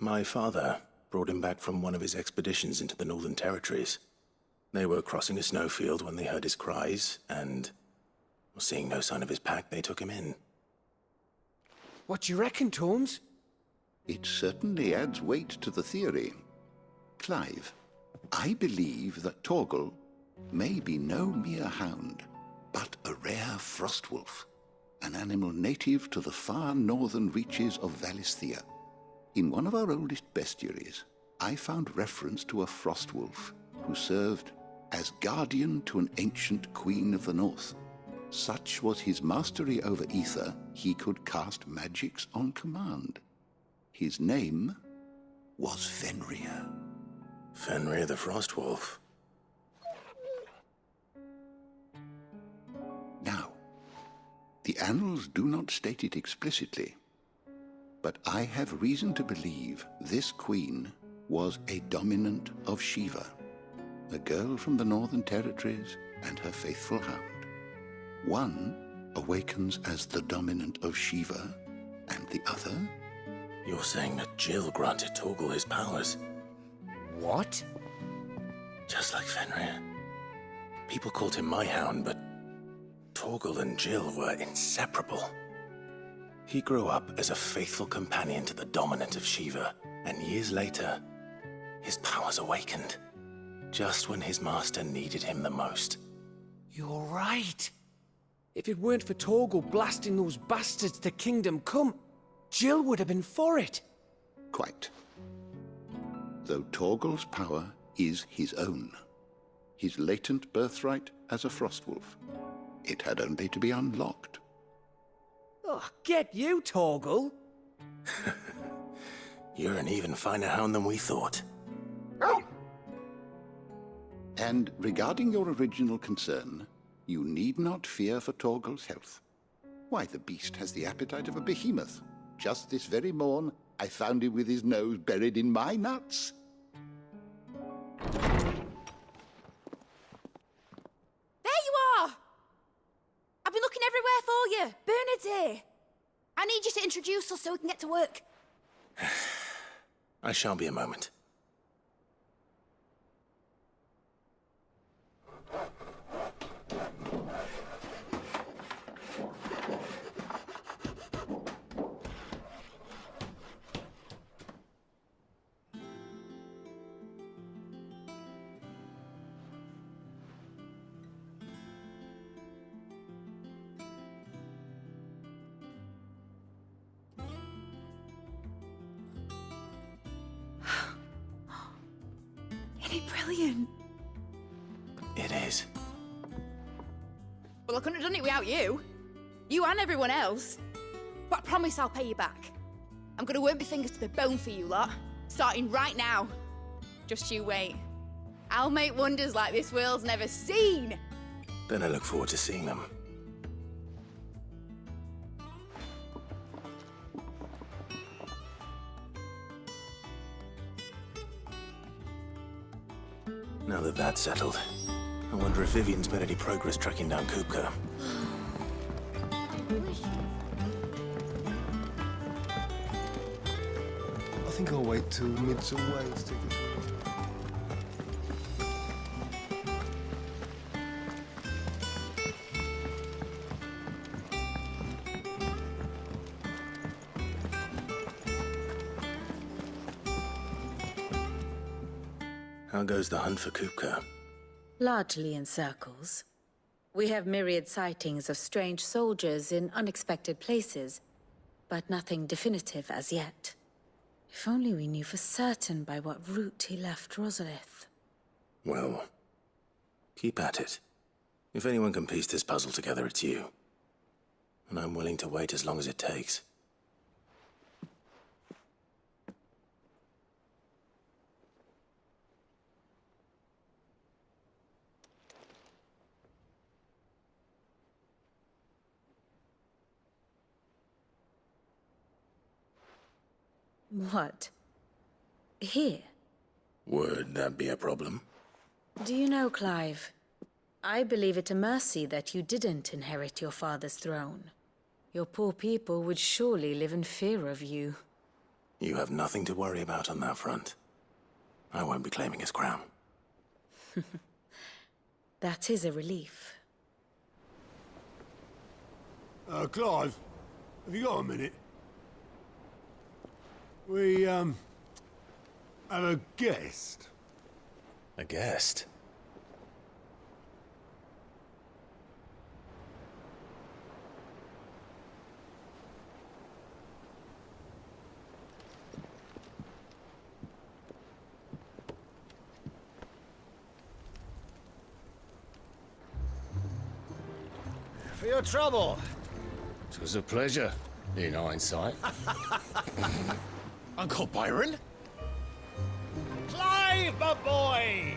My father brought him back from one of his expeditions into the Northern Territories. They were crossing a snowfield when they heard his cries, and seeing no sign of his pack, they took him in. What do you reckon, Tomes? It certainly adds weight to the theory. Clive, I believe that Torgal may be no mere hound, but a rare frostwolf, an animal native to the far northern reaches of Valisthea. In one of our oldest bestiaries, I found reference to a frostwolf who served as guardian to an ancient queen of the north. Such was his mastery over ether, he could cast magics on command. His name was Fenrir. Fenrir the Frostwolf. Now, the annals do not state it explicitly, but I have reason to believe this queen was a dominant of Shiva. a girl from the Northern Territories and her faithful hound. One awakens as the dominant of Shiva, and the other... You're saying that Jill granted Torgal his powers? What? Just like Fenrir. People called him my hound, but Torgal and Jill were inseparable. He grew up as a faithful companion to the dominant of Shiva, and years later, his powers awakened, just when his master needed him the most. You're right. If it weren't for Torgal blasting those bastards to Kingdom Come, Jill would have been for it. Quite. Though Torgal's power is his own, his latent birthright as a Frostwolf. It had only to be unlocked. Oh, get you, Torgal! You're an even finer hound than we thought. And regarding your original concern, you need not fear for Torgal's health. Why, the beast has the appetite of a behemoth. Just this very morn, I found him with his nose buried in my nuts. There you are! I've been looking everywhere for you. Bernard's here. I need you to introduce us so we can get to work. I shan't be a moment. Isn't it brilliant? It is. Well, I couldn't have done it without you. You and everyone else. But I promise I'll pay you back. I'm gonna work my fingers to the bone for you lot, starting right now. Just you wait. I'll make wonders like this world's never seen. Then I look forward to seeing them. Now that that's settled, I wonder if Vivian's made any progress tracking down Kupka. I think I'll wait till mid's away to take it. How goes the hunt for Kupka? Largely in circles. We have myriad sightings of strange soldiers in unexpected places, but nothing definitive as yet. If only we knew for certain by what route he left Rosalith. Well, keep at it. If anyone can piece this puzzle together, it's you. And I'm willing to wait as long as it takes. What? Here? Would that be a problem? Do you know, Clive? I believe it a mercy that you didn't inherit your father's throne. Your poor people would surely live in fear of you. You have nothing to worry about on that front. I won't be claiming his crown. That is a relief. Clive, have you got a minute? We, have a guest. A guest? For your trouble. It was a pleasure, in hindsight. Uncle Byron? Clive, my boy!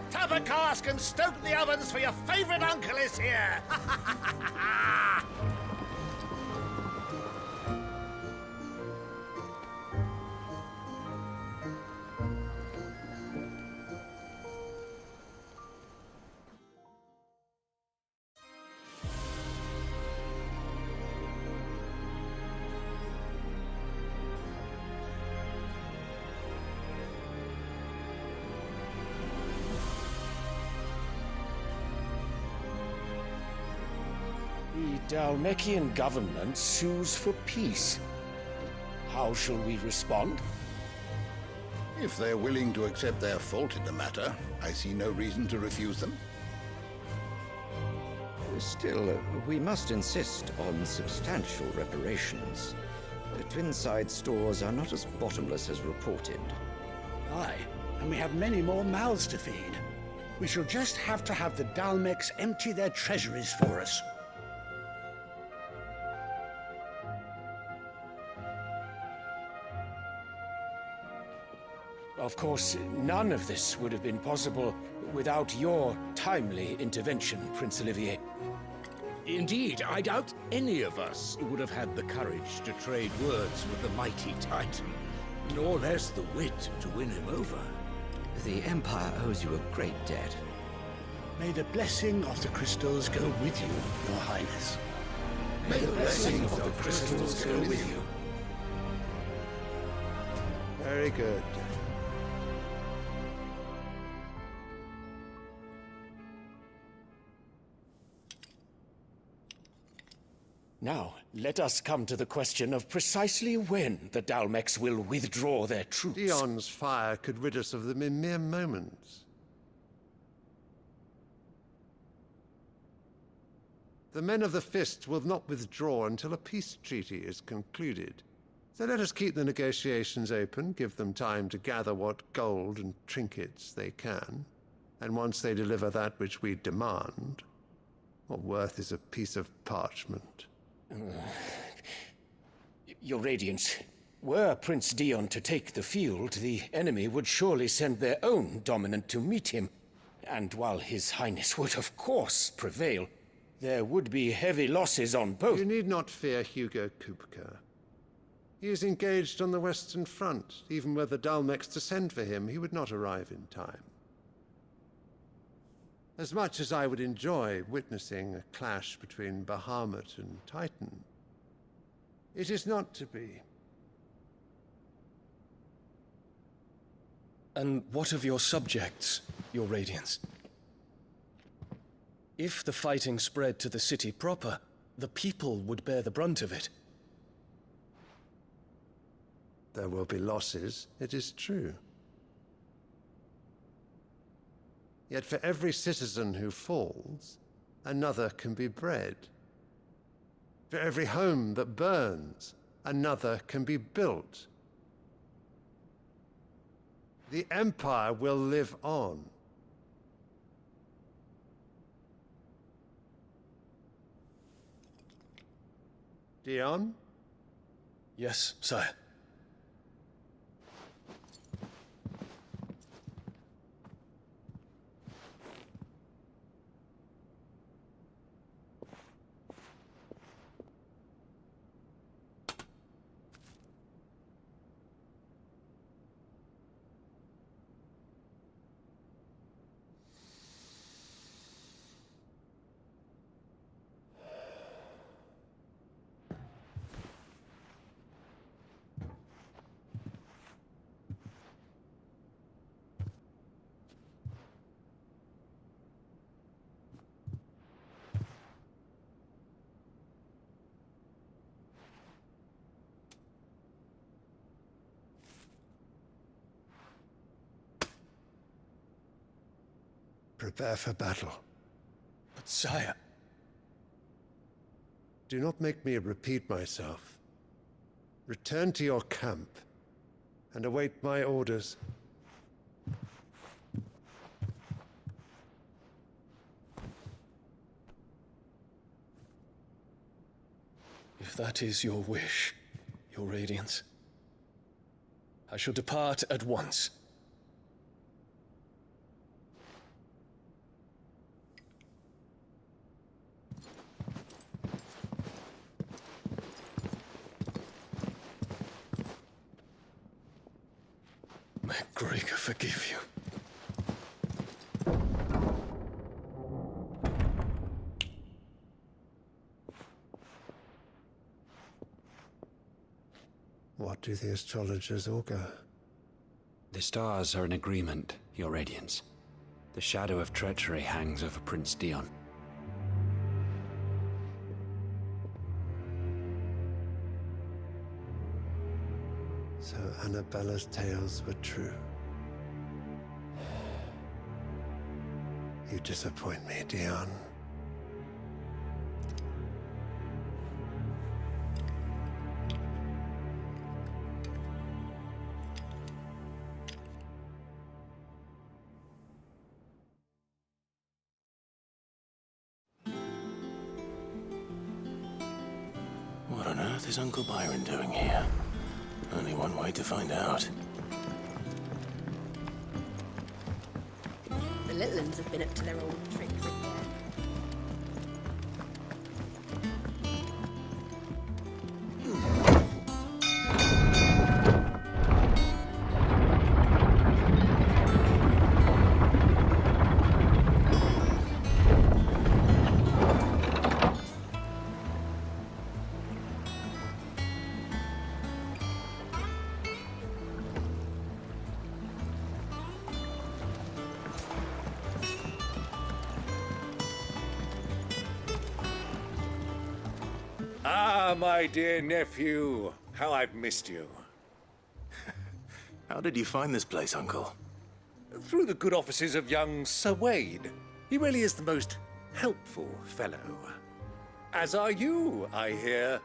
Tap a cask and stoke the ovens, for your favourite uncle is here! Dhalmekian government sues for peace. How shall we respond? If they're willing to accept their fault in the matter, I see no reason to refuse them. Still, we must insist on substantial reparations. The Twinside stores are not as bottomless as reported. Aye, and we have many more mouths to feed. We shall just have to have the Dhalmex empty their treasuries for us. Of course, none of this would have been possible without your timely intervention, Prince Olivier. Indeed, I doubt any of us would have had the courage to trade words with the mighty Titan, nor less the wit to win him over. The Empire owes you a great debt. May the blessing of the crystals go with you, Your Highness. May the blessing of the crystals go with you. Very good. Now, let us come to the question of precisely when the Dhalmex will withdraw their troops. Dion's fire could rid us of them in mere moments. The men of the Fist will not withdraw until a peace treaty is concluded. So let us keep the negotiations open, give them time to gather what gold and trinkets they can, and once they deliver that which we demand, what worth is a piece of parchment? Your Radiance, were Prince Dion to take the field, the enemy would surely send their own dominant to meet him. And while His Highness would of course prevail, there would be heavy losses on both. You need not fear Hugo Kupka. He is engaged on the Western Front. Even were the Dhalmex to send for him, he would not arrive in time. As much as I would enjoy witnessing a clash between Bahamut and Titan, it is not to be. And what of your subjects, Your Radiance? If the fighting spread to the city proper, the people would bear the brunt of it. There will be losses, it is true. Yet for every citizen who falls, another can be bred. For every home that burns, another can be built. The Empire will live on. Dion? Yes, sire. Prepare for battle. But sire... Do not make me repeat myself. Return to your camp and await my orders. If that is your wish, Your Radiance, I shall depart at once. May Gregor forgive you. What do the astrologers augur? The stars are in agreement, Your Radiance. The shadow of treachery hangs over Prince Dion. So Annabella's tales were true. You disappoint me, Dion. What on earth is Uncle Byron doing here? Only one way to find out. The little ones have been up to their old tricks again. Ah, my dear nephew. How I've missed you. How did you find this place, Uncle? Through the good offices of young Sir Wade. He really is the most helpful fellow. As are you, I hear.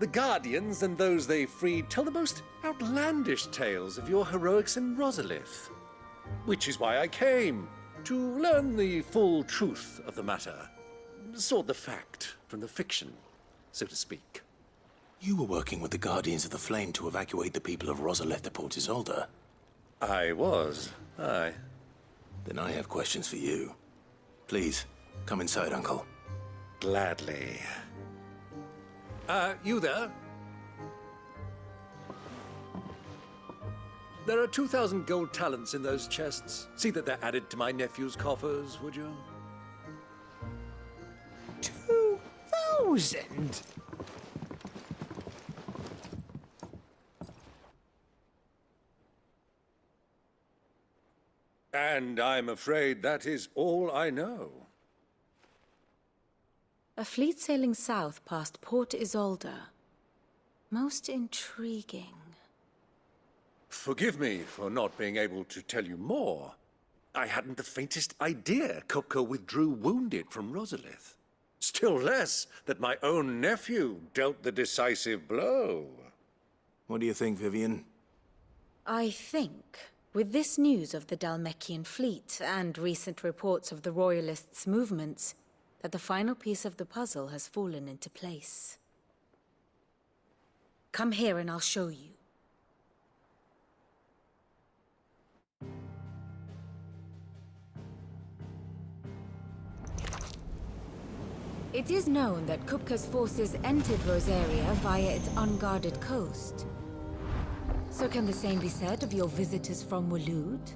The Guardians and those they freed tell the most outlandish tales of your heroics in Rosalith. Which is why I came, to learn the full truth of the matter. Sort the fact from the fiction, so to speak. You were working with the Guardians of the Flame to evacuate the people of Rosalith to Port Isolde. I was, aye. Then I have questions for you. Please, come inside, Uncle. Gladly. You there? There are 2,000 gold talents in those chests. See that they're added to my nephew's coffers, would you? 2,000? And I'm afraid that is all I know. A fleet sailing south past Port Isolde. Most intriguing. Forgive me for not being able to tell you more. I hadn't the faintest idea Kupka withdrew wounded from Rosalith. Still less that my own nephew dealt the decisive blow. What do you think, Vivian? I think, with this news of the Dalmekian fleet and recent reports of the Royalists' movements, that the final piece of the puzzle has fallen into place. Come here and I'll show you. It is known that Kupka's forces entered Rosaria via its unguarded coast. So can the same be said of your visitors from Waloed?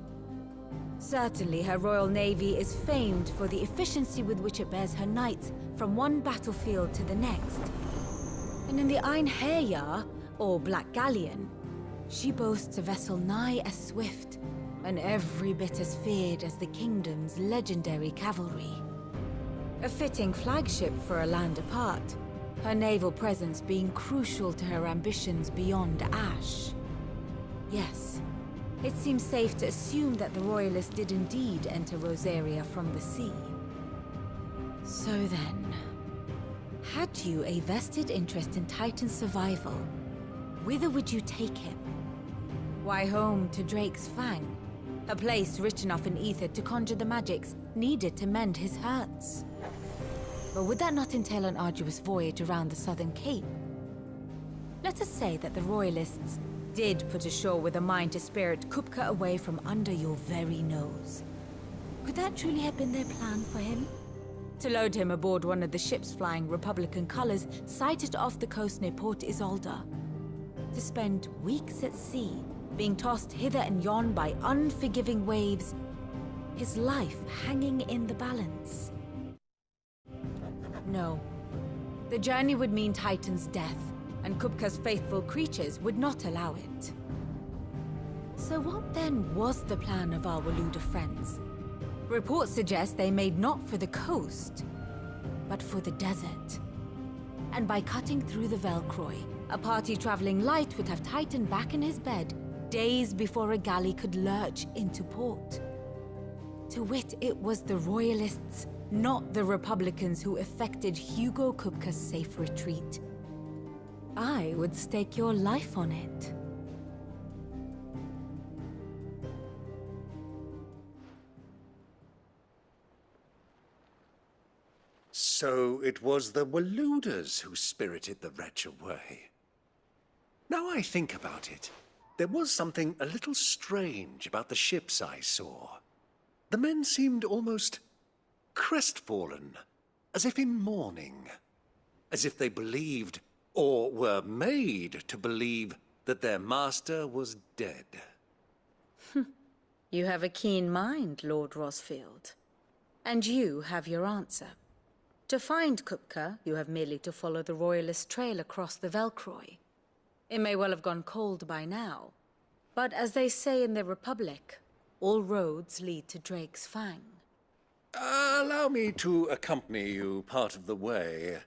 Certainly, her Royal Navy is famed for the efficiency with which it bears her knights from one battlefield to the next. And in the Einherjar, or Black Galleon, she boasts a vessel nigh as swift and every bit as feared as the kingdom's legendary cavalry. A fitting flagship for a land apart, her naval presence being crucial to her ambitions beyond Ash. Yes, it seems safe to assume that the Royalists did indeed enter Rosaria from the sea. So then, had you a vested interest in Titan's survival, whither would you take him? Why, home to Drake's Fang, a place rich enough in ether to conjure the magics needed to mend his hurts. But would that not entail an arduous voyage around the southern cape? Let us say that the Royalists did put ashore with a mind to spirit Kupka away from under your very nose. Could that truly have been their plan for him? To load him aboard one of the ships flying Republican colors sighted off the coast near Port Isolde. To spend weeks at sea, being tossed hither and yon by unforgiving waves, his life hanging in the balance. No. The journey would mean Titan's death, and Kupka's faithful creatures would not allow it. So what then was the plan of our Waloed friends? Reports suggest they made not for the coast, but for the desert. And by cutting through the Velcroy, A party traveling light would have tightened back in his bed days before a galley could lurch into port. To wit, it was the Royalists, not the Republicans, who effected Hugo Kupka's safe retreat. I would stake your life on it. So it was the Waluders who spirited the wretch away. Now I think about it, there was something a little strange about the ships I saw. The men seemed almost crestfallen, as if in mourning, as if they believed, or were made to believe, that their master was dead. You have a keen mind, Lord Rosfield. And you have your answer. To find Kupka, you have merely to follow the Royalist trail across the Velcroy. It may well have gone cold by now, but as they say in the Republic, all roads lead to Drake's Fang. Allow me to accompany you part of the way.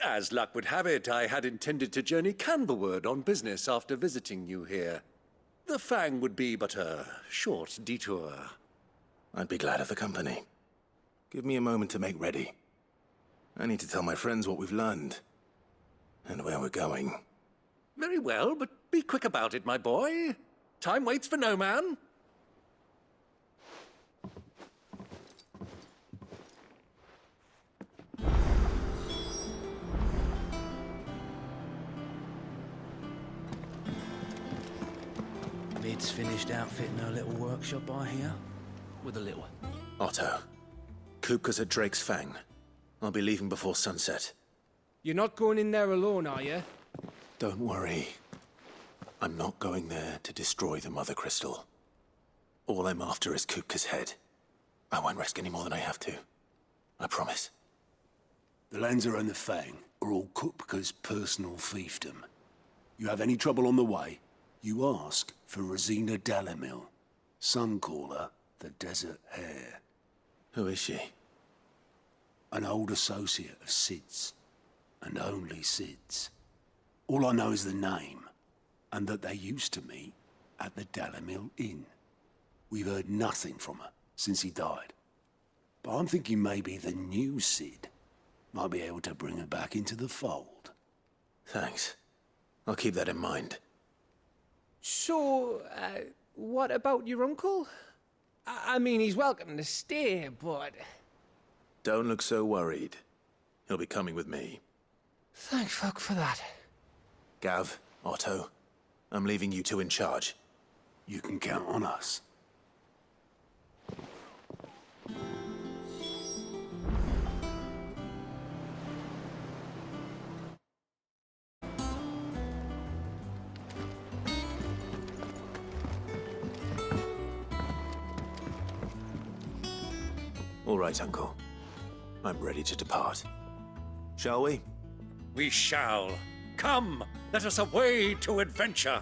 As luck would have it, I had intended to journey Canverward on business after visiting you here. The Fang would be but a short detour. I'd be glad of the company. Give me a moment to make ready. I need to tell my friends what we've learned, and where we're going. Very well, but be quick about it, my boy. Time waits for no man. Mid's finished outfitting her little workshop, I hear. With a little. Otto, Kupka's at Drake's Fang. I'll be leaving before sunset. You're not going in there alone, are you? Don't worry. I'm not going there to destroy the Mother Crystal. All I'm after is Kupka's head. I won't risk any more than I have to. I promise. The Lancer and the Fang are all Kupka's personal fiefdom. You have any trouble on the way, you ask for Rosina Dalamil. Some call her the Desert Hare. Who is she? An old associate of Sid's, and only Sid's. All I know is the name, and that they used to meet at the Dalamil Inn. We've heard nothing from her since he died. But I'm thinking maybe the new Sid might be able to bring her back into the fold. Thanks. I'll keep that in mind. So, what about your uncle? I mean, he's welcome to stay, but... Don't look so worried. He'll be coming with me. Thank fuck for that. Gav, Otto, I'm leaving you two in charge. You can count on us. All right, Uncle. I'm ready to depart. Shall we? We shall. Come, let us away to adventure.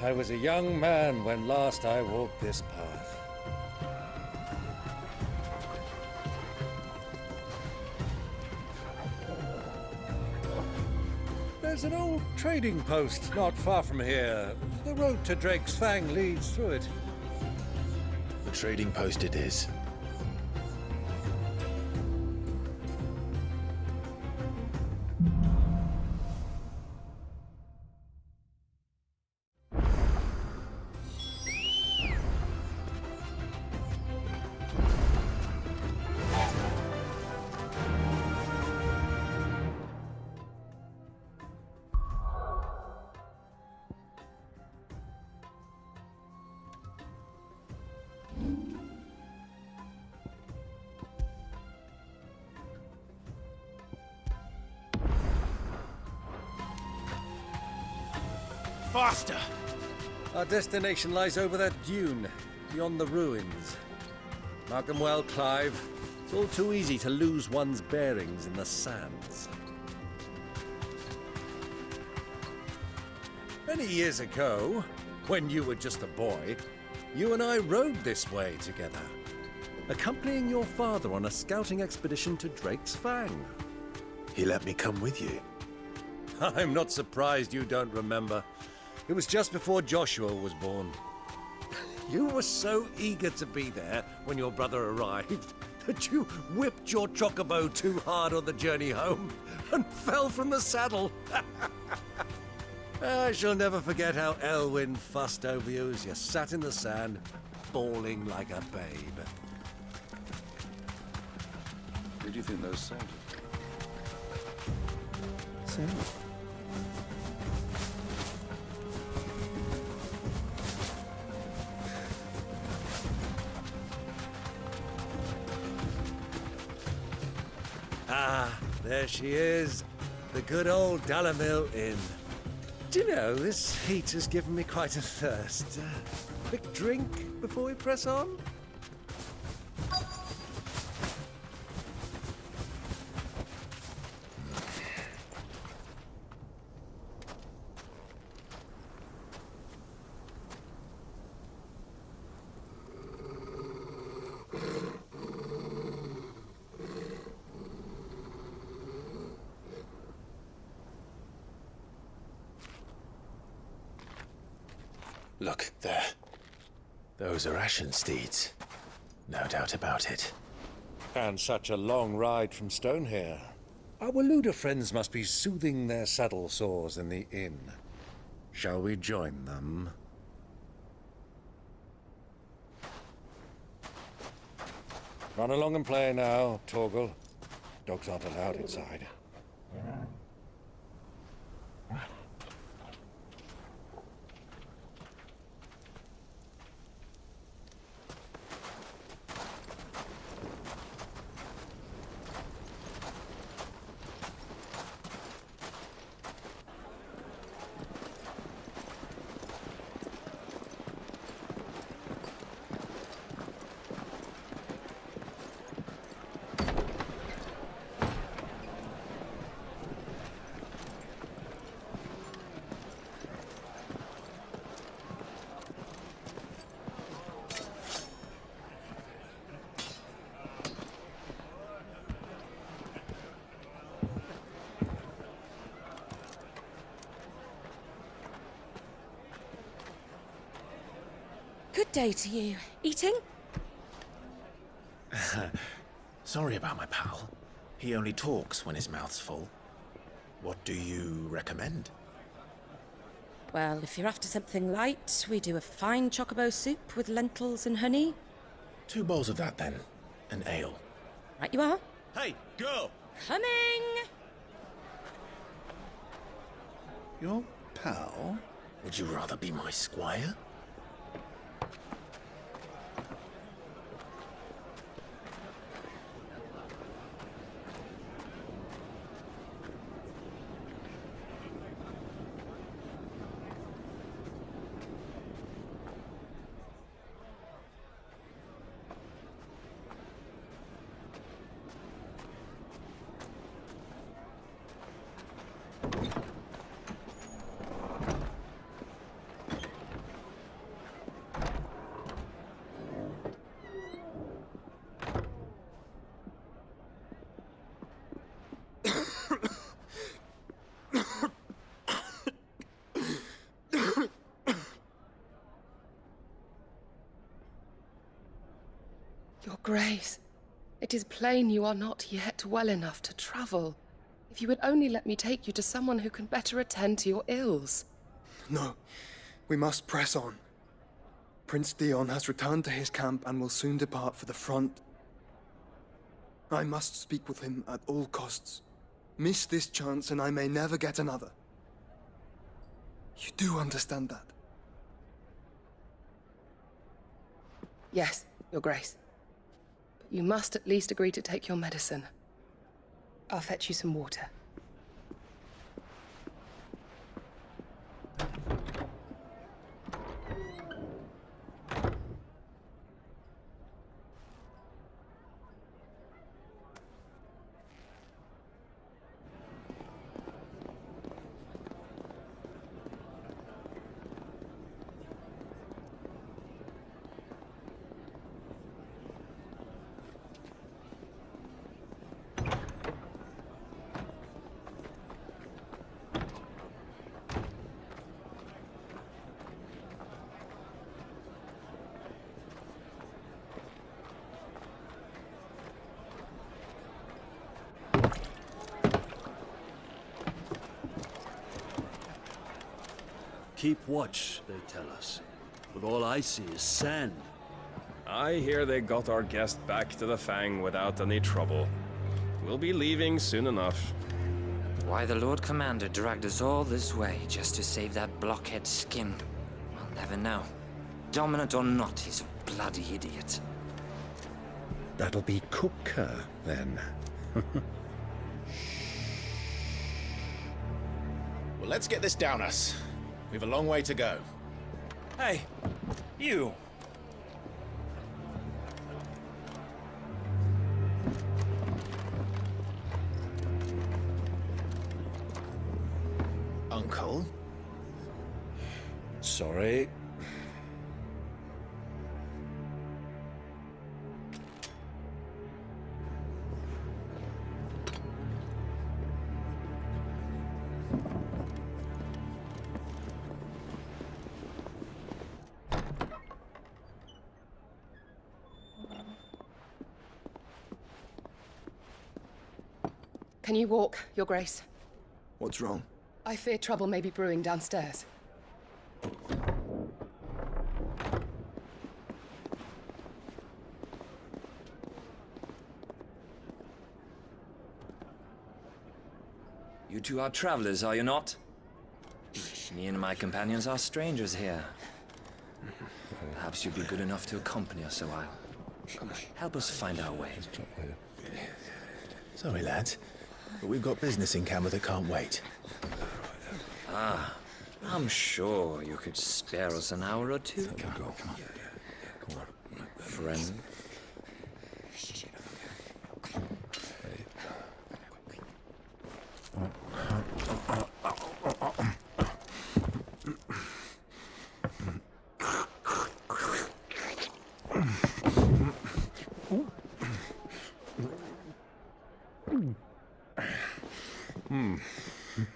I was a young man when last I walked this path. There's an old trading post not far from here. The road to Drake's Fang leads through it. The trading post it is. faster! Our destination lies over that dune, beyond the ruins. Mark them well, Clive. It's all too easy to lose one's bearings in the sands. Many years ago, when you were just a boy, you and I rode this way together, accompanying your father on a scouting expedition to Drake's Fang. He let me come with you. I'm not surprised you don't remember. It was just before Joshua was born. You were so eager to be there when your brother arrived that you whipped your chocobo too hard on the journey home and fell from the saddle. I shall never forget how Elwyn fussed over you as you sat in the sand, bawling like a babe. Who do you think those soldiers So, Ah, there she is. The good old Dalamil Inn. Do you know, this heat has given me quite a thirst. Quick drink before we press on? look, there. Those are Ashen steeds. No doubt about it. And such a long ride from Stonehair. Our Waluda friends must be soothing their saddle sores in the inn. Shall we join them? Run along and play now, Torgal. Dogs aren't allowed inside. Good day to you. Eating? Sorry about my pal. He only talks when his mouth's full. What do you recommend? Well, if you're after something light, we do a fine chocobo soup with lentils and honey. 2 bowls of that, then. An ale. Right you are. Hey, girl! Coming! Your pal? Would you rather be my squire? Your Grace, it is plain you are not yet well enough to travel. If you would only let me take you to someone who can better attend to your ills. No, we must press on. Prince Dion has returned to his camp and will soon depart for the front. I must speak with him at all costs. Miss this chance and I may never get another. You do understand that? Yes, Your Grace. But you must at least agree to take your medicine. I'll fetch you some water. keep watch, they tell us. But all I see is sand. I hear they got our guest back to the Fang without any trouble. We'll be leaving soon enough. Why the Lord Commander dragged us all this way just to save that blockhead skin, we'll never know. Dominant or not, he's a bloody idiot. That'll be Cooker, then. Well, let's get this down us. We've a long way to go. Hey, you! Uncle? Sorry. Can you walk, Your Grace? What's wrong? I fear trouble may be brewing downstairs. You two are travelers, are you not? Me and my companions are strangers here. Perhaps you'd be good enough to accompany us a while. Help us find our way. Sorry, lads, but we've got business in camera that can't wait. Ah, I'm sure you could spare us an hour or two. Come on. Friend.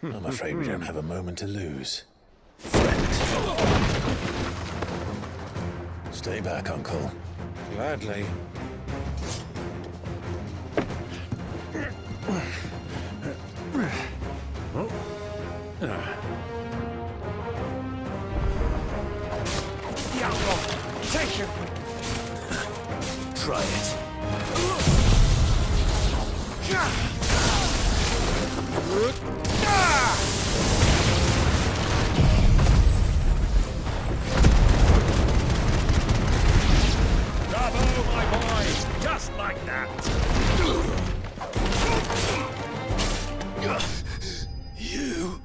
I'm afraid we don't have a moment to lose. Stay back, Uncle. Gladly. The outlaw! Take him! Try it. Bravo, my boy! Just like that! You...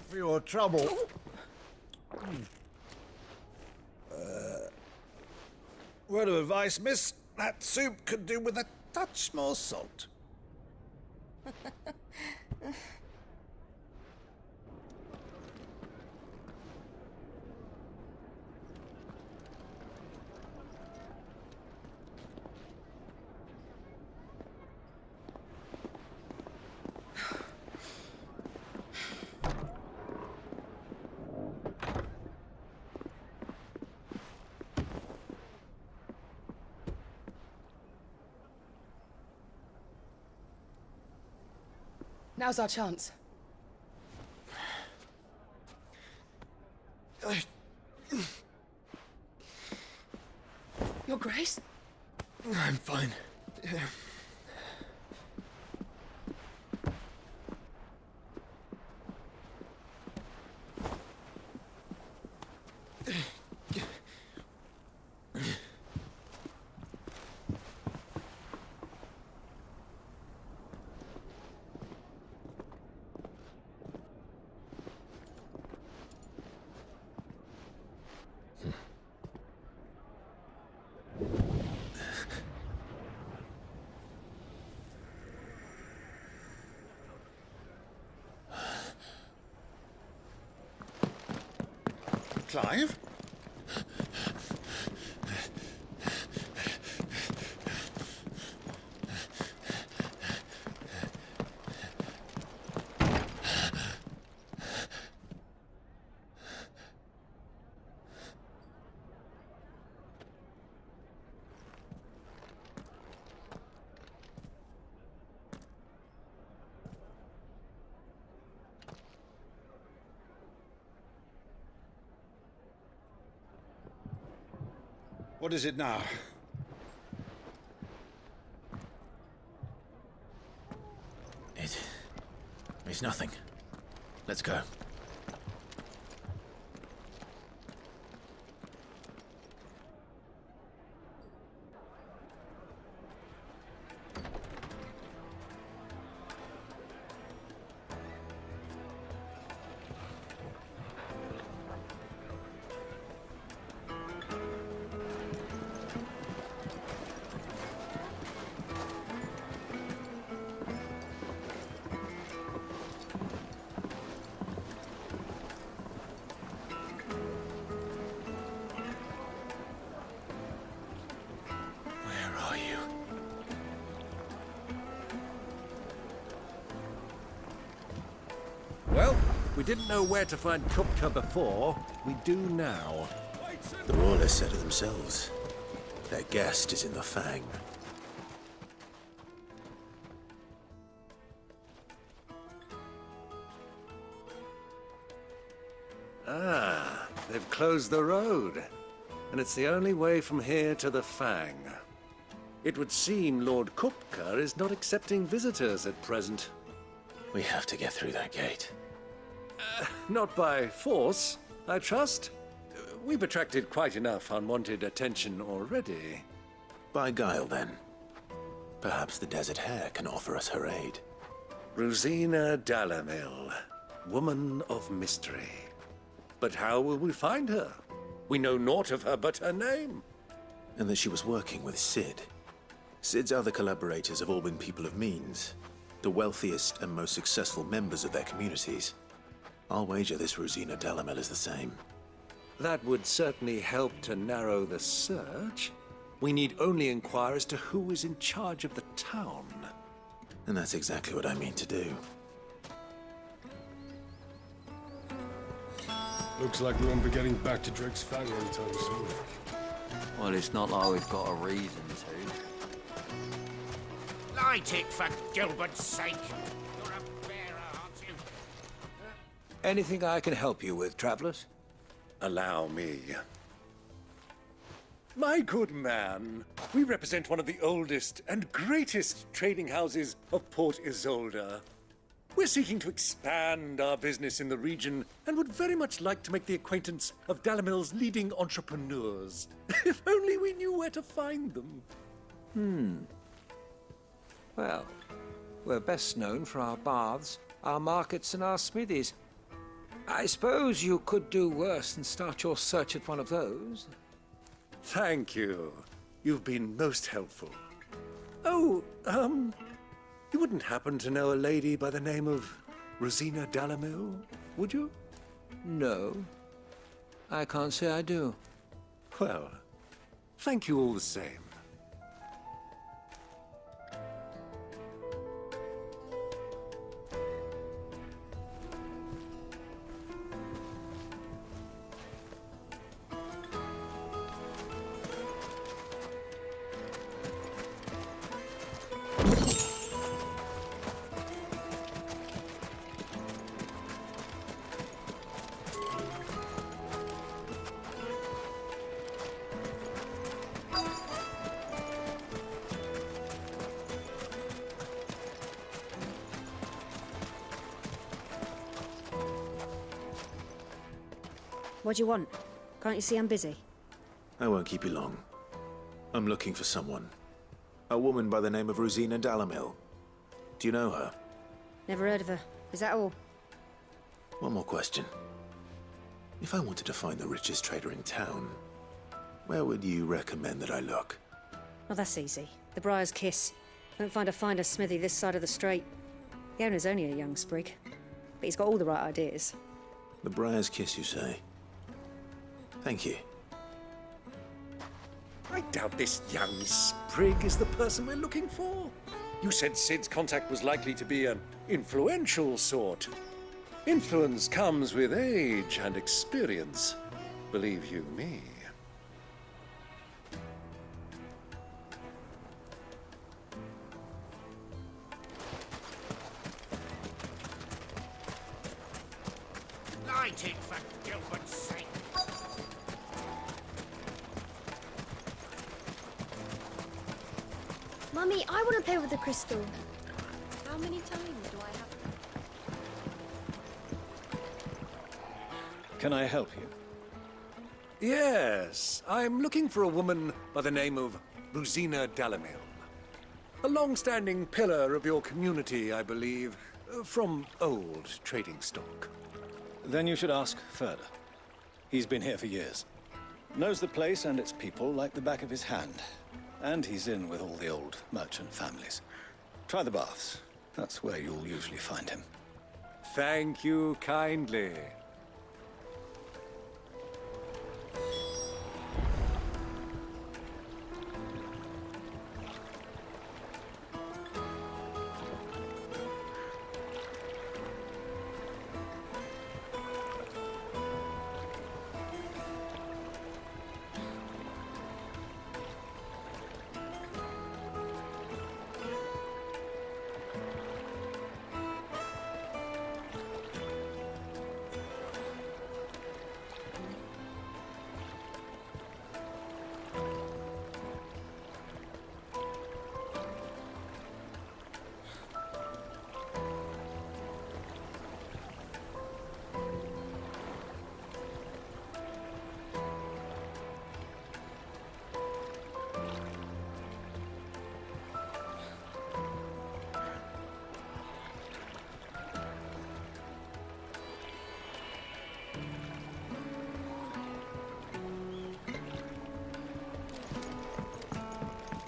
For your trouble. Word of advice, miss. That soup could do with a touch more salt. Now's our chance. Your Grace? I'm fine. Clive? What is it now? It's nothing. Let's go. Well, we didn't know where to find Kupka before. We do now. The Royalists said it themselves. Their guest is in the Fang. Ah, they've closed the road. And it's the only way from here to the Fang. It would seem Lord Kupka is not accepting visitors at present. We have to get through that gate. Not by force, I trust. We've attracted quite enough unwanted attention already. By guile, then. Perhaps the Desert Hare can offer us her aid. Rosina Dalamil, woman of mystery. But how will we find her? We know naught of her but her name. And that she was working with Cid. Cid's other collaborators have all been people of means. The wealthiest and most successful members of their communities. I'll wager this Rosina Dalamil is the same. That would certainly help to narrow the search. We need only inquire as to who is in charge of the town. And that's exactly what I mean to do. Looks like we won't be getting back to Drake's Fang anytime soon. Well, it's not like we've got a reason to. Light it, for Gilbert's sake. You're a bearer, aren't you? Anything I can help you with, travelers? Allow me. My good man, we represent one of the oldest and greatest trading houses of Port Isolde. We're seeking to expand our business in the region and would very much like to make the acquaintance of Dalamil's leading entrepreneurs. If only we knew where to find them. Well, we're best known for our baths, our markets, and our smithies. I suppose you could do worse than start your search at one of those. Thank you. You've been most helpful. Oh, you wouldn't happen to know a lady by the name of Rosina Dalamil, would you? No. I can't say I do. Well, thank you all the same. What do you want? Can't you see I'm busy? I won't keep you long. I'm looking for someone. A woman by the name of Rosina Dalamil. Do you know her? Never heard of her. Is that all? One more question. If I wanted to find the richest trader in town, where would you recommend that I look? Oh, that's easy. The Briar's Kiss. Won't find a finer smithy this side of the strait. The owner's only a young sprig, but he's got all the right ideas. The Briar's Kiss, you say? Thank you. I doubt this young sprig is the person we're looking for. You said Sid's contact was likely to be an influential sort. Influence comes with age and experience, believe you me. Light it for Gilbert's sake. Mummy, I want to play with the crystal. How many times do I have to... Can I help you? Yes, I'm looking for a woman by the name of Rosina Dalamil. A long-standing pillar of your community, I believe, from old trading stock. Then you should ask Ferda. He's been here for years. Knows the place and its people like the back of his hand. And he's in with all the old merchant families. Try the baths. That's where you'll usually find him. Thank you kindly.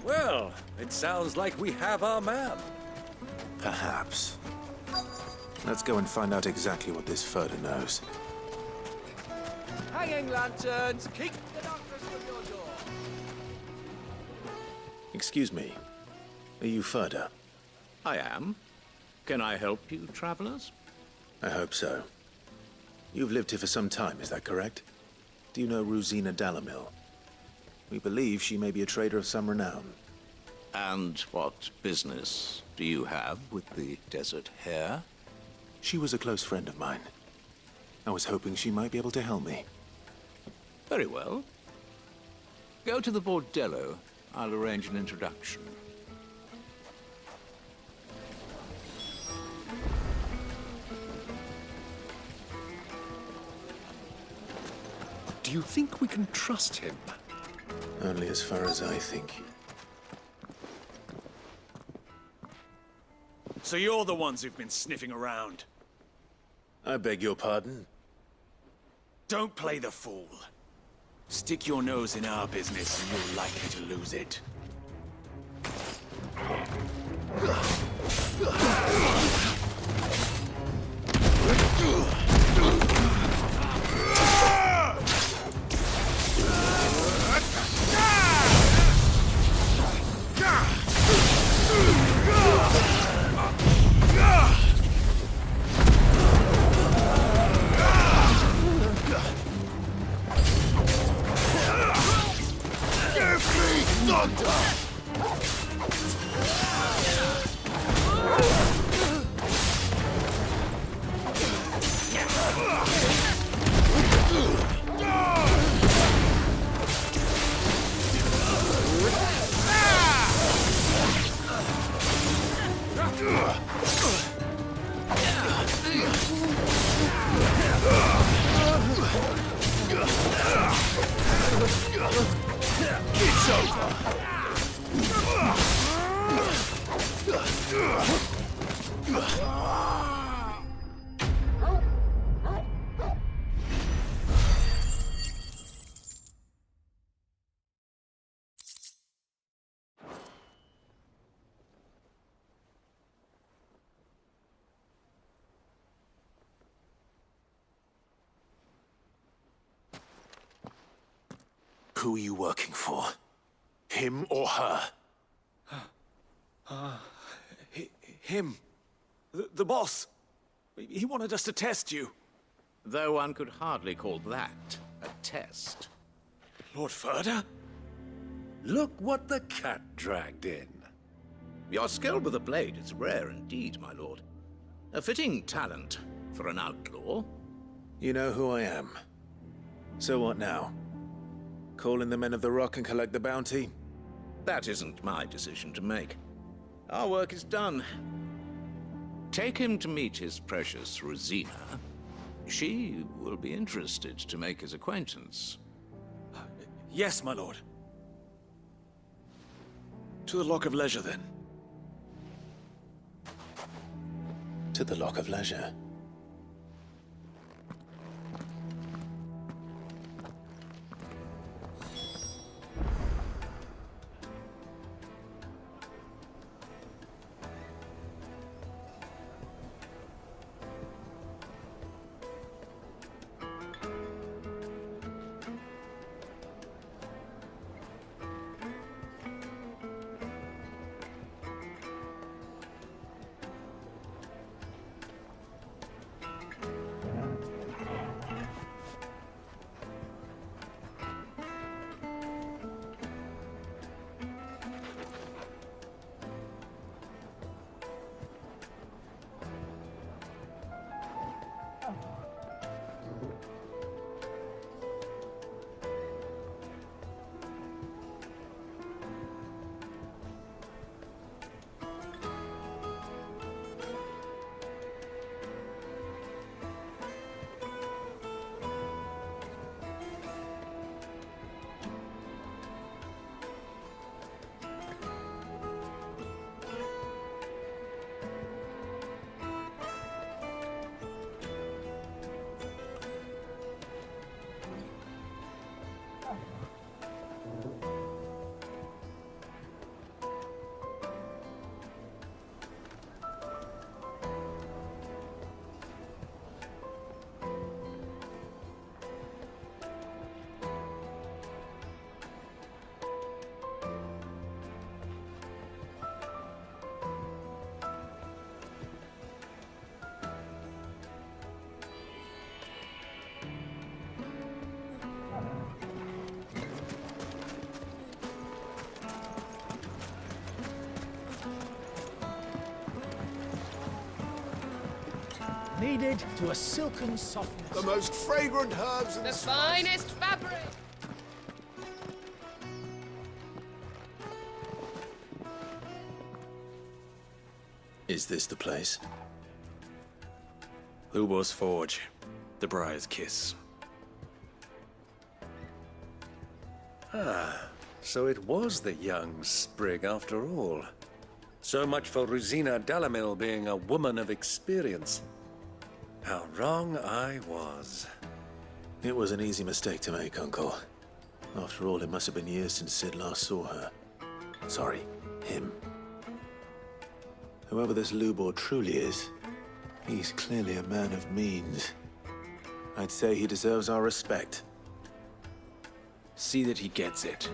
Well, it sounds like we have our man. Perhaps. Let's go and find out exactly what this Ferda knows. Hanging lanterns, keep the darkness from your door. Excuse me. Are you Ferda? I am. Can I help you, travelers? I hope so. You've lived here for some time, is that correct? Do you know Rosina Dalamil? We believe she may be a trader of some renown. And what business do you have with the desert hare? She was a close friend of mine. I was hoping she might be able to help me. Very well. Go to the bordello. I'll arrange an introduction. Do you think we can trust him? Only as far as I think. So you're the ones who've been sniffing around? I beg your pardon? Don't play the fool. Stick your nose in our business and you're likely to lose it. Give me thunder! Who are you working for? Him or her? Him. The boss. He wanted us to test you. Though one could hardly call that a test. Lord Ferda? Look what the cat dragged in. Your skill with the blade is rare indeed, my lord. A fitting talent for an outlaw. You know who I am. So what now? Call in the Men of the Rock and collect the bounty? That isn't my decision to make. Our work is done. Take him to meet his precious Rosina. She will be interested to make his acquaintance. Yes, my lord. To the Lock of Leisure, then. To the Lock of Leisure. Kneaded to a silken softness. The most fragrant herbs and The finest fabric! Is this the place? Lubor's Forge. The Briar's Kiss. Ah, so it was the young sprig after all. So much for Rosina Dalamil being a woman of experience. How wrong I was. It was an easy mistake to make, Uncle. After all, it must have been years since Sid last saw her. Sorry, him. Whoever this Lubor truly is, he's clearly a man of means. I'd say he deserves our respect. See that he gets it.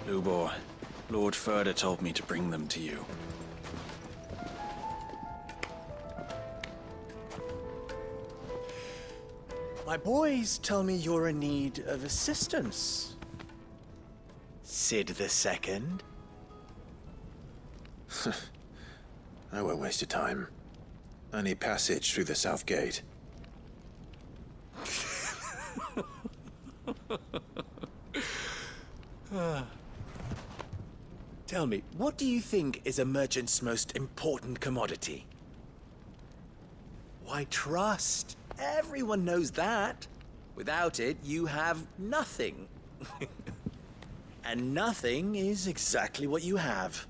Lubor, Lord Ferda told me to bring them to you. My boys tell me you're in need of assistance. Sid the Second? I won't waste your time. I need passage through the south gate. Tell me, what do you think is a merchant's most important commodity? Why, trust. Everyone knows that. Without it, you have nothing. And nothing is exactly what you have.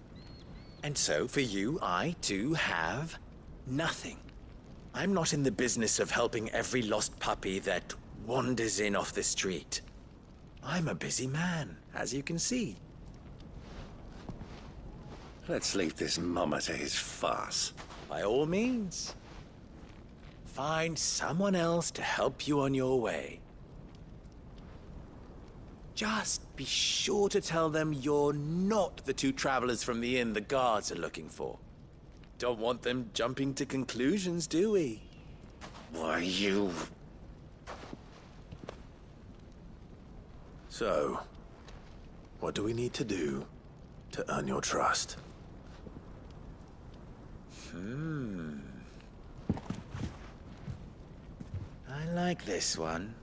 And so, for you, I, too, have nothing. I'm not in the business of helping every lost puppy that wanders in off the street. I'm a busy man, as you can see. Let's leave this mummer to his farce. By all means. Find someone else to help you on your way. Just be sure to tell them you're not the two travelers from the inn the guards are looking for. Don't want them jumping to conclusions, do we? Why, you... So, what do we need to do to earn your trust? I like this one.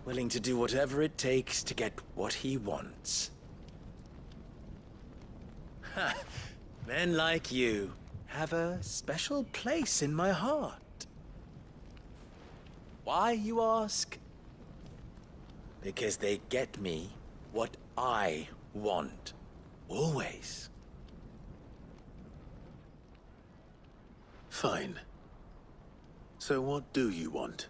Willing to do whatever it takes to get what he wants. Ha! Men like you have a special place in my heart. Why, you ask? Because they get me what I want. Always. Fine. So what do you want?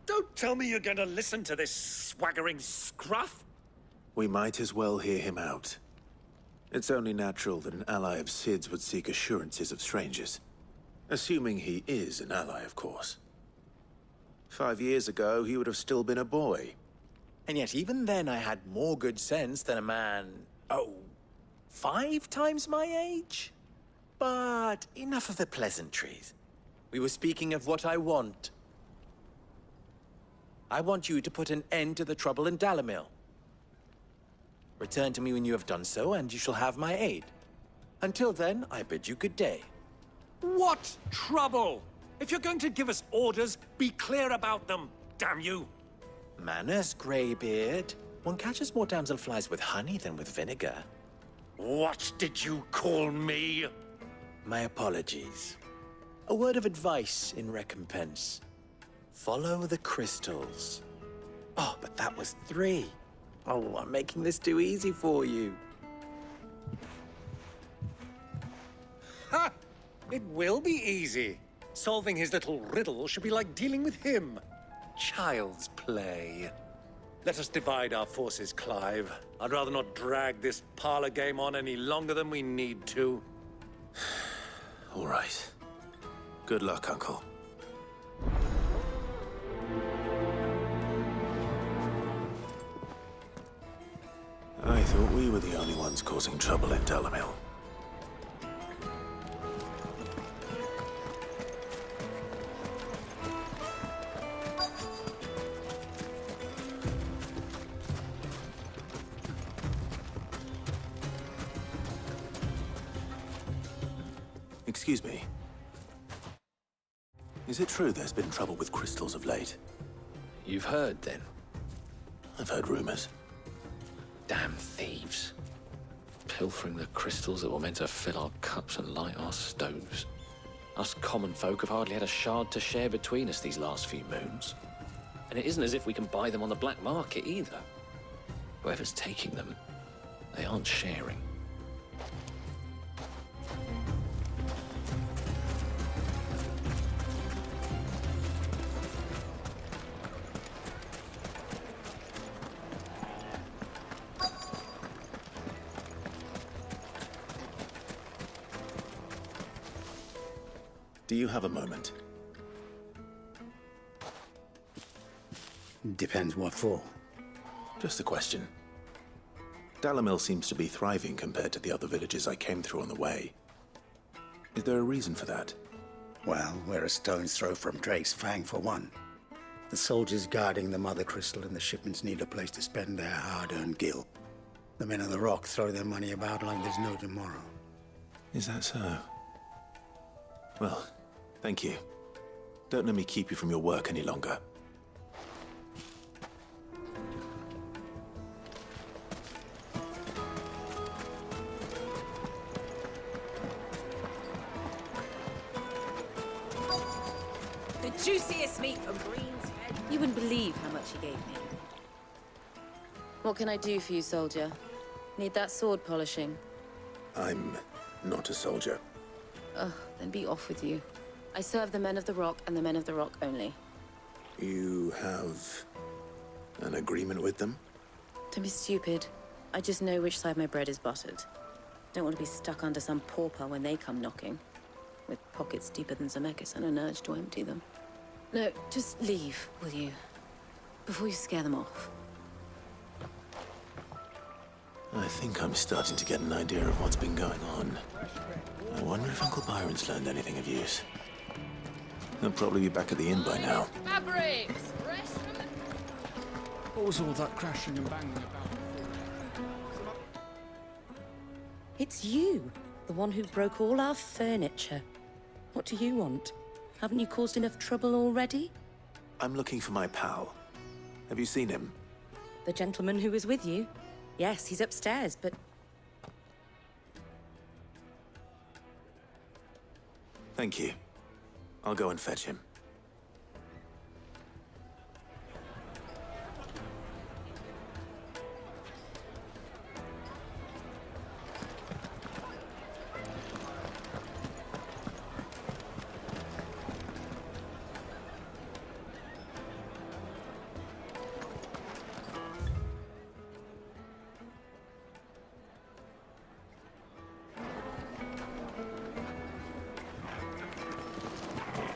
Don't tell me you're going to listen to this swaggering scruff! We might as well hear him out. It's only natural that an ally of Sid's would seek assurances of strangers. Assuming he is an ally, of course. 5 years ago, he would have still been a boy. And yet even then I had more good sense than a man, 5 times my age? But enough of the pleasantries. We were speaking of what I want. I want you to put an end to the trouble in Dalamil. Return to me when you have done so, and you shall have my aid. Until then, I bid you good day. What trouble? If you're going to give us orders, be clear about them, damn you! Manners, Greybeard. One catches more damselflies with honey than with vinegar. What did you call me? My apologies. A word of advice in recompense. Follow the crystals. Oh, but that was 3. Oh, I'm making this too easy for you. Ha! It will be easy. Solving his little riddle should be like dealing with him. Child's play. Let us divide our forces, Clive. I'd rather not drag this parlor game on any longer than we need to. All right. Good luck, Uncle. I thought we were the only ones causing trouble in Dalamil. Excuse me. Is it true there's been trouble with crystals of late? You've heard, then? I've heard rumors. Damn thieves. Pilfering the crystals that were meant to fill our cups and light our stoves. Us common folk have hardly had a shard to share between us these last few moons. And it isn't as if we can buy them on the black market either. Whoever's taking them, they aren't sharing. Do you have a moment? Depends what for. Just a question. Dalamil seems to be thriving compared to the other villages I came through on the way. Is there a reason for that? Well, we're a stone's throw from Drake's Fang, for one. The soldiers guarding the Mother Crystal and the shipments need a place to spend their hard-earned gil. The men of the Rock throw their money about like there's no tomorrow. Is that so? Well, thank you. Don't let me keep you from your work any longer. The juiciest meat from Green's Head. You wouldn't believe how much he gave me. What can I do for you, soldier? Need that sword polishing? I'm not a soldier. Ugh, then be off with you. I serve the men of the Rock and the men of the Rock only. You have an agreement with them? Don't be stupid. I just know which side my bread is buttered. Don't want to be stuck under some pauper when they come knocking, with pockets deeper than Zemeckis and an urge to empty them. No, just leave, will you? Before you scare them off. I think I'm starting to get an idea of what's been going on. I wonder if Uncle Byron's learned anything of use. He'll probably be back at the inn by now. Fabrics! Fresh from the... What was all that crashing and banging about? It's you, the one who broke all our furniture. What do you want? Haven't you caused enough trouble already? I'm looking for my pal. Have you seen him? The gentleman who was with you? Yes, he's upstairs, but... Thank you. I'll go and fetch him.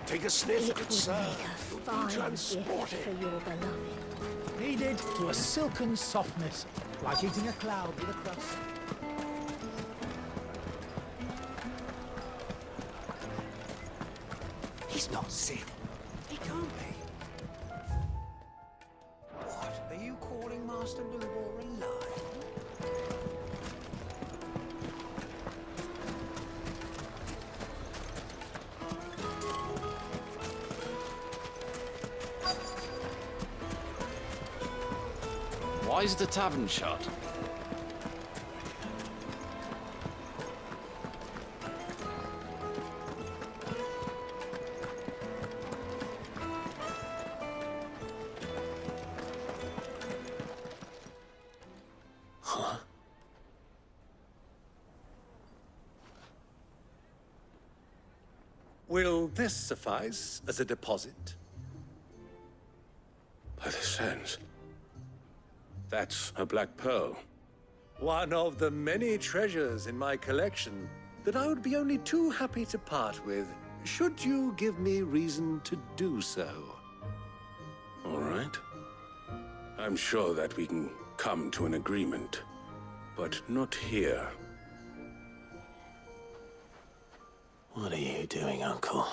Take a sniff It at it, would sir. make a You'll be fine gift transported. for your beloved. Needed a silken softness, like eating a cloud with a crust. He's not Sid. He can't be. What? Are you calling Master Lubor a lie? Why is the tavern shut? Huh? Will this suffice as a deposit? By the sands. That's a black pearl. One of the many treasures in my collection that I would be only too happy to part with, should you give me reason to do so. All right. I'm sure that we can come to an agreement, but not here. What are you doing, Uncle?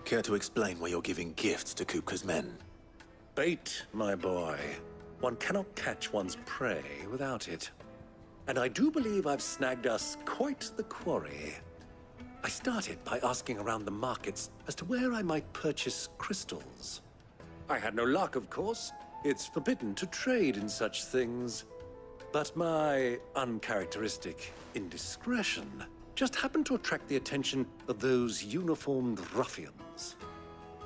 Care to explain why you're giving gifts to Kupka's men? Bait, my boy. One cannot catch one's prey without it. And I do believe I've snagged us quite the quarry. I started by asking around the markets as to where I might purchase crystals. I had no luck, of course. It's forbidden to trade in such things. But my uncharacteristic indiscretion just happened to attract the attention of those uniformed ruffians.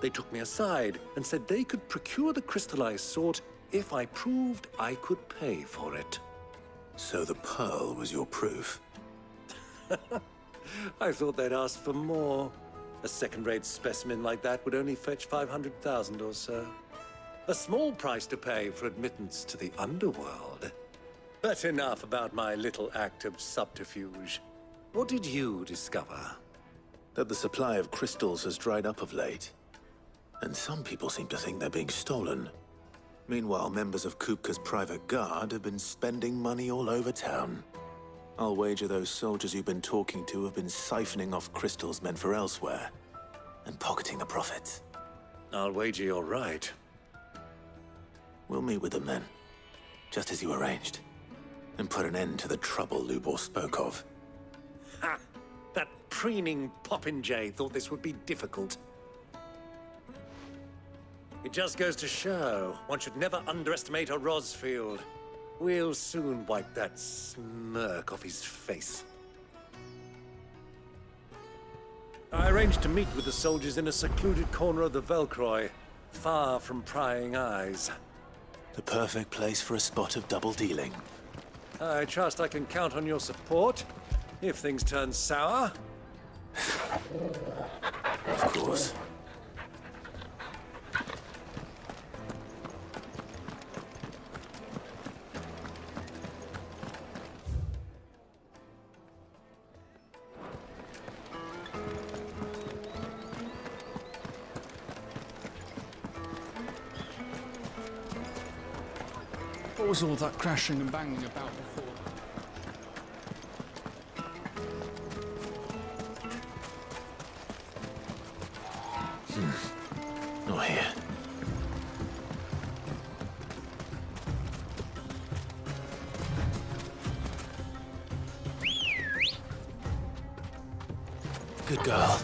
They took me aside and said they could procure the crystal I sought if I proved I could pay for it. So the pearl was your proof? I thought they'd ask for more. A second-rate specimen like that would only fetch 500,000 or so. A small price to pay for admittance to the underworld. But enough about my little act of subterfuge. What did you discover? That the supply of crystals has dried up of late. And some people seem to think they're being stolen. Meanwhile, members of Kupka's private guard have been spending money all over town. I'll wager those soldiers you've been talking to have been siphoning off crystals meant for elsewhere, and pocketing the profits. I'll wager you're right. We'll meet with them then, just as you arranged, and put an end to the trouble Lubor spoke of. Ha! That preening popinjay thought this would be difficult. It just goes to show, one should never underestimate a Rosfield. We'll soon wipe that smirk off his face. I arranged to meet with the soldiers in a secluded corner of the Velcroy, far from prying eyes. The perfect place for a spot of double dealing. I trust I can count on your support, if things turn sour. Of course. What was all that crashing and banging about before? Not here. Good girl.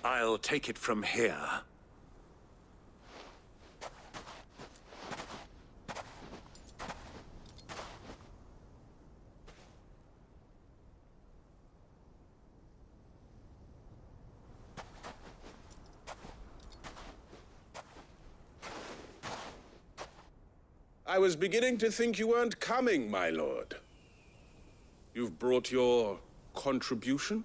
I'll take it from here. I was beginning to think you weren't coming, my lord. You've brought your contribution?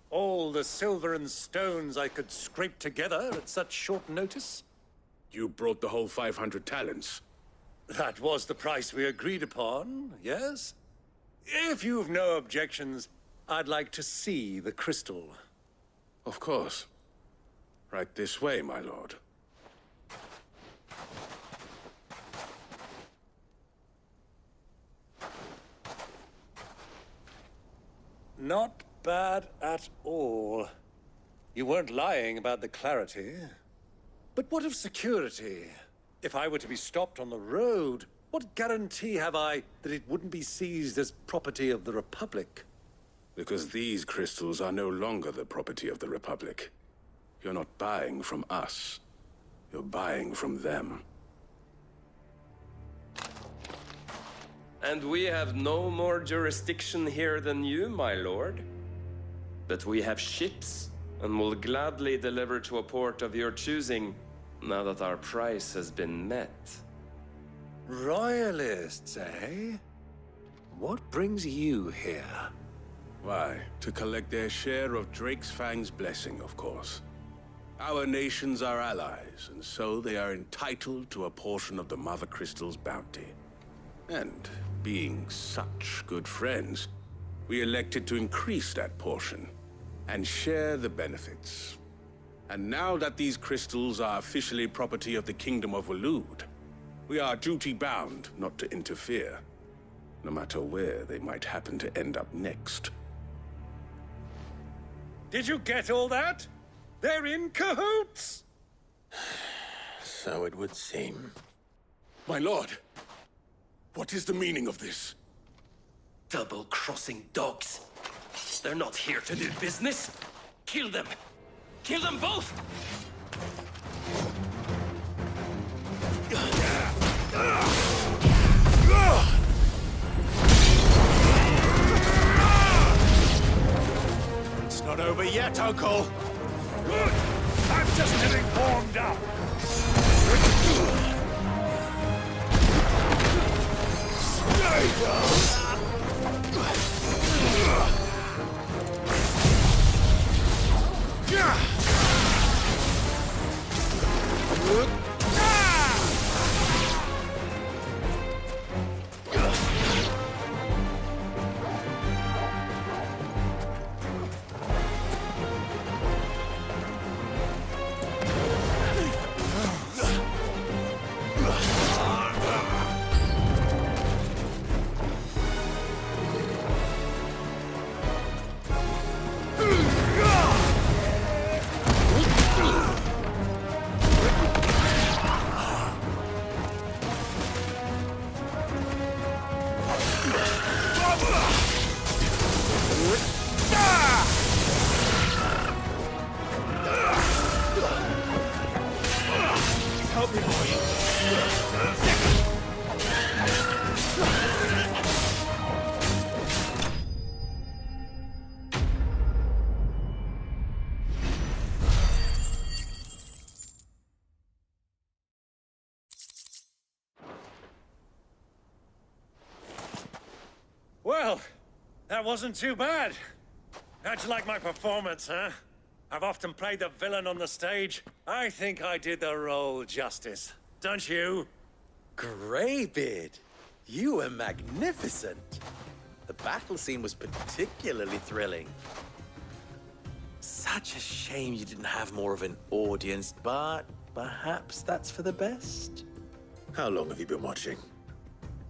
All the silver and stones I could scrape together at such short notice? You brought the whole 500 talents. That was the price we agreed upon, yes? If you've no objections, I'd like to see the crystal. Of course. Right this way, my lord. Not bad at all. You weren't lying about the clarity. But what of security? If I were to be stopped on the road, what guarantee have I that it wouldn't be seized as property of the Republic? Because these crystals are no longer the property of the Republic. You're not buying from us. You're buying from them. And we have no more jurisdiction here than you, my lord. But we have ships, and will gladly deliver to a port of your choosing, now that our price has been met. Royalists, eh? What brings you here? Why, to collect their share of Drake's Fang's blessing, of course. Our nations are allies, and so they are entitled to a portion of the Mother Crystal's bounty. And being such good friends, we elected to increase that portion and share the benefits. And now that these crystals are officially property of the Kingdom of Waloed, we are duty-bound not to interfere, no matter where they might happen to end up next. Did you get all that? They're in cahoots! So it would seem. My lord, what is the meaning of this? Double-crossing dogs. They're not here to do business. Kill them. Kill them both! It's not over yet, Uncle! Good! I'm just getting warmed up! Help me, boy. Well, that wasn't too bad. How'd you like my performance, huh? I've often played the villain on the stage. I think I did the role justice. Don't you? Greybeard, you were magnificent. The battle scene was particularly thrilling. Such a shame you didn't have more of an audience, but perhaps that's for the best. How long have you been watching?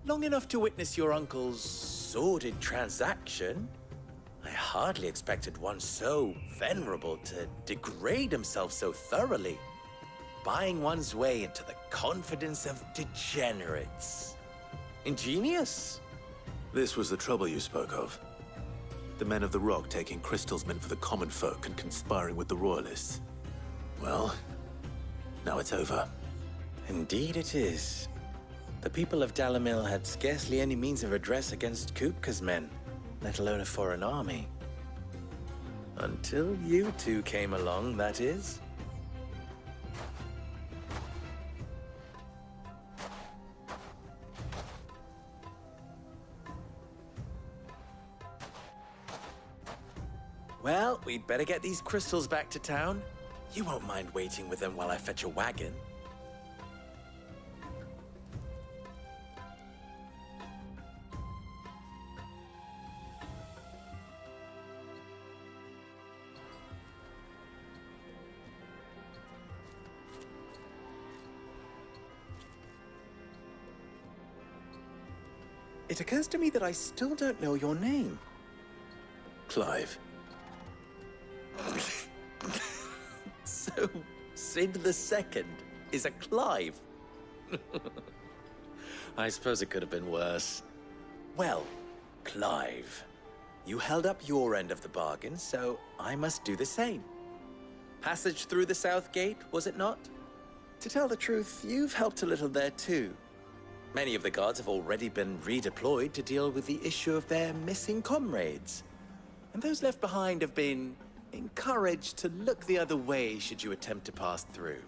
Long enough to witness your uncle's sordid transaction. I hardly expected one so venerable to degrade himself so thoroughly, buying one's way into the confidence of degenerates. Ingenious. This was the trouble you spoke of. The men of the Rock taking crystals meant for the common folk and conspiring with the Royalists. Well, now it's over. Indeed it is. The people of Dalamil had scarcely any means of redress against Kupka's men, let alone a foreign army. Until you two came along, that is. Well, we'd better get these crystals back to town. You won't mind waiting with them while I fetch a wagon. It occurs to me that I still don't know your name. Clive. So, Sid the Second is a Clive? I suppose it could have been worse. Well, Clive, you held up your end of the bargain, so I must do the same. Passage through the South Gate, was it not? To tell the truth, you've helped a little there too. Many of the guards have already been redeployed to deal with the issue of their missing comrades. And those left behind have been encouraged to look the other way should you attempt to pass through.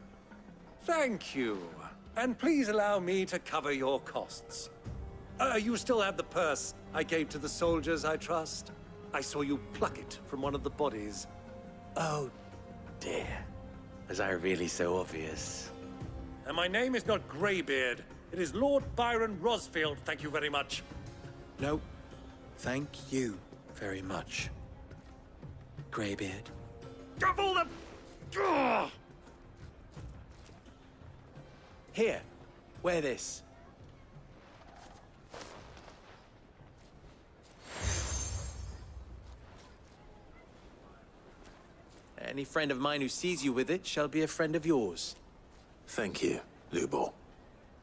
Thank you. And please allow me to cover your costs. You still have the purse I gave to the soldiers, I trust? I saw you pluck it from one of the bodies. Oh, dear. Was I really so obvious? And my name is not Greybeard. It is Lord Byron Rosfield, thank you very much. No, thank you very much, Greybeard. Double the... Ugh! Here, wear this. Any friend of mine who sees you with it shall be a friend of yours. Thank you, Lubor.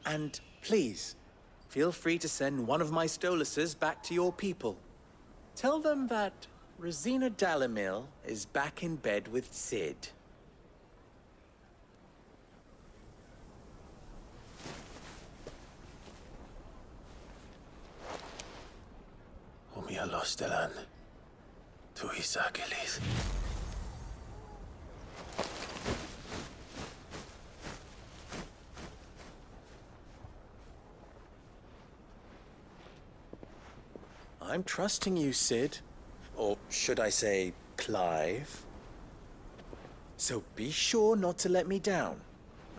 And please, feel free to send one of my Stoluses back to your people. Tell them that Rosina Dalamil is back in bed with Sid. Umia Lostelan. Tu Isakelis. I'm trusting you, Sid. Or should I say, Clive? So be sure not to let me down.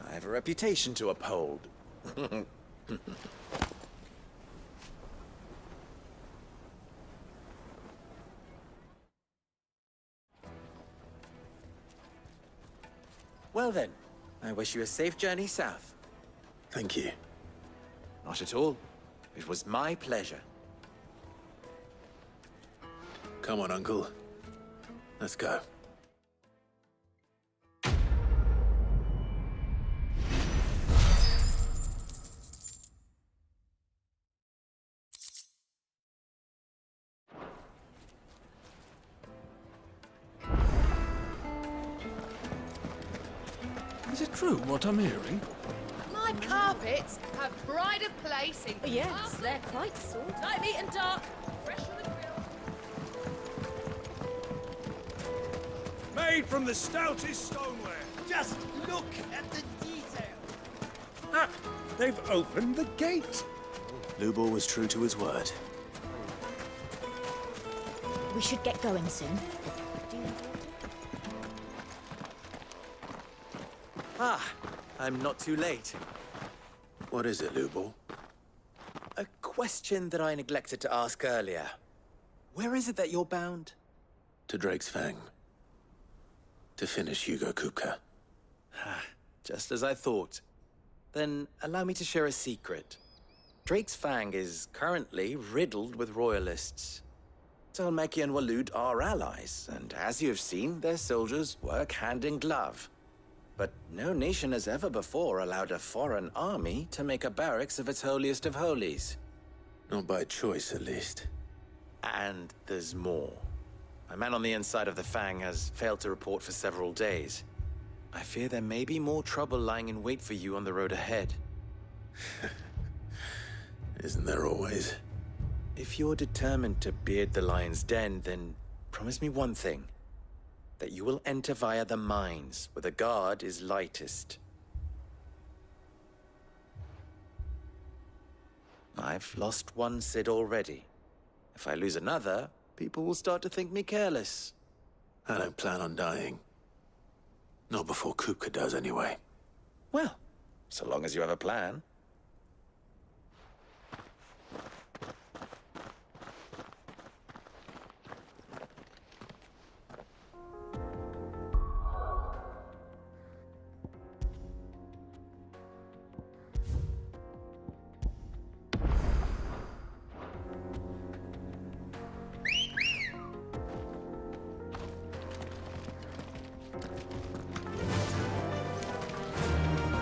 I have a reputation to uphold. Well then, I wish you a safe journey south. Thank you. Not at all. It was my pleasure. Come on, Uncle. Let's go. Is it true what I'm hearing? My carpets have pride of place in... Yes, they're quite sort. Light, neat and dark. Fresh from the grill. Made from the stoutest stoneware. Just look at the detail. Ah, they've opened the gate. Lubor was true to his word. We should get going soon. Ah, I'm not too late. What is it, Lubor? A question that I neglected to ask earlier. Where is it that you're bound? To Drake's Fang. To finish Hugo Kupka. Just as I thought. Then allow me to share a secret. Drake's Fang is currently riddled with royalists. Talmeki and Walud are allies, and as you have seen, their soldiers work hand in glove. But no nation has ever before allowed a foreign army to make a barracks of its holiest of holies. Not by choice, at least. And there's more. A man on the inside of the Fang has failed to report for several days. I fear there may be more trouble lying in wait for you on the road ahead. Isn't there always? If you're determined to beard the lion's den, then promise me one thing. That you will enter via the mines, where the guard is lightest. I've lost one Sid already. If I lose another, people will start to think me careless. I don't plan on dying. Not before Kupka does, anyway. Well, so long as you have a plan.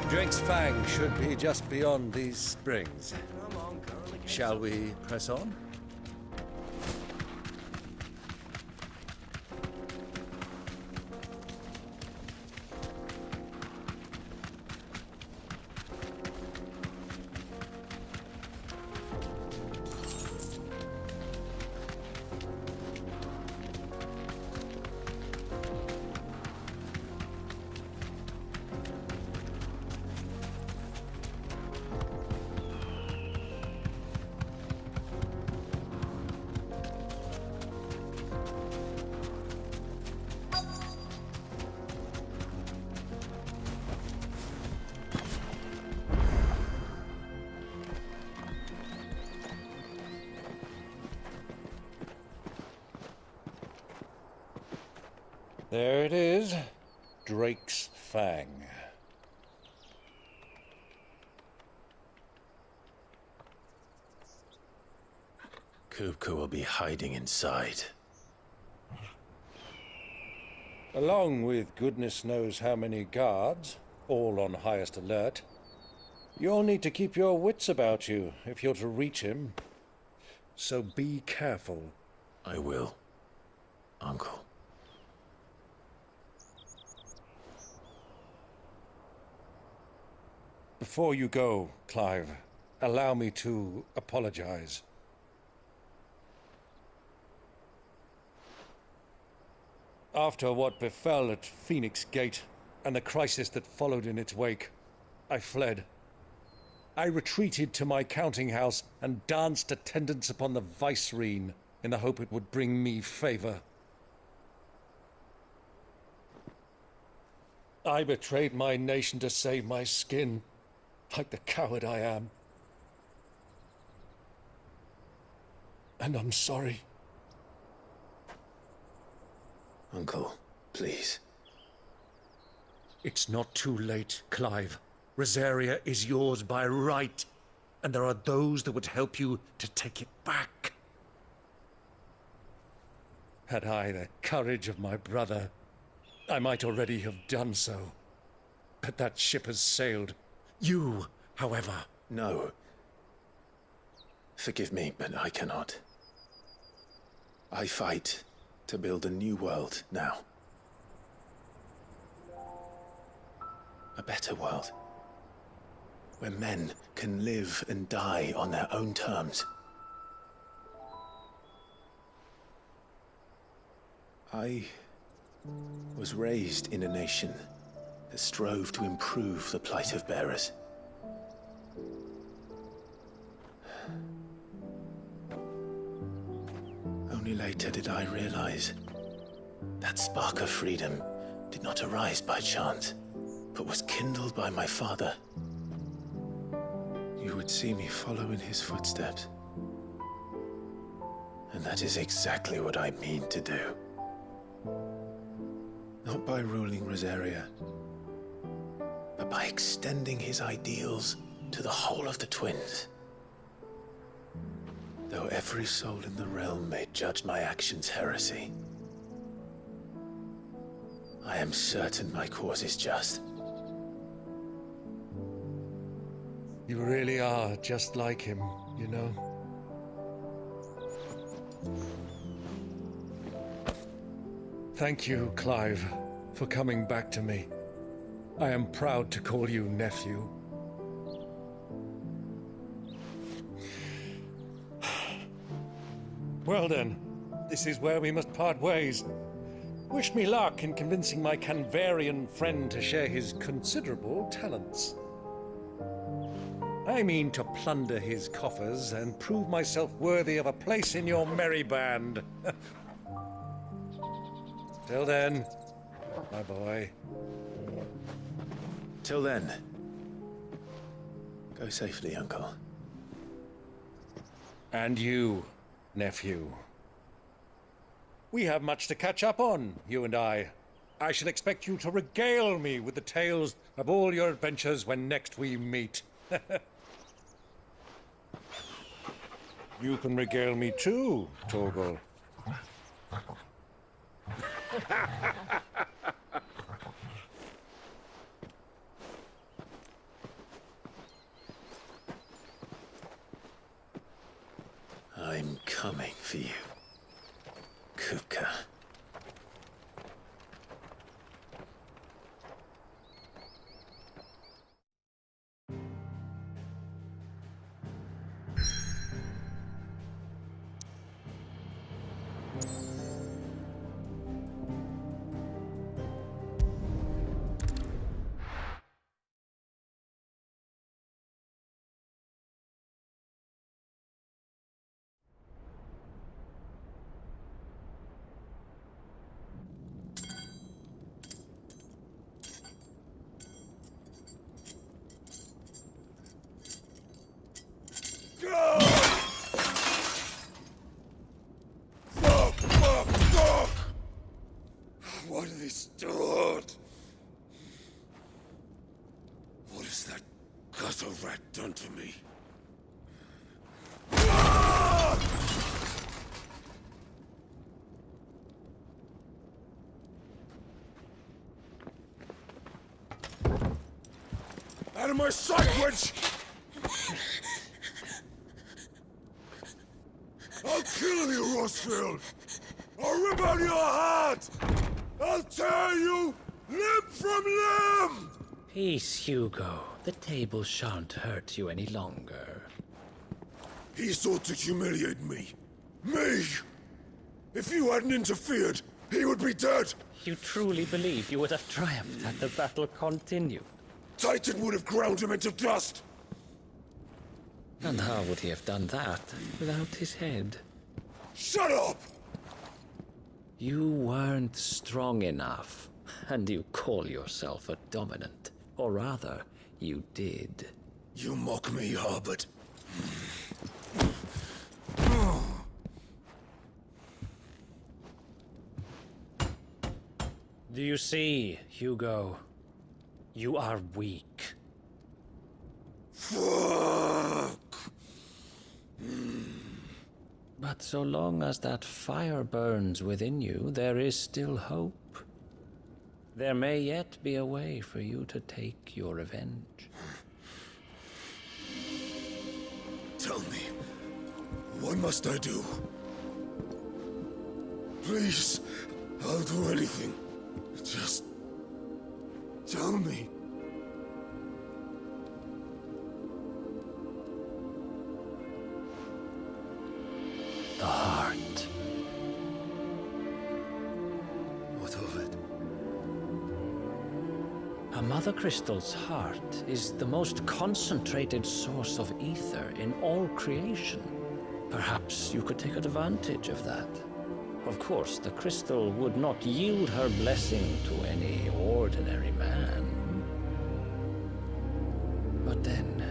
Drake's Fang should be just beyond these springs. Shall we press on? There it is. Drake's Fang. Kupka will be hiding inside. Along with goodness knows how many guards, all on highest alert. You'll need to keep your wits about you if you're to reach him. So be careful. I will, Uncle. Before you go, Clive, allow me to apologize. After what befell at Phoenix Gate and the crisis that followed in its wake, I fled. I retreated to my counting house and danced attendance upon the vicereine in the hope it would bring me favor. I betrayed my nation to save my skin, like the coward I am. And I'm sorry. Uncle, please. It's not too late, Clive. Rosaria is yours by right, and there are those that would help you to take it back. Had I the courage of my brother, I might already have done so. But that ship has sailed. You, however... No. Forgive me, but I cannot. I fight to build a new world now. A better world. Where men can live and die on their own terms. I was raised in a nation that strove to improve the plight of bearers. Only later did I realize that spark of freedom did not arise by chance, but was kindled by my father. You would see me follow in his footsteps. And that is exactly what I mean to do. Not by ruling Rosaria, but by extending his ideals to the whole of the twins. Though every soul in the realm may judge my actions heresy, I am certain my cause is just. You really are just like him, you know? Thank you, Clive, for coming back to me. I am proud to call you nephew. Well then, this is where we must part ways. Wish me luck in convincing my Canvarian friend to share his considerable talents. I mean to plunder his coffers and prove myself worthy of a place in your merry band. Till then, my boy. Till then, go safely, Uncle. And you, nephew. We have much to catch up on, you and I. I shall expect you to regale me with the tales of all your adventures when next we meet. You can regale me too, Torgal. I'm coming for you, Kupka. a rat done to me? Out of my sight, witch! I'll kill you, Rossfield! I'll rip out your heart! I'll tear you limb from limb! Peace, Hugo. The table shan't hurt you any longer. He sought to humiliate me. Me! If you hadn't interfered, he would be dead! You truly believe you would have triumphed had the battle continued? Titan would have ground him into dust! And how would he have done that without his head? Shut up! You weren't strong enough, and you call yourself a dominant. Or rather, you did. You mock me, Harbert. Do you see, Hugo? You are weak. Fuck! But so long as that fire burns within you, there is still hope. There may yet be a way for you to take your revenge. Tell me, what must I do? Please, I'll do anything. Just tell me. The heart. What of it? A Mother Crystal's heart is the most concentrated source of ether in all creation. Perhaps you could take advantage of that. Of course, the crystal would not yield her blessing to any ordinary man. But then,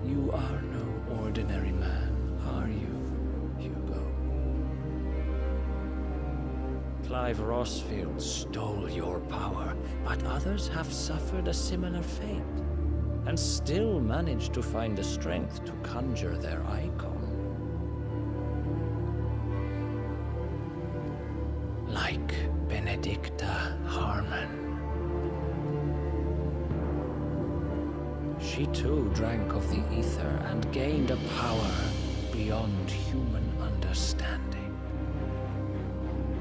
you are no ordinary man, are you, Hugo? Clive Rossfield stole your power, but others have suffered a similar fate, and still managed to find the strength to conjure their icon. Like Benedicta Harmon. She too drank of the ether and gained a power beyond human understanding.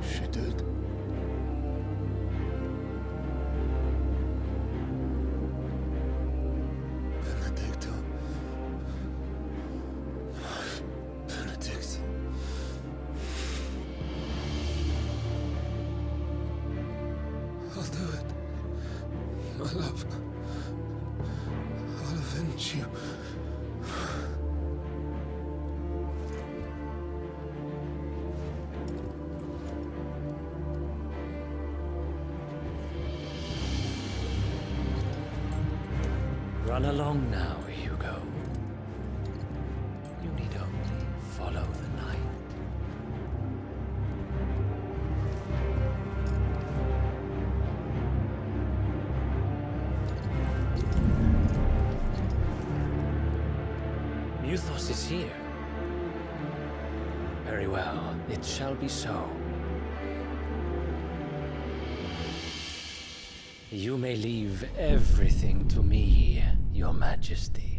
She did. Benedicta. Benedict. I'll do it. My love. I'll avenge you. Run along now, Hugo. You need only follow the night. Muthos is here. Very well, it shall be so. You may leave everything to me, Your Majesty.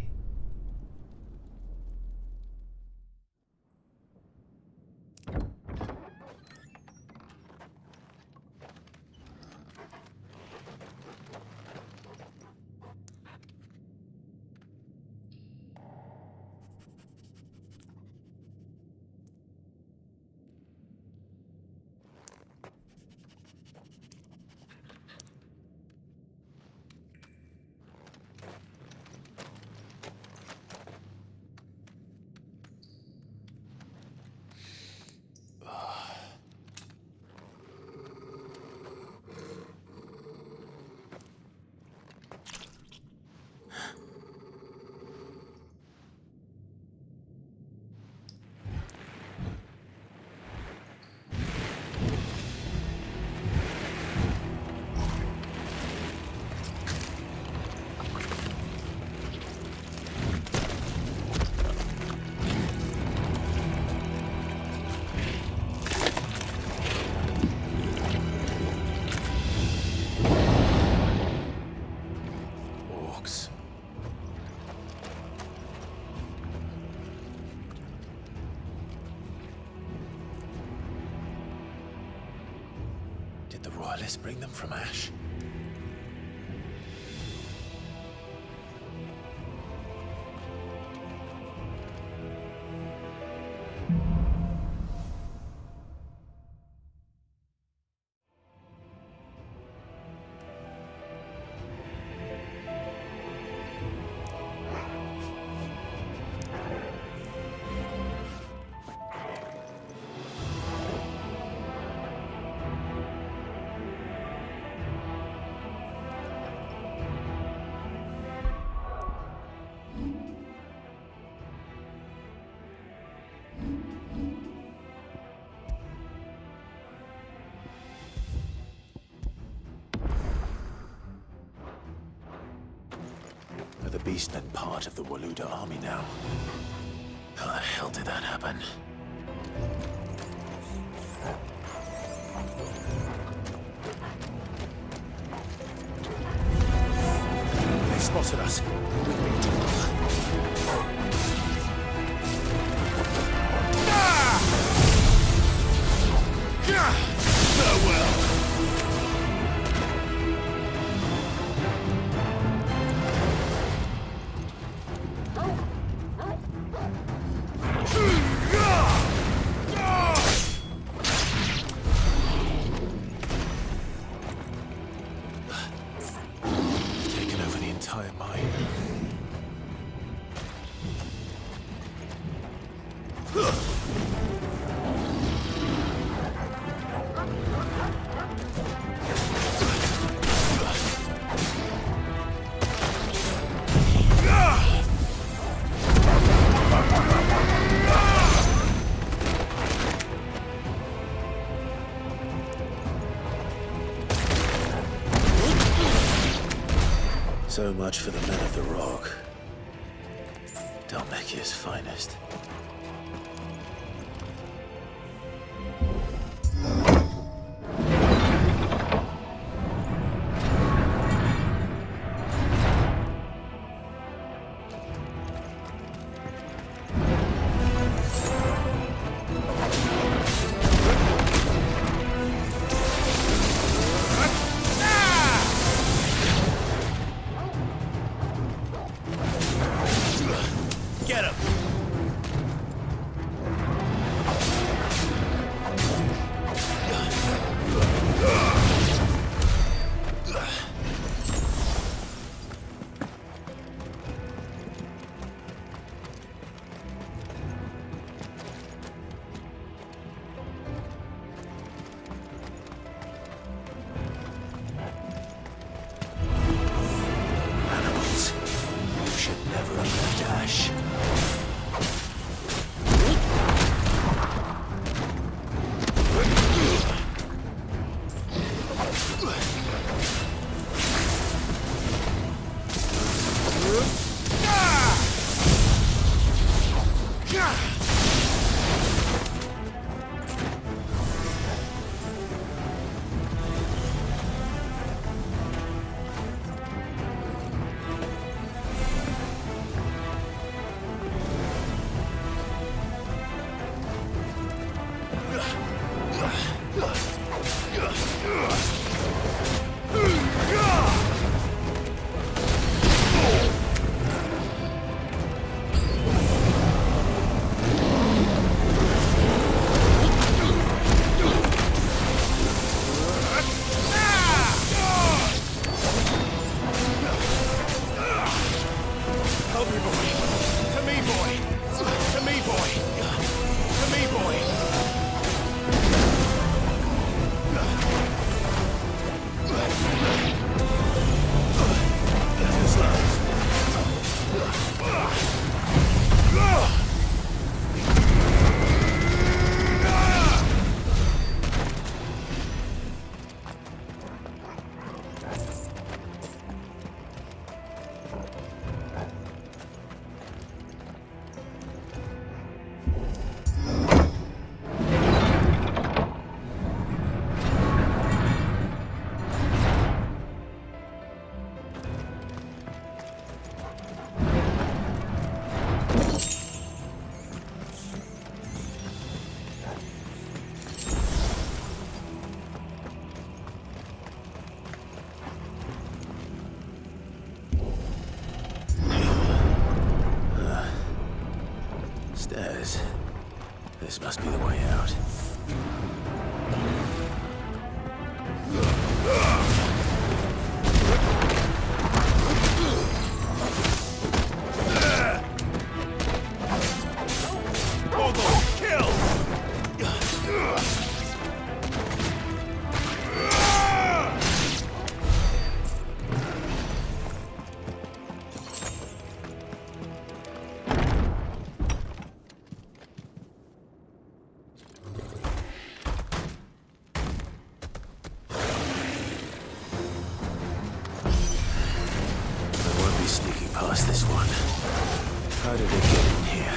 Valis bring them from Ash? Are the Beastmen part of the Waluda army now? How the hell did that happen? They spotted us. Farewell! Taken over the entire mine. So much for the men of the Rock. Dalmekia's finest. Get him! Animals. You should never have left Ash. Stairs. This must be the way out. Sneaking past this one. How did it get in here?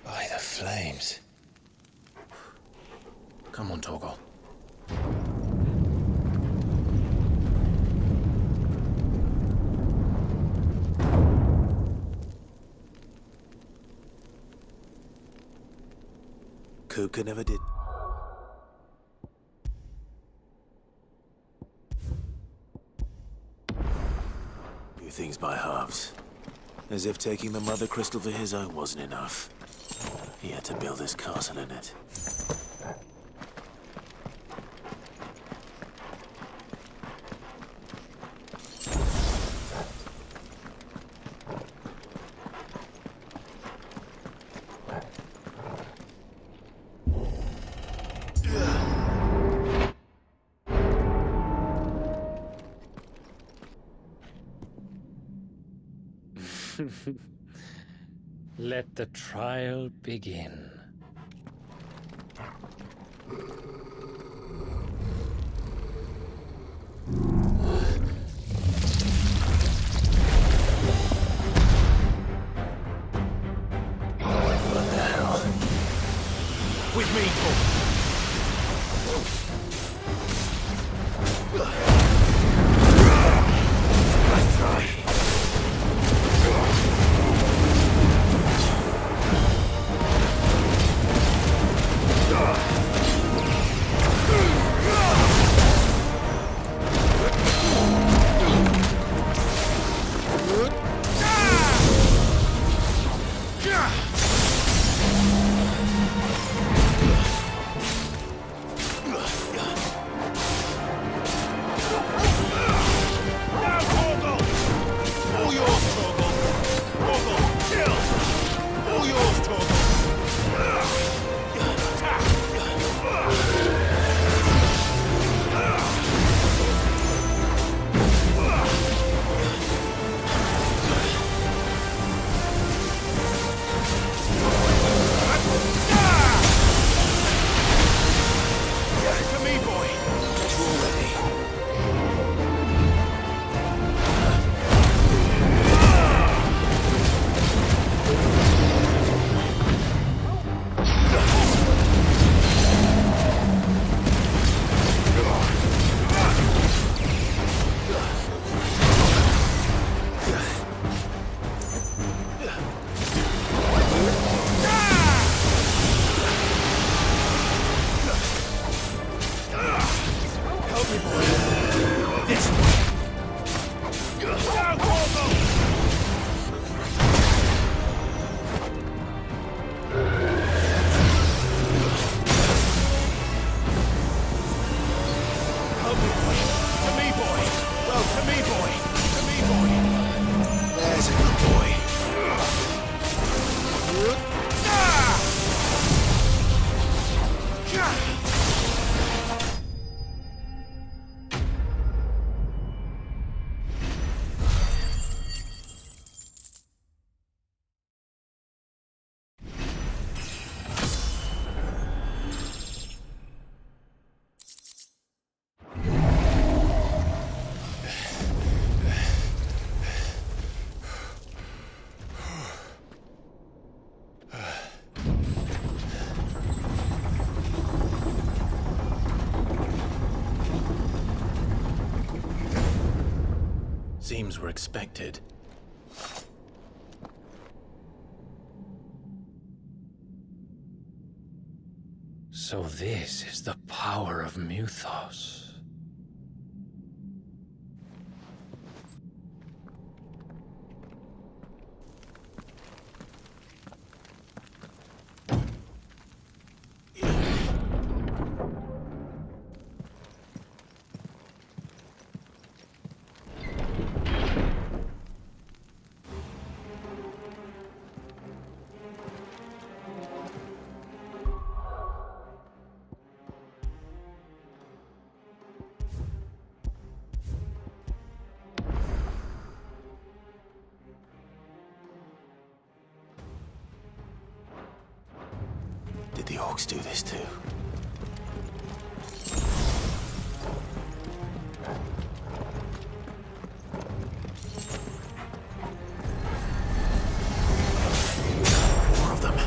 By the flames. Come on, Torgal. Kuka never did. Do things by halves. As if taking the Mother Crystal for his own wasn't enough. He had to build his castle in it. Let the trial begin. What the hell? With me, Let's try. Seems we're expected. So this is the power of Mythos. Did the orcs do this too? More of them.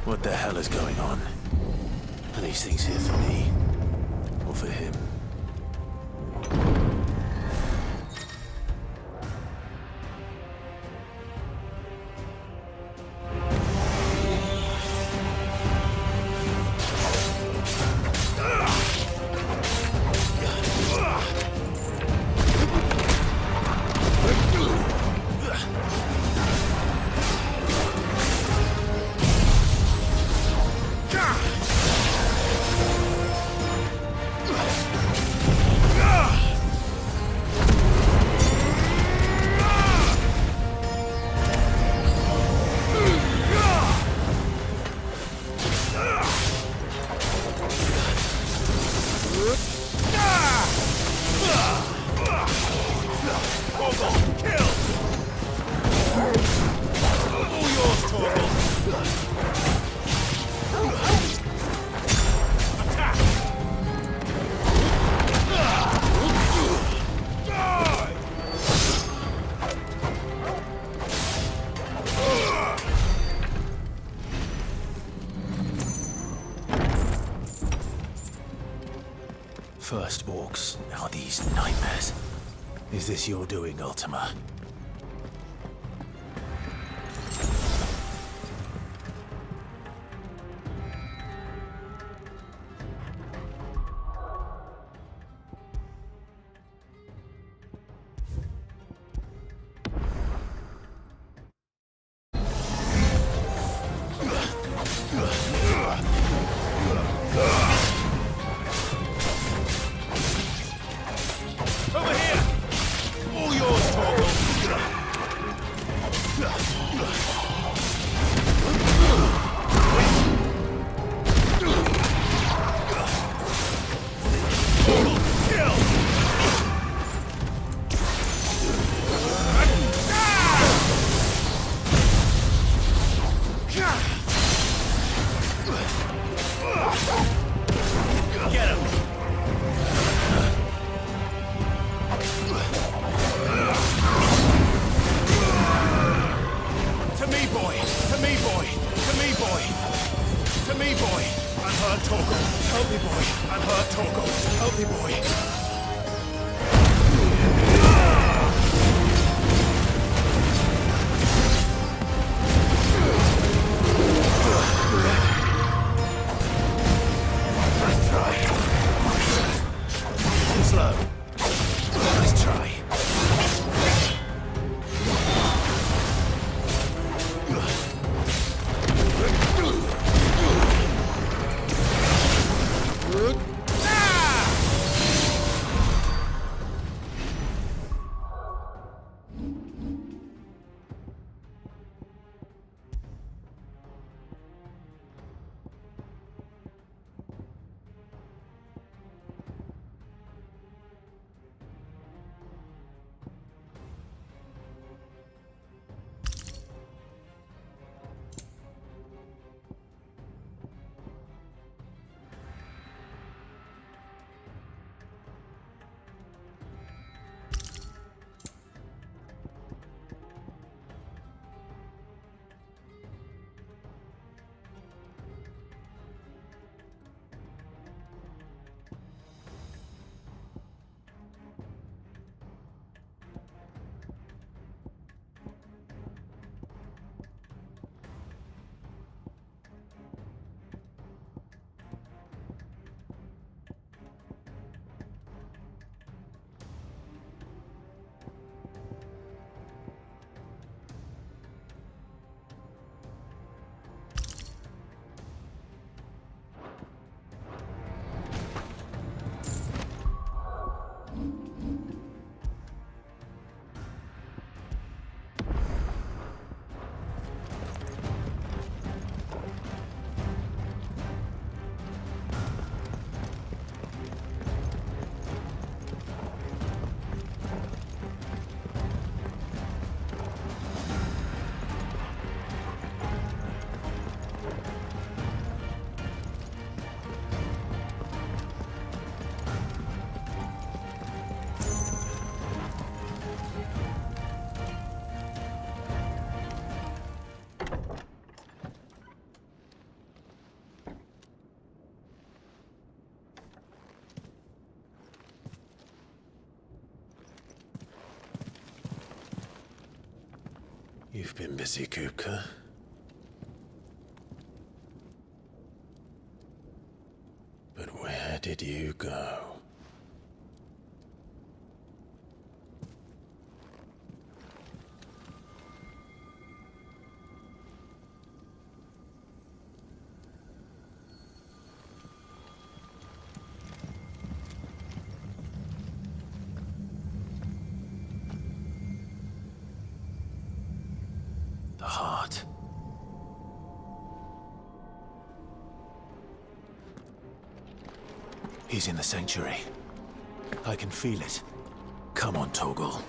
What the hell is going on? Are these things here for me? Or for him? First orcs, now these nightmares. Is this your doing, Ultima? Over here! All yours, Torgal! boy! To me, boy! I'm hurt, Torgal! Help me, boy! I'm hurt, Torgal! Help me, boy! Nice try. Slow. Nice try. You've been busy, Kupka. But where did you go? The heart. He's in the sanctuary. I can feel it. Come on, Torgal.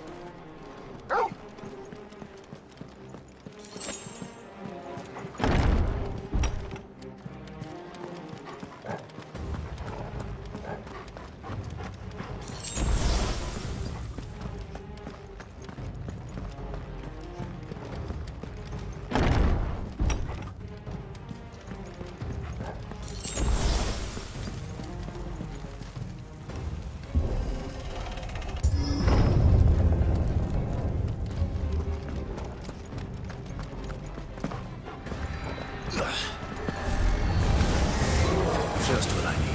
Just what I needed.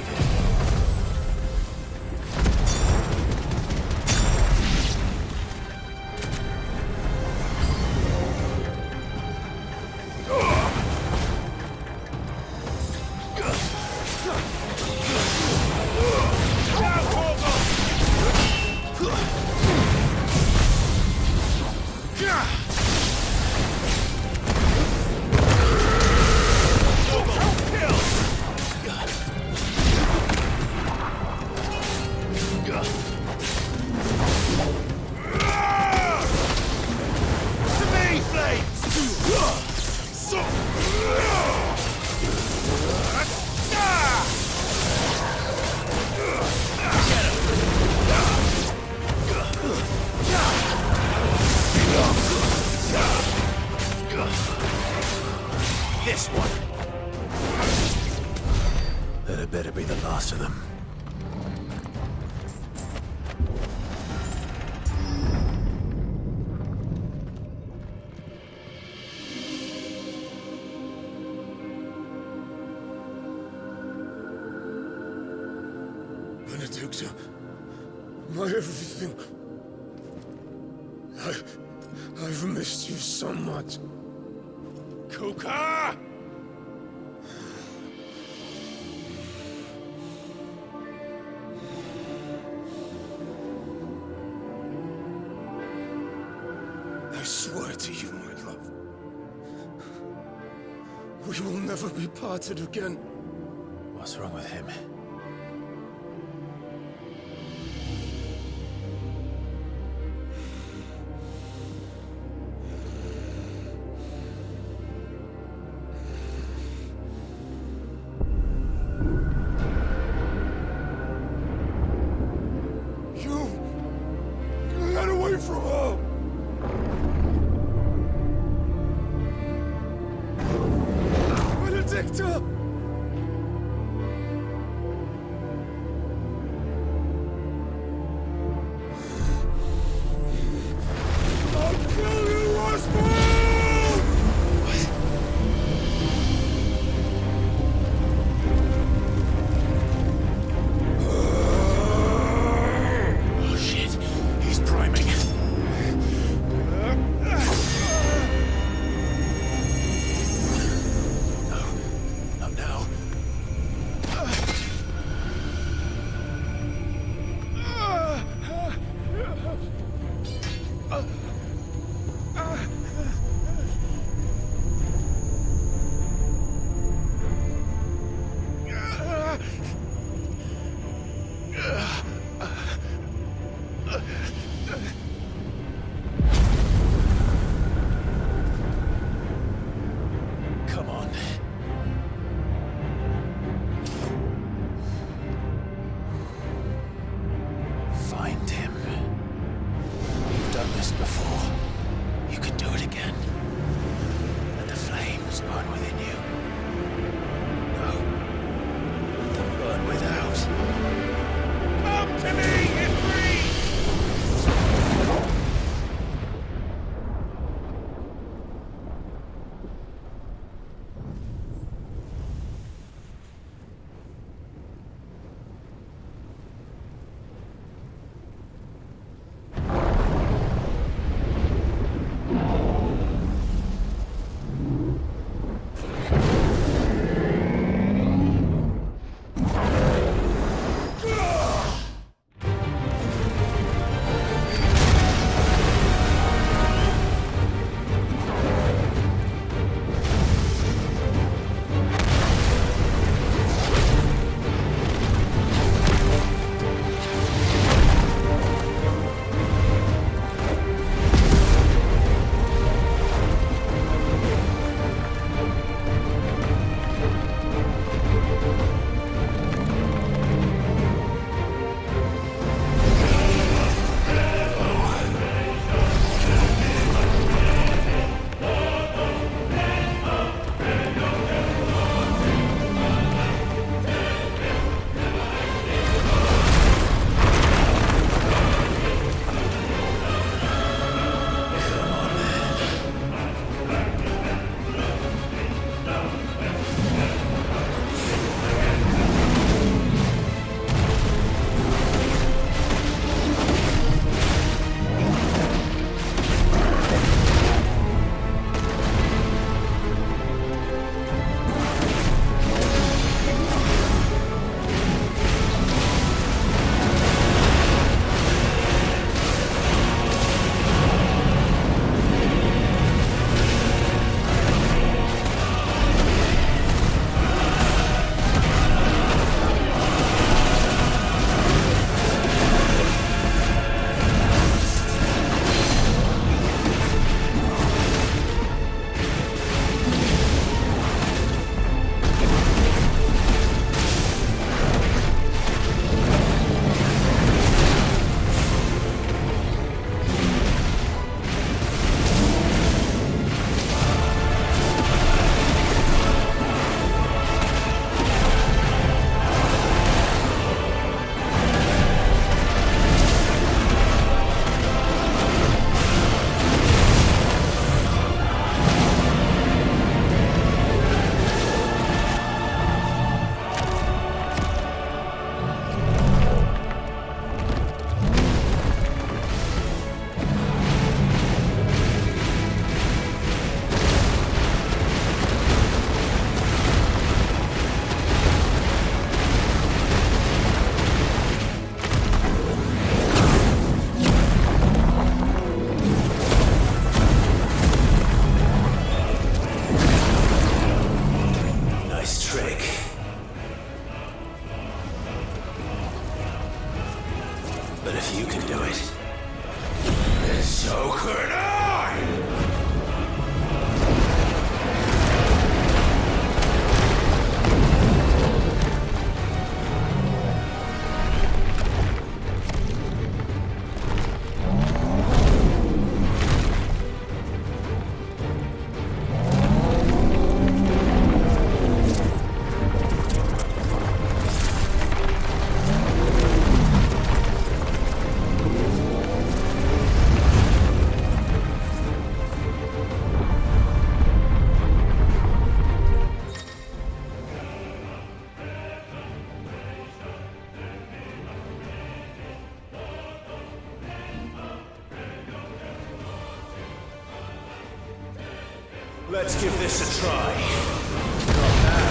This one. It better be the last of them. Benedicta, my everything. I've missed you so much. Kuka! I swear to you, my love, we will never be parted again. What's wrong with him? Get away from her! Benedicta! I'll kill you, Roswell! Oh shit, he's priming. Not now. Come on. Find him. You've done this before. So could I! Let's give this a try. Not bad.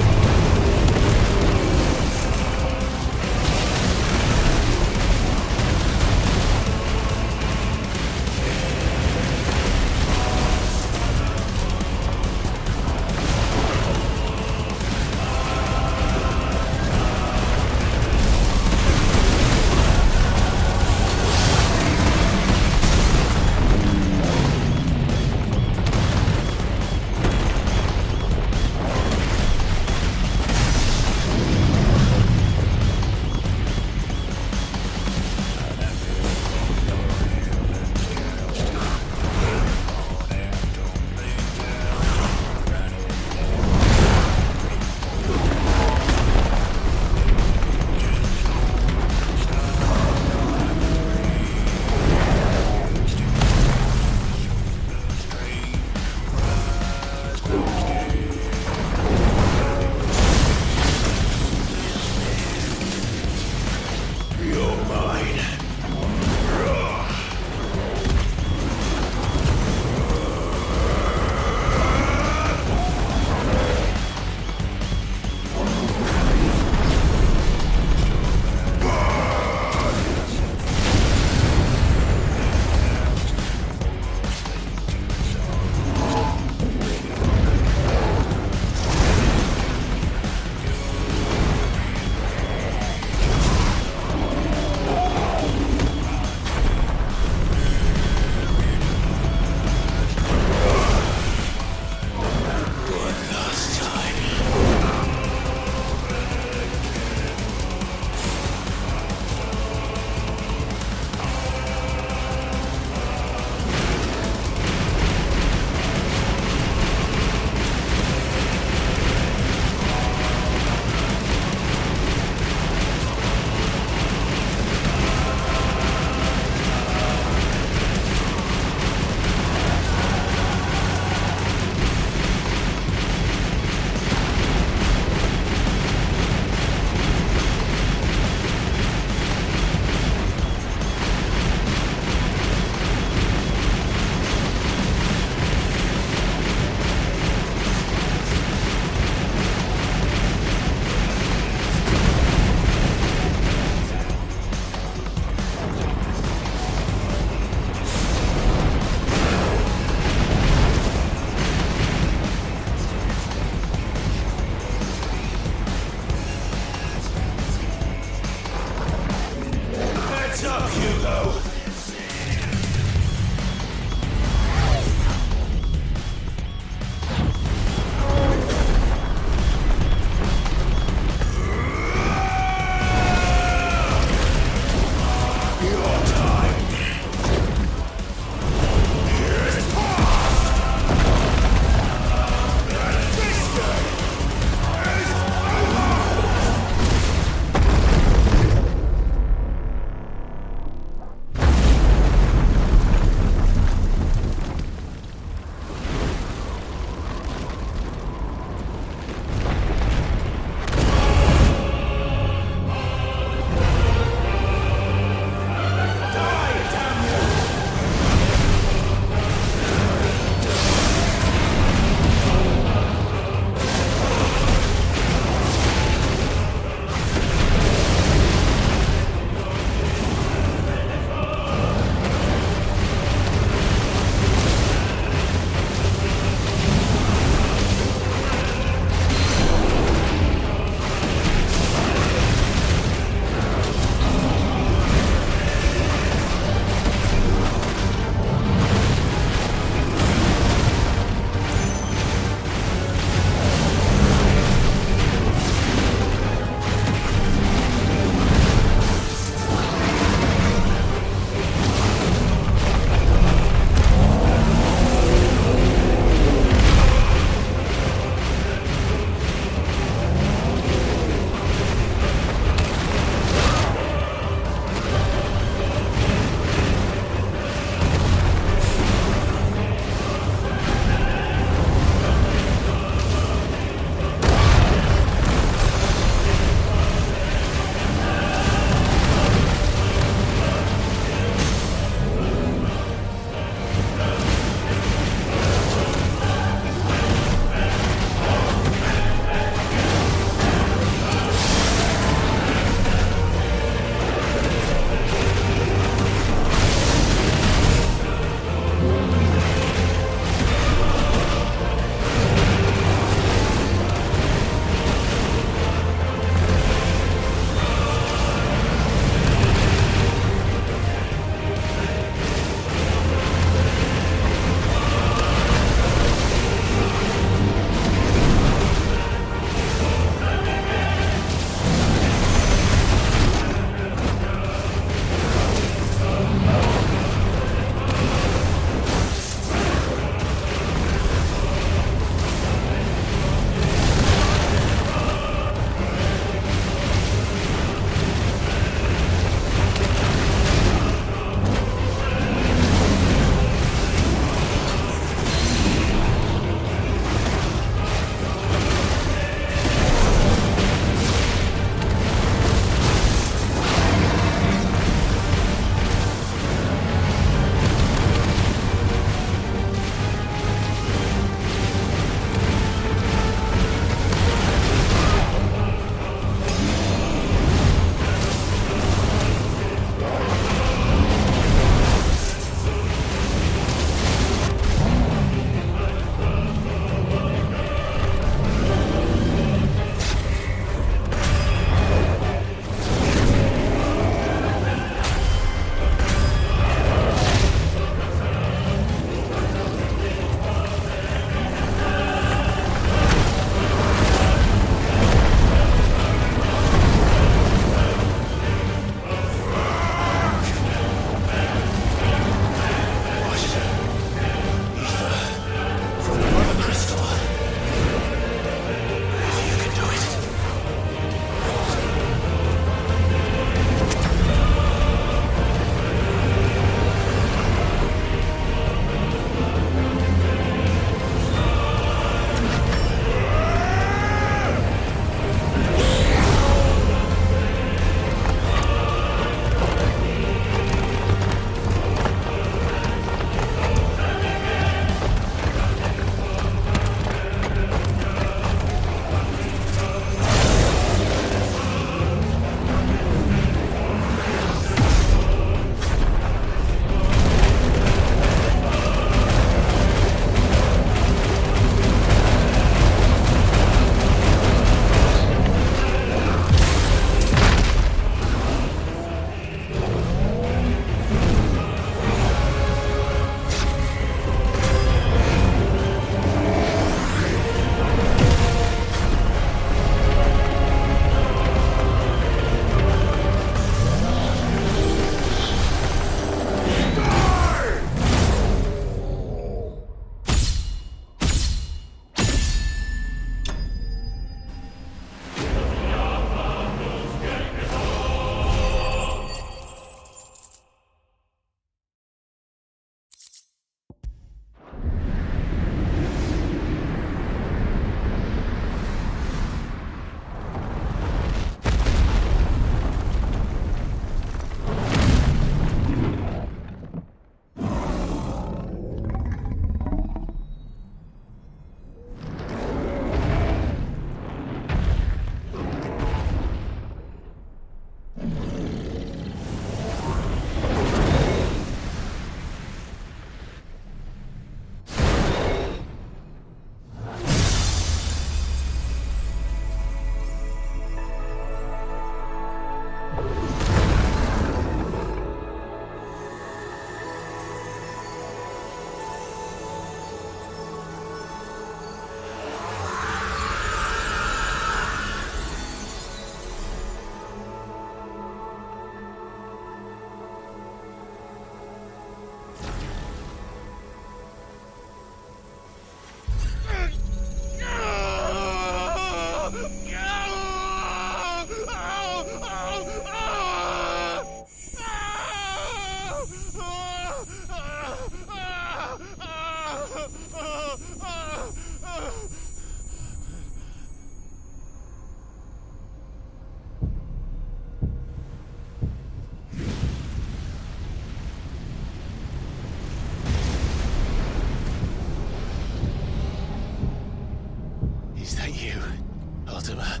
Artemis.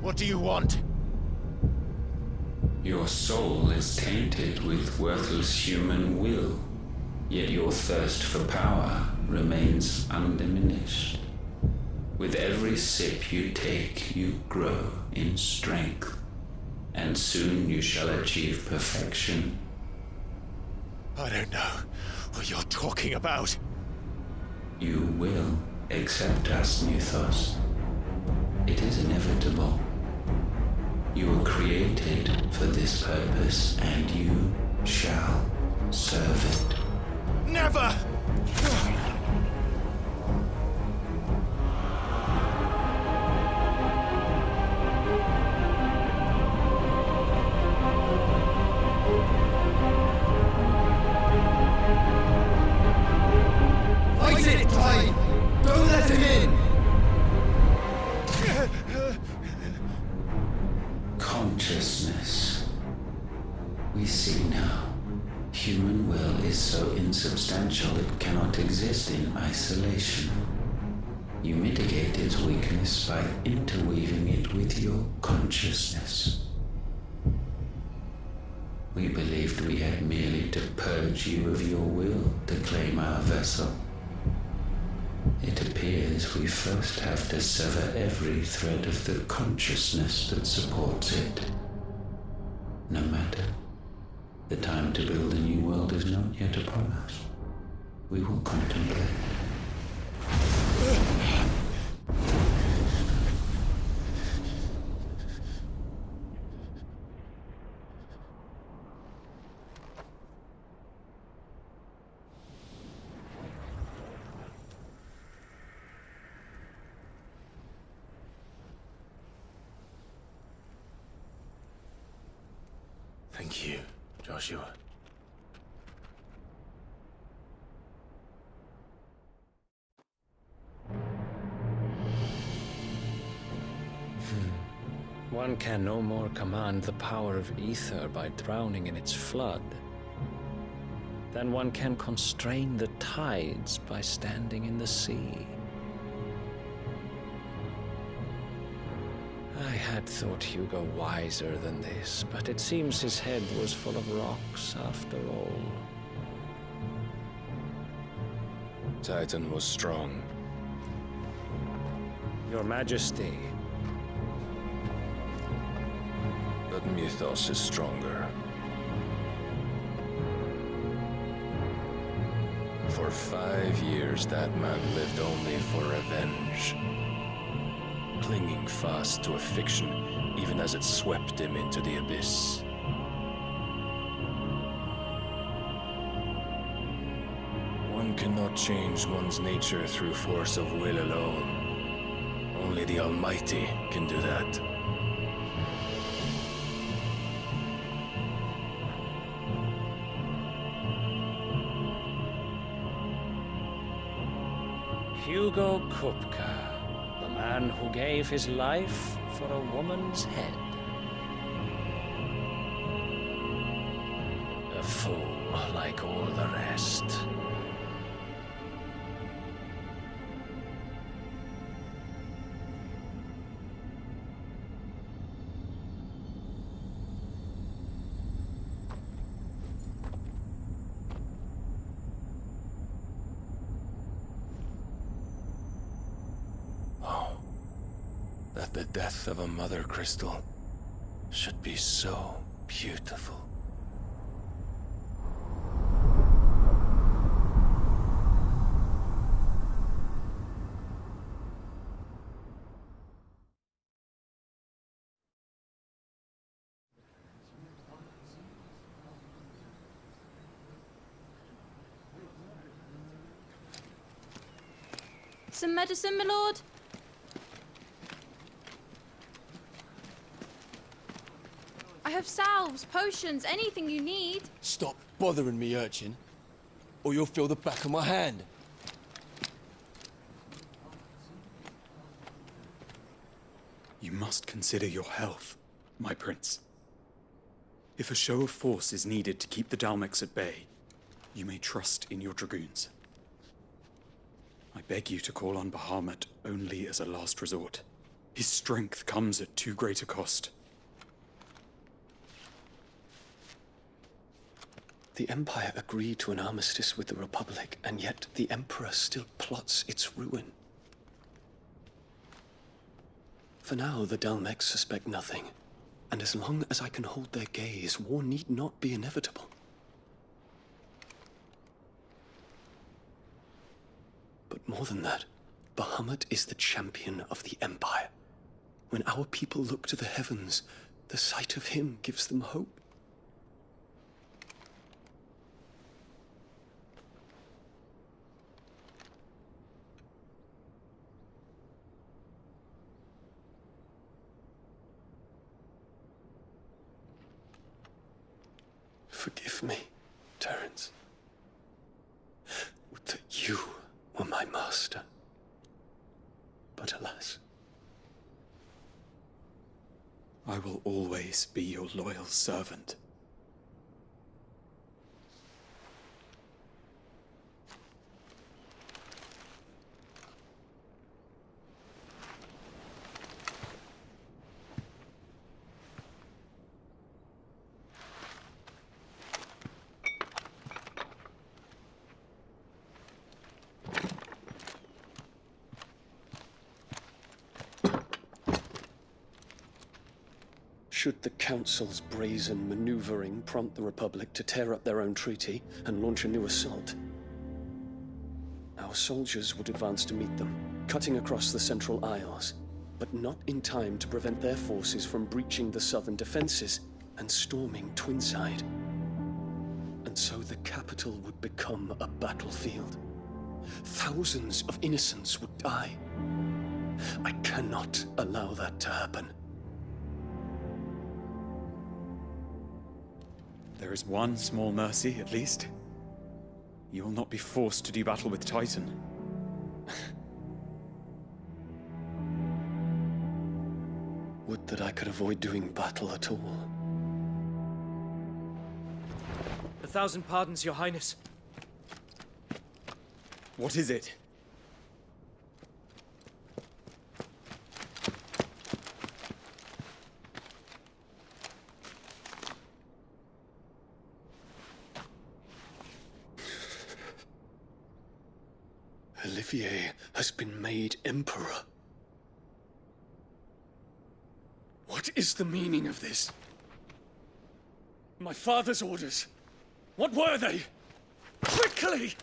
What do you want? Your soul is tainted with worthless human will, yet your thirst for power remains undiminished. With every sip you take, you grow in strength, and soon you shall achieve perfection. I don't know what you're talking about. You will accept us, Mythos. It is inevitable. You were created for this purpose, and you shall serve it. Never! Fight it, Clive! Don't let him in! Consciousness. We see now. Human will is so insubstantial it cannot exist in isolation. You mitigate its weakness by interweaving it with your consciousness. We believed we had merely to purge you of your will to claim our vessel. It appears we first have to sever every thread of the consciousness that supports it. No matter. The time to build a new world is not yet upon us. We will contemplate. Thank you, Joshua. One can no more command the power of ether by drowning in its flood than one can constrain the tides by standing in the sea. I had thought Hugo wiser than this, but it seems his head was full of rocks after all. Titan was strong. Your Majesty. But Mythos is stronger. For 5 years, that man lived only for revenge. Clinging fast to a fiction, even as it swept him into the abyss. One cannot change one's nature through force of will alone. Only the Almighty can do that. Hugo Kupka. The man who gave his life for a woman's head. A fool like all the rest. The death of a mother crystal should be so beautiful. Some medicine, my lord? I have salves, potions, anything you need. Stop bothering me, urchin, or you'll feel the back of my hand. You must consider your health, my prince. If a show of force is needed to keep the Dalmex at bay, you may trust in your dragoons. I beg you to call on Bahamut only as a last resort. His strength comes at too great a cost. The Empire agreed to an armistice with the Republic, and yet the Emperor still plots its ruin. For now, the Dalmex suspect nothing, and as long as I can hold their gaze, war need not be inevitable. But more than that, Bahamut is the champion of the Empire. When our people look to the heavens, the sight of him gives them hope. Forgive me, Terence. Would that you were my master. But alas. I will always be your loyal servant. Should the Council's brazen maneuvering prompt the Republic to tear up their own treaty and launch a new assault, our soldiers would advance to meet them, cutting across the Central Isles, but not in time to prevent their forces from breaching the southern defenses and storming Twinside. And so the capital would become a battlefield. Thousands of innocents would die. I cannot allow that to happen. There is one small mercy, at least. You will not be forced to do battle with Titan. Would that I could avoid doing battle at all. 1,000 pardons, Your Highness. What is it? Olivier has been made Emperor. What is the meaning of this? My father's orders. What were they? Quickly!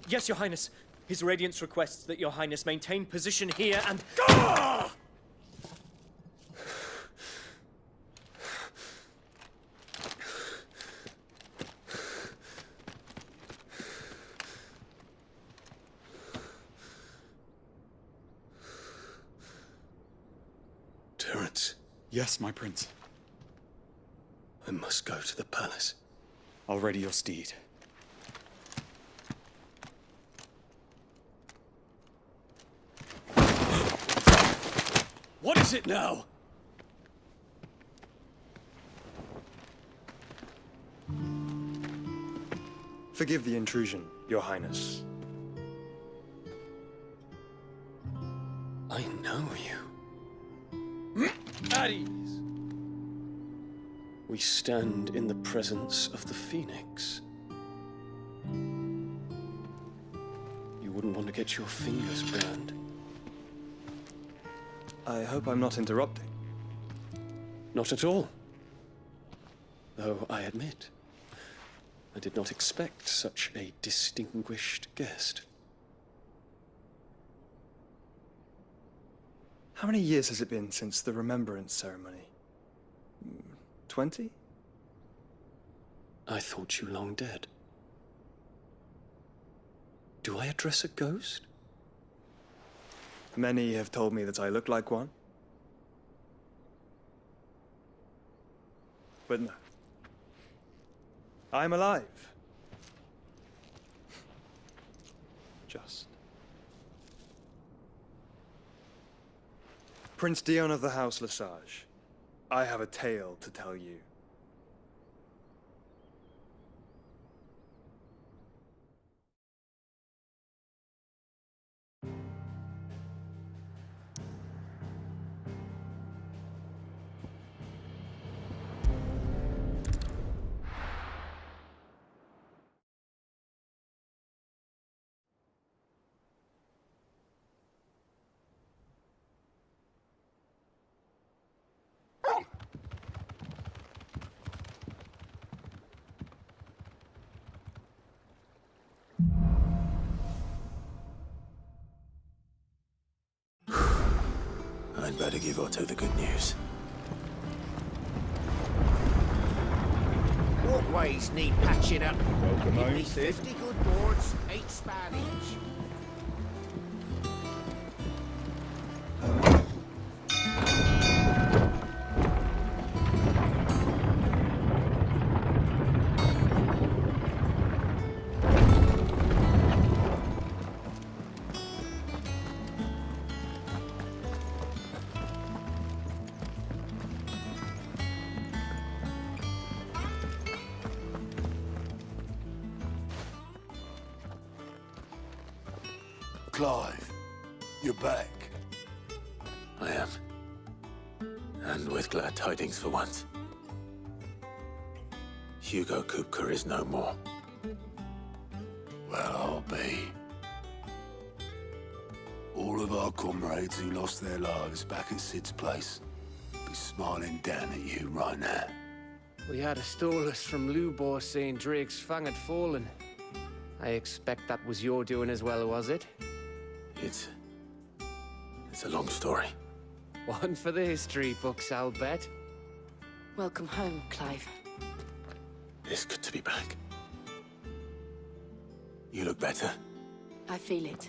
Yes, Your Highness. His Radiance requests that Your Highness maintain position here and... Ah! Terence. Yes, my prince. I must go to the palace. I'll ready your steed. What is it now? Forgive the intrusion, Your Highness. I know you. At ease. We stand in the presence of the Phoenix. You wouldn't want to get your fingers burned. I hope I'm not interrupting. Not at all. Though I admit, I did not expect such a distinguished guest. How many years has it been since the Remembrance ceremony? 20? I thought you long dead. Do I address a ghost? Many have told me that I look like one. But no. I'm alive. Just. Prince Dion of the House Lesage, I have a tale to tell you. I'd better give Otto the good news. Walkways need patching up. Welcome Give home, me Sid. 50 good boards, 8 span each. Clive, you're back. I am. And with glad tidings for once. Hugo Kupka is no more. Well, I'll be. All of our comrades who lost their lives back at Sid's place be smiling down at you right now. We had a stolus from Lubor saying Drake's fang had fallen. I expect that was your doing as well, was it? It's a long story. One for the history books, I'll bet. Welcome home, Clive. It's good to be back. You look better. I feel it.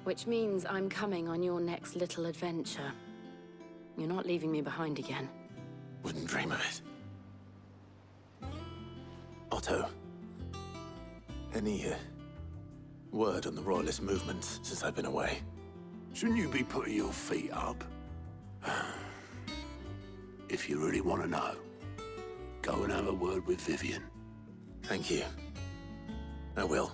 Which means I'm coming on your next little adventure. You're not leaving me behind again. Wouldn't dream of it. Otto. Any word on the Royalist movements since I've been away? Shouldn't you be putting your feet up? If you really want to know, go and have a word with Vivian. Thank you. I will.